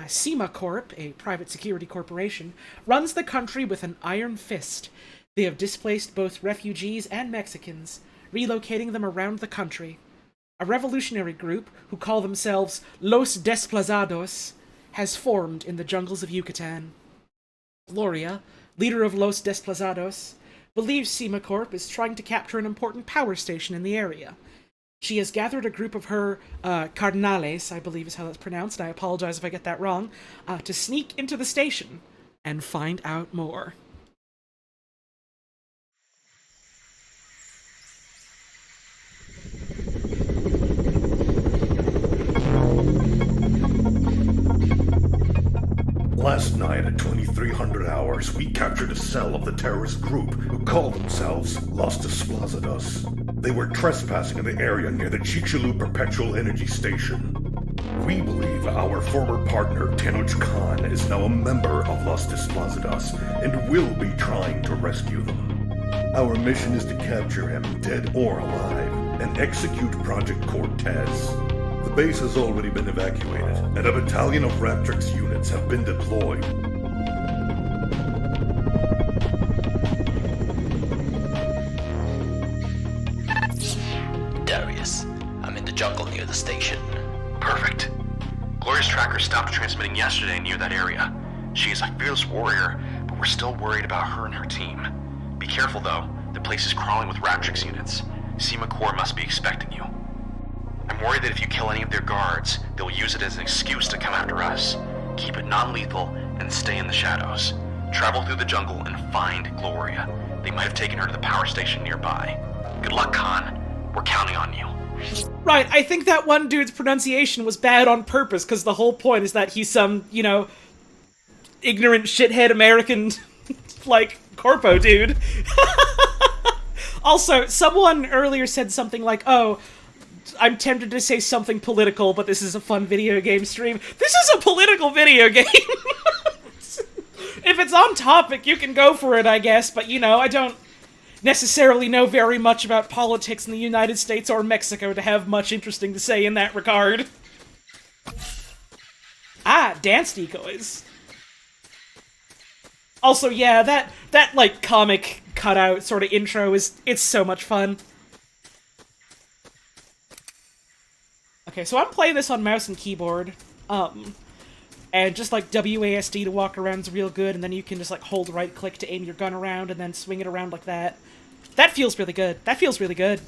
Speaker 1: CIMA Corp, a private security corporation, runs the country with an iron fist. They have displaced both refugees and Mexicans, relocating them around the country. A revolutionary group, who call themselves Los Desplazados, has formed in the jungles of Yucatan. Gloria, leader of Los Desplazados, believes CIMA Corp is trying to capture an important power station in the area. She has gathered a group of her carnales, I believe is how that's pronounced, and I apologize if I get that wrong, to sneak into the station and find out more.
Speaker 9: Last night at 2300 hours, we captured a cell of the terrorist group who call themselves Los Desplazados. They were trespassing in the area near the Chicxulub Perpetual Energy Station. We believe our former partner Tenoch Khan is now a member of Los Desplazados and will be trying to rescue them. Our mission is to capture him, dead or alive, and execute Project Cortez. The base has already been evacuated, and a battalion of Raptrix units have been deployed.
Speaker 10: Darius, I'm in the jungle near the station.
Speaker 11: Perfect. Gloria's tracker stopped transmitting yesterday near that area. She is a fearless warrior, but we're still worried about her and her team. Be careful though, the place is crawling with Raptrix units. CIMA Corps must be expecting you. I'm worried that if you kill any of their guards, they'll use it as an excuse to come after us. Keep it non-lethal and stay in the shadows. Travel through the jungle and find Gloria. They might have taken her to the power station nearby. Good luck, Khan. We're counting on you.
Speaker 1: Right, I think that one dude's pronunciation was bad on purpose, because the whole point is that he's some, you know, ignorant shithead American, like, corpo dude. Also, someone earlier said something like, oh, I'm tempted to say something political, but this is a fun video game stream. This is a political video game! If it's on topic, you can go for it, I guess, but, you know, I don't necessarily know very much about politics in the United States or Mexico to have much interesting to say in that regard. Ah, dance decoys. Also, yeah, that like comic cutout sort of intro it's so much fun. Okay, so I'm playing this on mouse and keyboard. And just like WASD to walk around is real good, and then you can just like hold right click to aim your gun around and then swing it around like that. That feels really good. That feels really good.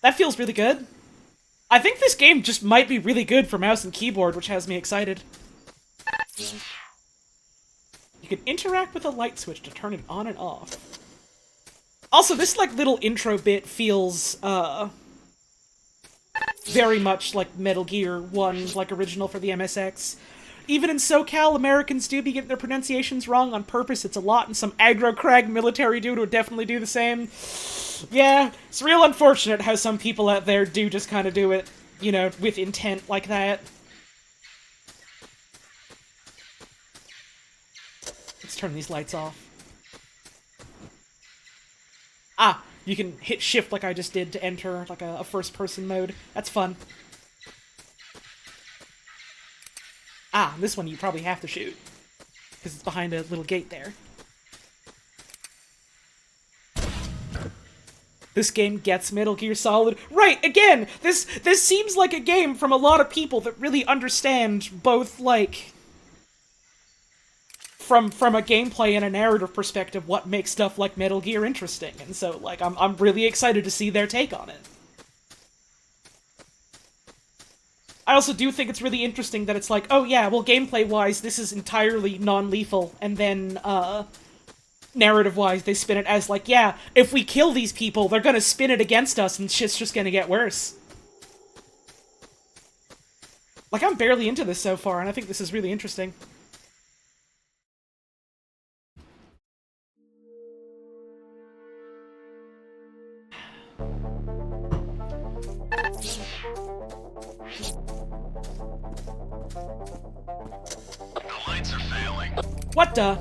Speaker 1: That feels really good. I think this game just might be really good for mouse and keyboard, which has me excited. You can interact with a light switch to turn it on and off. Also, this like little intro bit feels very much like Metal Gear 1, like original for the MSX. Even in SoCal, Americans do be getting their pronunciations wrong on purpose. It's a lot, and some aggro-crag military dude would definitely do the same. Yeah, it's real unfortunate how some people out there do just kind of do it, you know, with intent like that. Let's turn these lights off. Ah, you can hit shift like I just did to enter like a first-person mode. That's fun. Ah, this one you probably have to shoot, because it's behind a little gate there. This game gets Metal Gear Solid. Right, again, this seems like a game from a lot of people that really understand both, like, from a gameplay and a narrative perspective, what makes stuff like Metal Gear interesting. And so, like, I'm really excited to see their take on it. I also do think it's really interesting that it's like, oh yeah, well, gameplay-wise, this is entirely non-lethal, and then, narrative-wise, they spin it as like, yeah, if we kill these people, they're gonna spin it against us, and shit's just gonna get worse. Like, I'm barely into this so far, and I think this is really interesting.
Speaker 11: The lights are failing.
Speaker 1: What the?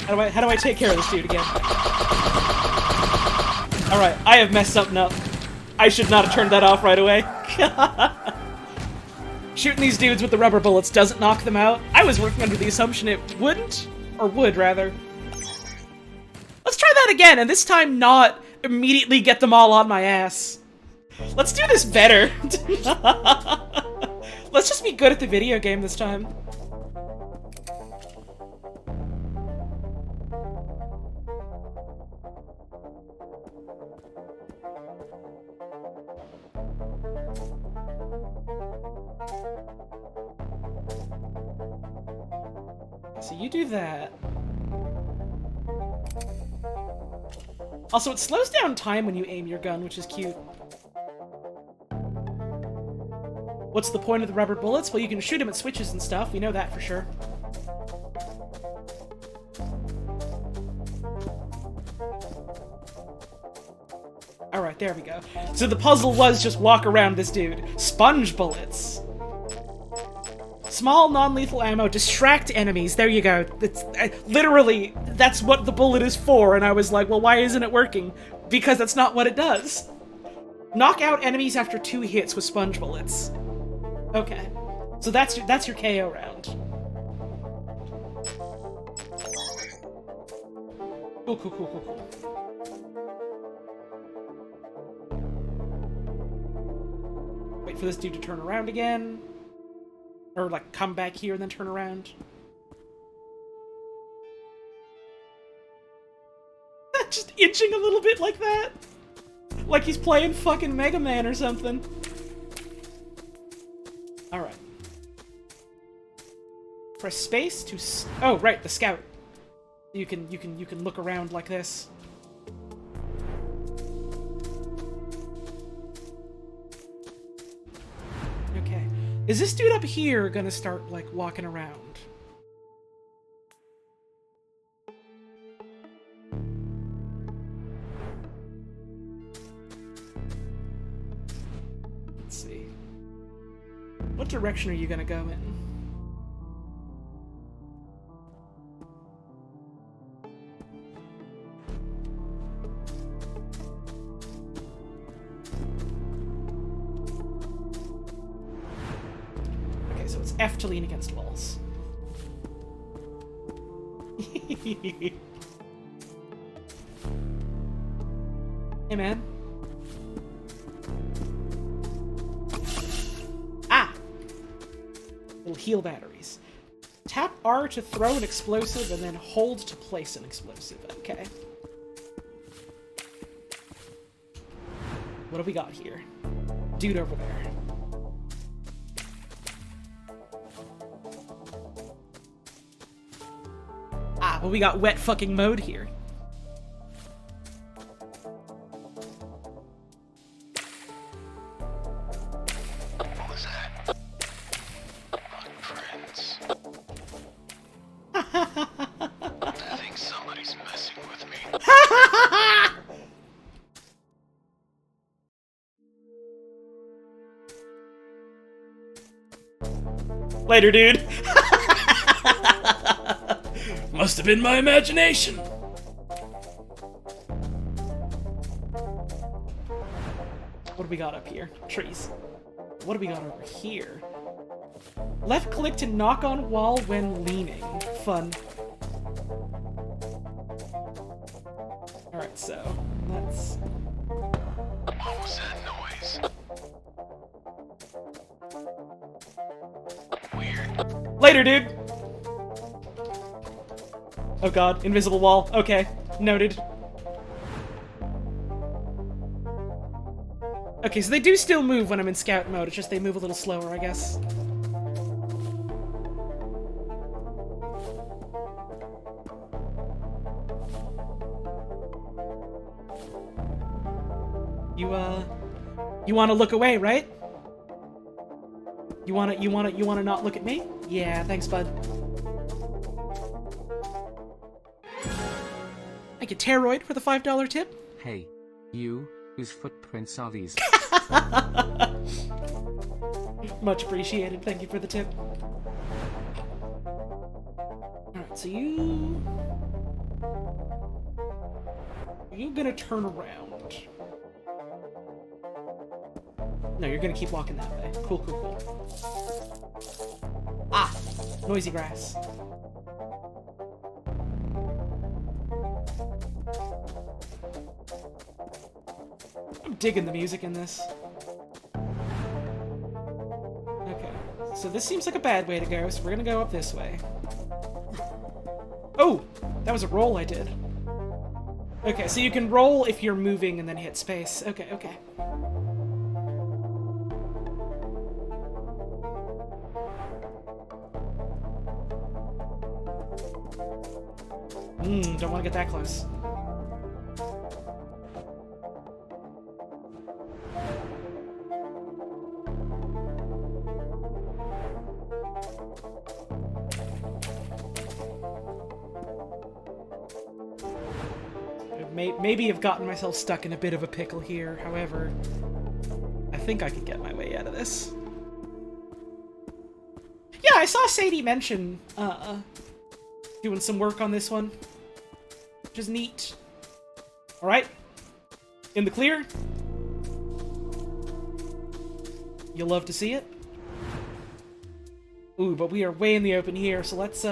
Speaker 1: How do I take care of this dude again? Alright, I have messed something up. I should not have turned that off right away. Shooting these dudes with the rubber bullets doesn't knock them out. I was working under the assumption it wouldn't. Or would, rather. Let's try that again, and this time not immediately get them all on my ass. Let's do this better. Let's just be good at the video game this time. So you do that. Also, it slows down time when you aim your gun, which is cute. What's the point of the rubber bullets? Well, you can shoot them at switches and stuff. We know that for sure. Alright, there we go. So the puzzle was just walk around this dude. Sponge bullets. Small, non-lethal ammo, distract enemies. There you go. It's, literally, that's what the bullet is for, and I was like, well, why isn't it working? Because that's not what it does. Knock out enemies after 2 hits with sponge bullets. Okay. So that's your KO round. Cool, cool, cool, cool, cool. Wait for this dude to turn around again. Or, like, come back here and then turn around. Just inching a little bit like that. Like he's playing fucking Mega Man or something. Alright. Press space to oh, right, the scout. You can look around like this. Okay. Is this dude up here gonna start, like, walking around? Let's see. What direction are you gonna go in? F to lean against walls. Hey, man. Ah! Little heal batteries. Tap R to throw an explosive, and then hold to place an explosive. Okay. What do we got here? Dude over there. Ah, well, we got wet fucking mode here.
Speaker 11: What was that? My friends. I think somebody's messing with me.
Speaker 1: Later, dude.
Speaker 6: Must have been my imagination.
Speaker 1: What do we got up here? Trees. What do we got over here? Left click to knock on wall when leaning. Fun. Alright, so let's...
Speaker 11: What was that noise? Weird.
Speaker 1: Later, dude! Oh god, invisible wall. Okay, noted. Okay, so they do still move when I'm in scout mode, it's just they move a little slower, I guess. You wanna look away, right? You wanna not look at me? Yeah, thanks, bud. Thank you, Pteroid, for the $5 tip.
Speaker 2: Hey, you, whose footprints are these?
Speaker 1: Much appreciated. Thank you for the tip. Alright, so you gonna turn around. No, you're gonna keep walking that way. Cool, cool, cool. Ah! Noisy grass. I'm digging the music in this. Okay, so this seems like a bad way to go, so we're gonna go up this way. Oh! That was a roll I did. Okay, so you can roll if you're moving and then hit space. Okay, okay. Don't want to get that close. Maybe I've gotten myself stuck in a bit of a pickle here, however, I think I can get my way out of this. Yeah, I saw Sadie mention, doing some work on this one, which is neat. Alright, in the clear. You'll love to see it. Ooh, but we are way in the open here, so let's,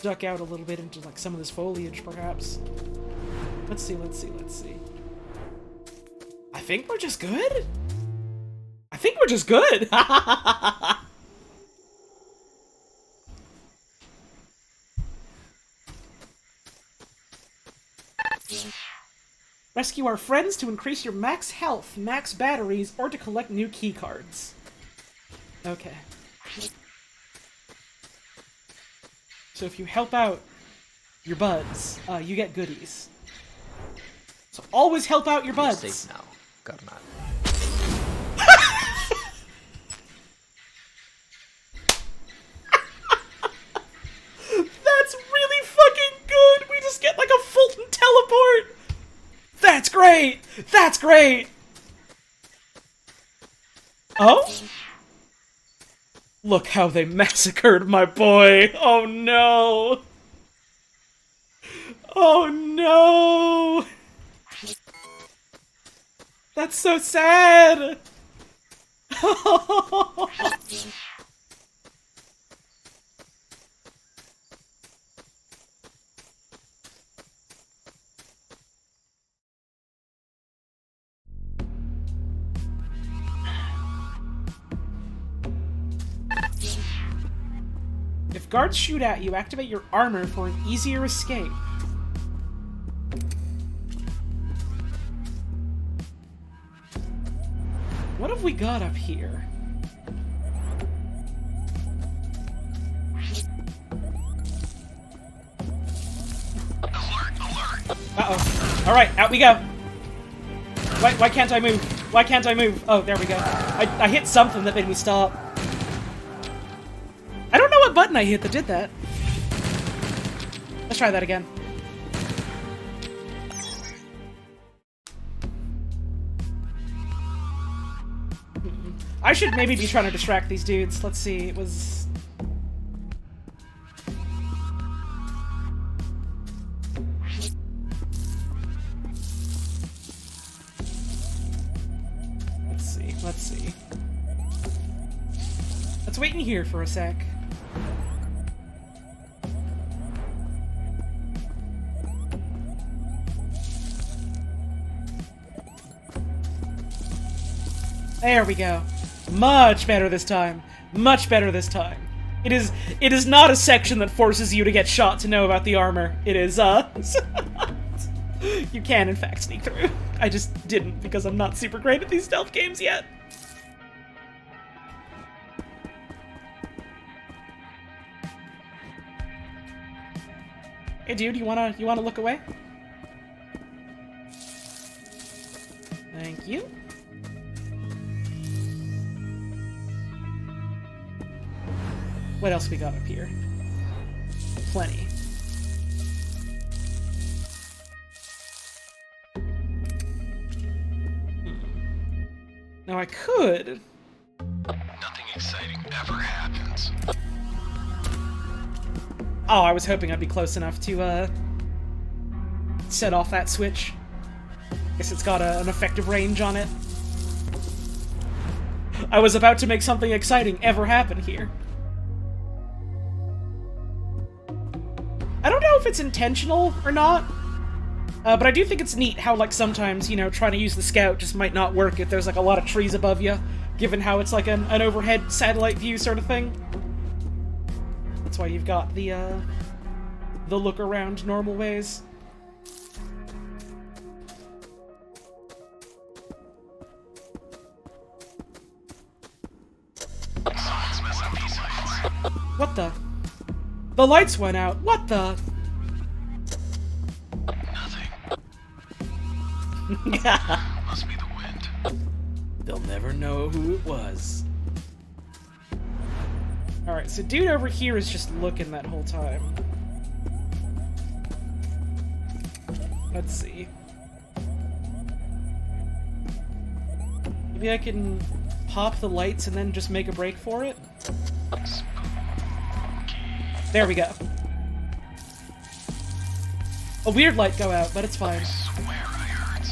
Speaker 1: duck out a little bit into, like, some of this foliage, perhaps. Let's see, let's see, let's see. I think we're just good? I think we're just good! Rescue our friends to increase your max health, max batteries, or to collect new key cards. Okay. So if you help out your buds, you get goodies. So always help out your buds.
Speaker 10: You're safe now, Karnal.
Speaker 1: That's really fucking good! We just get like a Fulton teleport! That's great! That's great! Oh? Look how they massacred my boy! Oh no! Oh no! That's so sad! If guards shoot at you, activate your armor for an easier escape. What have we got up here? Uh-oh. Alright, out we go. Why can't I move? Why can't I move? Oh, there we go. I hit something that made me stop. I don't know what button I hit that did that. Let's try that again. I should maybe be trying to distract these dudes. Let's see, it was... Let's see. Let's wait in here for a sec. There we go. Much better this time. Much better this time. It is not a section that forces you to get shot to know about the armor. It is, you can, in fact, sneak through. I just didn't, because I'm not super great at these stealth games yet. Hey dude, you wanna look away? Thank you. What else we got up here? Plenty. Now I could...
Speaker 11: Nothing exciting ever happens.
Speaker 1: Oh, I was hoping I'd be close enough to, set off that switch. Guess it's got an effective range on it. I was about to make something exciting ever happen here. I don't know if it's intentional or not, but I do think it's neat how, like, sometimes, you know, trying to use the scout just might not work if there's, like, a lot of trees above you, given how it's, like, an overhead satellite view sort of thing. That's why you've got the look around normal ways. What the? The lights went out. What the?
Speaker 11: Nothing. Must be the wind.
Speaker 1: They'll never know who it was. Alright, so dude over here is just looking that whole time. Let's see. Maybe I can pop the lights and then just make a break for it? There we go. A weird light go out, but it's fine.
Speaker 11: I swear I heard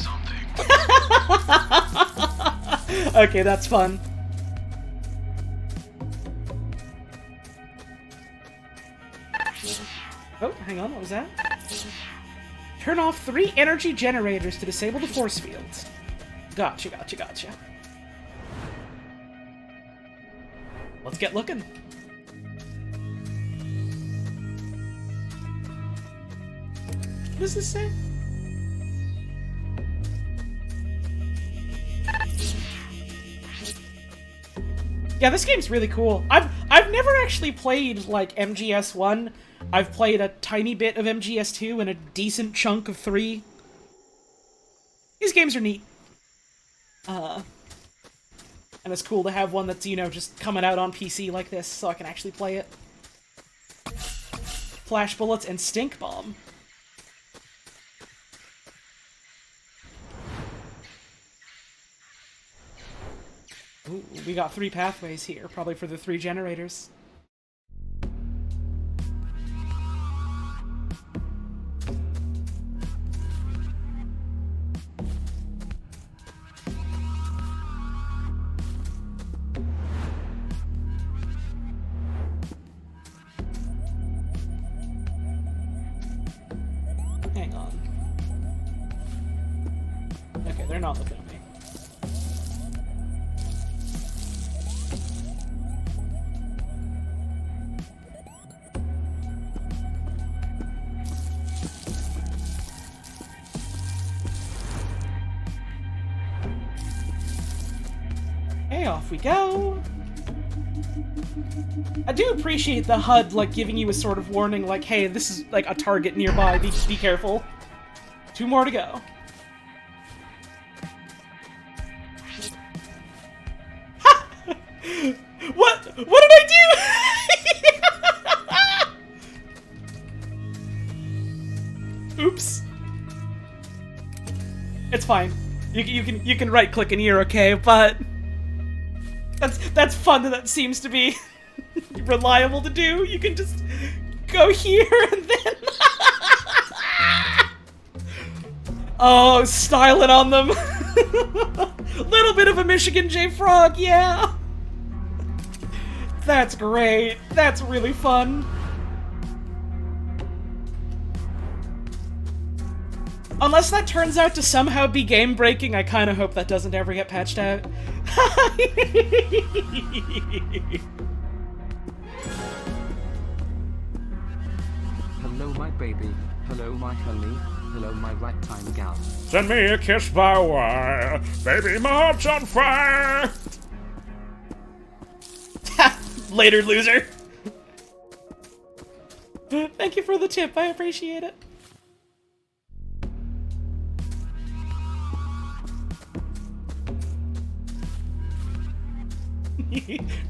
Speaker 11: something.
Speaker 1: Okay, that's fun. Oh, hang on, what was that? Turn off 3 energy generators to disable the force fields. Gotcha, gotcha, gotcha. Let's get looking. What does this say? Yeah, this game's really cool. I've never actually played, like, MGS1. I've played a tiny bit of MGS2 and a decent chunk of 3. These games are neat. And it's cool to have one that's, you know, just coming out on PC like this, so I can actually play it. Flash bullets and stink bomb. Ooh, we got 3 pathways here, probably for the 3 generators. Okay, they're not looking at me. Okay, off we go. I do appreciate the HUD, like, giving you a sort of warning, like, hey, this is, like, a target nearby, be careful. 2 more to go. What did I do? Oops. It's fine. You can right click and you're okay, but that's fun that seems to be reliable to do. You can just go here and then oh, style it on them. Little bit of a Michigan J Frog, yeah. That's great. That's really fun. Unless that turns out to somehow be game-breaking, I kind of hope that doesn't ever get patched out.
Speaker 2: Hello my baby, hello my honey, hello my right-time gal.
Speaker 7: Send me a kiss by wire, baby, my heart's on fire!
Speaker 1: Later, loser. Thank you for the tip, I appreciate it.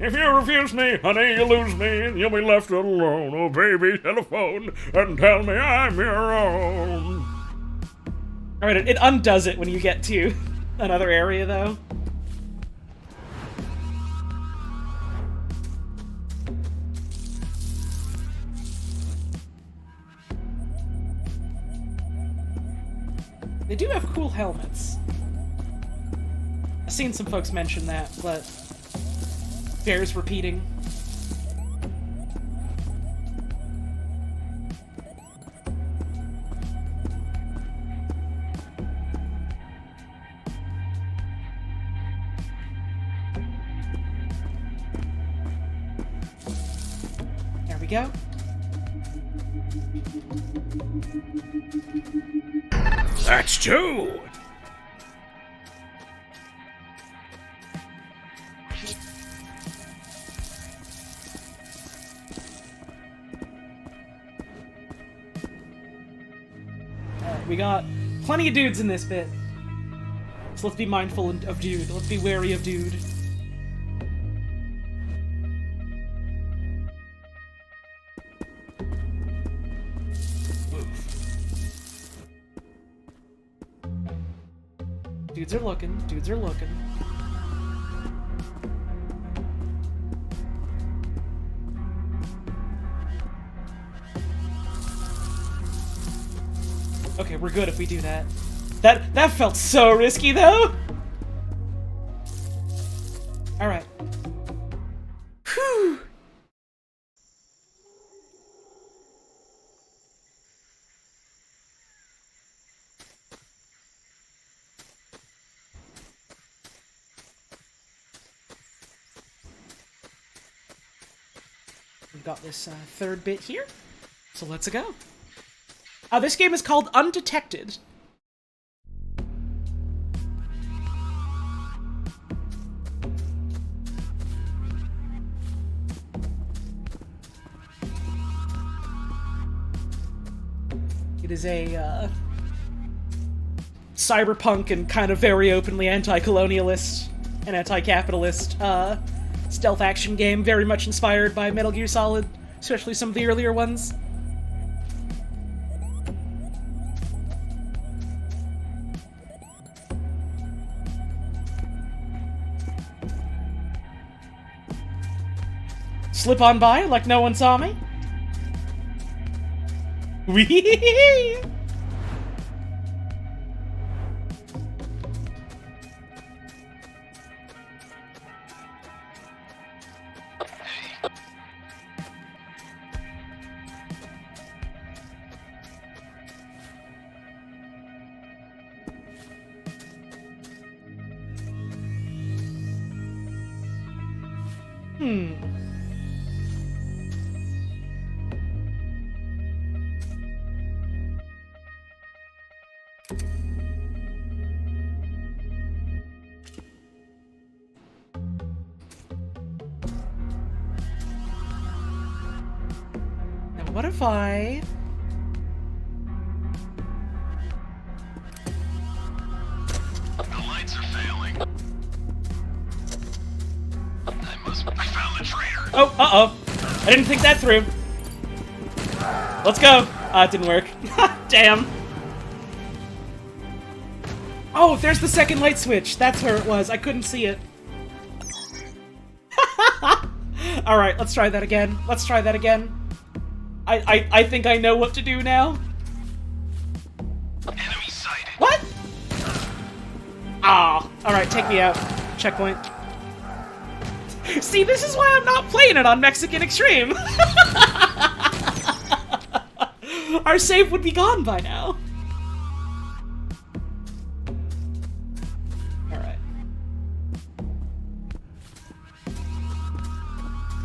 Speaker 7: If you refuse me, honey, you lose me, and you'll be left alone. Oh, baby, telephone, and tell me I'm your own.
Speaker 1: Alright, it undoes it when you get to another area, though. They do have cool helmets. I've seen some folks mention that, but bears repeating. There we go.
Speaker 7: That's 2!
Speaker 1: We got plenty of dudes in this bit. So let's be mindful of dude. Let's be wary of dude. Dudes are looking. Dudes are looking. Okay, we're good if we do that. That felt so risky, though! Alright. Whew! We've got this third bit here, so let's go. This game is called Undetected. It is a cyberpunk and kind of very openly anti-colonialist and anti-capitalist stealth action game, very much inspired by Metal Gear Solid, especially some of the earlier ones. Slip on by like no one saw me. Wee! Now, what if I...
Speaker 11: The lights are failing. I found the traitor.
Speaker 1: Oh, uh-oh. I didn't think that through. Let's go. It didn't work. Damn. Oh, there's the second light switch. That's where it was. I couldn't see it. Alright, let's try that again. Let's try that again. I think I know what to do now.
Speaker 11: Enemy sighted.
Speaker 1: What? Ah. Alright, take me out. Checkpoint. See, this is why I'm not playing it on Mexican Extreme. Our save would be gone by now. Alright.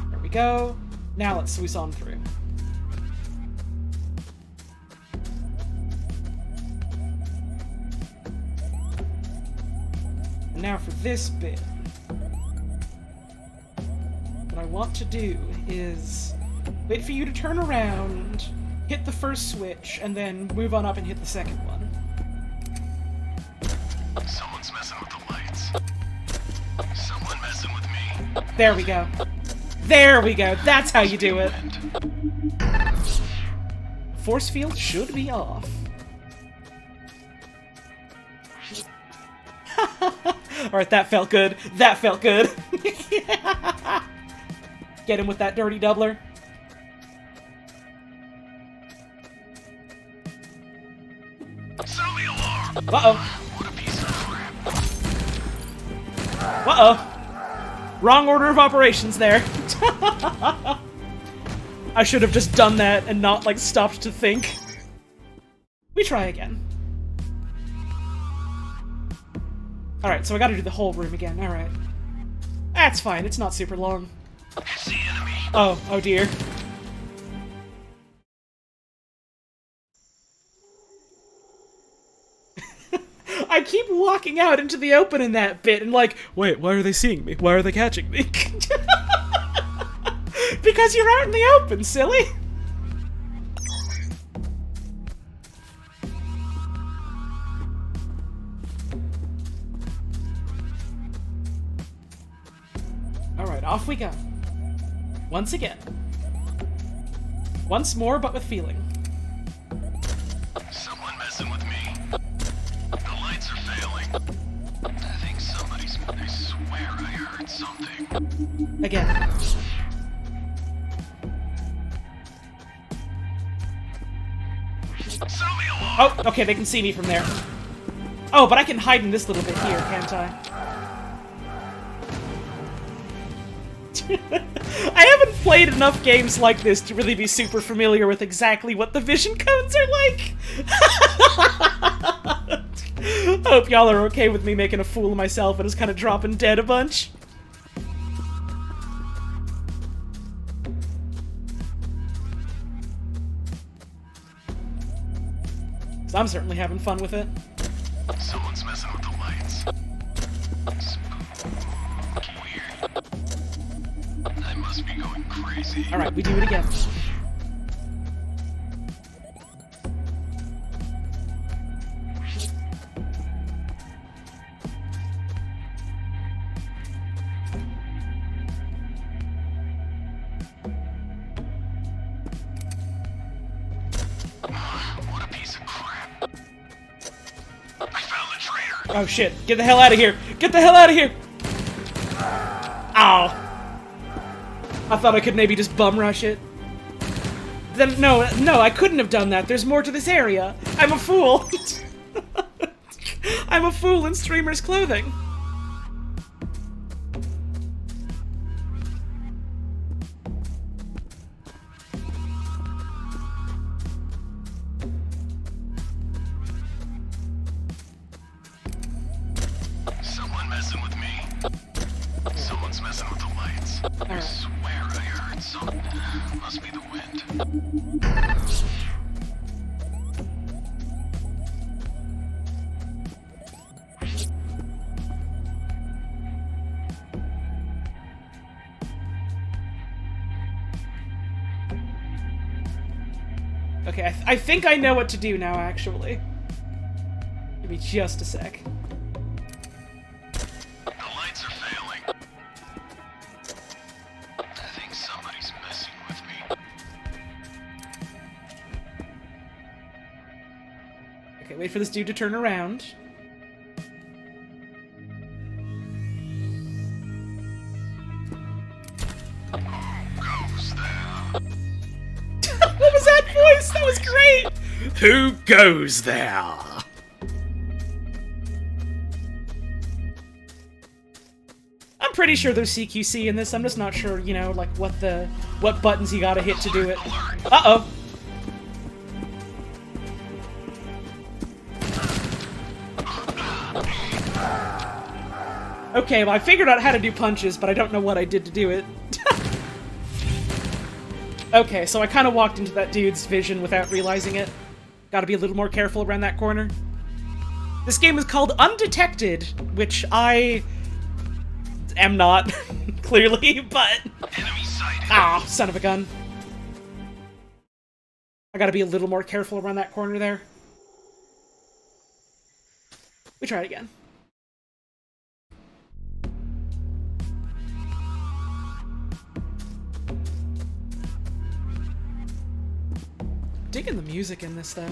Speaker 1: There we go. Now let's swoosh on through. And now for this bit. What I want to do is wait for you to turn around, hit the first switch, and then move on up and hit the second one.
Speaker 11: Someone's messing with the lights. Someone messing with me.
Speaker 1: There we go. There we go. That's how you do it. Force field should be off. Alright, that felt good. That felt good. Get him with that dirty doubler.
Speaker 11: Sound the alarm.
Speaker 1: Uh-oh.
Speaker 11: What a piece of crap.
Speaker 1: Uh-oh. Wrong order of operations there. I should have just done that and not, like, stopped to think. We try again. Alright, so I gotta do the whole room again. Alright. That's fine. It's not super long.
Speaker 11: It's the enemy.
Speaker 1: Oh dear. I keep walking out into the open in that bit and like, wait, why are they seeing me? Why are they catching me? Because you're out in the open, silly! Alright, off we go. Once again. Once more, but with feeling.
Speaker 11: Someone messing with me. The lights are failing. I think I swear I heard something.
Speaker 1: Again.
Speaker 11: Sound the alarm.
Speaker 1: Oh, okay, they can see me from there. Oh, but I can hide in this little bit here, can't I? I haven't played enough games like this to really be super familiar with exactly what the vision codes are like. Hope y'all are okay with me making a fool of myself and just kind of dropping dead a bunch. So I'm certainly having fun with it.
Speaker 11: Someone's messing with the lights. Weird. I must be going crazy.
Speaker 1: Alright, we do it again.
Speaker 11: What a piece of crap. I found the traitor.
Speaker 1: Oh shit, get the hell out of here! Get the hell out of here! Ow. I thought I could maybe just bum rush it. Then, no, I couldn't have done that. There's more to this area. I'm a fool. I'm a fool in streamer's clothing.
Speaker 11: Someone messing with me. Someone's messing with the lights.
Speaker 1: Alright.
Speaker 11: Must be the wind.
Speaker 1: Okay, I think I know what to do now, actually. Give me just a sec.
Speaker 11: The lights are failing. I think somebody's messing with me.
Speaker 1: Okay, wait for this dude to turn around.
Speaker 11: Goes there.
Speaker 1: What was that voice? That was great!
Speaker 7: Who goes there?
Speaker 1: I'm pretty sure there's CQC in this. I'm just not sure, you know, like what buttons you gotta hit to do it. Uh-oh. Okay, well I figured out how to do punches, but I don't know what I did to do it. Okay, so I kind of walked into that dude's vision without realizing it. Gotta be a little more careful around that corner. This game is called Undetected, which I am not, clearly, but...
Speaker 11: Enemy sighted.
Speaker 1: Ah, son of a gun. I gotta be a little more careful around that corner there. We try it again. Digging the music in this, though.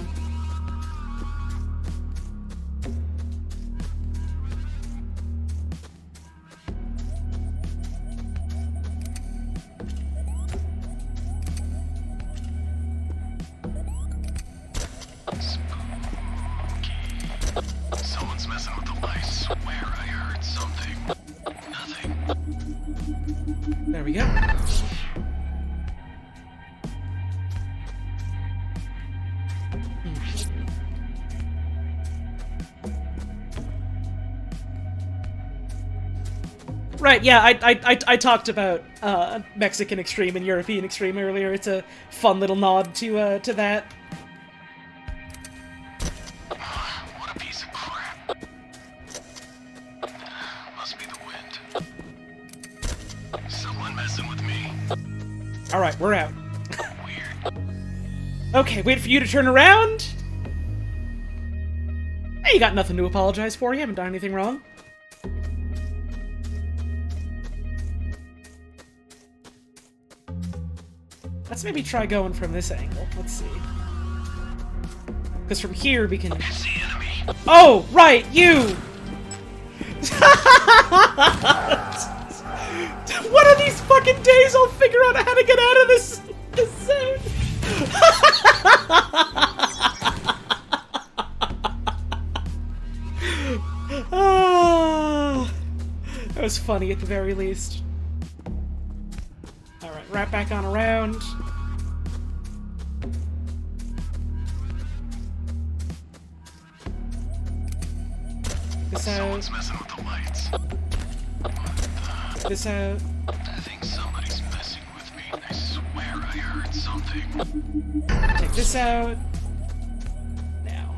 Speaker 11: Someone's messing with the lights. Swear I heard something. Nothing.
Speaker 1: There we go. Right, yeah, I talked about Mexican Extreme and European Extreme earlier. It's a fun little nod to that.
Speaker 11: What a piece of crap. Must be the wind. Someone messing with me.
Speaker 1: Alright, we're out.
Speaker 11: Weird.
Speaker 1: Okay, wait for you to turn around. Hey, you got nothing to apologize for. You haven't done anything wrong. Let's maybe try going from this angle. Let's see. Because from here we can...
Speaker 11: It's the enemy.
Speaker 1: Oh, right, you! One of these fucking days I'll figure out how to get out of this zone. Oh, that was funny at the very least. Alright, wrap back on around. This out.
Speaker 11: Someone's messing with the lights.
Speaker 1: This out.
Speaker 11: I think somebody's messing with me. I swear I heard something.
Speaker 1: Take this out. Now.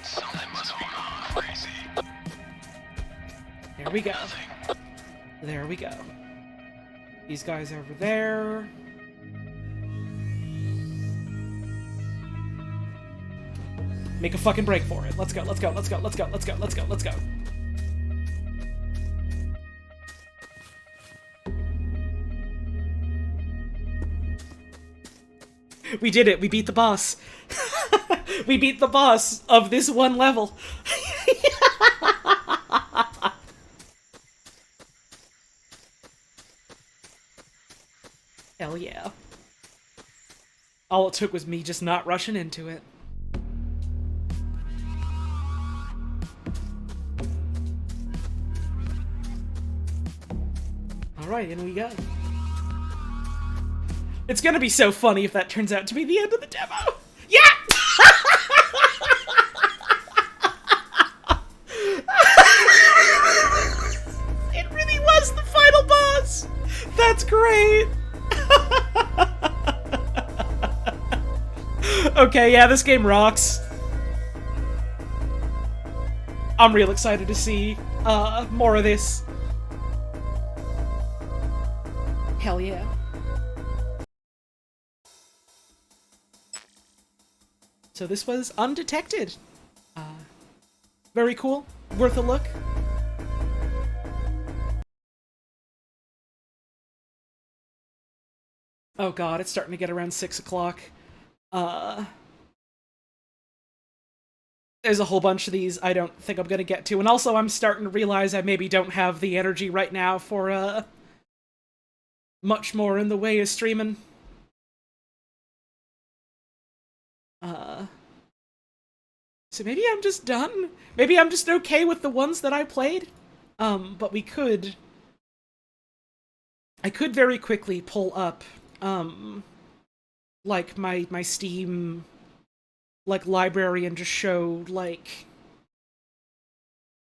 Speaker 11: Something must be going crazy.
Speaker 1: There we go. There we go. These guys over there. Make a fucking break for it. Let's go, let's go, let's go, let's go, let's go, let's go, let's go. We did it. We beat the boss. We beat the boss of this one level. Hell yeah. All it took was me just not rushing into it. Alright, in we go. It's gonna be so funny if that turns out to be the end of the demo. Yeah! It really was the final boss! That's great! Okay, yeah, this game rocks. I'm real excited to see more of this. Hell yeah. So this was Undetected. Very cool. Worth a look. Oh god, it's starting to get around 6 o'clock. There's a whole bunch of these I don't think I'm gonna get to, and also I'm starting to realize I maybe don't have the energy right now for, much more in the way of streaming. So maybe I'm just done? Maybe I'm just okay with the ones that I played? But I could very quickly pull up, like, my Steam, like, library and just show, like,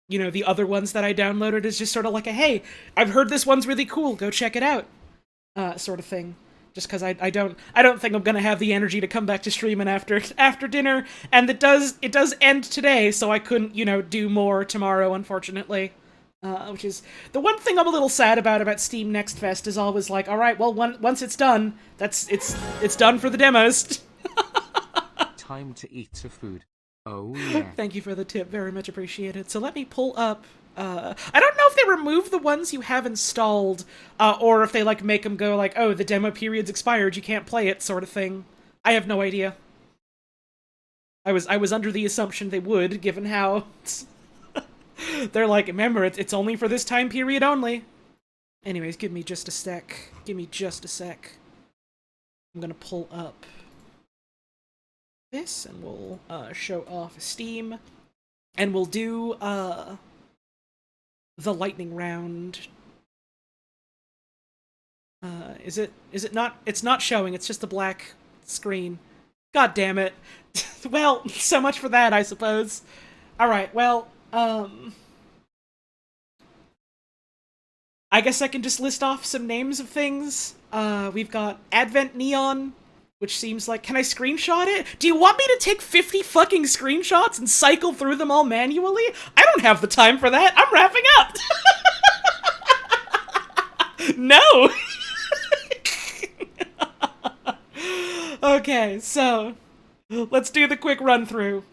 Speaker 1: you know, the other ones that I downloaded is just sort of like a, hey, I've heard this one's really cool, go check it out, sort of thing. Just because I don't think I'm gonna have the energy to come back to streaming after dinner, and it does end today, so I couldn't, you know, do more tomorrow, unfortunately. Which is the one thing I'm a little sad about Steam Next Fest is always like, all right, well, once it's done, it's done for the demos.
Speaker 2: Time to eat some food. Oh yeah.
Speaker 1: Thank you for the tip, very much appreciated. So let me pull up. I don't know if they remove the ones you have installed, or if they, like, make them go, like, oh, the demo period's expired, you can't play it, sort of thing. I have no idea. I was under the assumption they would, given how they're like, remember, it's only for this time period only. Anyways, give me just a sec. Give me just a sec. I'm gonna pull up this, and we'll show off Steam, and we'll do the lightning round. Is it not? It's not showing, it's just a black screen. God damn it. Well, so much for that, I suppose. Alright, well, I guess I can just list off some names of things. We've got Advent Neon, which seems like... Can I screenshot it? Do you want me to take 50 fucking screenshots and cycle through them all manually? I don't have the time for that. I'm wrapping up. No. Okay, so let's do the quick run through,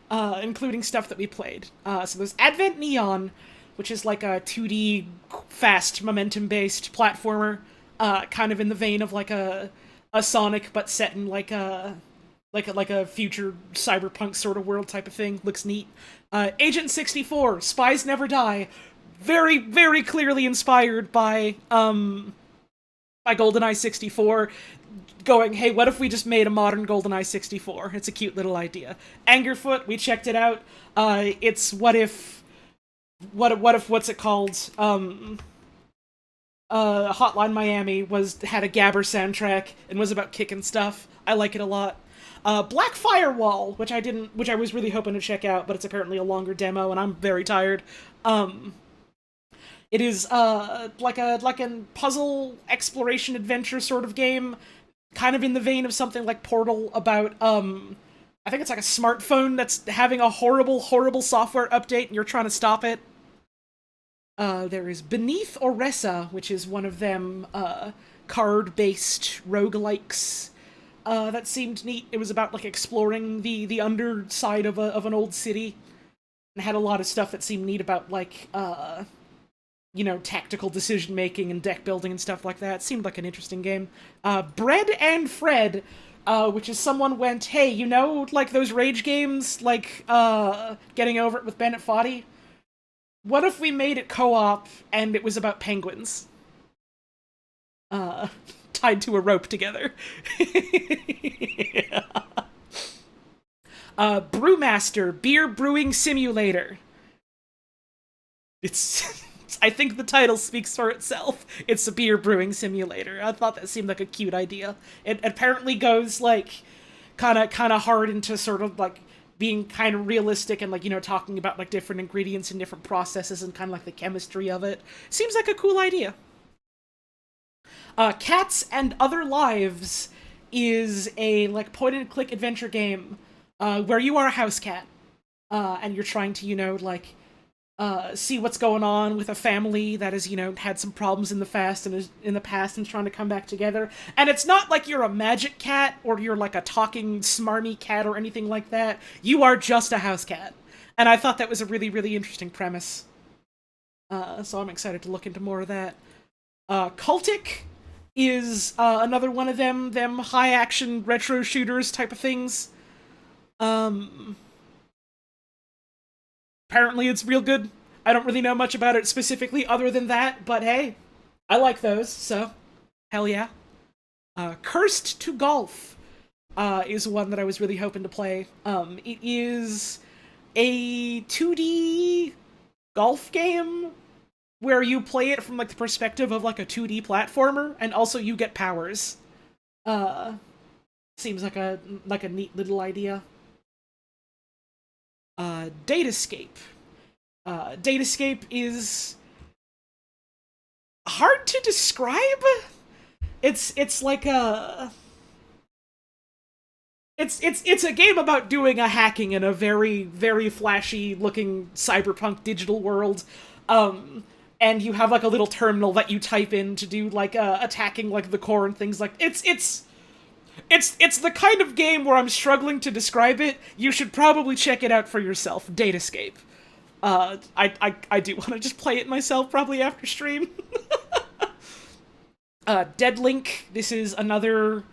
Speaker 1: including stuff that we played. So there's Advent Neon, which is like a 2D fast momentum-based platformer, kind of in the vein of like a Sonic, but set in like a future cyberpunk sort of world type of thing. Looks neat. Agent 64, Spies Never Die, very, very clearly inspired by GoldenEye 64, going, hey, what if we just made a modern GoldenEye 64? It's a cute little idea. Angerfoot, we checked it out. It's what if what's it called? Hotline Miami had a Gabber soundtrack and was about kicking stuff. I like it a lot. Black Firewall, which I was really hoping to check out, but it's apparently a longer demo, and I'm very tired. It is like a puzzle exploration adventure sort of game, kind of in the vein of something like Portal, about I think it's like a smartphone that's having a horrible, horrible software update, and you're trying to stop it. There is Beneath Oresa, which is one of them card-based roguelikes that seemed neat. It was about like exploring the underside of an old city, and had a lot of stuff that seemed neat about like you know, tactical decision making and deck building and stuff like that. It seemed like an interesting game. Bread and Fred, which is someone went, hey, you know, like those rage games, like Getting Over It with Bennett Foddy? What if we made it co-op and it was about penguins? Tied to a rope together. Yeah. Brewmaster, Beer Brewing Simulator. It's I think the title speaks for itself. It's a beer brewing simulator. I thought that seemed like a cute idea. It apparently goes like kind of hard into sort of like being kind of realistic and like, you know, talking about like different ingredients and different processes and kind of like the chemistry of it. Seems like a cool idea. Cats and Other Lives is a like point and click adventure game where you are a house cat and you're trying to, you know, like see what's going on with a family that has, you know, had some problems in the past and is trying to come back together. And it's not like you're a magic cat or you're like a talking smarmy cat or anything like that. You are just a house cat. And I thought that was a really, really interesting premise. So I'm excited to look into more of that. Cultic is another one of them high action retro shooters type of things. Apparently it's real good. I don't really know much about it specifically other than that, but hey, I like those, so hell yeah. Cursed to Golf is one that I was really hoping to play. It is a 2D golf game where you play it from like the perspective of like a 2D platformer, and also you get powers. Seems like a neat little idea. Datascape. Datascape is hard to describe. It's like a it's a game about doing a hacking in a very, very flashy looking cyberpunk digital world. And you have like a little terminal that you type in to do like attacking like the core and things like it's the kind of game where I'm struggling to describe it. You should probably check it out for yourself. Datascape. I do want to just play it myself probably after stream. Deadlink. This is another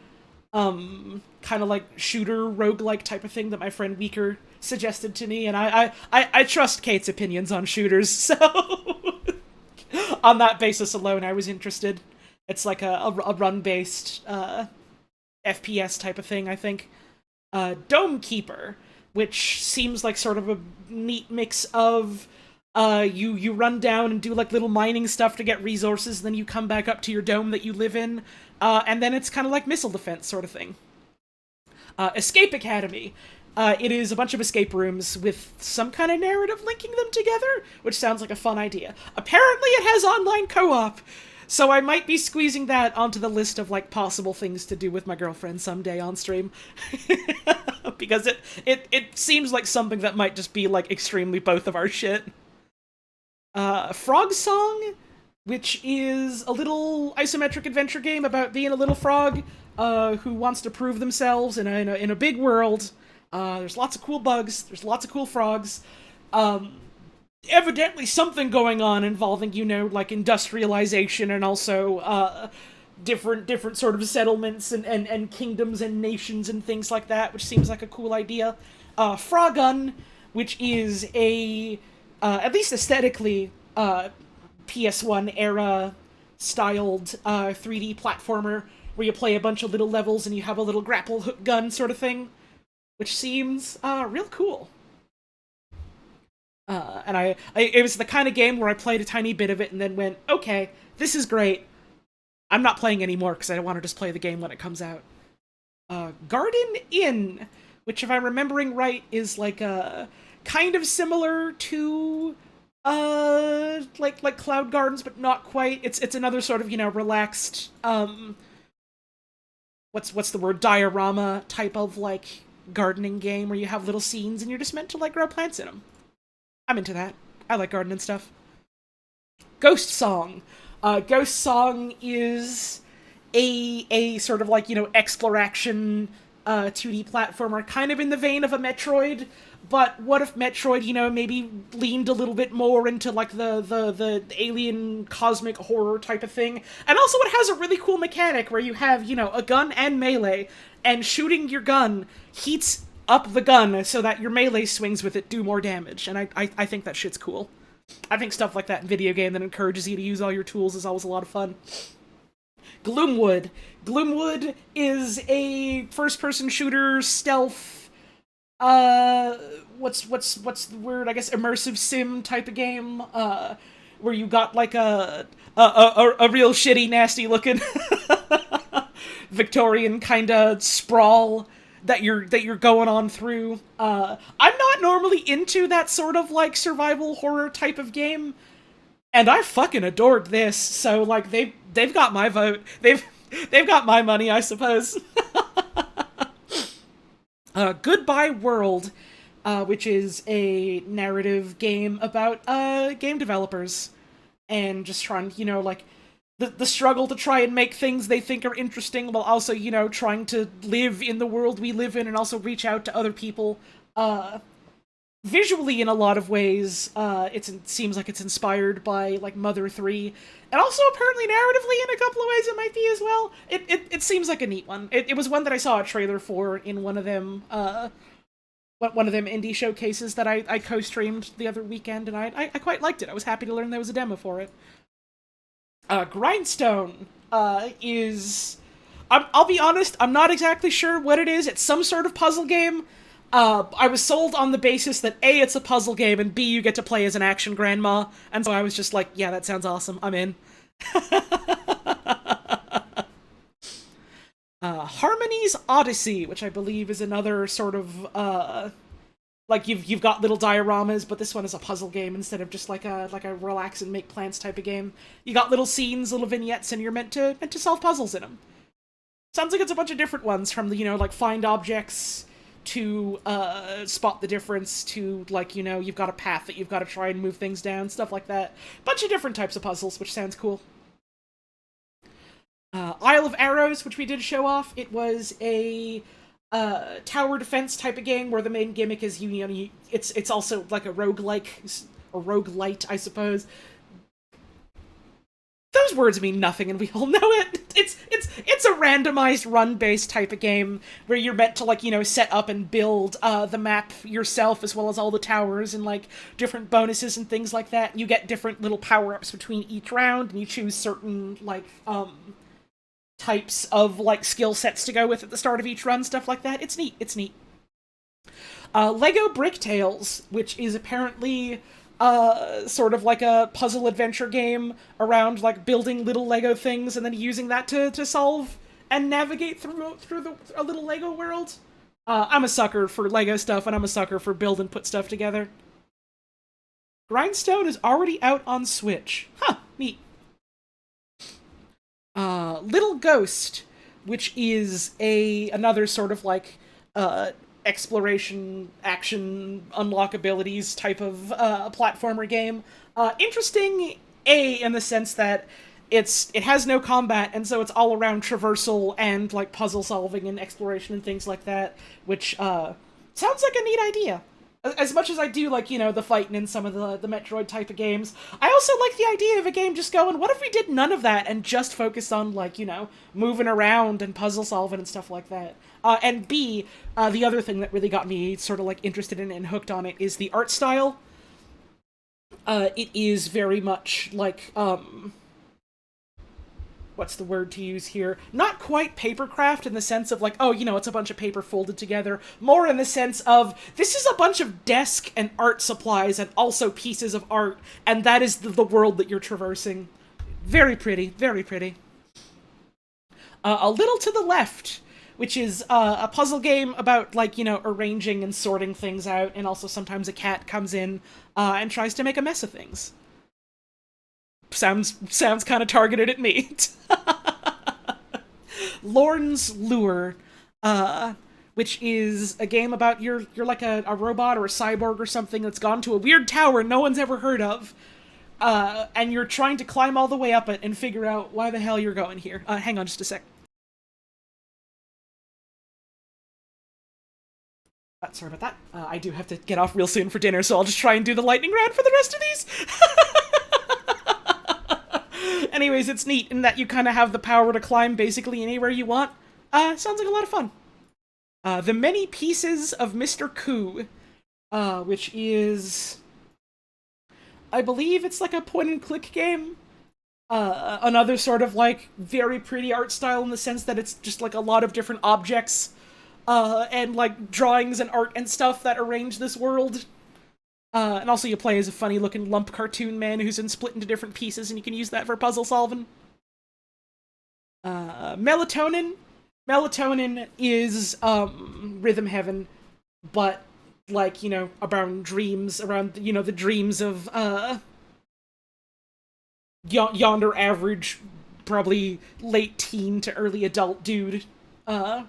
Speaker 1: kind of like shooter roguelike type of thing that my friend Weaker suggested to me, and I trust Kate's opinions on shooters, so on that basis alone I was interested. It's like a run-based FPS type of thing, I think. Dome Keeper, which seems like sort of a neat mix of you run down and do like little mining stuff to get resources, then you come back up to your dome that you live in, and then it's kind of like missile defense sort of thing. Escape Academy. It is a bunch of escape rooms with some kind of narrative linking them together, which sounds like a fun idea. Apparently it has online co-op, so I might be squeezing that onto the list of like possible things to do with my girlfriend someday on stream. Because it seems like something that might just be like extremely both of our shit. Frog Song, which is a little isometric adventure game about being a little frog who wants to prove themselves in a big world. There's lots of cool bugs, there's lots of cool frogs. Evidently something going on involving, you know, like industrialization and also different sort of settlements and kingdoms and nations and things like that, which seems like a cool idea. Froggun, which is a, at least aesthetically, PS1 era styled 3D platformer where you play a bunch of little levels and you have a little grapple hook gun sort of thing, which seems real cool. And it was the kind of game where I played a tiny bit of it and then went, okay, this is great. I'm not playing anymore because I want to just play the game when it comes out. Garden Inn, which if I'm remembering right is like kind of similar to like Cloud Gardens, but not quite. It's another sort of, you know, relaxed what's the word, diorama type of like gardening game where you have little scenes and you're just meant to like grow plants in them. I'm into that. I like gardening stuff. Ghost Song. Ghost Song is a sort of like, you know, exploration 2D platformer, kind of in the vein of a Metroid, but what if Metroid, you know, maybe leaned a little bit more into like the alien cosmic horror type of thing. And also it has a really cool mechanic where you have, you know, a gun and melee, and shooting your gun heats up the gun so that your melee swings with it do more damage, and I think that shit's cool. I think stuff like that in video game that encourages you to use all your tools is always a lot of fun. Gloomwood. Gloomwood is a first-person shooter stealth, what's the word? I guess immersive sim type of game, where you got like a real shitty, nasty looking Victorian kind of sprawl that you're going on through. I'm not normally into that sort of like survival horror type of game, and I fucking adored this. So like they've got my vote. They've got my money, I suppose. Goodbye World, which is a narrative game about game developers and just trying, you know, like the struggle to try and make things they think are interesting while also, you know, trying to live in the world we live in and also reach out to other people. Visually, in a lot of ways, it seems like it's inspired by like Mother 3, and also apparently narratively in a couple of ways it might be as well. It seems like a neat one. It was one that I saw a trailer for in one of them indie showcases that I co-streamed the other weekend, and I quite liked it. I was happy to learn there was a demo for it. Grindstone is... I'll be honest, I'm not exactly sure what it is. It's some sort of puzzle game. I was sold on the basis that A, it's a puzzle game, and B, you get to play as an action grandma, and so I was just like, yeah, that sounds awesome, I'm in. Harmony's Odyssey, which I believe is another sort of, like you've got little dioramas, but this one is a puzzle game instead of just like a relax and make plans type of game. You got little scenes, little vignettes, and you're meant to solve puzzles in them. Sounds like it's a bunch of different ones, from the, you know, like find objects to spot the difference to, like, you know, you've got a path that you've got to try and move things down, stuff like that. Bunch of different types of puzzles, which sounds cool. Isle of Arrows, which we did show off. It was a tower defense type of game where the main gimmick is, you know, it's also like a roguelike, or roguelite, I suppose. Those words mean nothing, and we all know it. It's a randomized run-based type of game where you're meant to, like, you know, set up and build the map yourself, as well as all the towers and, like, different bonuses and things like that. You get different little power-ups between each round, and you choose certain, like, types of, like, skill sets to go with at the start of each run, stuff like that. It's neat, it's neat. Lego Brick Tales, which is apparently... sort of like a puzzle adventure game around, like, building little Lego things and then using that to solve and navigate through a little Lego world. I'm a sucker for Lego stuff, and I'm a sucker for build and put stuff together. Grindstone is already out on Switch. Huh, neat. Little Ghost, which is another sort of, like, exploration, action, unlock abilities type of platformer game. Interesting, in the sense that it has no combat, and so it's all around traversal and, like, puzzle solving and exploration and things like that, which sounds like a neat idea. As much as I do, like, you know, the fighting in some of the Metroid type of games, I also like the idea of a game just going, what if we did none of that and just focused on, like, you know, moving around and puzzle solving and stuff like that. And B, the other thing that really got me sort of, like, interested in it and hooked on it is the art style. It is very much, like, what's the word to use here? Not quite papercraft in the sense of, like, oh, you know, it's a bunch of paper folded together. More in the sense of, this is a bunch of desk and art supplies and also pieces of art, and that is the world that you're traversing. Very pretty, very pretty. A Little to the Left, which is a puzzle game about, like, you know, arranging and sorting things out, and also sometimes a cat comes in and tries to make a mess of things. Sounds kind of targeted at me. Lorne's Lure, which is a game about you're like a robot or a cyborg or something that's gone to a weird tower no one's ever heard of, and you're trying to climb all the way up it and figure out why the hell you're going here. Hang on just a sec. Sorry about that. I do have to get off real soon for dinner, so I'll just try and do the lightning round for the rest of these. Anyways, it's neat in that you kind of have the power to climb basically anywhere you want. Sounds like a lot of fun. The Many Pieces of Mr. Koo, which is... I believe it's like a point-and-click game. Another sort of, like, very pretty art style in the sense that it's just, like, a lot of different objects, and, like, drawings and art and stuff that arrange this world. And also you play as a funny-looking lump cartoon man who's been split into different pieces, and you can use that for puzzle solving. Melatonin. Melatonin is, Rhythm Heaven, but, like, you know, around dreams, around, you know, the dreams of, yonder average, probably late teen to early adult dude. And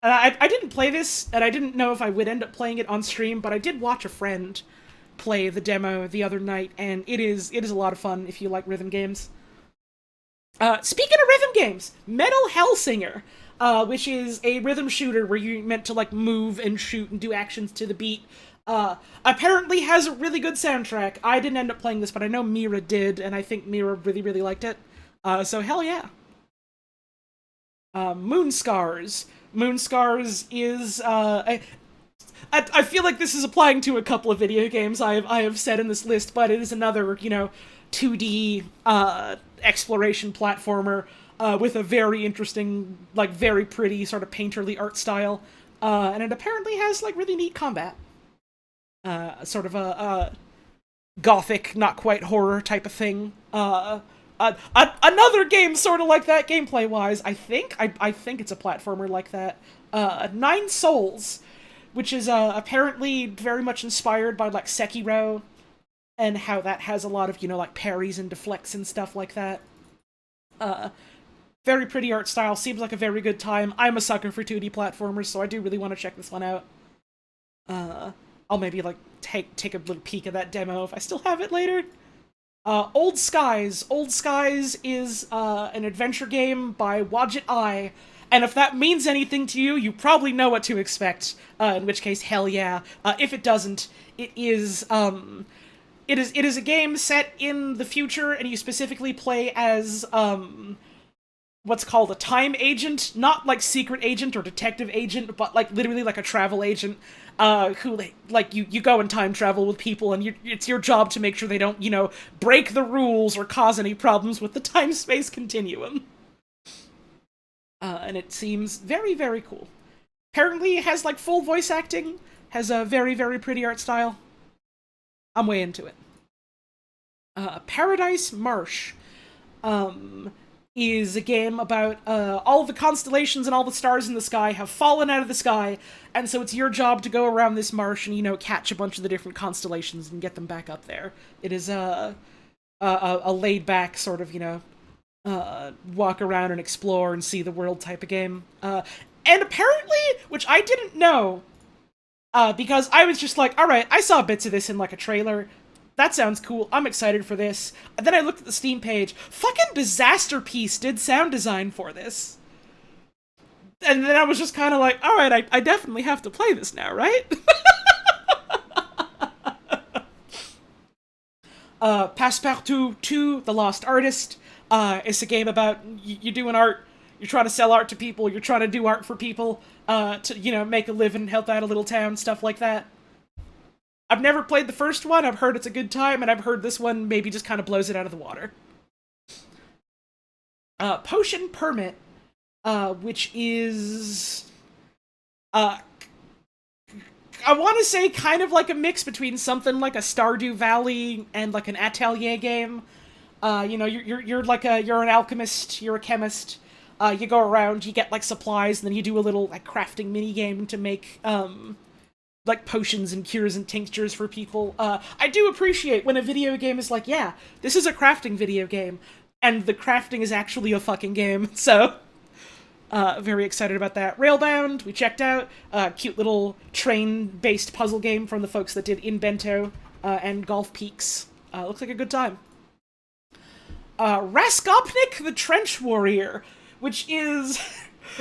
Speaker 1: I didn't play this, and I didn't know if I would end up playing it on stream, but I did watch a friend play the demo the other night, and it is a lot of fun if you like rhythm games. Speaking of rhythm games, Metal Hellsinger, which is a rhythm shooter where you're meant to, like, move and shoot and do actions to the beat, apparently has a really good soundtrack. I didn't end up playing this, but I know Mira did, and I think Mira really, really liked it. So hell yeah. Moonscars. Moonscars is, I feel like this is applying to a couple of video games I have said in this list, but it is another, you know, 2D, exploration platformer, with a very interesting, like, very pretty, sort of painterly art style, and it apparently has, like, really neat combat. Sort of a gothic, not quite horror type of thing. Another game sort of like that gameplay-wise, I think it's a platformer like that. Nine Souls, which is, apparently very much inspired by, like, Sekiro, and how that has a lot of, you know, like, parries and deflects and stuff like that. Very pretty art style, seems like a very good time. I'm a sucker for 2D platformers, so I do really want to check this one out. I'll maybe, like, take a little peek at that demo if I still have it later. Old Skies. Old Skies is, an adventure game by Wadjet Eye, and if that means anything to you, you probably know what to expect, in which case, hell yeah. If it doesn't, it is a game set in the future, and you specifically play as, what's called a time agent, not like secret agent or detective agent, but like literally like a travel agent, who, like, you go and time travel with people, and it's your job to make sure they don't, you know, break the rules or cause any problems with the time-space continuum. And it seems very, very cool. Apparently it has, like, full voice acting, has a very, very pretty art style. I'm way into it. Paradise Marsh, is a game about, all the constellations and all the stars in the sky have fallen out of the sky, and so it's your job to go around this marsh and, you know, catch a bunch of the different constellations and get them back up there. It is a laid-back sort of, you know, walk around and explore and see the world type of game. And apparently, which I didn't know, because I was just like, alright, I saw bits of this in, like, a trailer. That sounds cool. I'm excited for this. And then I looked at the Steam page. Fucking Disaster Piece did sound design for this. And then I was just kind of like, alright, I definitely have to play this now, right? Passepartout 2, The Lost Artist. It's a game about you doing art. You're trying to sell art to people. You're trying to do art for people. To, you know, make a living, help out a little town, stuff like that. I've never played the first one, I've heard it's a good time, and I've heard this one maybe just kind of blows it out of the water. Potion Permit, which is, I want to say kind of like a mix between something like a Stardew Valley and like an Atelier game. You know, you're an alchemist, you're a chemist, you go around, you get like supplies, and then you do a little like crafting mini game to make, like, potions and cures and tinctures for people. I do appreciate when a video game is like, yeah, this is a crafting video game, and the crafting is actually a fucking game, so, very excited about that. Railbound, we checked out, cute little train-based puzzle game from the folks that did Invento, and Golf Peaks. Looks like a good time. Raskopnik the Trench Warrior, which is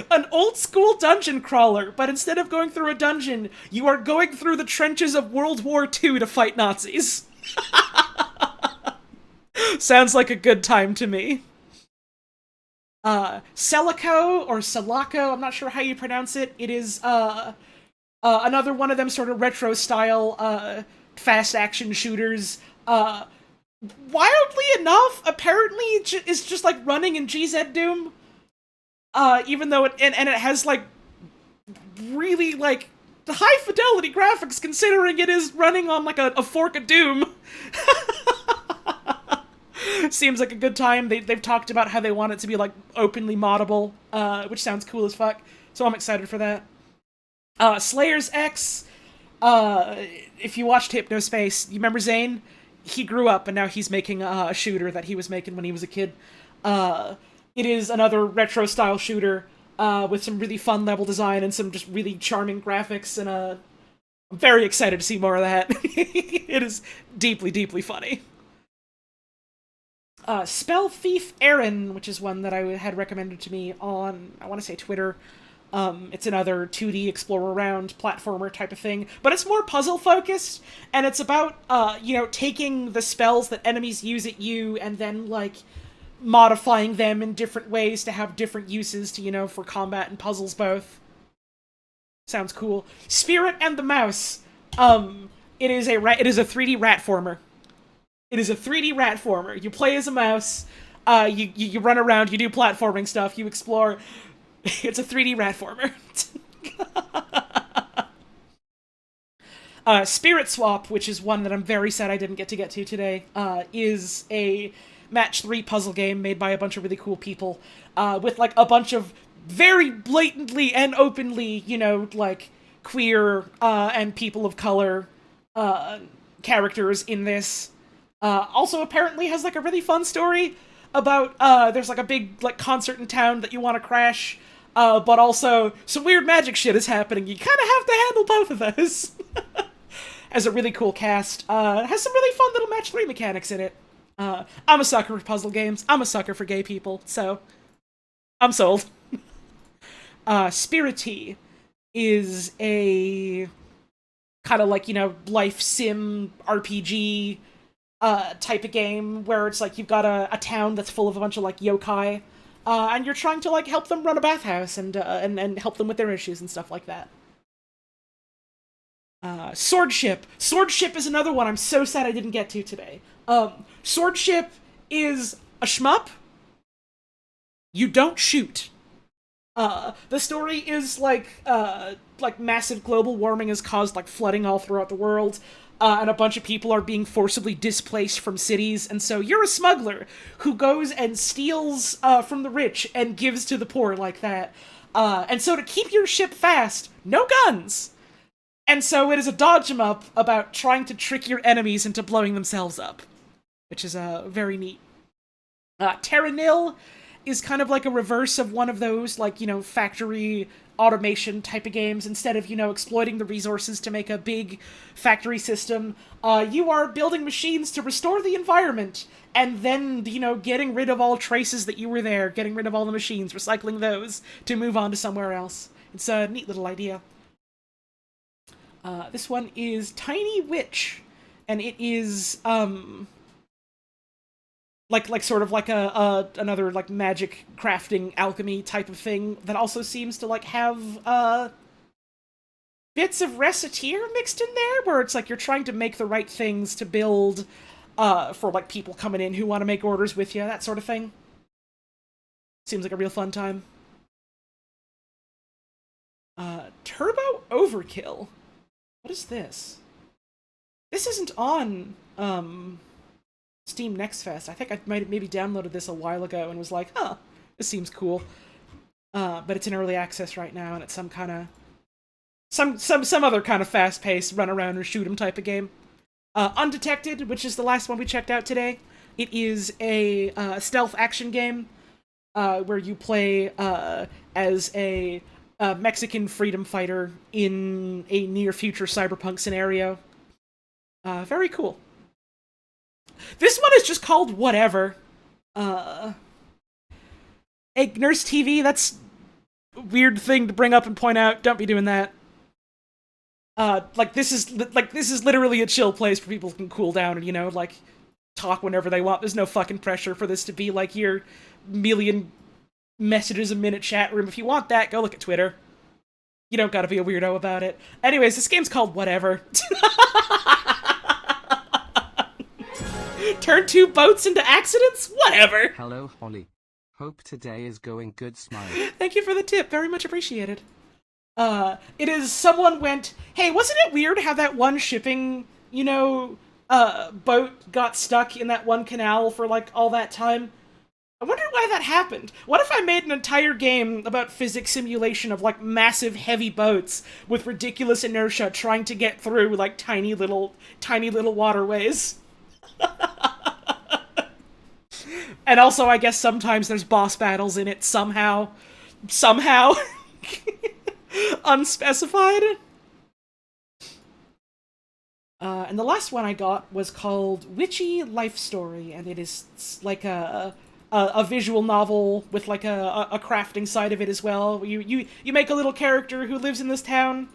Speaker 1: an old-school dungeon crawler, but instead of going through a dungeon, you are going through the trenches of World War II to fight Nazis. Sounds like a good time to me. Celico, or Celaco, I'm not sure how you pronounce it. It is, another one of them sort of retro-style, fast-action shooters. Wildly enough, apparently it's just like running in GZ Doom. Even though it has, like, really, like, high fidelity graphics considering it is running on like a fork of doom. Seems like a good time. They've talked about how they want it to be like openly moddable, which sounds cool as fuck. So I'm excited for that. Slayers X. If you watched Hypnospace, you remember Zane? He grew up and now he's making a shooter that he was making when he was a kid. It is another retro style shooter with some really fun level design and some just really charming graphics, and I'm very excited to see more of that. It is deeply, deeply funny. Spell Thief Aaron, which is one that I had recommended to me on, I want to say Twitter. It's another 2D explore around platformer type of thing, but it's more puzzle focused, and it's about, taking the spells that enemies use at you and then, like, modifying them in different ways to have different uses to, for combat and puzzles both. Sounds cool. Spirit and the Mouse. It is a 3D ratformer. It is a 3D ratformer. You play as a mouse, you run around, you do platforming stuff, you explore. It's a 3D ratformer. Spirit Swap, which is one that I'm very sad I didn't get to today, is a match 3 puzzle game made by a bunch of really cool people, with like a bunch of very blatantly and openly, queer and people of color characters in this. Also apparently has like a really fun story about there's like a big like concert in town that you want to crash, but also some weird magic shit is happening. You kind of have to handle both of those. Has a really cool cast. Has some really fun little match 3 mechanics in it. I'm a sucker for puzzle games. I'm a sucker for gay people, so I'm sold. Spirity is a kind of like, life sim RPG type of game where it's like you've got a town that's full of a bunch of like yokai, and you're trying to like help them run a bathhouse and help them with their issues and stuff like that. Swordship. Swordship is another one I'm so sad I didn't get to today. Swordship is a shmup. You don't shoot. The story is like massive global warming has caused like flooding all throughout the world, and a bunch of people are being forcibly displaced from cities, and so you're a smuggler who goes and steals from the rich and gives to the poor like that. And so to keep your ship fast, no guns! And so it is a dodge 'em up about trying to trick your enemies into blowing themselves up, which is very neat. Terra Nil is kind of like a reverse of one of those, like, factory automation type of games. Instead of, exploiting the resources to make a big factory system, you are building machines to restore the environment, and then, getting rid of all traces that you were there, getting rid of all the machines, recycling those to move on to somewhere else. It's a neat little idea. This one is Tiny Witch, and it is, like sort of like another like magic crafting alchemy type of thing that also seems to like have bits of Recettear mixed in there, where it's like you're trying to make the right things to build for like people coming in who want to make orders with you, that sort of thing. Seems like a real fun time. Turbo Overkill. What is this? This isn't on Steam Next Fest. I think I might have maybe downloaded this a while ago and was like, huh, this seems cool. But it's in early access right now, and it's some kind of some other kind of fast-paced run around and shoot 'em type of game. Undetected, which is the last one we checked out today. It is a stealth action game where you play as a Mexican freedom fighter in a near-future cyberpunk scenario. Very cool. This one is just called Whatever. Hey, Nurse TV, that's a weird thing to bring up and point out. Don't be doing that. This is literally a chill place where people can cool down and, talk whenever they want. There's no fucking pressure for this to be, like, your million messages a minute chat room. If you want that, go look at Twitter. You don't gotta be a weirdo about it. Anyways, this game's called Whatever. Turn 2 boats into accidents? Whatever.
Speaker 2: Hello, Holly. Hope today is going good, smile.
Speaker 1: Thank you for the tip. Very much appreciated. It is someone went, hey, wasn't it weird how that one shipping, boat got stuck in that one canal for, like, all that time? I wonder why that happened. What if I made an entire game about physics simulation of, like, massive heavy boats with ridiculous inertia trying to get through, like, tiny little waterways? And also, I guess sometimes there's boss battles in it somehow. Unspecified. And the last one I got was called Witchy Life Story, and it is like a visual novel with like a crafting side of it as well. You make a little character who lives in this town,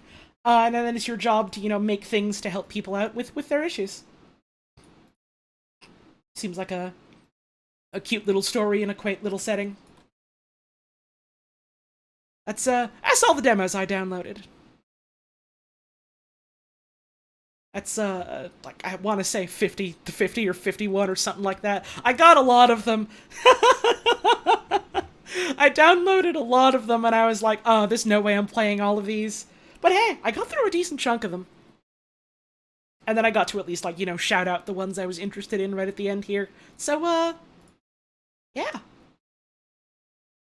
Speaker 1: and then it's your job to make things to help people out with their issues. Seems like a cute little story in a quaint little setting. That's all the demos I downloaded. That's, like, I want to say 50 to 50 or 51 or something like that. I got a lot of them. I downloaded a lot of them, and I was like, oh, there's no way I'm playing all of these. But hey, I got through a decent chunk of them. And then I got to at least, like, shout out the ones I was interested in right at the end here. So, yeah.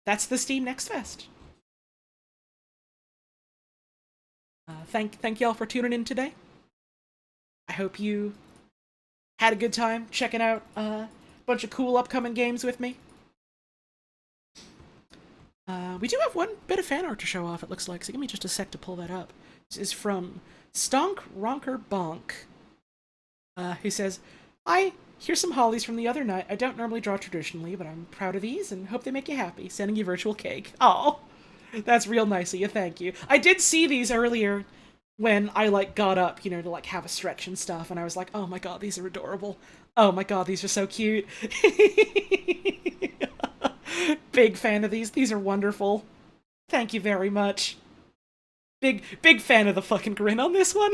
Speaker 1: That's the Steam Next Fest. Thank y'all for tuning in today. I hope you had a good time checking out a bunch of cool upcoming games with me. We do have one bit of fan art to show off, it looks like, so give me just a sec to pull that up. This is from Stonk Ronker Bonk, who says, "Hi, here's some hollies from the other night. I don't normally draw traditionally, but I'm proud of these and hope they make you happy. Sending you virtual cake." Oh, that's real nice of you, thank you. I did see these earlier when I, like, got up, to, like, have a stretch and stuff, and I was like, oh my god, these are adorable. Oh my god, these are so cute. Big fan of these. These are wonderful. Thank you very much. Big fan of the fucking grin on this one.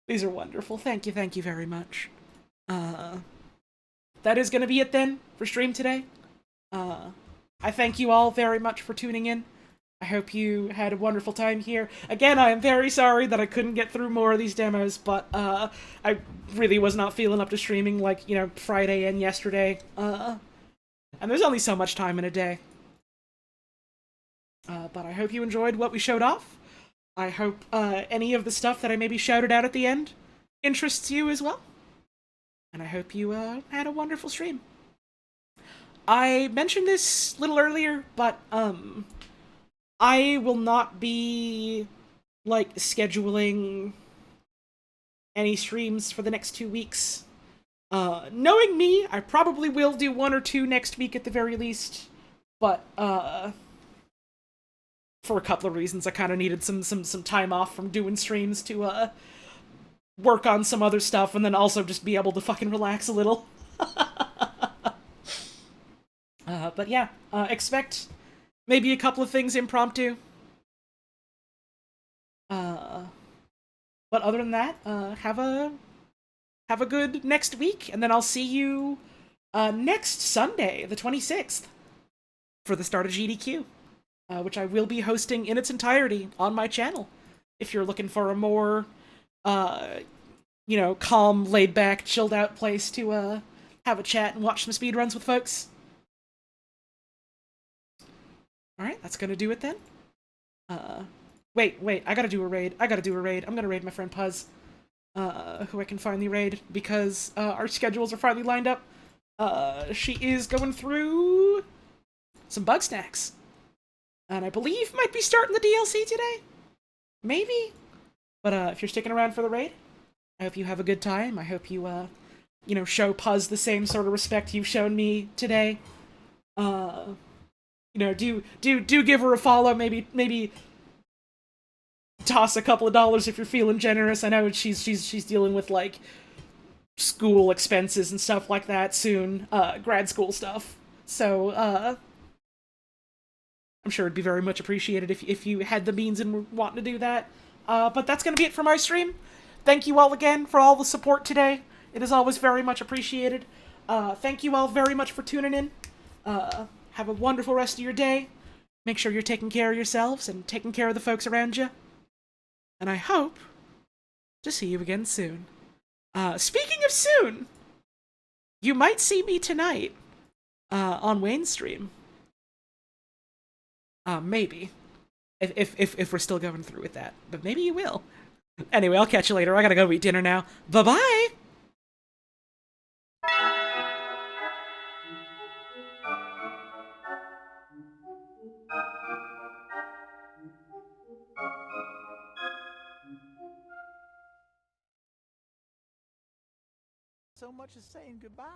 Speaker 1: These are wonderful. Thank you very much. That is gonna be it then for stream today. I thank you all very much for tuning in. I hope you had a wonderful time here. Again, I am very sorry that I couldn't get through more of these demos, but I really was not feeling up to streaming like, Friday and yesterday. And there's only so much time in a day. But I hope you enjoyed what we showed off. I hope any of the stuff that I maybe shouted out at the end interests you as well. And I hope you had a wonderful stream. I mentioned this a little earlier, but I will not be, like, scheduling any streams for the next 2 weeks. Knowing me, I probably will do 1 or 2 next week at the very least, but, for a couple of reasons, I kind of needed some time off from doing streams to, work on some other stuff, and then also just be able to fucking relax a little. But yeah, expect maybe a couple of things impromptu. But other than that, have a good next week, and then I'll see you next Sunday, the 26th, for the start of GDQ, which I will be hosting in its entirety on my channel. If you're looking for a more, calm, laid-back, chilled-out place to have a chat and watch some speedruns with folks. Alright, that's gonna do it then. Wait, I gotta do a raid. I'm gonna raid my friend Puz, who I can finally raid, because, our schedules are finally lined up. She is going through some bug snacks. And I believe might be starting the DLC today? Maybe? But, if you're sticking around for the raid, I hope you have a good time. I hope you, show Puz the same sort of respect you've shown me today. Do give her a follow, maybe toss a couple of dollars if you're feeling generous. I know she's dealing with, like, school expenses and stuff like that soon, grad school stuff. So, I'm sure it'd be very much appreciated if you had the means and were wanting to do that. But that's gonna be it for my stream. Thank you all again for all the support today. It is always very much appreciated. Thank you all very much for tuning in. Have a wonderful rest of your day. make sure you're taking care of yourselves and taking care of the folks around you. And I hope to see you again soon. Speaking of soon, you might see me tonight on Wayne's stream. Maybe. If we're still going through with that. But maybe you will. Anyway, I'll catch you later. I gotta go eat dinner now. Bye-bye!
Speaker 3: So much as saying goodbye.